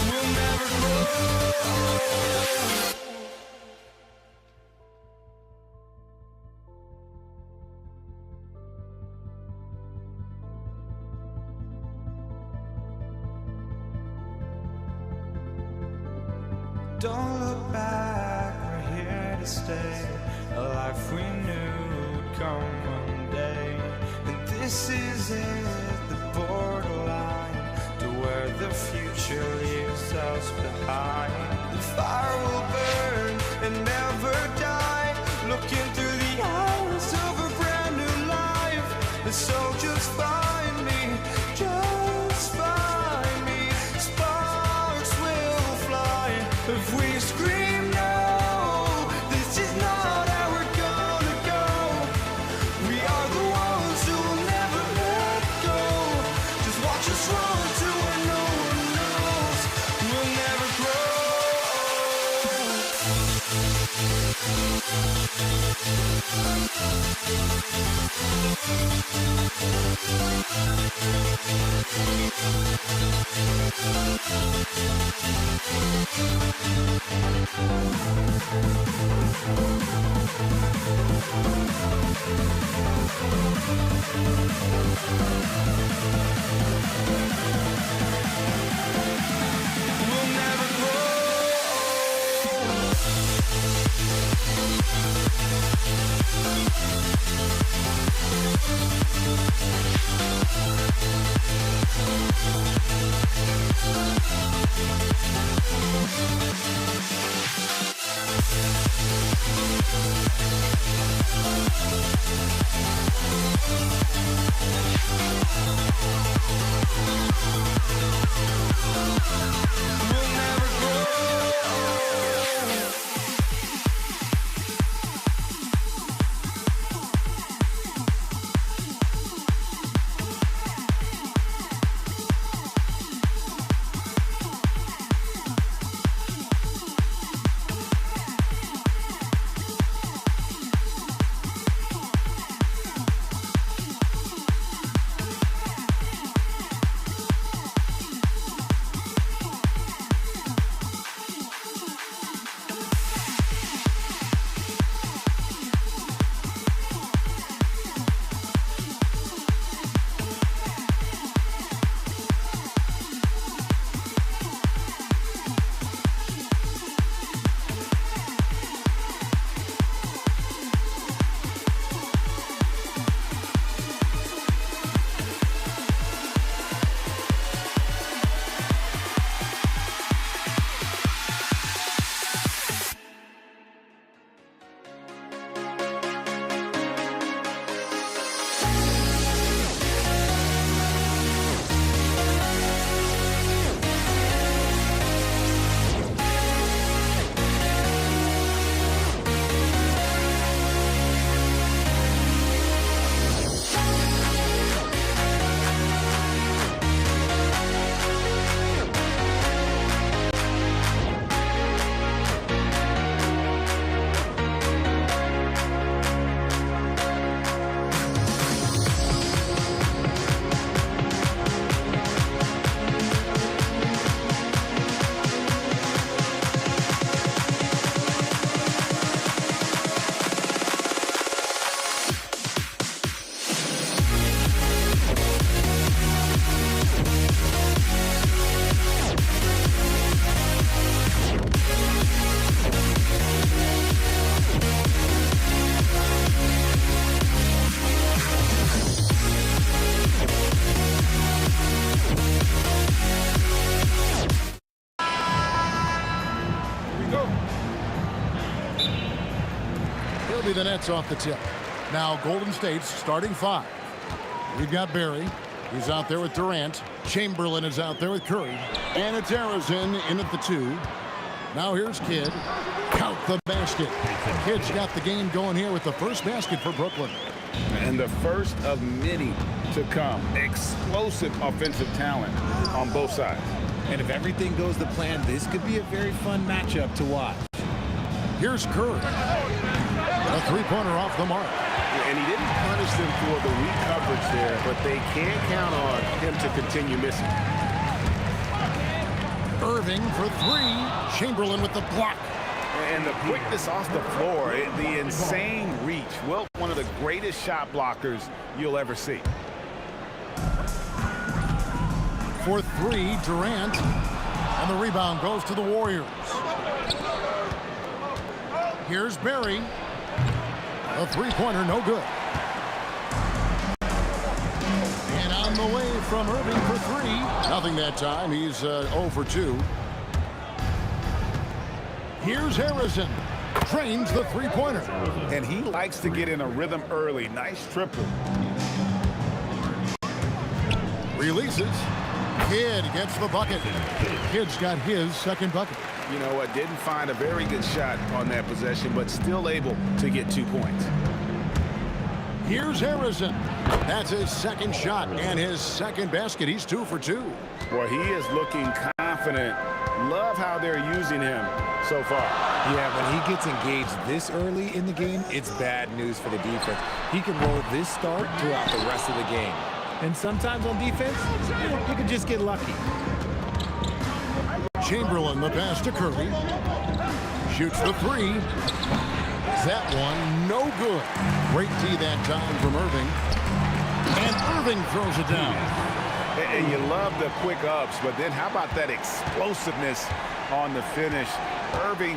[SPEAKER 1] We'll never grow. Don't look back, we're here to stay. A life we knew would come one day. And this is it, the borderline to where the future leaves us behind. The fire will burn and never die, looking through the eyes of a brand new life. And so just find me, just find me. Sparks will fly if we scream no. This is not how we're gonna go. We are the ones who will never let go. Just watch us run to where no one knows. We'll never grow.
[SPEAKER 2] That'll be the Nets off the tip. Now Golden State's starting 5. We've got Barry. He's out there with Durant. Chamberlain is out there with Curry. And it's Harrison in at the 2. Now here's Kidd. Count the basket. Kidd's got the game going here with the first basket for Brooklyn.
[SPEAKER 8] And the first of many to come. Explosive offensive talent on both sides.
[SPEAKER 4] And if everything goes to plan, this could be a very fun matchup to watch.
[SPEAKER 2] Here's Curry. A three-pointer off the mark.
[SPEAKER 3] And he didn't punish them for the weak coverage there, but they can't count on him to continue missing.
[SPEAKER 2] Irving for 3. Chamberlain with the block.
[SPEAKER 3] And the quickness off the floor, the insane reach. Well, one of the greatest shot blockers you'll ever see.
[SPEAKER 2] For 3, Durant. And the rebound goes to the Warriors. Here's Barry. A three-pointer, no good. And on the way from Irving for 3. Nothing that time. He's 0 for 2. Here's Harrison. Trains the three-pointer.
[SPEAKER 3] And he likes to get in a rhythm early. Nice triple.
[SPEAKER 2] Releases. Kidd gets the bucket. Kidd's got his second bucket.
[SPEAKER 3] You know what? Didn't find a very good shot on that possession, but still able to get 2 points.
[SPEAKER 2] Here's Harrison. That's his second shot and his second basket. He's 2 for 2.
[SPEAKER 3] Well, he is looking confident. Love how they're using him so far.
[SPEAKER 4] Yeah, when he gets engaged this early in the game, it's bad news for the defense. He can roll this start throughout the rest of the game. And sometimes on defense, you can just get lucky.
[SPEAKER 2] Chamberlain, the pass to Curry. Shoots the 3. That one, no good. Great D that time from Irving. And Irving throws it down.
[SPEAKER 3] And you love the quick ups, but then how about that explosiveness on the finish? Irving,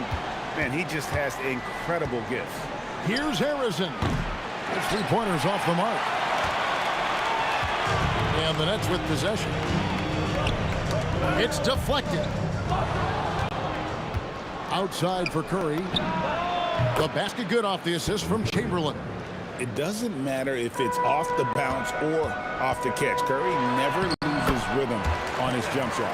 [SPEAKER 3] man, he just has incredible gifts.
[SPEAKER 2] Here's Harrison. His three-pointer's off the mark. And the Nets with possession. It's deflected. Outside for Curry. The basket good off the assist from Chamberlain.
[SPEAKER 3] It doesn't matter if it's off the bounce or off the catch. Curry never loses rhythm on his jump shot.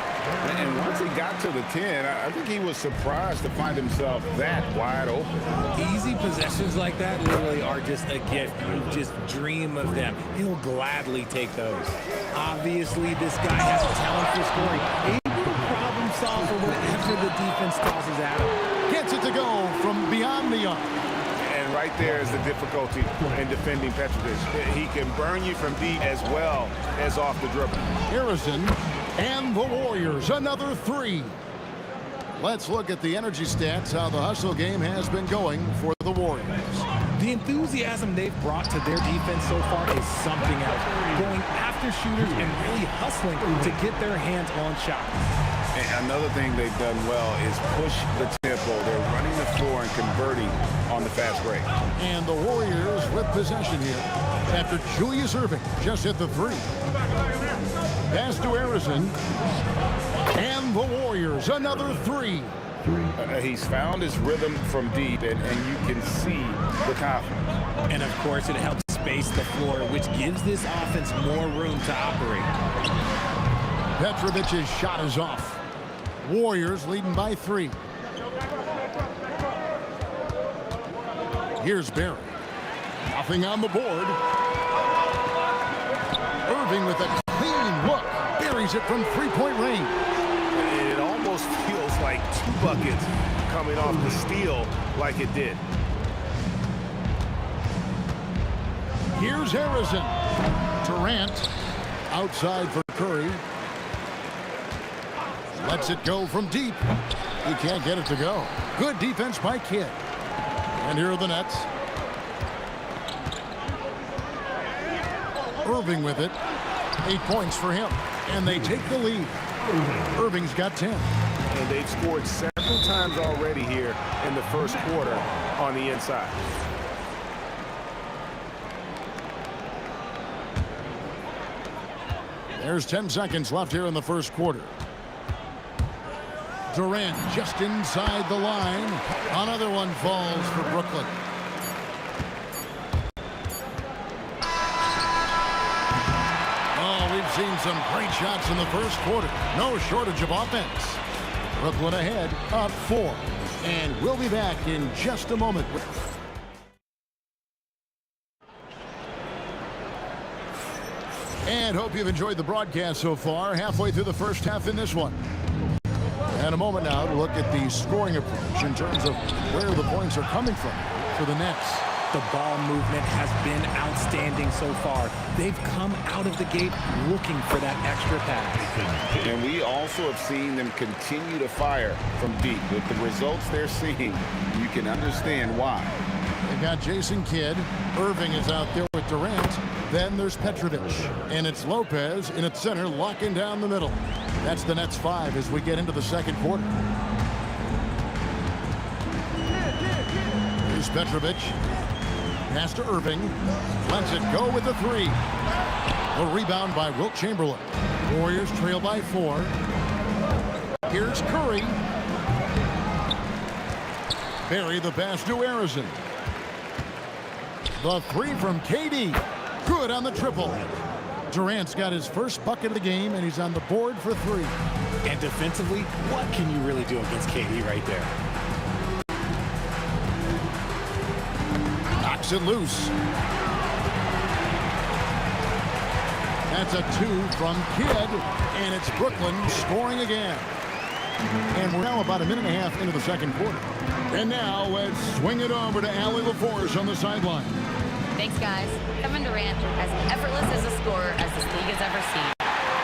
[SPEAKER 3] And once he got to the 10, I think he was surprised to find himself that wide open.
[SPEAKER 4] Easy possessions like that literally are just a gift. You just dream of them. He'll gladly take those. Obviously, this guy has a talent for scoring. Able to problem solve for whatever the defense tosses at him.
[SPEAKER 2] Gets it to go from beyond the arc.
[SPEAKER 3] And right there is the difficulty in defending Petrovic. He can burn you from deep as well as off the dribble.
[SPEAKER 2] Harrison and the Warriors, another 3. Let's look at the energy stats, how the hustle game has been going for the Warriors.
[SPEAKER 4] The enthusiasm they've brought to their defense so far is something else. Going after shooters and really hustling to get their hands on shots.
[SPEAKER 3] And another thing they've done well is push the tempo. They're running the floor and converting on the fast break.
[SPEAKER 2] And the Warriors with possession here after Julius Irving just hit the 3. Pass to Harrison. And the Warriors, another 3.
[SPEAKER 3] He's found his rhythm from deep, and you can see the confidence.
[SPEAKER 4] And, of course, it helps space the floor, which gives this offense more room to operate.
[SPEAKER 2] Petrovic's shot is off. Warriors leading by 3. Here's Barry. Nothing on the board. Irving with a clean look. Buries it from three-point range.
[SPEAKER 3] It almost feels like 2 buckets coming off the steal like it did.
[SPEAKER 2] Here's Harrison. Durant outside for Curry. Lets it go from deep. He can't get it to go. Good defense by Kidd. And here are the Nets. Irving with it. 8 points for him. And they take the lead. Irving's got 10.
[SPEAKER 3] And they've scored several times already here in the first quarter on the inside.
[SPEAKER 2] There's 10 seconds left here in the first quarter. Durant just inside the line. Another one falls for Brooklyn. We've seen some great shots in the first quarter. No shortage of offense. Brooklyn ahead, up 4. And we'll be back in just a moment. And hope you've enjoyed the broadcast so far. Halfway through the first half in this one. And a moment now to look at the scoring approach in terms of where the points are coming from for the Nets.
[SPEAKER 4] The ball movement has been outstanding so far. They've come out of the gate looking for that extra pass.
[SPEAKER 8] And we also have seen them continue to fire from deep. With the results they're seeing, you can understand why.
[SPEAKER 2] They've got Jason Kidd. Irving is out there with Durant. Then there's Petrovic. And it's Lopez in its center, locking down the middle. That's the Nets 5 as we get into the second quarter. Here's Petrovic. Pass to Irving. Lets it go with the 3. A rebound by Wilt Chamberlain. Warriors trail by 4. Here's Curry. Barry the pass to Harrison. The 3 from KD. Good on the triple. Durant's got his first bucket of the game, and he's on the board for 3.
[SPEAKER 4] And defensively, what can you really do against KD right there?
[SPEAKER 2] Knocks it loose. That's a 2 from Kidd, and it's Brooklyn scoring again. And we're now about a minute and a half into the second quarter. And now let's swing it over to Allie LaForce on the sideline.
[SPEAKER 5] Thanks, guys. Kevin Durant, as effortless as a scorer as this league has ever seen.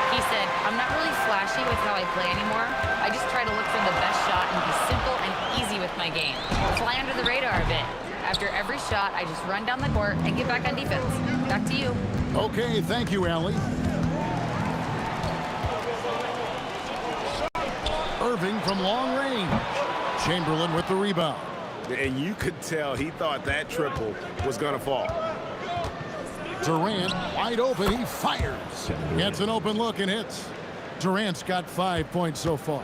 [SPEAKER 5] He said, I'm not really flashy with how I play anymore. I just try to look for the best shot and be simple and easy with my game. Fly under the radar a bit. After every shot, I just run down the court and get back on defense. Back to you.
[SPEAKER 2] Okay, thank you, Allie. Irving from long range. Chamberlain with the rebound.
[SPEAKER 3] And you could tell he thought that triple was going to fall.
[SPEAKER 2] Durant wide open. He fires. Gets an open look and hits. Durant's got 5 points so far.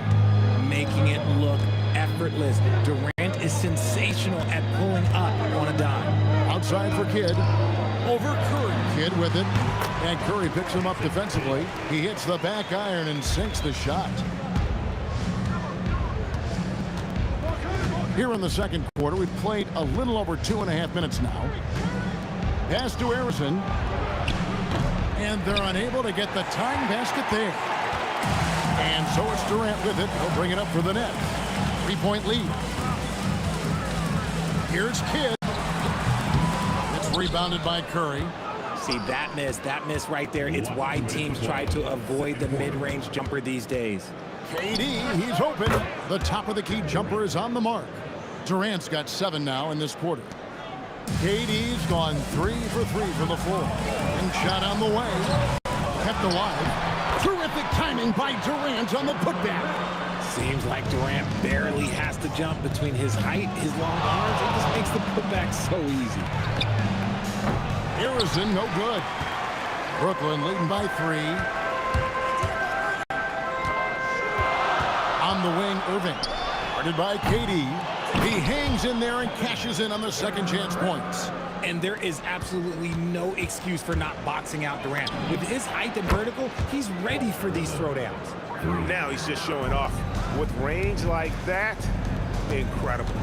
[SPEAKER 4] Making it look effortless. Durant is sensational at pulling up on a dime.
[SPEAKER 2] Outside for Kidd. Over Curry. Kidd with it. And Curry picks him up defensively. He hits the back iron and sinks the shot. Here in the second quarter, we've played a little over 2.5 minutes now. Pass to Harrison. And they're unable to get the tying basket there. And so it's Durant with it. He'll bring it up for the Nets. 3-point lead. Here's Kidd. It's rebounded by Curry.
[SPEAKER 4] See, that miss right there. It's why teams try to avoid the mid-range jumper these days.
[SPEAKER 2] KD, he's open. The top of the key jumper is on the mark. Durant's got 7 now in this quarter. KD's gone 3 for 3 from the floor. And shot on the way. Kept alive. Terrific timing by Durant on the putback.
[SPEAKER 4] Seems like Durant barely has to jump between his height, his long arms. It just makes the putback so easy.
[SPEAKER 2] Harrison, no good. Brooklyn leading by 3. On the wing, Irving. Guarded by KD. He hangs in there and cashes in on the second chance points.
[SPEAKER 4] And there is absolutely no excuse for not boxing out Durant. With his height and vertical, he's ready for these throwdowns.
[SPEAKER 3] Now he's just showing off. With range like that, incredible.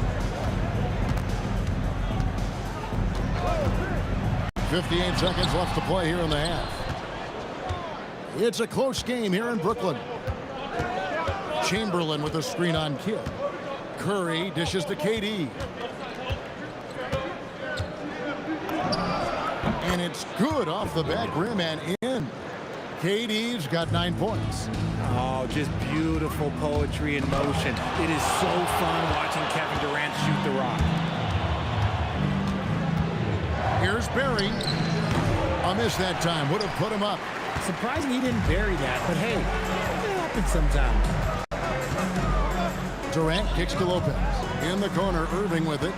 [SPEAKER 2] 58 seconds left to play here in the half. It's a close game here in Brooklyn. Chamberlain with a screen on Kidd. Curry dishes to KD. And it's good off the back rim and in. KD's got 9 points.
[SPEAKER 4] Oh, just beautiful poetry in motion. It is so fun watching Kevin Durant shoot the rock.
[SPEAKER 2] Here's Barry. A miss that time. Would have put him up.
[SPEAKER 4] Surprising he didn't bury that, but hey, it happens sometimes.
[SPEAKER 2] Durant kicks to Lopez. In the corner, Irving with it.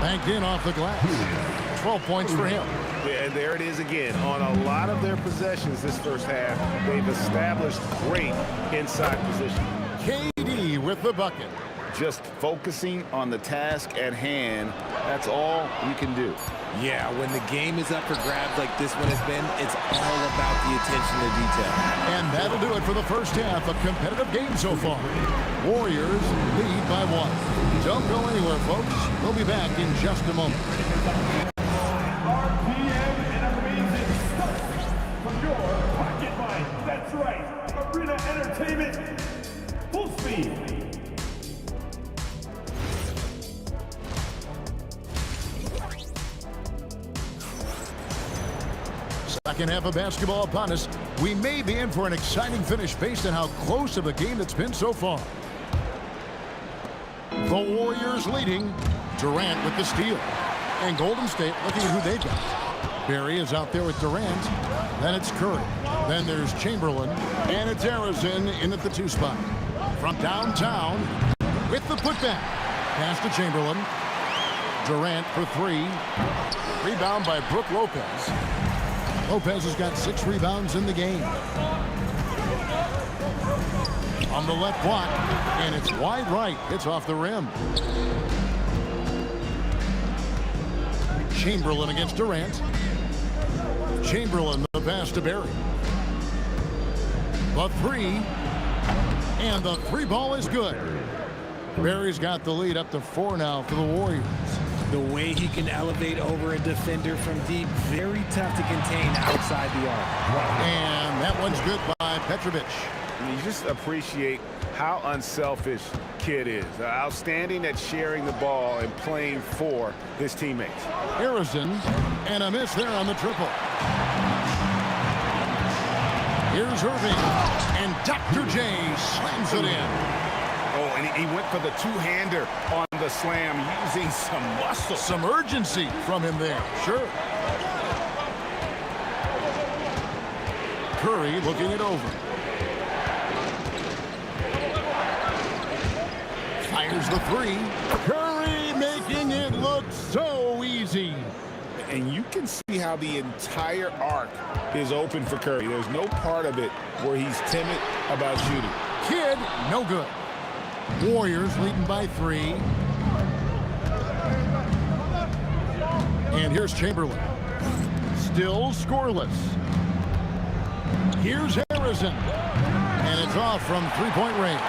[SPEAKER 2] Banked in off the glass. 12 points for him.
[SPEAKER 3] Yeah, and there it is again. On a lot of their possessions this first half, they've established great inside position.
[SPEAKER 2] KD with the bucket.
[SPEAKER 8] Just focusing on the task at hand, that's all you can do.
[SPEAKER 4] Yeah, when the game is up for grabs like this one has been, it's all about the attention to detail.
[SPEAKER 2] And that'll do it for the first half. A competitive game so far. Warriors lead by 1. Don't go anywhere, folks. We'll be back in just a moment.
[SPEAKER 7] RPM and amazing stuff from your pocket mind. That's right. Arena Entertainment. Full speed.
[SPEAKER 2] Second half of basketball upon us. We may be in for an exciting finish based on how close of a game it's been so far. The Warriors leading. Durant with the steal. And Golden State looking at who they've got. Barry is out there with Durant. Then it's Curry. Then there's Chamberlain. And it's Harrison in at the 2 spot. From downtown with the putback. Pass to Chamberlain. Durant for 3. Rebound by Brook Lopez. Lopez has got 6 rebounds in the game. On the left block, and it's wide right. It's off the rim. Chamberlain against Durant. Chamberlain, the pass to Barry. The 3, and the 3 ball is good. Barry's got the lead up to 4 now for the Warriors.
[SPEAKER 4] The way he can elevate over a defender from deep, very tough to contain outside the arc.
[SPEAKER 2] And that one's good by Petrovic.
[SPEAKER 3] You just appreciate how unselfish Kid is. Outstanding at sharing the ball and playing for his teammates.
[SPEAKER 2] Harrison, and a miss there on the triple. Here's Irving, and Dr. J slams it in.
[SPEAKER 3] Oh, and he went for the 2-hander on the slam, using some muscle.
[SPEAKER 2] Some urgency from him there, sure. Curry looking it over. Fires the 3. Curry making it look so easy.
[SPEAKER 3] And you can see how the entire arc is open for Curry. There's no part of it where he's timid about shooting.
[SPEAKER 2] Kid, no good. Warriors leading by 3. And here's Chamberlain. Still scoreless. Here's Harrison. And it's off from 3-point range.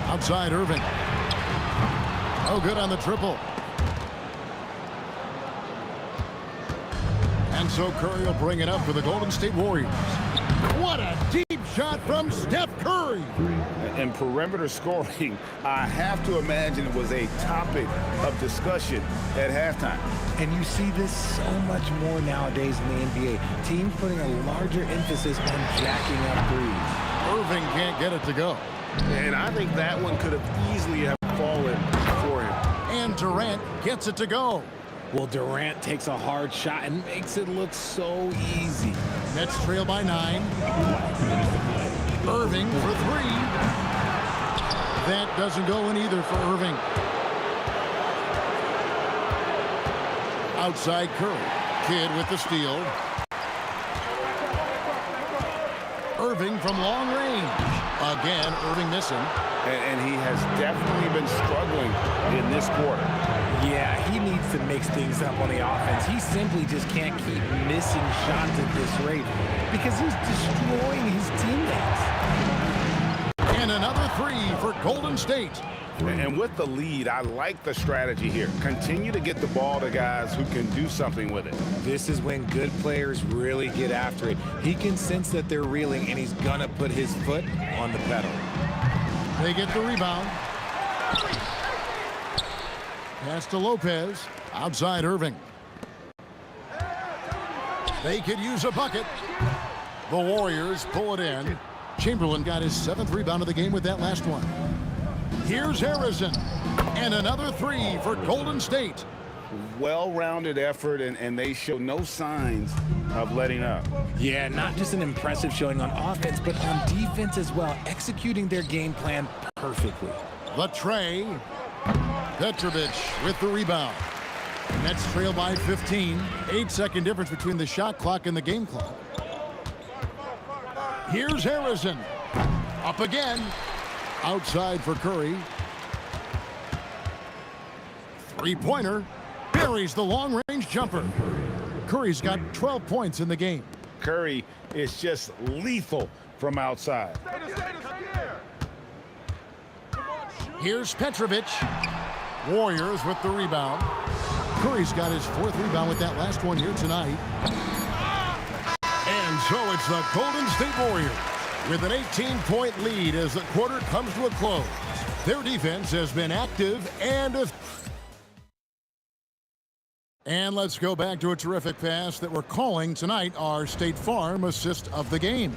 [SPEAKER 2] Outside Irving. Oh, good on the triple. And so Curry will bring it up for the Golden State Warriors. What a deep shot from Steph Curry.
[SPEAKER 3] And perimeter scoring, I have to imagine it was a topic of discussion at halftime.
[SPEAKER 4] And you see this so much more nowadays in the NBA. Teams putting a larger emphasis on jacking up threes.
[SPEAKER 2] Irving can't get it to go.
[SPEAKER 3] And I think that one could have easily have fallen for him.
[SPEAKER 2] And Durant gets it to go.
[SPEAKER 4] Well, Durant takes a hard shot and makes it look so easy.
[SPEAKER 2] Nets trail by 9. Irving for 3. That doesn't go in either for Irving. Outside Curry. Kidd with the steal. Irving from long range. Again, Irving missing.
[SPEAKER 3] And he has definitely been struggling in this quarter.
[SPEAKER 4] Yeah, he needs to mix things up on the offense. He simply just can't keep missing shots at this rate because he's destroying his teammates.
[SPEAKER 2] And another 3 for Golden State.
[SPEAKER 3] And with the lead, I like the strategy here. Continue to get the ball to guys who can do something with it.
[SPEAKER 4] This is when good players really get after it. He can sense that they're reeling, and he's going to put his foot on the pedal.
[SPEAKER 2] They get the rebound. Pass to Lopez. Outside Irving. They could use a bucket. The Warriors pull it in. Chamberlain got his 7th rebound of the game with that last one. Here's Harrison. And another 3 for Golden State.
[SPEAKER 3] Well-rounded effort, and they show no signs of letting up.
[SPEAKER 4] Yeah, not just an impressive showing on offense, but on defense as well, executing their game plan perfectly.
[SPEAKER 2] The tray. Petrovic with the rebound. Nets trail by 15. 8-second difference between the shot clock and the game clock. Here's Harrison. Up again. Outside for Curry. Three-pointer. Buries the long-range jumper. Curry's got 12 points in the game.
[SPEAKER 3] Curry is just lethal from outside.
[SPEAKER 2] Here's Petrovic. Warriors with the rebound. Curry's got his 4th rebound with that last one here tonight. And so it's the Golden State Warriors with an 18-point lead as the quarter comes to a close. Their defense has been active and let's go back to a terrific pass that we're calling tonight our State Farm assist of the game.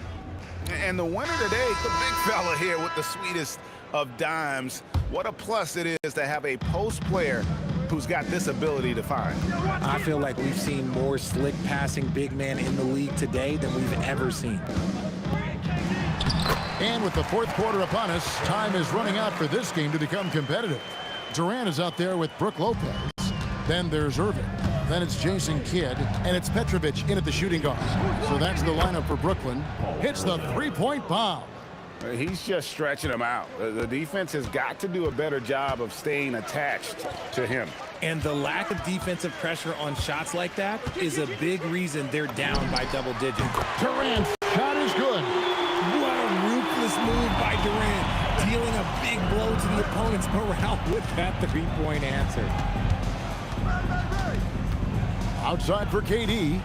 [SPEAKER 3] And the winner today, the big fella here with the sweetest of dimes. What a plus it is to have a post player who's got this ability to find.
[SPEAKER 4] I feel like we've seen more slick passing big man in the league today than we've ever seen.
[SPEAKER 2] And with the 4th quarter upon us, time is running out for this game to become competitive. Durant is out there with Brook Lopez. Then there's Irving. Then it's Jason Kidd. And it's Petrovic in at the shooting guard. So that's the lineup for Brooklyn. Hits the three-point bomb.
[SPEAKER 3] He's just stretching him out. The defense has got to do a better job of staying attached to him.
[SPEAKER 4] And the lack of defensive pressure on shots like that is a big reason they're down by double digits.
[SPEAKER 2] Durant's shot is good.
[SPEAKER 4] What a ruthless move by Durant, dealing a big blow to the opponent's morale with that three-point answer.
[SPEAKER 2] Outside for KD.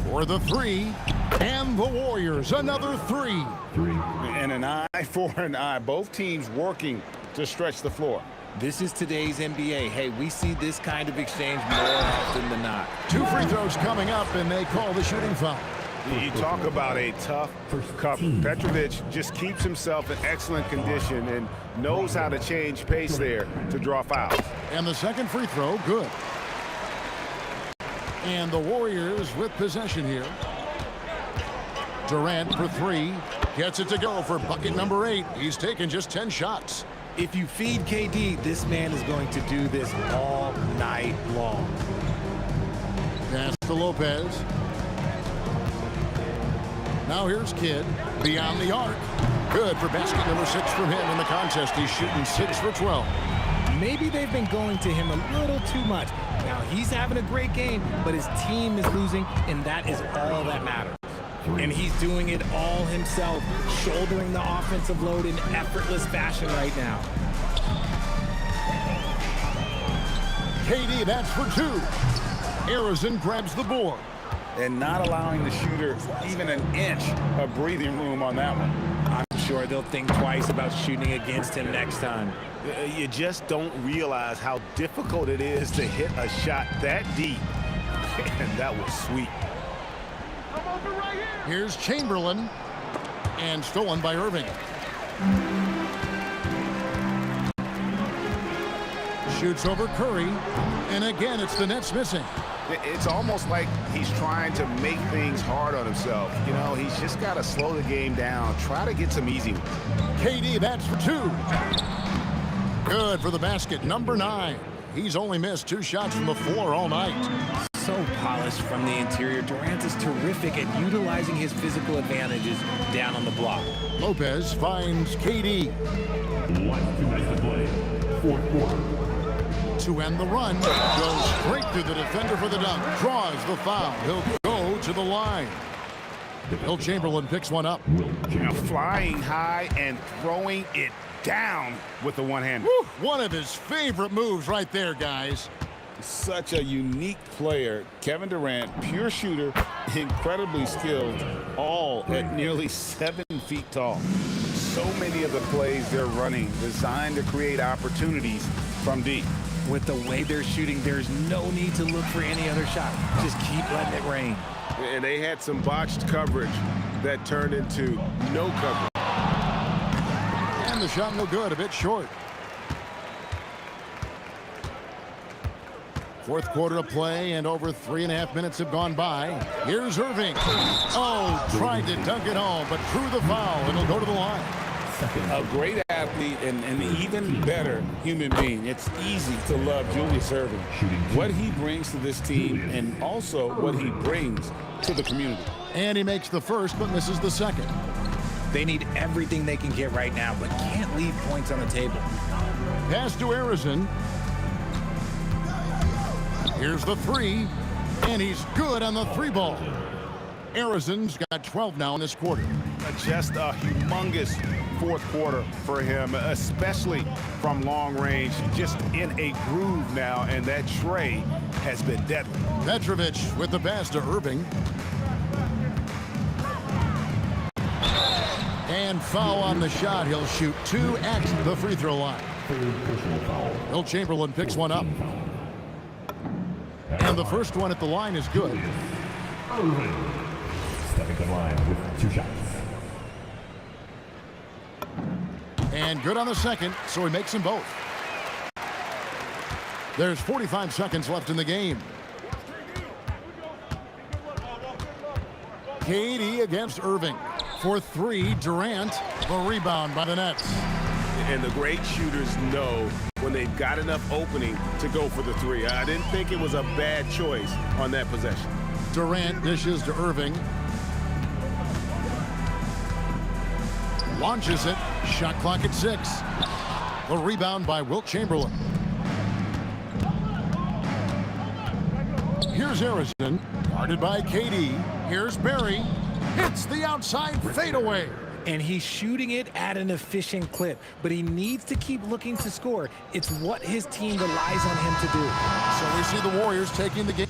[SPEAKER 2] For the three. And the Warriors, another three.
[SPEAKER 3] And an eye for an eye. Both teams working to stretch the floor.
[SPEAKER 4] This is today's NBA. Hey, we see this kind of exchange more often than not.
[SPEAKER 2] 2 free throws coming up, and they call the shooting foul.
[SPEAKER 3] You talk about a tough cover. Petrovic just keeps himself in excellent condition and knows how to change pace there to draw fouls.
[SPEAKER 2] And the second free throw, good. And the Warriors with possession here. Durant for three. Gets it to go for bucket number 8. He's taken just 10 shots.
[SPEAKER 4] If you feed KD, this man is going to do this all night long.
[SPEAKER 2] Pass to Lopez. Now here's Kidd. Beyond the arc. Good for basket number 6 from him in the contest. He's shooting 6 for 12.
[SPEAKER 4] Maybe they've been going to him a little too much. Now he's having a great game, but his team is losing, and that is all that matters. And he's doing it all himself, shouldering the offensive load in effortless fashion right now.
[SPEAKER 2] KD, that's for 2. Arizon grabs the board.
[SPEAKER 3] And not allowing the shooter even an inch of breathing room on that one.
[SPEAKER 4] I'm sure they'll think twice about shooting against him next time.
[SPEAKER 3] You just don't realize how difficult it is to hit a shot that deep. And that was sweet.
[SPEAKER 2] Here's Chamberlain. And stolen by Irving. Shoots over Curry. And again, it's the Nets missing.
[SPEAKER 3] It's almost like he's trying to make things hard on himself. You know, he's just got to slow the game down. Try to get some easy ones.
[SPEAKER 2] KD, that's for 2. Good for the basket, number 9. He's only missed 2 shots from the floor all night.
[SPEAKER 4] So polished from the interior. Durant is terrific at utilizing his physical advantages down on the block.
[SPEAKER 2] Lopez finds KD.
[SPEAKER 7] 1 to make the play. 4th quarter.
[SPEAKER 2] To end the run, goes straight through the defender for the dunk, draws the foul. He'll go to the line. Will Chamberlain picks one up.
[SPEAKER 3] Flying high and throwing it down with the one-hander.
[SPEAKER 2] One of his favorite moves right there, guys.
[SPEAKER 3] Such a unique player. Kevin Durant, pure shooter, incredibly skilled, all at nearly 7 feet tall. So many of the plays they're running designed to create opportunities from deep.
[SPEAKER 4] With the way they're shooting, there's no need to look for any other shot. Just keep letting it rain.
[SPEAKER 3] And they had some botched coverage that turned into no coverage.
[SPEAKER 2] And the shot no good, a bit short. 4th quarter of play, and over 3.5 minutes have gone by. Here's Irving. Oh, tried to dunk it home, but threw the foul. It'll go to the line.
[SPEAKER 3] A great athlete and an even better human being. It's easy to love Julius Irving. What he brings to this team and also what he brings to the community.
[SPEAKER 2] And he makes the first but misses the second.
[SPEAKER 4] They need everything they can get right now, but can't leave points on the table.
[SPEAKER 2] Pass to Arizon. Here's the three, and he's good on the three ball. Arizon's got 12 now in this quarter.
[SPEAKER 3] Just a humongous fourth quarter for him, especially from long range. Just in a groove now, and that tray has been deadly.
[SPEAKER 2] Petrovic with the pass to Irving. And foul on the shot. He'll shoot 2 at the free throw line. Will Chamberlain picks one up. And the first one at the line is good.
[SPEAKER 7] Irving stepping to the line with 2 shots.
[SPEAKER 2] And good on the second, so he makes them both. There's 45 seconds left in the game. KD against Irving. For 3, Durant, the rebound by the Nets.
[SPEAKER 3] And the great shooters know when they've got enough opening to go for the 3. I didn't think it was a bad choice on that possession.
[SPEAKER 2] Durant dishes to Irving. Launches it. Shot clock at 6. The rebound by Wilt Chamberlain. Here's Arizon, guarded by KD. Here's Barry. Hits the outside fadeaway.
[SPEAKER 4] And he's shooting it at an efficient clip, but he needs to keep looking to score. It's what his team relies on him to do.
[SPEAKER 2] So we see the Warriors taking the game.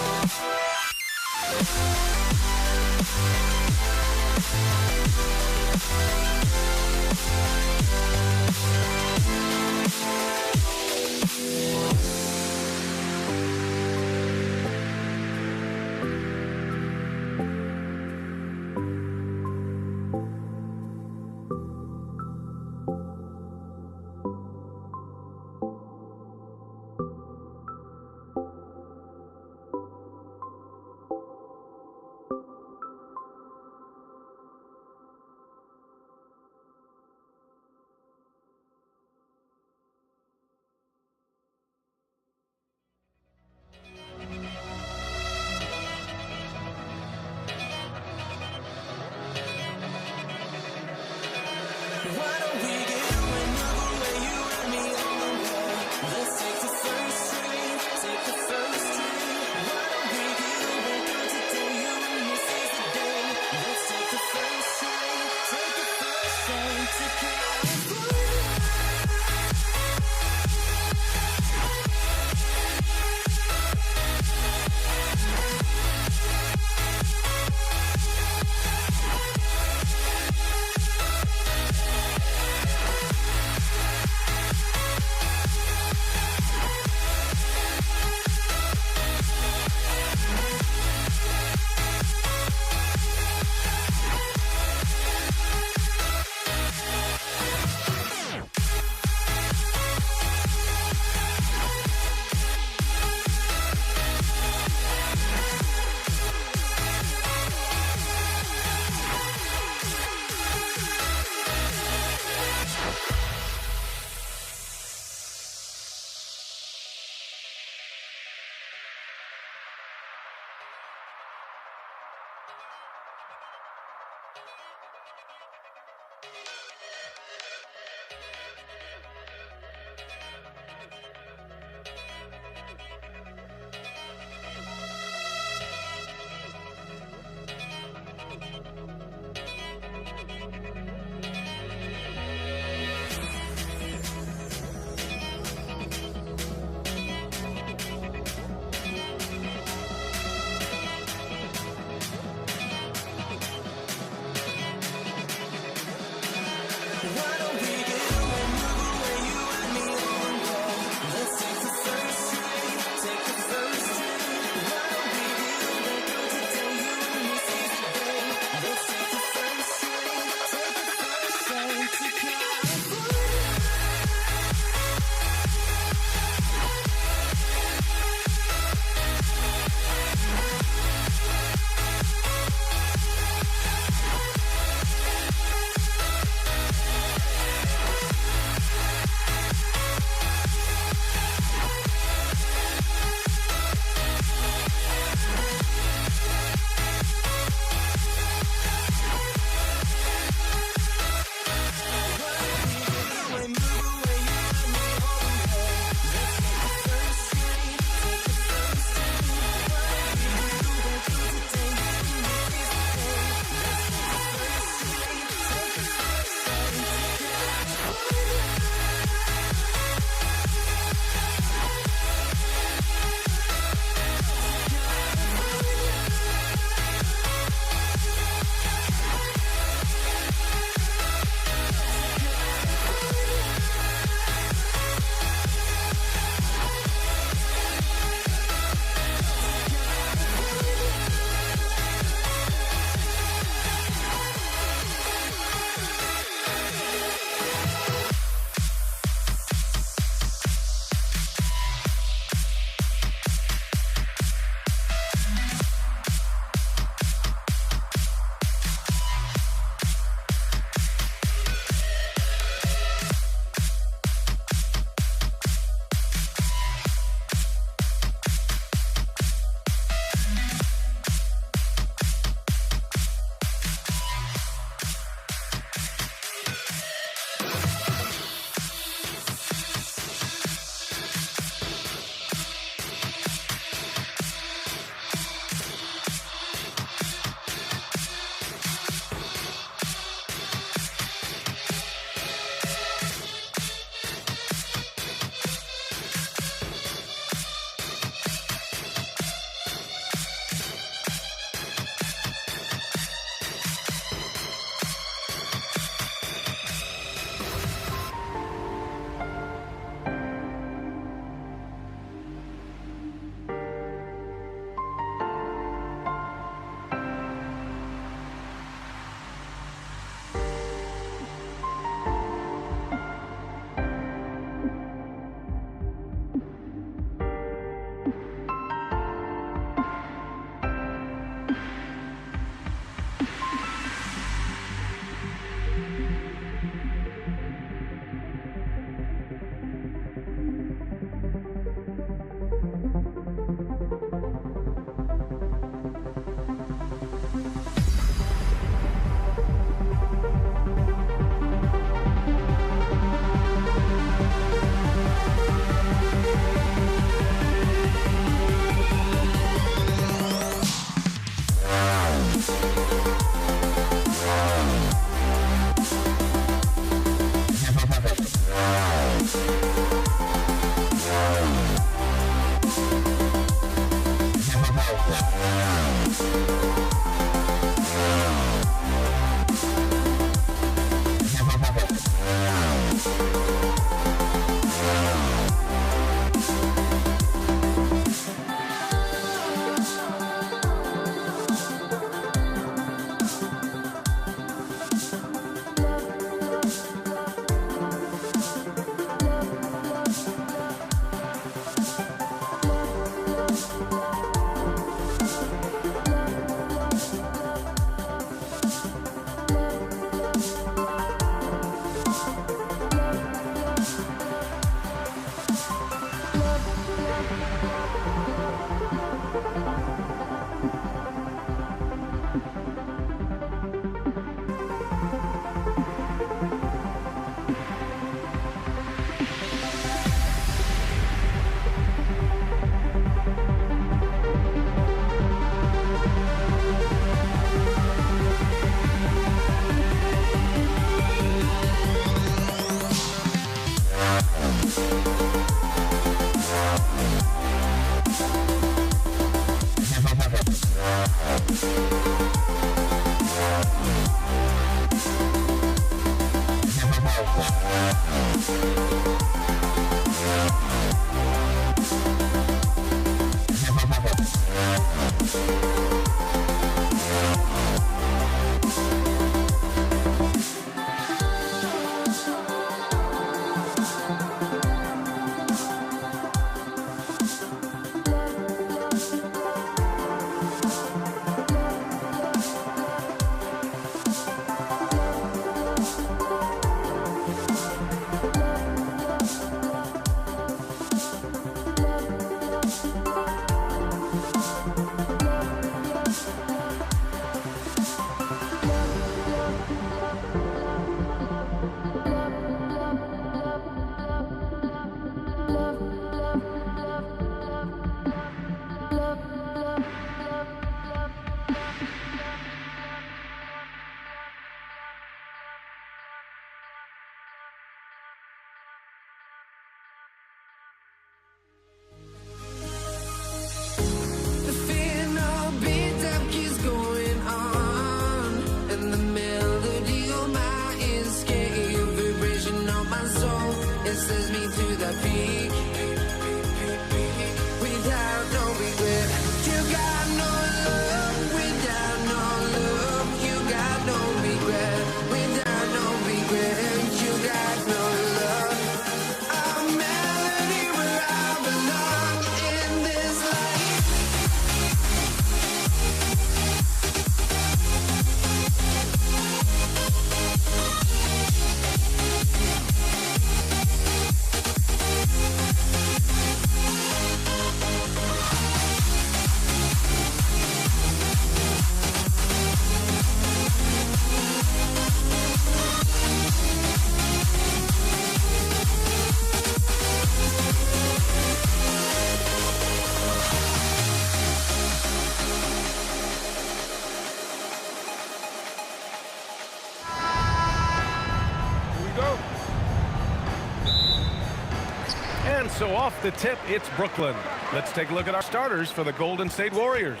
[SPEAKER 12] so off the tip, it's Brooklyn. Let's take a look at our starters for the Golden State Warriors.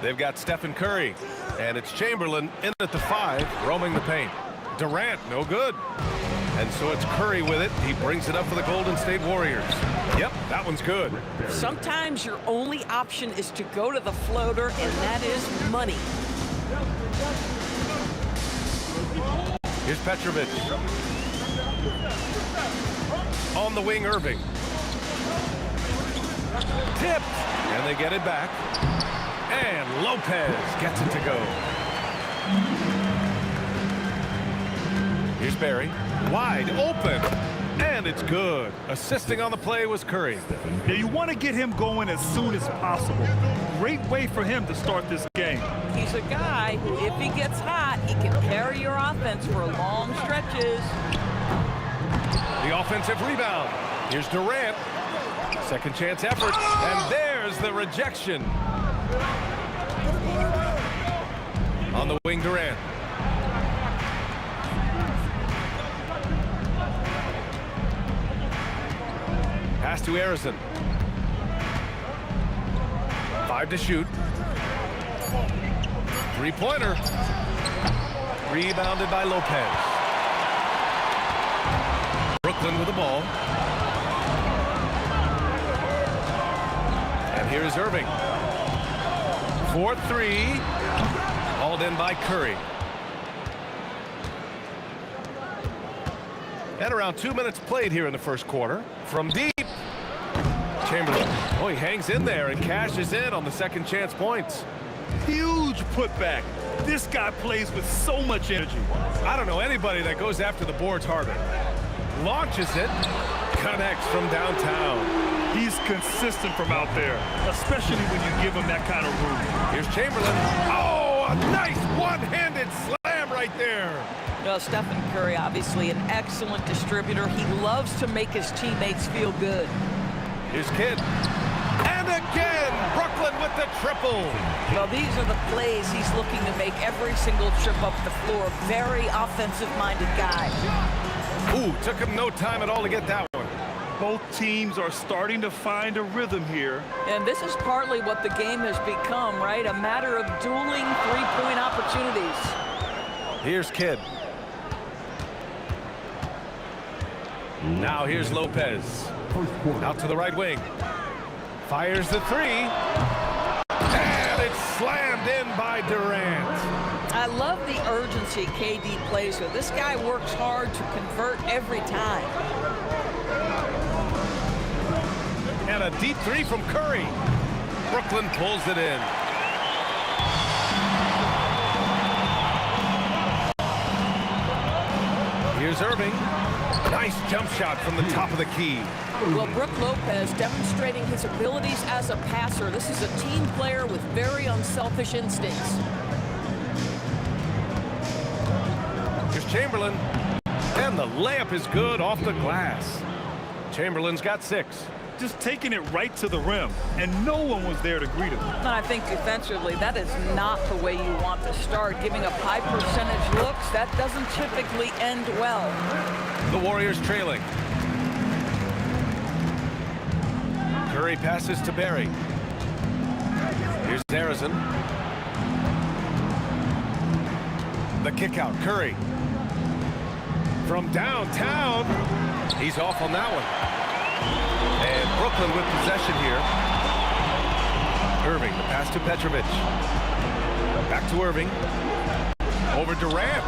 [SPEAKER 12] They've got Stephen Curry, and it's Chamberlain in at the 5, roaming the paint. Durant, no good. And so it's Curry with it. He brings it up for the Golden State Warriors. Yep, that one's good.
[SPEAKER 15] Sometimes your only option is to go to the floater, and that is money.
[SPEAKER 12] Here's Petrovic. On the wing, Irving. Tipped, and they get it back. And Lopez gets it to go. Here's Barry. Wide open. And it's good. Assisting on the play was Curry.
[SPEAKER 13] Now you want to get him going as soon as possible. Great way for him to start this game.
[SPEAKER 15] He's a guy who, if he gets hot, he can carry your offense for long stretches.
[SPEAKER 12] The offensive rebound. Here's Durant. Second chance effort. And there's the rejection. On the wing, Durant. Pass to Harrison. 5 to shoot. Three-pointer. Rebounded by Lopez. Brooklyn with the ball. And here's Irving. 4-3. Hauled in by Curry. And around 2 minutes played here in the first quarter. From deep. Chamberlain. Oh, he hangs in there and cashes in on the second chance points.
[SPEAKER 13] Huge putback. This guy plays with so much energy.
[SPEAKER 12] I don't know anybody that goes after the boards harder. Launches it. Connects from downtown.
[SPEAKER 13] He's consistent from out there, especially when you give him that kind of room.
[SPEAKER 12] Here's Chamberlain. Oh, a nice one-handed slam right there.
[SPEAKER 15] Well, Stephen Curry, obviously an excellent distributor. He loves to make his teammates feel good.
[SPEAKER 12] Here's Kidd. And again, Brooklyn with the triple.
[SPEAKER 15] Well, these are the plays he's looking to make every single trip up the floor. Very offensive-minded guy.
[SPEAKER 12] Ooh, took him no time at all to get that one.
[SPEAKER 13] Both teams are starting to find a rhythm here.
[SPEAKER 15] And this is partly what the game has become, right? A matter of dueling three-point opportunities.
[SPEAKER 12] Here's Kidd. Now here's Lopez. Out to the right wing. Fires the 3. And it's slammed in by Durant.
[SPEAKER 15] I love the urgency KD plays with. This guy works hard to convert every time.
[SPEAKER 12] And a deep 3 from Curry. Brooklyn pulls it in. Here's Irving. Nice jump shot from the top of the key.
[SPEAKER 15] Well, Brook Lopez demonstrating his abilities as a passer. This is a team player with very unselfish instincts.
[SPEAKER 12] Here's Chamberlain. And the layup is good off the glass. Chamberlain's got 6.
[SPEAKER 13] Just taking it right to the rim, and no one was there to greet him.
[SPEAKER 15] And I think defensively, that is not the way you want to start. Giving up high percentage looks, that doesn't typically end well.
[SPEAKER 12] The Warriors trailing. Curry passes to Barry. Here's Harrison. The kick out, Curry. From downtown, he's off on that one. And Brooklyn with possession here. Irving, the pass to Petrovic. Back to Irving. Over Durant.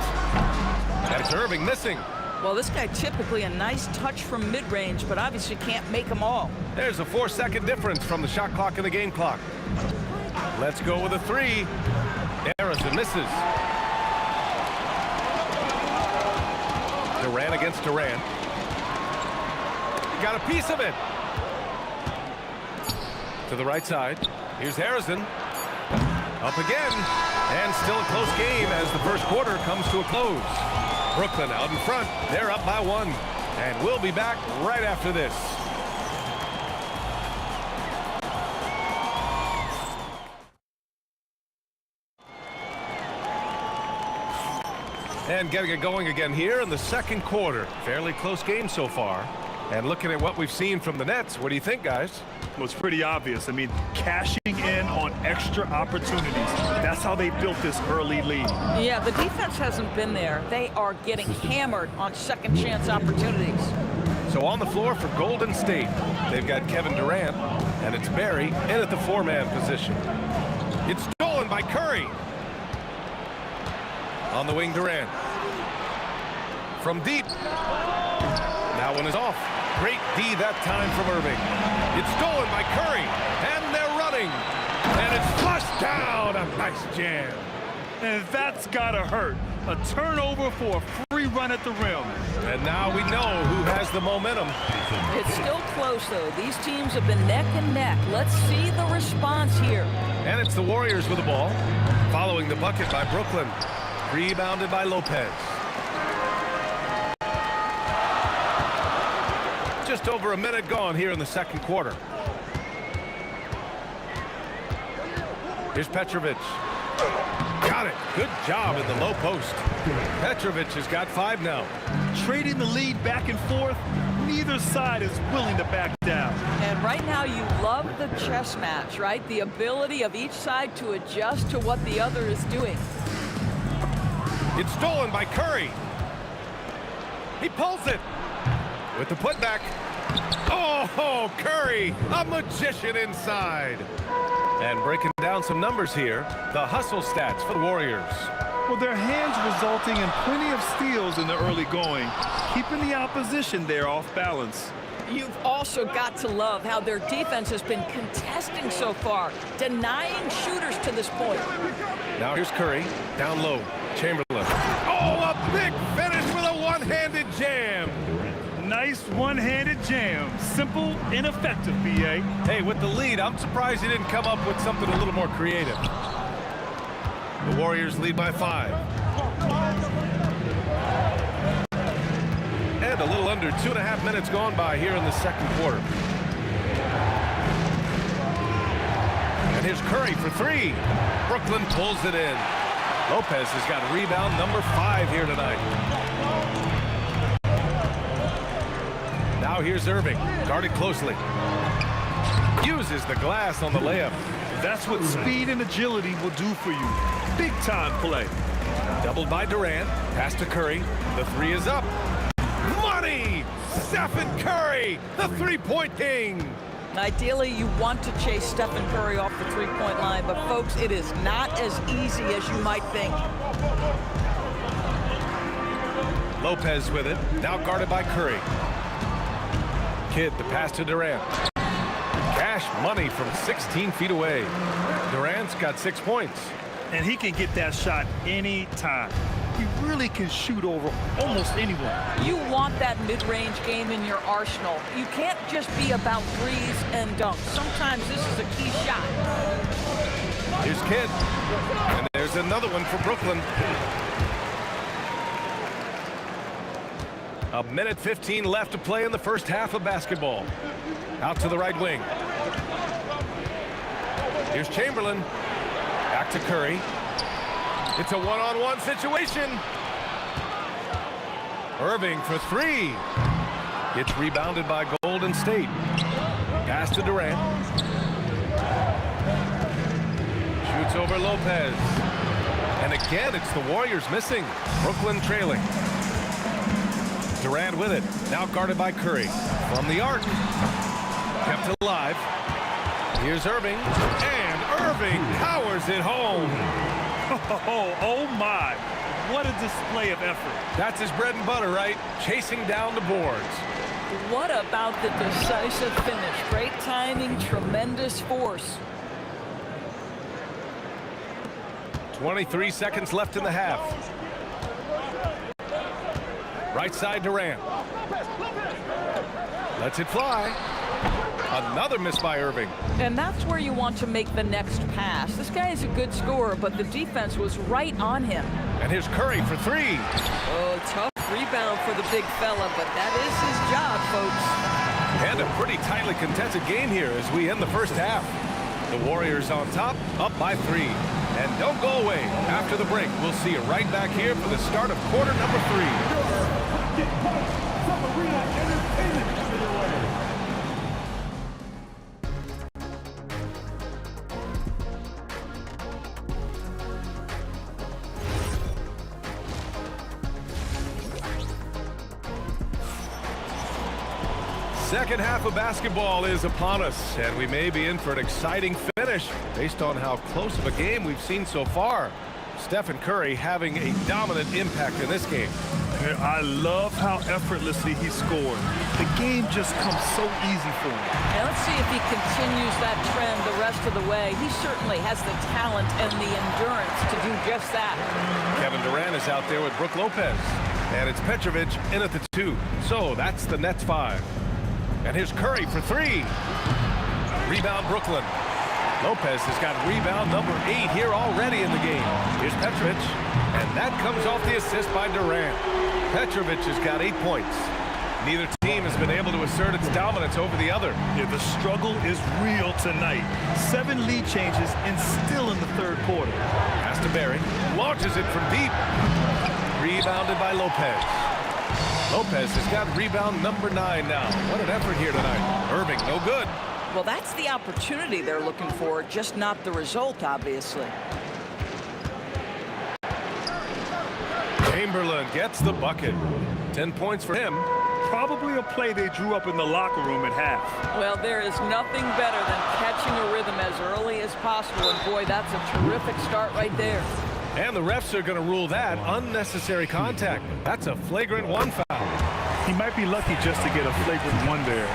[SPEAKER 12] That's Irving missing.
[SPEAKER 15] Well, this guy typically a nice touch from mid-range, but obviously can't make them all.
[SPEAKER 12] There's a 4-second difference from the shot clock and the game clock. Let's go with a 3. Harrison misses. Durant against Durant. Got a piece of it. To the right side. Here's Harrison. Up again. And still a close game as the first quarter comes to a close. Brooklyn out in front. They're up by 1. And we'll be back right after this. And getting it going again here in the second quarter. Fairly close game so far. And looking at what we've seen from the Nets, what do you think, guys?
[SPEAKER 13] Well, it's pretty obvious. I mean, cashing in on extra opportunities. That's how they built this early lead.
[SPEAKER 15] Yeah, the defense hasn't been there. They are getting hammered on second chance opportunities.
[SPEAKER 12] So on the floor for Golden State, they've got Kevin Durant, and it's Barry in at the four-man position. It's stolen by Curry. On the wing, Durant. From deep. That one is off. Great D that time from Irving. It's stolen by Curry, and they're running. And it's flushed down. A nice jam.
[SPEAKER 13] And that's gotta hurt. A turnover for a free run at the rim.
[SPEAKER 12] And now we know who has the momentum.
[SPEAKER 15] It's still close, though. These teams have been neck and neck. Let's see the response here.
[SPEAKER 12] And it's the Warriors with the ball. Following the bucket by Brooklyn. Rebounded by Lopez. Just over a minute gone here in the second quarter. Here's Petrovic. Got it. Good job in the low post. Petrovic has got 5 now.
[SPEAKER 13] Trading the lead back and forth, neither side is willing to back down.
[SPEAKER 15] And right now you love the chess match, right? The ability of each side to adjust to what the other is doing.
[SPEAKER 12] It's stolen by Curry. He pulls it with the putback. Oh, Curry, a magician inside. And breaking down some numbers here, the hustle stats for the Warriors.
[SPEAKER 13] Well, their hands resulting in plenty of steals in the early going, keeping the opposition there off balance.
[SPEAKER 15] You've also got to love how their defense has been contesting so far, denying shooters to this point.
[SPEAKER 12] Now here's Curry, down low, Chamberlain. Oh, a big finish with a one-handed jam.
[SPEAKER 13] Nice one-handed jam. Simple and effective, B.A.
[SPEAKER 12] Hey, with the lead, I'm surprised he didn't come up with something a little more creative. The Warriors lead by 5. And a little under 2.5 minutes gone by here in the second quarter. And here's Curry for 3. Brooklyn pulls it in. Lopez has got rebound number 5 here tonight. Now here's Irving, guarded closely. Uses the glass on the layup.
[SPEAKER 13] That's what speed and agility will do for you. Big time play.
[SPEAKER 12] Doubled by Durant, pass to Curry. The 3 is up. Money! Stephen Curry, the three-point king.
[SPEAKER 15] Ideally, you want to chase Stephen Curry off the three-point line, but folks, it is not as easy as you might think.
[SPEAKER 12] Lopez with it, now guarded by Curry. Kidd, the pass to Durant. Cash money from 16 feet away. Durant's got 6 points.
[SPEAKER 13] And he can get that shot anytime. He really can shoot over almost anyone.
[SPEAKER 15] You want that mid-range game in your arsenal. You can't just be about threes and dunks. Sometimes this is a key shot.
[SPEAKER 12] Here's Kidd. And there's another one for Brooklyn. A minute 15 left to play in the first half of basketball. Out to the right wing. Here's Chamberlain. Back to Curry. It's a one-on-one situation. Irving for 3. It's rebounded by Golden State. Pass to Durant. Shoots over Lopez. And again, it's the Warriors missing. Brooklyn trailing. Durant with it. Now guarded by Curry. From the arc. Kept alive. Here's Irving. And Irving powers it home.
[SPEAKER 13] Oh my. What a display of effort.
[SPEAKER 12] That's his bread and butter, right? Chasing down the boards.
[SPEAKER 15] What about the decisive finish? Great timing, tremendous force.
[SPEAKER 12] 23 seconds left in the half. Right side Durant. Lets it fly. Another miss by Irving.
[SPEAKER 15] And that's where you want to make the next pass. This guy is a good scorer, but the defense was right on him.
[SPEAKER 12] And here's Curry for 3.
[SPEAKER 15] Oh, tough rebound for the big fella, but that is his job, folks.
[SPEAKER 12] And a pretty tightly contested game here as we end the first half. The Warriors on top, up by 3. And don't go away. After the break, we'll see you right back here for the start of quarter number 3. Second half of basketball is upon us, and we may be in for an exciting finish based on how close of a game we've seen so far. Stephen Curry having a dominant impact in this game.
[SPEAKER 13] I love how effortlessly he scored. The game just comes so easy for him.
[SPEAKER 15] And let's see if he continues that trend the rest of the way. He certainly has the talent and the endurance to do just that.
[SPEAKER 12] Kevin Durant is out there with Brook Lopez. And it's Petrovic in at the 2. So that's the Nets 5. And here's Curry for 3. Rebound Brooklyn. Lopez has got rebound number 8 here already in the game. Here's Petrovic. And that comes off the assist by Durant. Petrovic has got 8 points. Neither team has been able to assert its dominance over the other.
[SPEAKER 13] Yeah, the struggle is real tonight. 7 lead changes and still in the third quarter.
[SPEAKER 12] Pass to Barry. Launches it from deep. Rebounded by Lopez. Lopez has got rebound number 9 now. What an effort here tonight. Irving, no good.
[SPEAKER 15] Well, that's the opportunity they're looking for, just not the result, obviously.
[SPEAKER 12] Chamberlain gets the bucket. 10 points for him.
[SPEAKER 13] Probably a play they drew up in the locker room at half.
[SPEAKER 15] Well, there is nothing better than catching a rhythm as early as possible, and boy, that's a terrific start right there.
[SPEAKER 12] And the refs are going to rule that unnecessary contact. That's a flagrant 1 foul.
[SPEAKER 13] He might be lucky just to get a flagrant 1 there.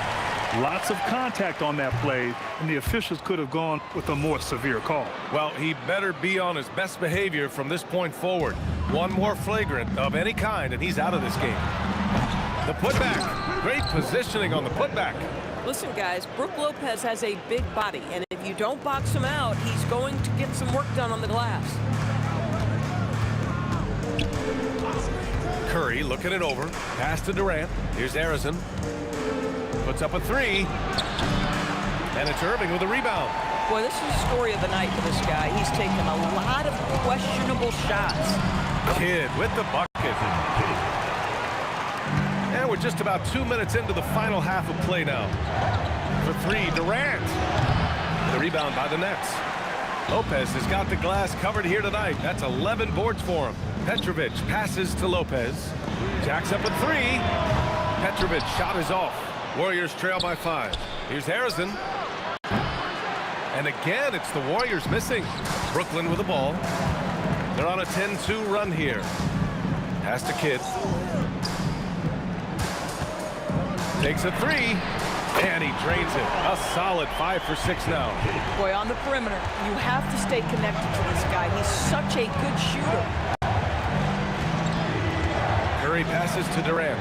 [SPEAKER 13] Lots of contact on that play, and the officials could have gone with a more severe call.
[SPEAKER 12] Well, he better be on his best behavior from this point forward. One more flagrant of any kind, and he's out of this game. The putback. Great positioning on the putback.
[SPEAKER 15] Listen, guys, Brook Lopez has a big body, and if you don't box him out, he's going to get some work done on the glass.
[SPEAKER 12] Curry looking it over. Pass to Durant. Here's Arizon. Puts up a 3. And it's Irving with a rebound.
[SPEAKER 15] Boy, this is the story of the night for this guy. He's taken a lot of questionable shots.
[SPEAKER 12] Kidd with the bucket. And we're just about 2 minutes into the final half of play now. For 3, Durant. The rebound by the Nets. Lopez has got the glass covered here tonight. That's 11 boards for him. Petrovic passes to Lopez. Jacks up a 3. Petrovic shot is off. Warriors trail by 5. Here's Harrison. And again, it's the Warriors missing. Brooklyn with the ball. They're on a 10-2 run here. Pass to Kidd. Takes a 3. And he drains it. A solid 5 for 6 now.
[SPEAKER 15] Boy, on the perimeter, you have to stay connected to this guy. He's such a good shooter.
[SPEAKER 12] Curry passes to Durant.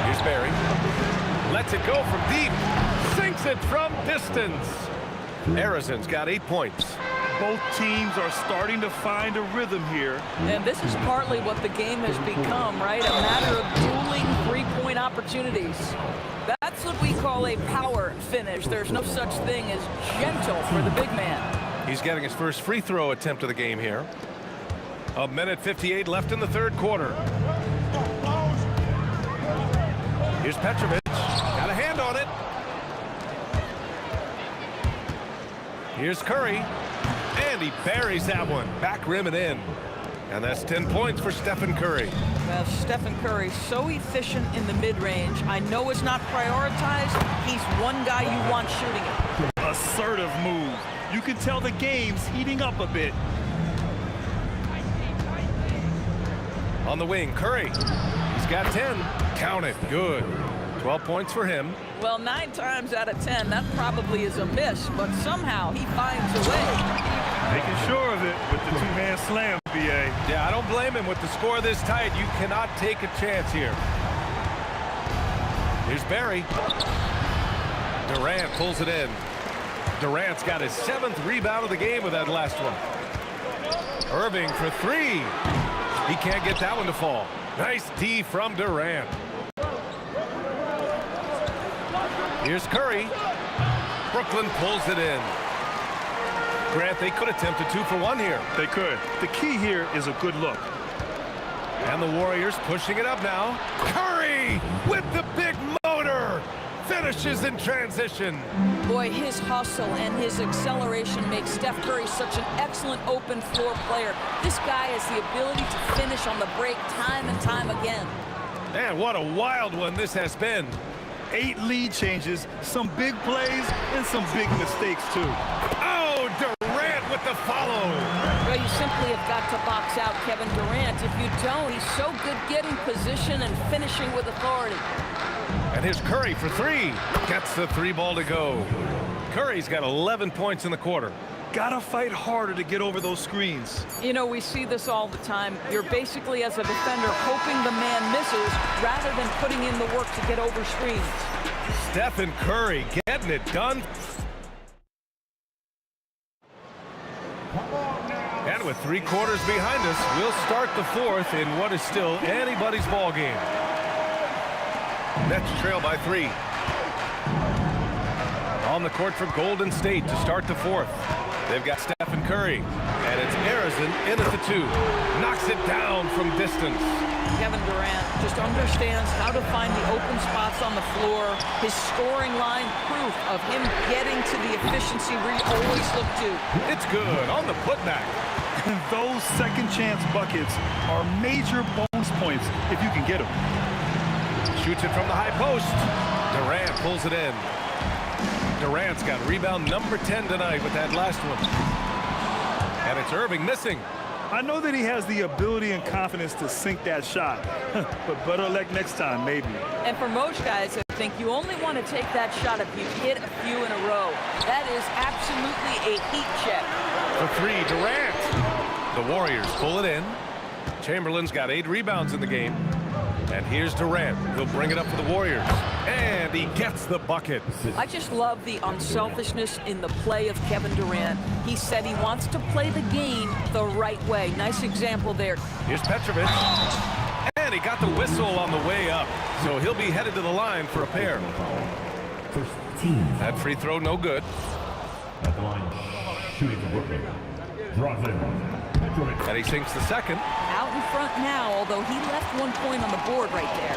[SPEAKER 12] Here's Barry. Lets it go from deep. Sinks it from distance. Arizon's got 8 points.
[SPEAKER 13] Both teams are starting to find a rhythm here.
[SPEAKER 15] And this is partly what the game has become, right? A matter of dueling three-point opportunities. That's what we call a power finish. There's no such thing as gentle for the big man.
[SPEAKER 12] He's getting his first free throw attempt of the game here. 1:58 left in the third quarter. Here's Petrovic. Got a hand on it. Here's Curry. And he buries that one. Back rim and in. And that's 10 points for Stephen Curry.
[SPEAKER 15] Well, Stephen Curry, so efficient in the mid-range. I know it's not prioritized. He's one guy you want shooting it.
[SPEAKER 13] Assertive move. You can tell the game's heating up a bit.
[SPEAKER 12] On the wing, Curry. He's got 10. Count it. Good. 12 points for him.
[SPEAKER 15] Well, 9 times out of 10, that probably is a miss, but somehow he finds a way.
[SPEAKER 13] Making sure of it with the two-hand slam, B.A.
[SPEAKER 12] Yeah, I don't blame him. With the score this tight, you cannot take a chance here. Here's Barry. Durant pulls it in. Durant's got his 7th rebound of the game with that last one. Irving for 3. He can't get that one to fall. Nice D from Durant. Here's Curry. Brooklyn pulls it in. Grant, they could attempt a 2 for 1 here.
[SPEAKER 13] They could. The key here is a good look.
[SPEAKER 12] And the Warriors pushing it up now. Curry with the big motor. Finishes in transition.
[SPEAKER 15] Boy, his hustle and his acceleration makes Steph Curry such an excellent open floor player. This guy has the ability to finish on the break time and time again.
[SPEAKER 12] Man, what a wild one this has been.
[SPEAKER 13] 8 lead changes, some big plays, and some big mistakes, too.
[SPEAKER 12] Oh, Durant with the follow.
[SPEAKER 15] Well, you simply have got to box out Kevin Durant. If you don't, he's so good getting position and finishing with authority.
[SPEAKER 12] And here's Curry for 3. Gets the 3 ball to go. Curry's got 11 points in the quarter.
[SPEAKER 13] Gotta fight harder to get over those screens.
[SPEAKER 15] You know, we see this all the time. You're basically, as a defender, hoping the man misses rather than putting in the work to get over screens.
[SPEAKER 12] Stephen Curry getting it done. And with 3 quarters behind us, we'll start the 4th in what is still anybody's ball game. Nets trail by 3. On the court for Golden State to start the 4th. They've got Stephen Curry, and it's Arizin in at the 2. Knocks it down from distance.
[SPEAKER 15] Kevin Durant just understands how to find the open spots on the floor. His scoring line, proof of him getting to the efficiency we always look to.
[SPEAKER 12] It's good on the putback.
[SPEAKER 13] And those second chance buckets are major bonus points if you can get them.
[SPEAKER 12] Shoots it from the high post. Durant pulls it in. Durant's got rebound number 10 tonight with that last one. And it's Irving missing.
[SPEAKER 13] I know that he has the ability and confidence to sink that shot, but better luck next time, maybe.
[SPEAKER 15] And for most guys, I think you only want to take that shot if you hit a few in a row. That is absolutely a heat check.
[SPEAKER 12] For 3, Durant. The Warriors pull it in. Chamberlain's got 8 rebounds in the game. And here's Durant. He'll bring it up for the Warriors. And he gets the bucket.
[SPEAKER 15] I just love the unselfishness in the play of Kevin Durant. He said he wants to play the game the right way. Nice example there.
[SPEAKER 12] Here's Petrovic. And he got the whistle on the way up. So he'll be headed to the line for a pair. That free throw no good.
[SPEAKER 7] At the line, shooting for Brooklyn. Draws in.
[SPEAKER 12] And he sinks the second.
[SPEAKER 15] Out in front now, although he left 1 point on the board right there.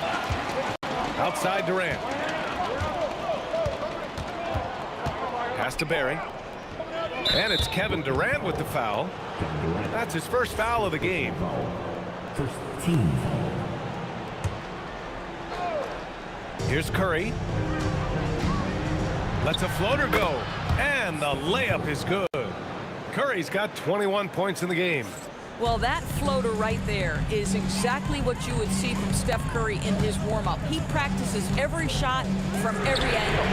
[SPEAKER 12] Outside Durant. Pass to Barry. And it's Kevin Durant with the foul. That's his first foul of the game.
[SPEAKER 7] First team.
[SPEAKER 12] Here's Curry. Lets a floater go. And the layup is good. Curry's got 21 points in the game.
[SPEAKER 15] Well, that floater right there is exactly what you would see from Steph Curry in his warm-up. He practices every shot from every angle.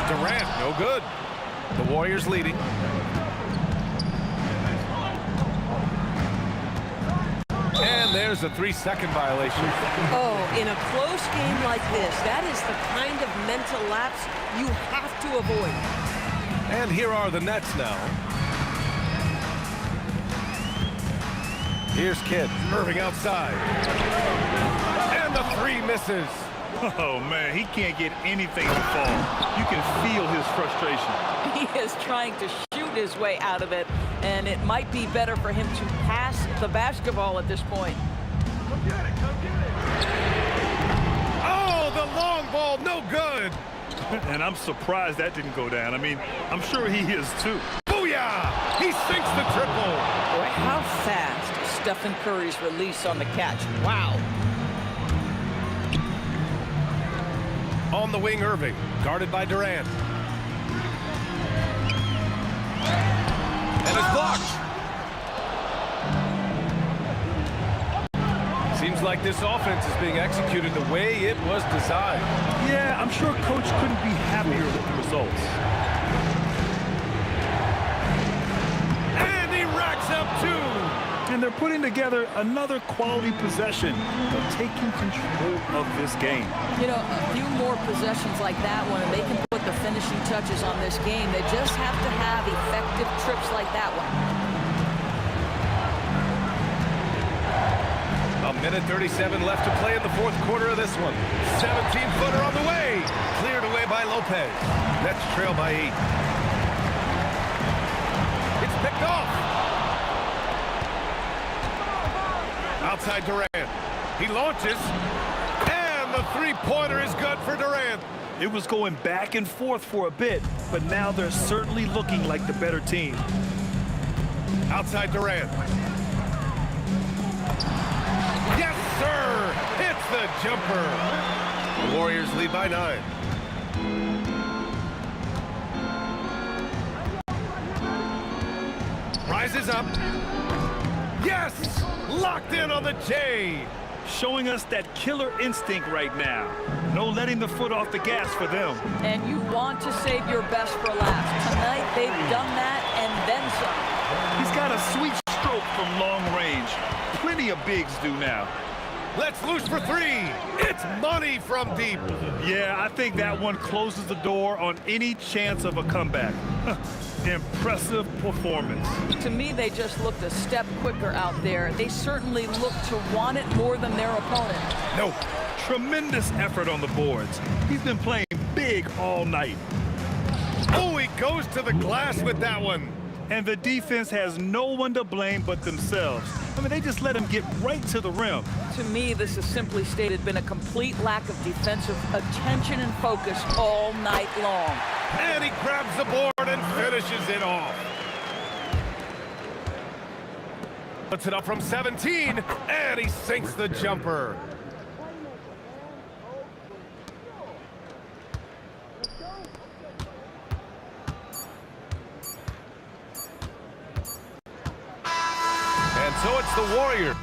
[SPEAKER 12] Durant, no good. The Warriors leading. And there's a 3-second violation.
[SPEAKER 16] Oh, in a close game like this, that is the kind of mental lapse you have to avoid.
[SPEAKER 12] And here are the Nets now. Here's Kidd. Irving outside. And the 3 misses.
[SPEAKER 13] Oh, man, he can't get anything to fall. You can feel his frustration.
[SPEAKER 15] He is trying to shoot his way out of it, and it might be better for him to pass the basketball at this point.
[SPEAKER 12] Come get it, come get it. Oh, the long ball, no good.
[SPEAKER 13] And I'm surprised that didn't go down. I mean, I'm sure he is too.
[SPEAKER 12] Booyah! He sinks the triple.
[SPEAKER 15] Boy, how fast Stephen Curry's release on the catch. Wow.
[SPEAKER 12] On the wing, Irving, guarded by Durant. And it's blocked. Seems like this offense is being executed the way it was designed.
[SPEAKER 13] Yeah, I'm sure Coach couldn't be happier with the results.
[SPEAKER 12] And he racks up 2.
[SPEAKER 13] And they're putting together another quality possession of taking control of this game.
[SPEAKER 15] You know, a few more possessions like that one, and they can put the finishing touches on this game. They just have to have effective trips like that one.
[SPEAKER 12] A minute 37 left to play in the 4th quarter of this one. 17-footer on the way. Cleared away by Lopez. Nets trail by 8. It's picked off. Outside Durant. He launches. And the 3-pointer is good for Durant.
[SPEAKER 13] It was going back and forth for a bit, but now they're certainly looking like the better team.
[SPEAKER 12] Outside Durant. Yes, sir! It's the jumper. The Warriors lead by 9. Rises up. Yes! Locked in on the J.
[SPEAKER 13] Showing us that killer instinct right now. No letting the foot off the gas for them.
[SPEAKER 15] And you want to save your best for last. Tonight, they've done that and then some.
[SPEAKER 13] He's got a sweet stroke from long range. Plenty of bigs do now.
[SPEAKER 12] Let's loose for 3. It's money from deep.
[SPEAKER 13] Yeah, I think that one closes the door on any chance of a comeback. Impressive performance.
[SPEAKER 15] To me, they just looked a step quicker out there. They certainly looked to want it more than their opponent.
[SPEAKER 13] No, tremendous effort on the boards. He's been playing big all night.
[SPEAKER 12] Oh, he goes to the glass with that one.
[SPEAKER 13] And the defense has no one to blame but themselves. I mean, they just let him get right to the rim.
[SPEAKER 15] To me, this has simply stated been a complete lack of defensive attention and focus all night long.
[SPEAKER 12] And he grabs the board and finishes it off. Puts it up from 17, and he sinks the jumper. And so it's the Warriors.